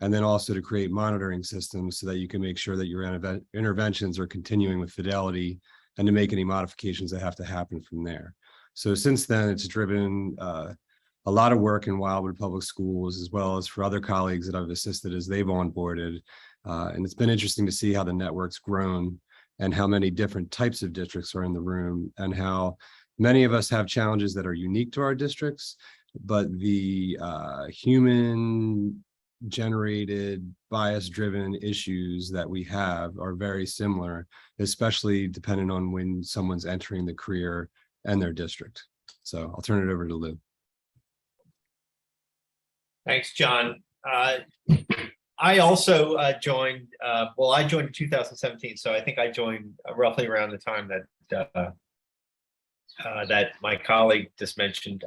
and then also to create monitoring systems so that you can make sure that your interventions are continuing with fidelity and to make any modifications that have to happen from there. So since then, it's driven a lot of work in Wildwood Public Schools, as well as for other colleagues that I've assisted as they've onboarded. And it's been interesting to see how the network's grown and how many different types of districts are in the room and how many of us have challenges that are unique to our districts, but the human generated bias-driven issues that we have are very similar, especially depending on when someone's entering the career and their district. So I'll turn it over to Lou. Thanks, John. I also joined, I joined in 2017, so I think I joined roughly around the time that that my colleague just mentioned.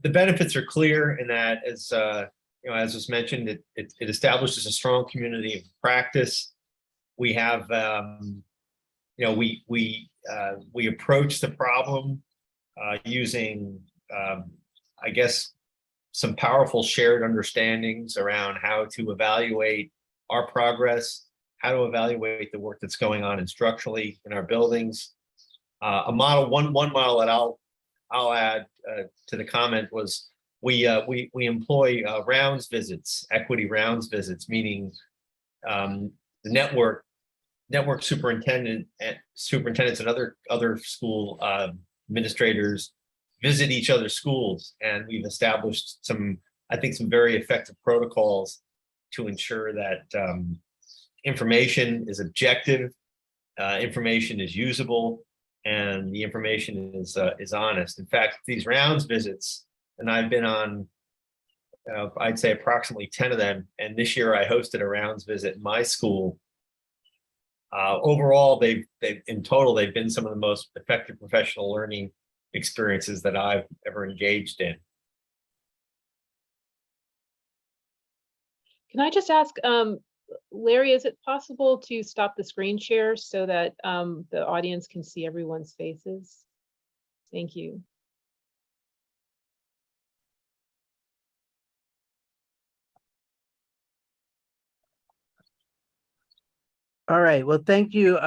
The benefits are clear in that, as as was mentioned, it establishes a strong community of practice. We have, we approach the problem using, I guess, some powerful shared understandings around how to evaluate our progress, how to evaluate the work that's going on instructionally in our buildings. One model that I'll add to the comment was we employ rounds visits, equity rounds visits, meaning the network superintendents and other school administrators visit each other's schools, and we've established some, I think, some very effective protocols to ensure that information is objective, information is usable, and the information is honest. In fact, these rounds visits, and I've been on, I'd say approximately 10 of them, and this year I hosted a rounds visit in my school. Overall, they've in total, they've been some of the most effective professional learning experiences that I've ever engaged in. Can I just ask, Larry, is it possible to stop the screen share so that the audience can see everyone's faces? Thank you. All right. Well, thank you,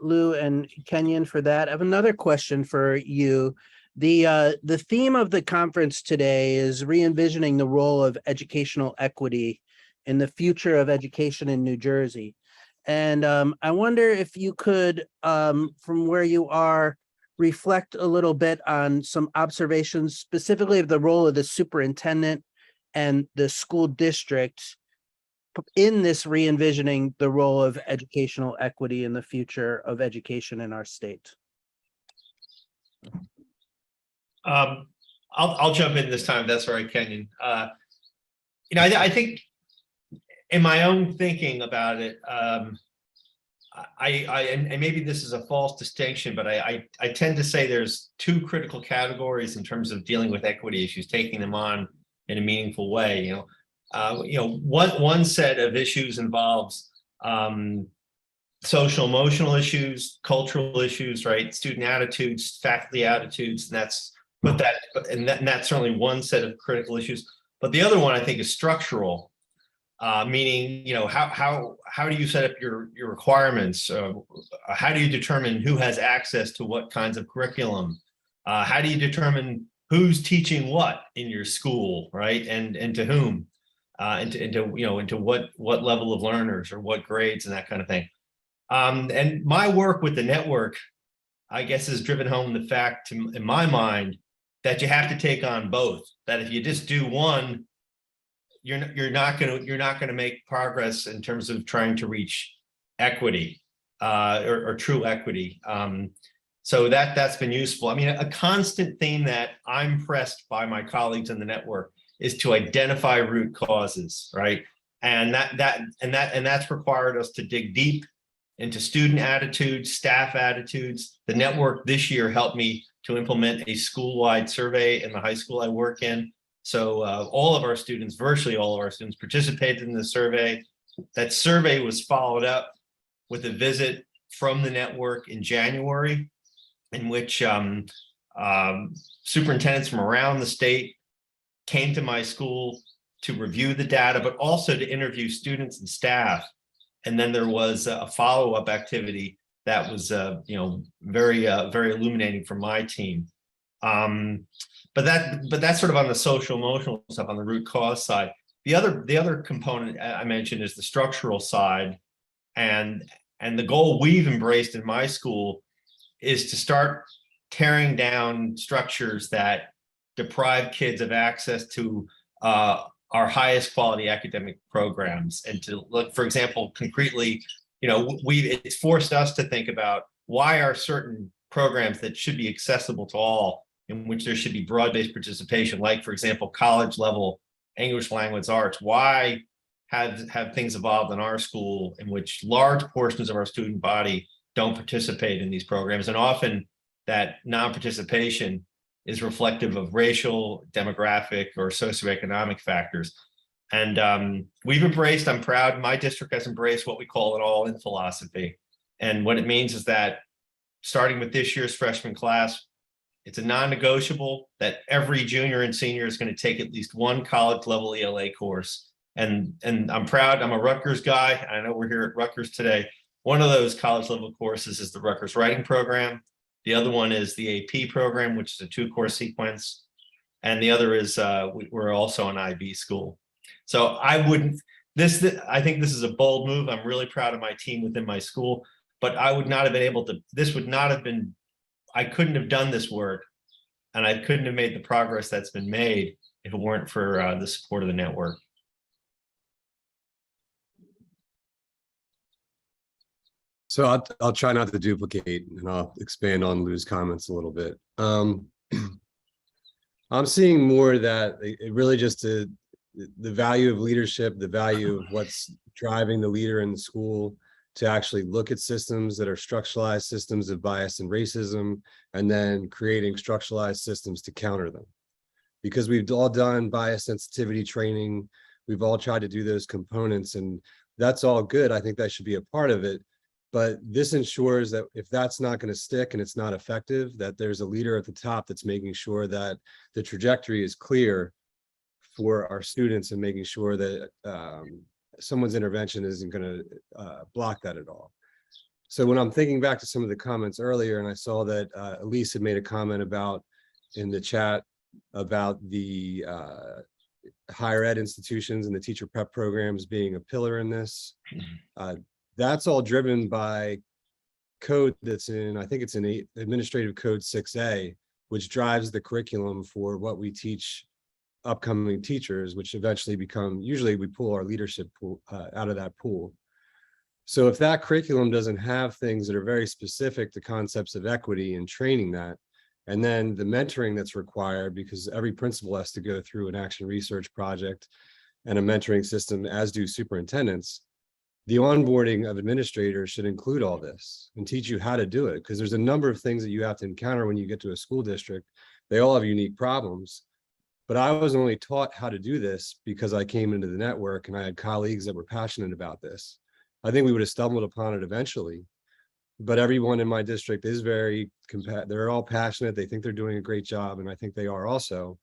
Lou and Kenyon, for that. I have another question for you. The theme of the conference today is re-envisioning the role of educational equity in the future of education in New Jersey. And I wonder if you could, from where you are, reflect a little bit on some observations, specifically of the role of the superintendent and the school district in this re-envisioning the role of educational equity in the future of education in our state. I'll jump in this time. That's right, Kenyon. I think in my own thinking about it, and maybe this is a false distinction, but I tend to say there's two critical categories in terms of dealing with equity issues, taking them on in a meaningful way. One set of issues involves social emotional issues, cultural issues, right? Student attitudes, faculty attitudes, and that's certainly one set of critical issues. But the other one I think is structural, meaning how do you set up your requirements? How do you determine who has access to what kinds of curriculum? How do you determine who's teaching what in your school, right? And to whom? Into what level of learners or what grades and that kind of thing. And my work with the network, I guess, has driven home the fact in my mind that you have to take on both. That if you just do one, you're not going to make progress in terms of trying to reach equity or true equity. So that's been useful. I mean, a constant theme that I'm pressed by my colleagues in the network is to identify root causes, right? And that's required us to dig deep into student attitudes, staff attitudes. The network this year helped me to implement a school-wide survey in the high school I work in. So all of our students, virtually all of our students, participated in the survey. That survey was followed up with a visit from the network in January, in which superintendents from around the state came to my school to review the data, but also to interview students and staff. And then there was a follow-up activity that was, very illuminating for my team. But that's sort of on the social emotional stuff, on the root cause side. The other component I mentioned is the structural side, and the goal we've embraced in my school is to start tearing down structures that deprive kids of access to our highest quality academic programs, and to look, for example, concretely, it's forced us to think about why are certain programs that should be accessible to all, in which there should be broad-based participation, like, for example, college level English language arts. Why have things evolved in our school in which large portions of our student body don't participate in these programs? And often that non-participation is reflective of racial, demographic, or socioeconomic factors. And we've embraced, I'm proud, my district has embraced what we call an all-in philosophy. And what it means is that starting with this year's freshman class, it's a non-negotiable that every junior and senior is going to take at least one college level ELA course. And I'm proud, I'm a Rutgers guy. I know we're here at Rutgers today. One of those college level courses is the Rutgers Writing Program. The other one is the AP program, which is a 2-course sequence. And the other is, we're also an IB school. So I think this is a bold move. I'm really proud of my team within my school, but I would not have been able to, this would not have been, I couldn't have done this work and I couldn't have made the progress that's been made if it weren't for the support of the network. So I'll try not to duplicate, and I'll expand on Lou's comments a little bit. I'm seeing more that it really just the value of leadership, the value of what's driving the leader in the school to actually look at systems that are structuralized systems of bias and racism, and then creating structuralized systems to counter them. Because we've all done bias sensitivity training, we've all tried to do those components, and that's all good. I think that should be a part of it. But this ensures that if that's not going to stick and it's not effective, that there's a leader at the top that's making sure that the trajectory is clear for our students and making sure that someone's intervention isn't going to block that at all. So when I'm thinking back to some of the comments earlier, and I saw that Elise had made a comment about in the chat about the higher ed institutions and the teacher prep programs being a pillar in this. That's all driven by code that's in, I think it's in Administrative Code 6A, which drives the curriculum for what we teach upcoming teachers, which eventually become, usually we pull our leadership pool out of that pool. So if that curriculum doesn't have things that are very specific to concepts of equity and training that, and then the mentoring that's required, because every principal has to go through an action research project and a mentoring system, as do superintendents, the onboarding of administrators should include all this and teach you how to do it, because there's a number of things that you have to encounter when you get to a school district. They all have unique problems, but I was only taught how to do this because I came into the network and I had colleagues that were passionate about this. I think we would have stumbled upon it eventually, but everyone in my district is very they're all passionate. They think they're doing a great job, and I think they are also.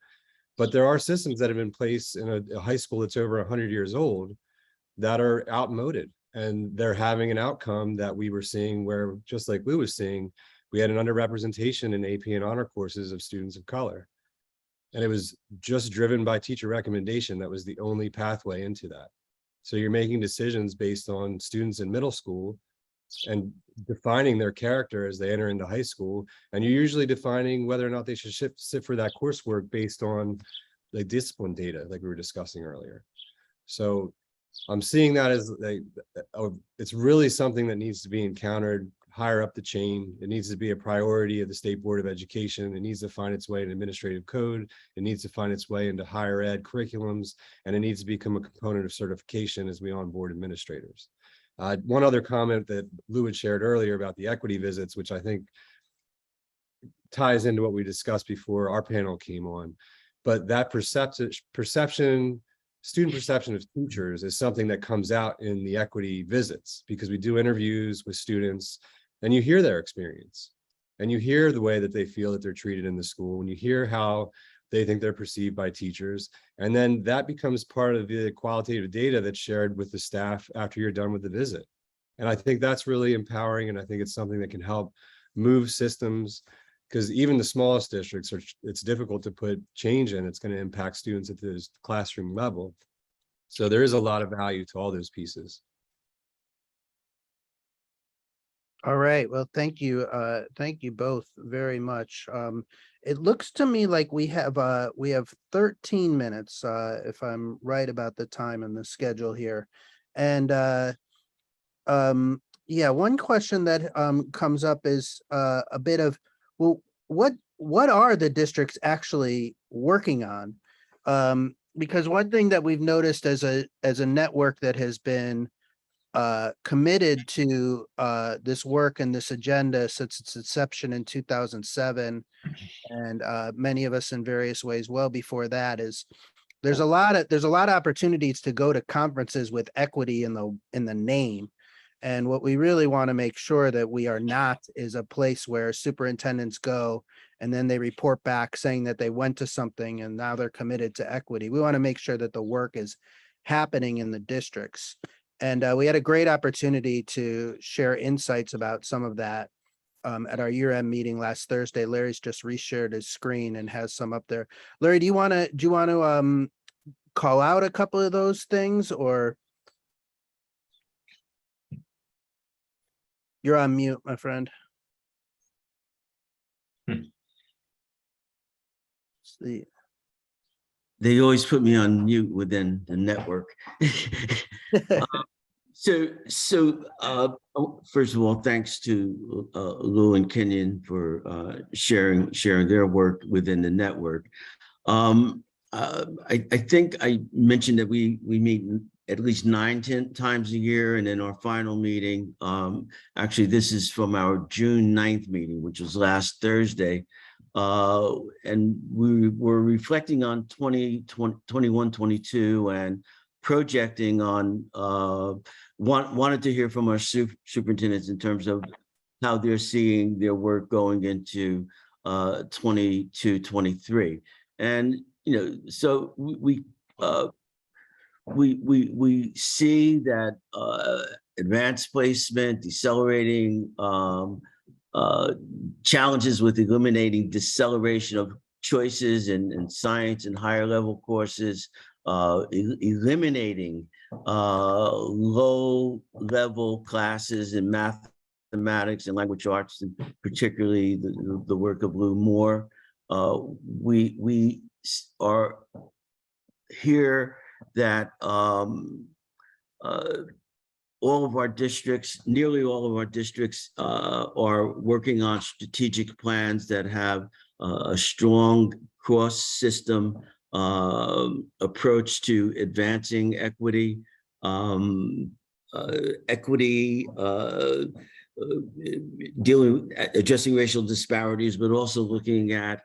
But there are systems that have been placed in a high school that's over 100 years old that are outmoded, and they're having an outcome that we were seeing where, just like Lou was seeing, we had an underrepresentation in AP and honor courses of students of color. And it was just driven by teacher recommendation. That was the only pathway into that. So you're making decisions based on students in middle school and defining their character as they enter into high school. And you're usually defining whether or not they should sit for that coursework based on the discipline data, like we were discussing earlier. So I'm seeing that as it's really something that needs to be encountered higher up the chain. It needs to be a priority of the State Board of Education. It needs to find its way in administrative code. It needs to find its way into higher ed curriculums, and it needs to become a component of certification as we onboard administrators. One other comment that Lou had shared earlier about the equity visits, which I think ties into what we discussed before our panel came on, but that student perception of teachers is something that comes out in the equity visits, because we do interviews with students and you hear their experience and you hear the way that they feel that they're treated in the school, and you hear how they think they're perceived by teachers. And then that becomes part of the qualitative data that's shared with the staff after you're done with the visit. And I think that's really empowering. And I think it's something that can help move systems, because even the smallest districts it's difficult to put change in. It's going to impact students at the classroom level. So there is a lot of value to all those pieces. All right. Well, thank you. Thank you both very much. It looks to me like we have 13 minutes, if I'm right about the time and the schedule here. And yeah, one question that comes up is a bit of, well, what are the districts actually working on? Because one thing that we've noticed as a network that has been committed to this work and this agenda since its inception in 2007, and many of us in various ways well before that, is there's a lot of opportunities to go to conferences with equity in the name. And what we really want to make sure that we are not is a place where superintendents go and then they report back saying that they went to something and now they're committed to equity. We want to make sure that the work is happening in the districts. And we had a great opportunity to share insights about some of that at our year-end meeting last Thursday. Larry's just reshared his screen and has some up there. Larry, do you want to call out a couple of those things, or you're on mute, my friend? See. They always put me on mute within the network. First of all, thanks to Lou and Kenyon for sharing their work within the network. I think I mentioned that we meet at least 9-10 times a year, and in our final meeting, actually this is from our June 9th meeting, which was last Thursday. And we were reflecting on 21-22 and projecting on, wanted to hear from our superintendents in terms of how they're seeing their work going into 22-23. And, you know, so we see that advanced placement, decelerating, challenges with eliminating deceleration of choices in science and higher level courses, eliminating low level classes in mathematics and language arts, and particularly the work of Lou Moore. We are here that all of our districts, nearly all of our districts are working on strategic plans that have a strong cross-system approach to advancing equity, addressing racial disparities, but also looking at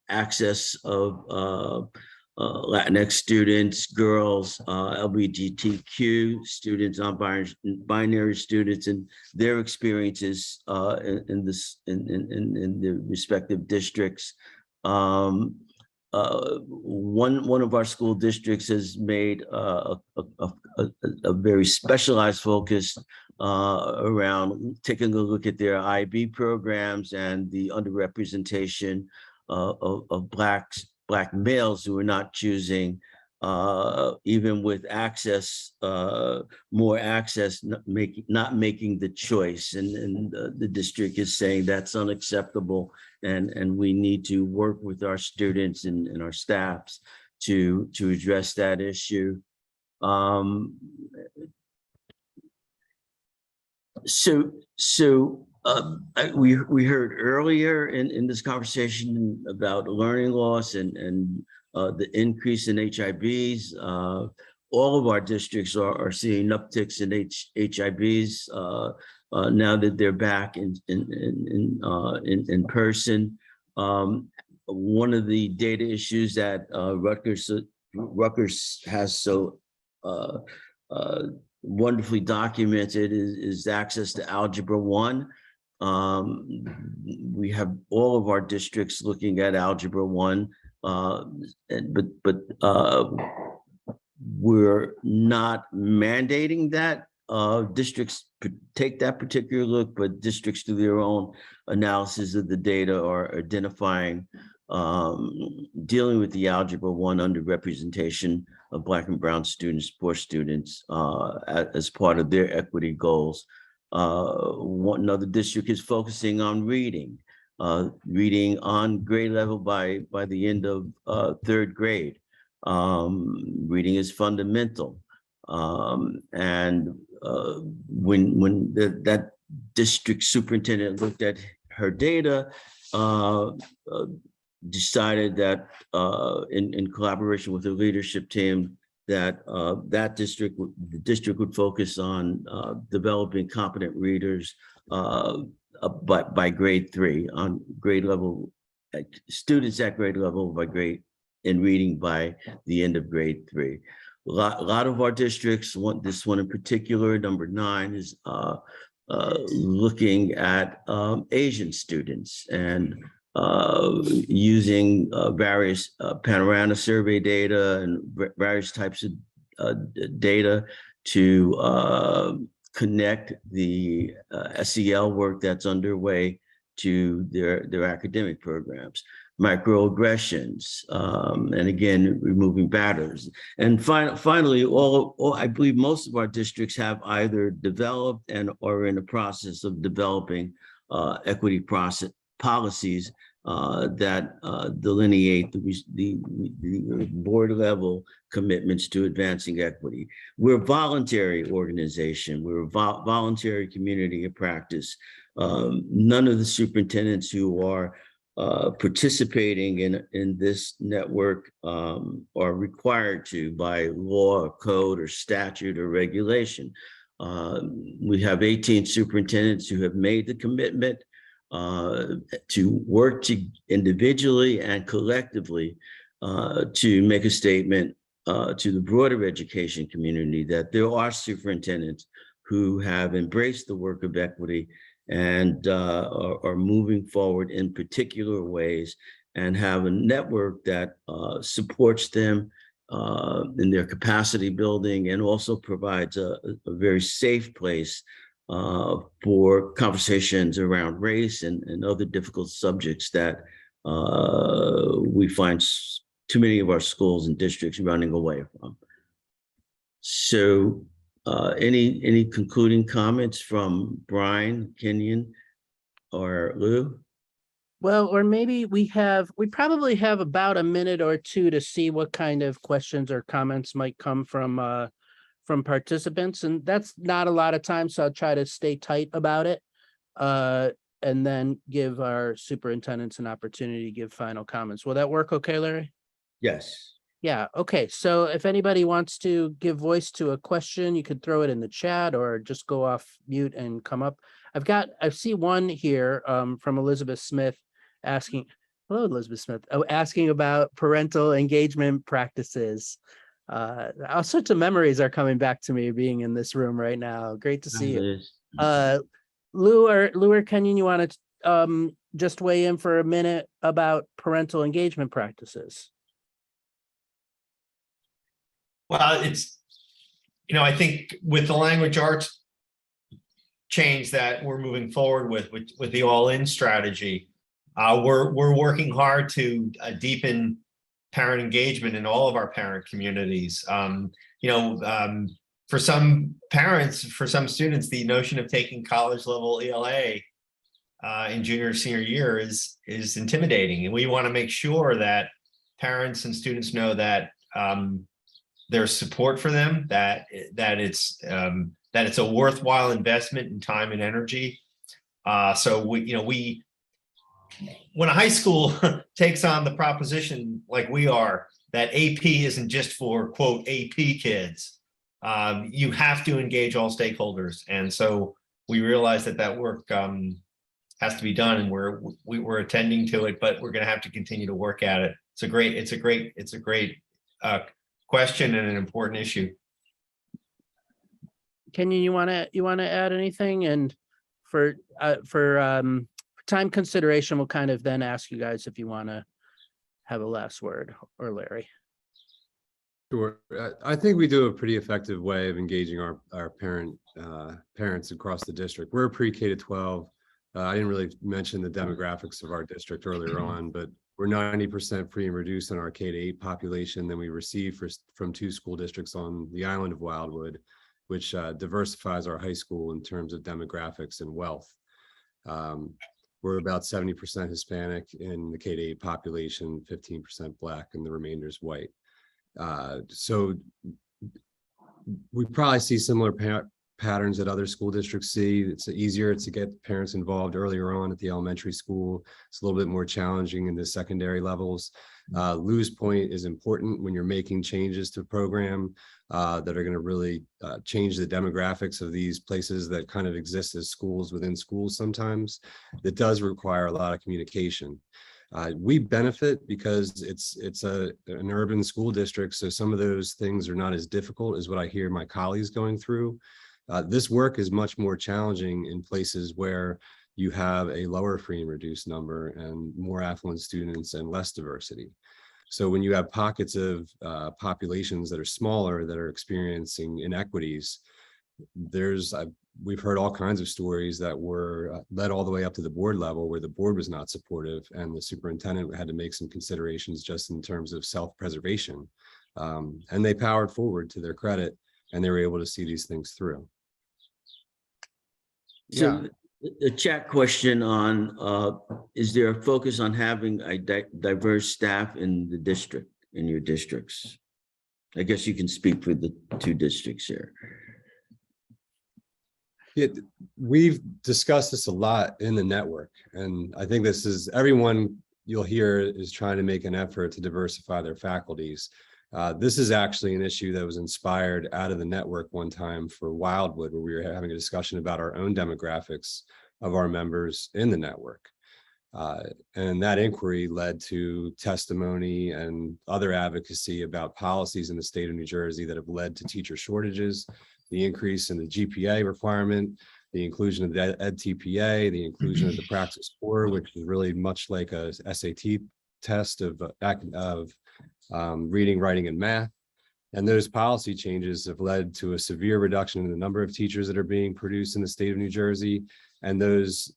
access of Latinx students, girls, LGBTQ students, non-binary students, and their experiences in the respective districts. One of our school districts has made a very specialized focus around taking a look at their IB programs and the underrepresentation of Black males who are not choosing, even with access, more access, not making the choice. And the district is saying that's unacceptable, and we need to work with our students and our staffs to address that issue. We heard earlier in this conversation about learning loss and the increase in HIBs. All of our districts are seeing upticks in HIBs now that they're back in person. One of the data issues that Rutgers has so wonderfully documented is access to Algebra 1. We have all of our districts looking at Algebra 1, but we're not mandating that. Districts take that particular look, but districts do their own analysis of the data or identifying, dealing with the Algebra 1 underrepresentation of Black and Brown students, poor students, as part of their equity goals. Another district is focusing on reading on grade level by the end of third grade. Reading is fundamental. And when that district superintendent looked at her data, decided that in collaboration with the leadership team that the district would focus on developing competent readers by grade 3, on grade level, students at grade level in reading by the end of grade 3. A lot of our districts, this one in particular, number 9, is looking at Asian students and using various panorama survey data and various types of data to connect the SEL work that's underway to their academic programs. Microaggressions, and again, removing barriers. And finally, I believe most of our districts have either developed and or in the process of developing equity policies that delineate the board level commitments to advancing equity. We're a voluntary organization. We're a voluntary community of practice. None of the superintendents who are participating in this network are required to by law, or code, or statute, or regulation. We have 18 superintendents who have made the commitment to work individually and collectively to make a statement to the broader education community that there are superintendents who have embraced the work of equity and are moving forward in particular ways and have a network that supports them in their capacity building and also provides a very safe place for conversations around race and other difficult subjects that we find too many of our schools and districts running away from. So any concluding comments from Brian, Kenyon, or Lou? Well, or maybe we probably have about a minute or two to see what kind of questions or comments might come from participants, and that's not a lot of time, so I'll try to stay tight about it, and then give our superintendents an opportunity to give final comments. Will that work okay, Larry? Yes. Yeah, okay. So if anybody wants to give voice to a question, you could throw it in the chat or just go off mute and come up. I see one here from Elizabeth Smith asking, hello, Elizabeth Smith, asking about parental engagement practices. All sorts of memories are coming back to me being in this room right now. Great to see you. Lou or Kenyon, you want to just weigh in for a minute about parental engagement practices? Well, I think with the language arts change that we're moving forward with the all-in strategy, we're working hard to deepen parent engagement in all of our parent communities. For some parents, for some students, the notion of taking college level ELA in junior or senior year is intimidating, and we want to make sure that parents and students know that there's support for them, that it's a worthwhile investment in time and energy. So when a high school takes on the proposition like we are, that AP isn't just for quote AP kids, you have to engage all stakeholders, and so we realize that work has to be done, and we're attending to it, but we're going to have to continue to work at it. It's a great question and an important issue. Kenyon, you want to add anything? And for time consideration, we'll kind of then ask you guys if you want to have a last word, or Larry. Sure. I think we do a pretty effective way of engaging our parents across the district. We're pre-K to 12. I didn't really mention the demographics of our district earlier on, but we're 90% free and reduced in our K to 8 population than we receive from 2 school districts on the island of Wildwood, which diversifies our high school in terms of demographics and wealth. We're about 70% Hispanic in the K to 8 population, 15% Black, and the remainder is white. So we probably see similar patterns that other school districts see. It's easier to get parents involved earlier on at the elementary school. It's a little bit more challenging in the secondary levels. Lou's point is important when you're making changes to a program that are going to really change the demographics of these places that kind of exist as schools within schools sometimes. That does require a lot of communication. We benefit because it's an urban school district, so some of those things are not as difficult as what I hear my colleagues going through. This work is much more challenging in places where you have a lower free and reduced number and more affluent students and less diversity. So when you have pockets of populations that are smaller that are experiencing inequities, we've heard all kinds of stories that were led all the way up to the board level where the board was not supportive and the superintendent had to make some considerations just in terms of self-preservation. And they powered forward to their credit, and they were able to see these things through. So The chat question on, is there a focus on having a diverse staff in the district, in your districts? I guess you can speak for the two districts here. Yeah, we've discussed this a lot in the network, and I think this is, everyone you'll hear is trying to make an effort to diversify their faculties. This is actually an issue that was inspired out of the network one time for Wildwood, where we were having a discussion about our own demographics of our members in the network. And that inquiry led to testimony and other advocacy about policies in the state of New Jersey that have led to teacher shortages, the increase in the GPA requirement, the inclusion of the EdTPA, the inclusion of the praxis score, which is really much like a SAT test of reading, writing, and math. And those policy changes have led to a severe reduction in the number of teachers that are being produced in the state of New Jersey. And those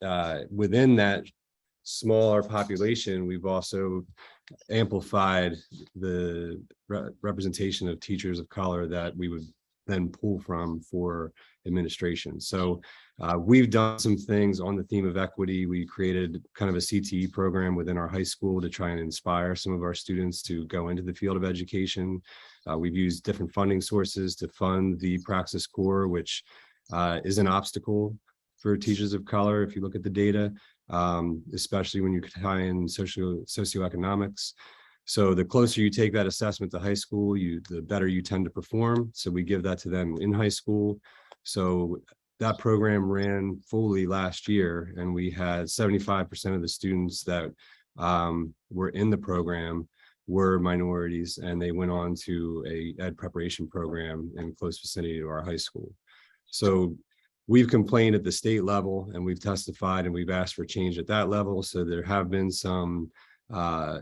within that smaller population, we've also amplified the representation of teachers of color that we would then pull from for administration. So we've done some things on the theme of equity. We created kind of a CTE program within our high school to try and inspire some of our students to go into the field of education. We've used different funding sources to fund the praxis core, which is an obstacle for teachers of color if you look at the data, especially when you tie in socioeconomics. So the closer you take that assessment to high school, the better you tend to perform. So we give that to them in high school. So that program ran fully last year, and we had 75% of the students that were in the program were minorities, and they went on to a ed preparation program in close vicinity to our high school. So we've complained at the state level, and we've testified, and we've asked for change at that level. So there have been some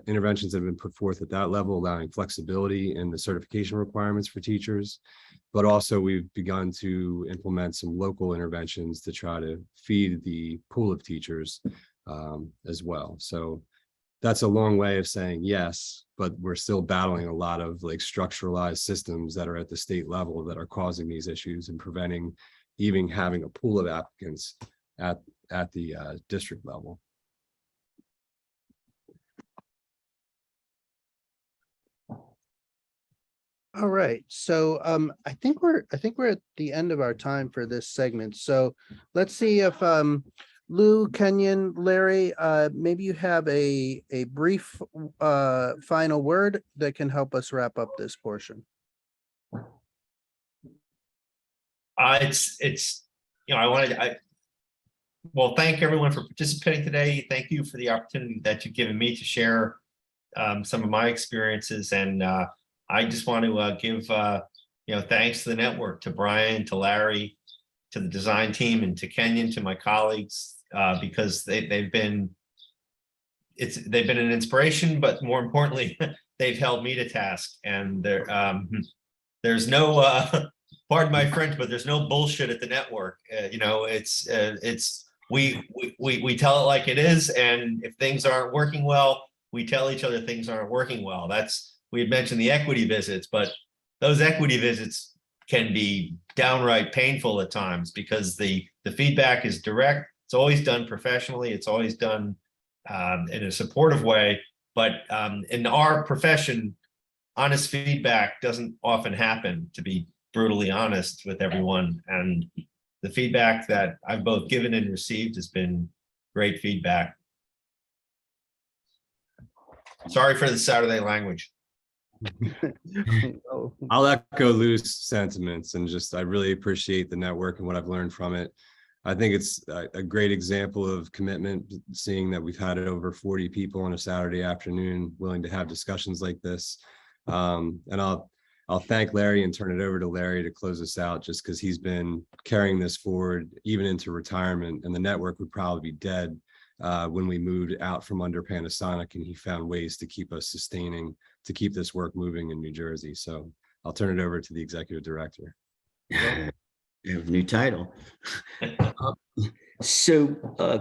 interventions that have been put forth at that level, allowing flexibility in the certification requirements for teachers. But also we've begun to implement some local interventions to try to feed the pool of teachers as well. So that's a long way of saying yes, but we're still battling a lot of like structuralized systems that are at the state level that are causing these issues and preventing even having a pool of applicants at the district level. All right, so I think we're at the end of our time for this segment. So let's see if Lou, Kenyon, Larry, maybe you have a brief final word that can help us wrap up this portion. It's well, thank everyone for participating today. Thank you for the opportunity that you've given me to share some of my experiences, and I just want to give thanks to the network, to Brian, to Larry, to the design team, and to Kenyon, to my colleagues, because they've been an inspiration, but more importantly, they've held me to task. And there's no pardon my French, but there's no bullshit at the network. We tell it like it is, and if things aren't working well, we tell each other things aren't working well. We had mentioned the equity visits, but those equity visits can be downright painful at times because the feedback is direct. It's always done professionally. It's always done in a supportive way. But in our profession, honest feedback doesn't often happen, to be brutally honest with everyone. And the feedback that I've both given and received has been great feedback. Sorry for the Saturday language. I'll echo Lou's sentiments, and I really appreciate the network and what I've learned from it. I think it's a great example of commitment, seeing that we've had over 40 people on a Saturday afternoon willing to have discussions like this. And I'll thank Larry and turn it over to Larry to close us out, just because he's been carrying this forward even into retirement, and the network would probably be dead when we moved out from under Panasonic, and he found ways to keep us sustaining, to keep this work moving in New Jersey. So I'll turn it over to the executive director. You have a new title. So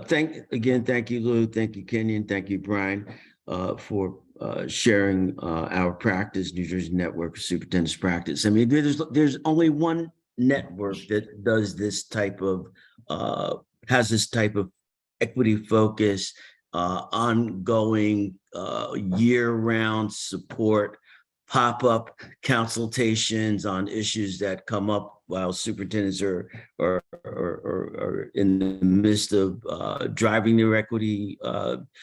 thank you, Lou. Thank you, Kenyon. Thank you, Brian, for sharing our practice, New Jersey Network of Superintendent's Practice. I mean, there's only one network that does this type of has this type of equity focus, ongoing year-round support, pop-up consultations on issues that come up while superintendents are in the midst of driving their equity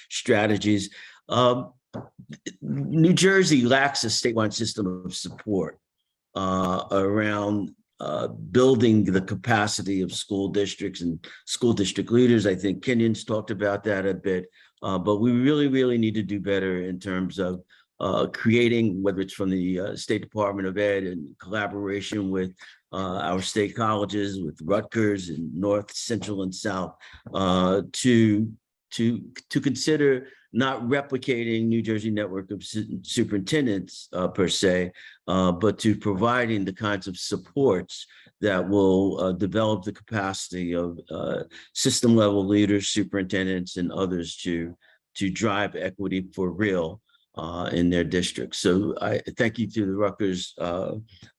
strategies. New Jersey lacks a statewide system of support around building the capacity of school districts and school district leaders. I think Kenyon's talked about that a bit, but we really need to do better in terms of creating, whether it's from the State Department of Ed in collaboration with our state colleges, with Rutgers and North, Central, and South, to consider not replicating New Jersey network of superintendents per se, but to providing the kinds of supports that will develop the capacity of system level leaders, superintendents, and others to drive equity for real in their districts. So I thank you to the Rutgers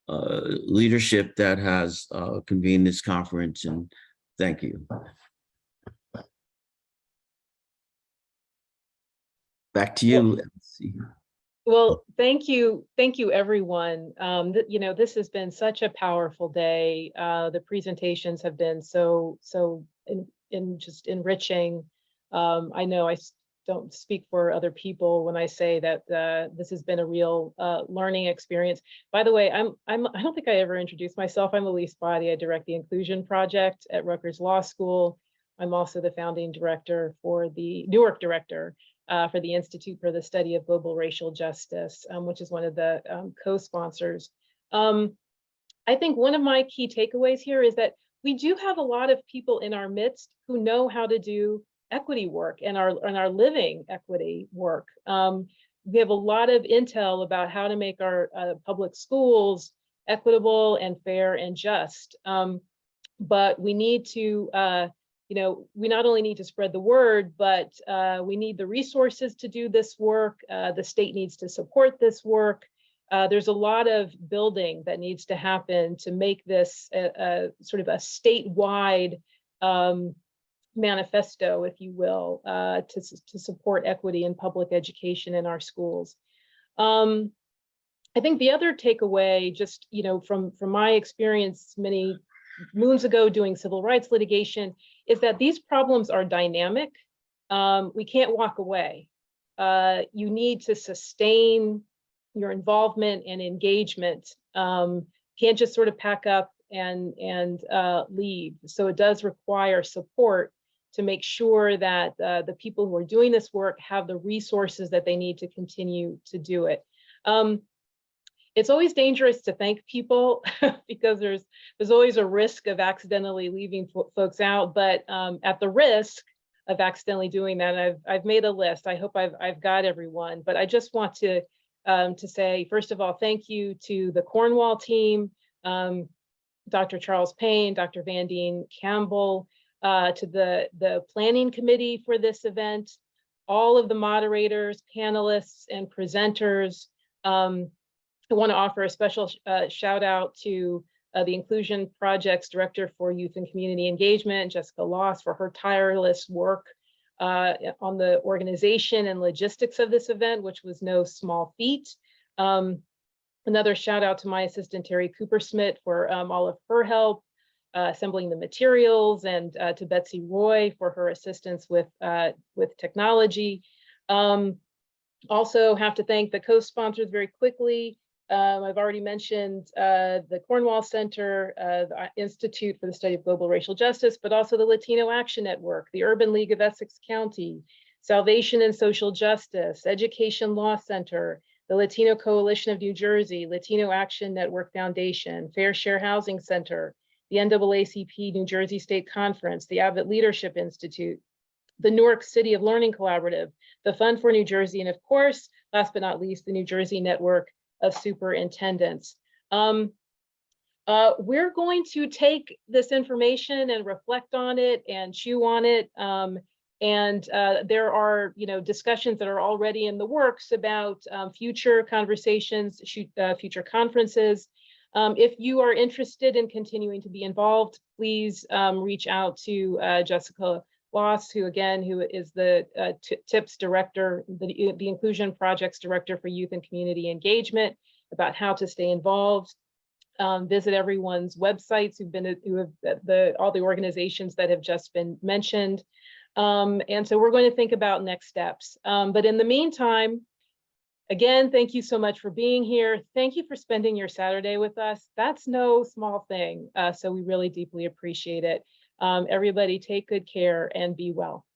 leadership that has convened this conference, and thank you. Back to you, Elsie. Well, thank you, everyone. This has been such a powerful day. The presentations have been so just enriching. I know I don't speak for other people when I say that this has been a real learning experience. By the way, I don't think I ever introduced myself. I'm Elise Body. I direct the Inclusion Project at Rutgers Law School. I'm also the founding director for the Newark director for the Institute for the Study of Global Racial Justice, which is one of the co-sponsors. I think one of my key takeaways here is that we do have a lot of people in our midst who know how to do equity work and are living equity work. We have a lot of intel about how to make our public schools equitable and fair and just. But we need to we not only need to spread the word, but we need the resources to do this work. The state needs to support this work. There's a lot of building that needs to happen to make this sort of a statewide manifesto, if you will, to support equity in public education in our schools. I think the other takeaway, just from my experience many moons ago doing civil rights litigation, is that these problems are dynamic. We can't walk away. You need to sustain your involvement and engagement. Can't just sort of pack up and leave. So it does require support to make sure that the people who are doing this work have the resources that they need to continue to do it. It's always dangerous to thank people because there's always a risk of accidentally leaving folks out. But at the risk of accidentally doing that, I've made a list. I hope I've got everyone. But I just want to say, first of all, thank you to the Cornwall team, Dr. Charles Payne, Dr. Vandine Campbell, to the planning committee for this event, all of the moderators, panelists, and presenters. I want to offer a special shout out to the Inclusion Project's Director for Youth and Community Engagement, Jessica Loss, for her tireless work on the organization and logistics of this event, which was no small feat. Another shout out to my assistant, Terry Coopersmith, for all of her help assembling the materials, and to Betsy Roy for her assistance with technology. Also have to thank the co-sponsors very quickly. I've already mentioned the Cornwall Center, the Institute for the Study of Global Racial Justice, but also the Latino Action Network, the Urban League of Essex County, Salvation and Social Justice, Education Law Center, the Latino Coalition of New Jersey, Latino Action Network Foundation, Fair Share Housing Center, the NAACP New Jersey State Conference, the Abbott Leadership Institute, the Newark City of Learning Collaborative, the Fund for New Jersey, and of course, last but not least, the New Jersey Network of Superintendents. We're going to take this information and reflect on it and chew on it. There are, discussions that are already in the works about future conversations, future conferences. If you are interested in continuing to be involved, please reach out to Jessica Loss, who is the TIPS director, the Inclusion Projects Director for Youth and Community Engagement, about how to stay involved. Visit everyone's websites all the organizations that have just been mentioned. And so we're going to think about next steps. But in the meantime, again, thank you so much for being here. Thank you for spending your Saturday with us. That's no small thing. So we really deeply appreciate it. Everybody take good care and be well.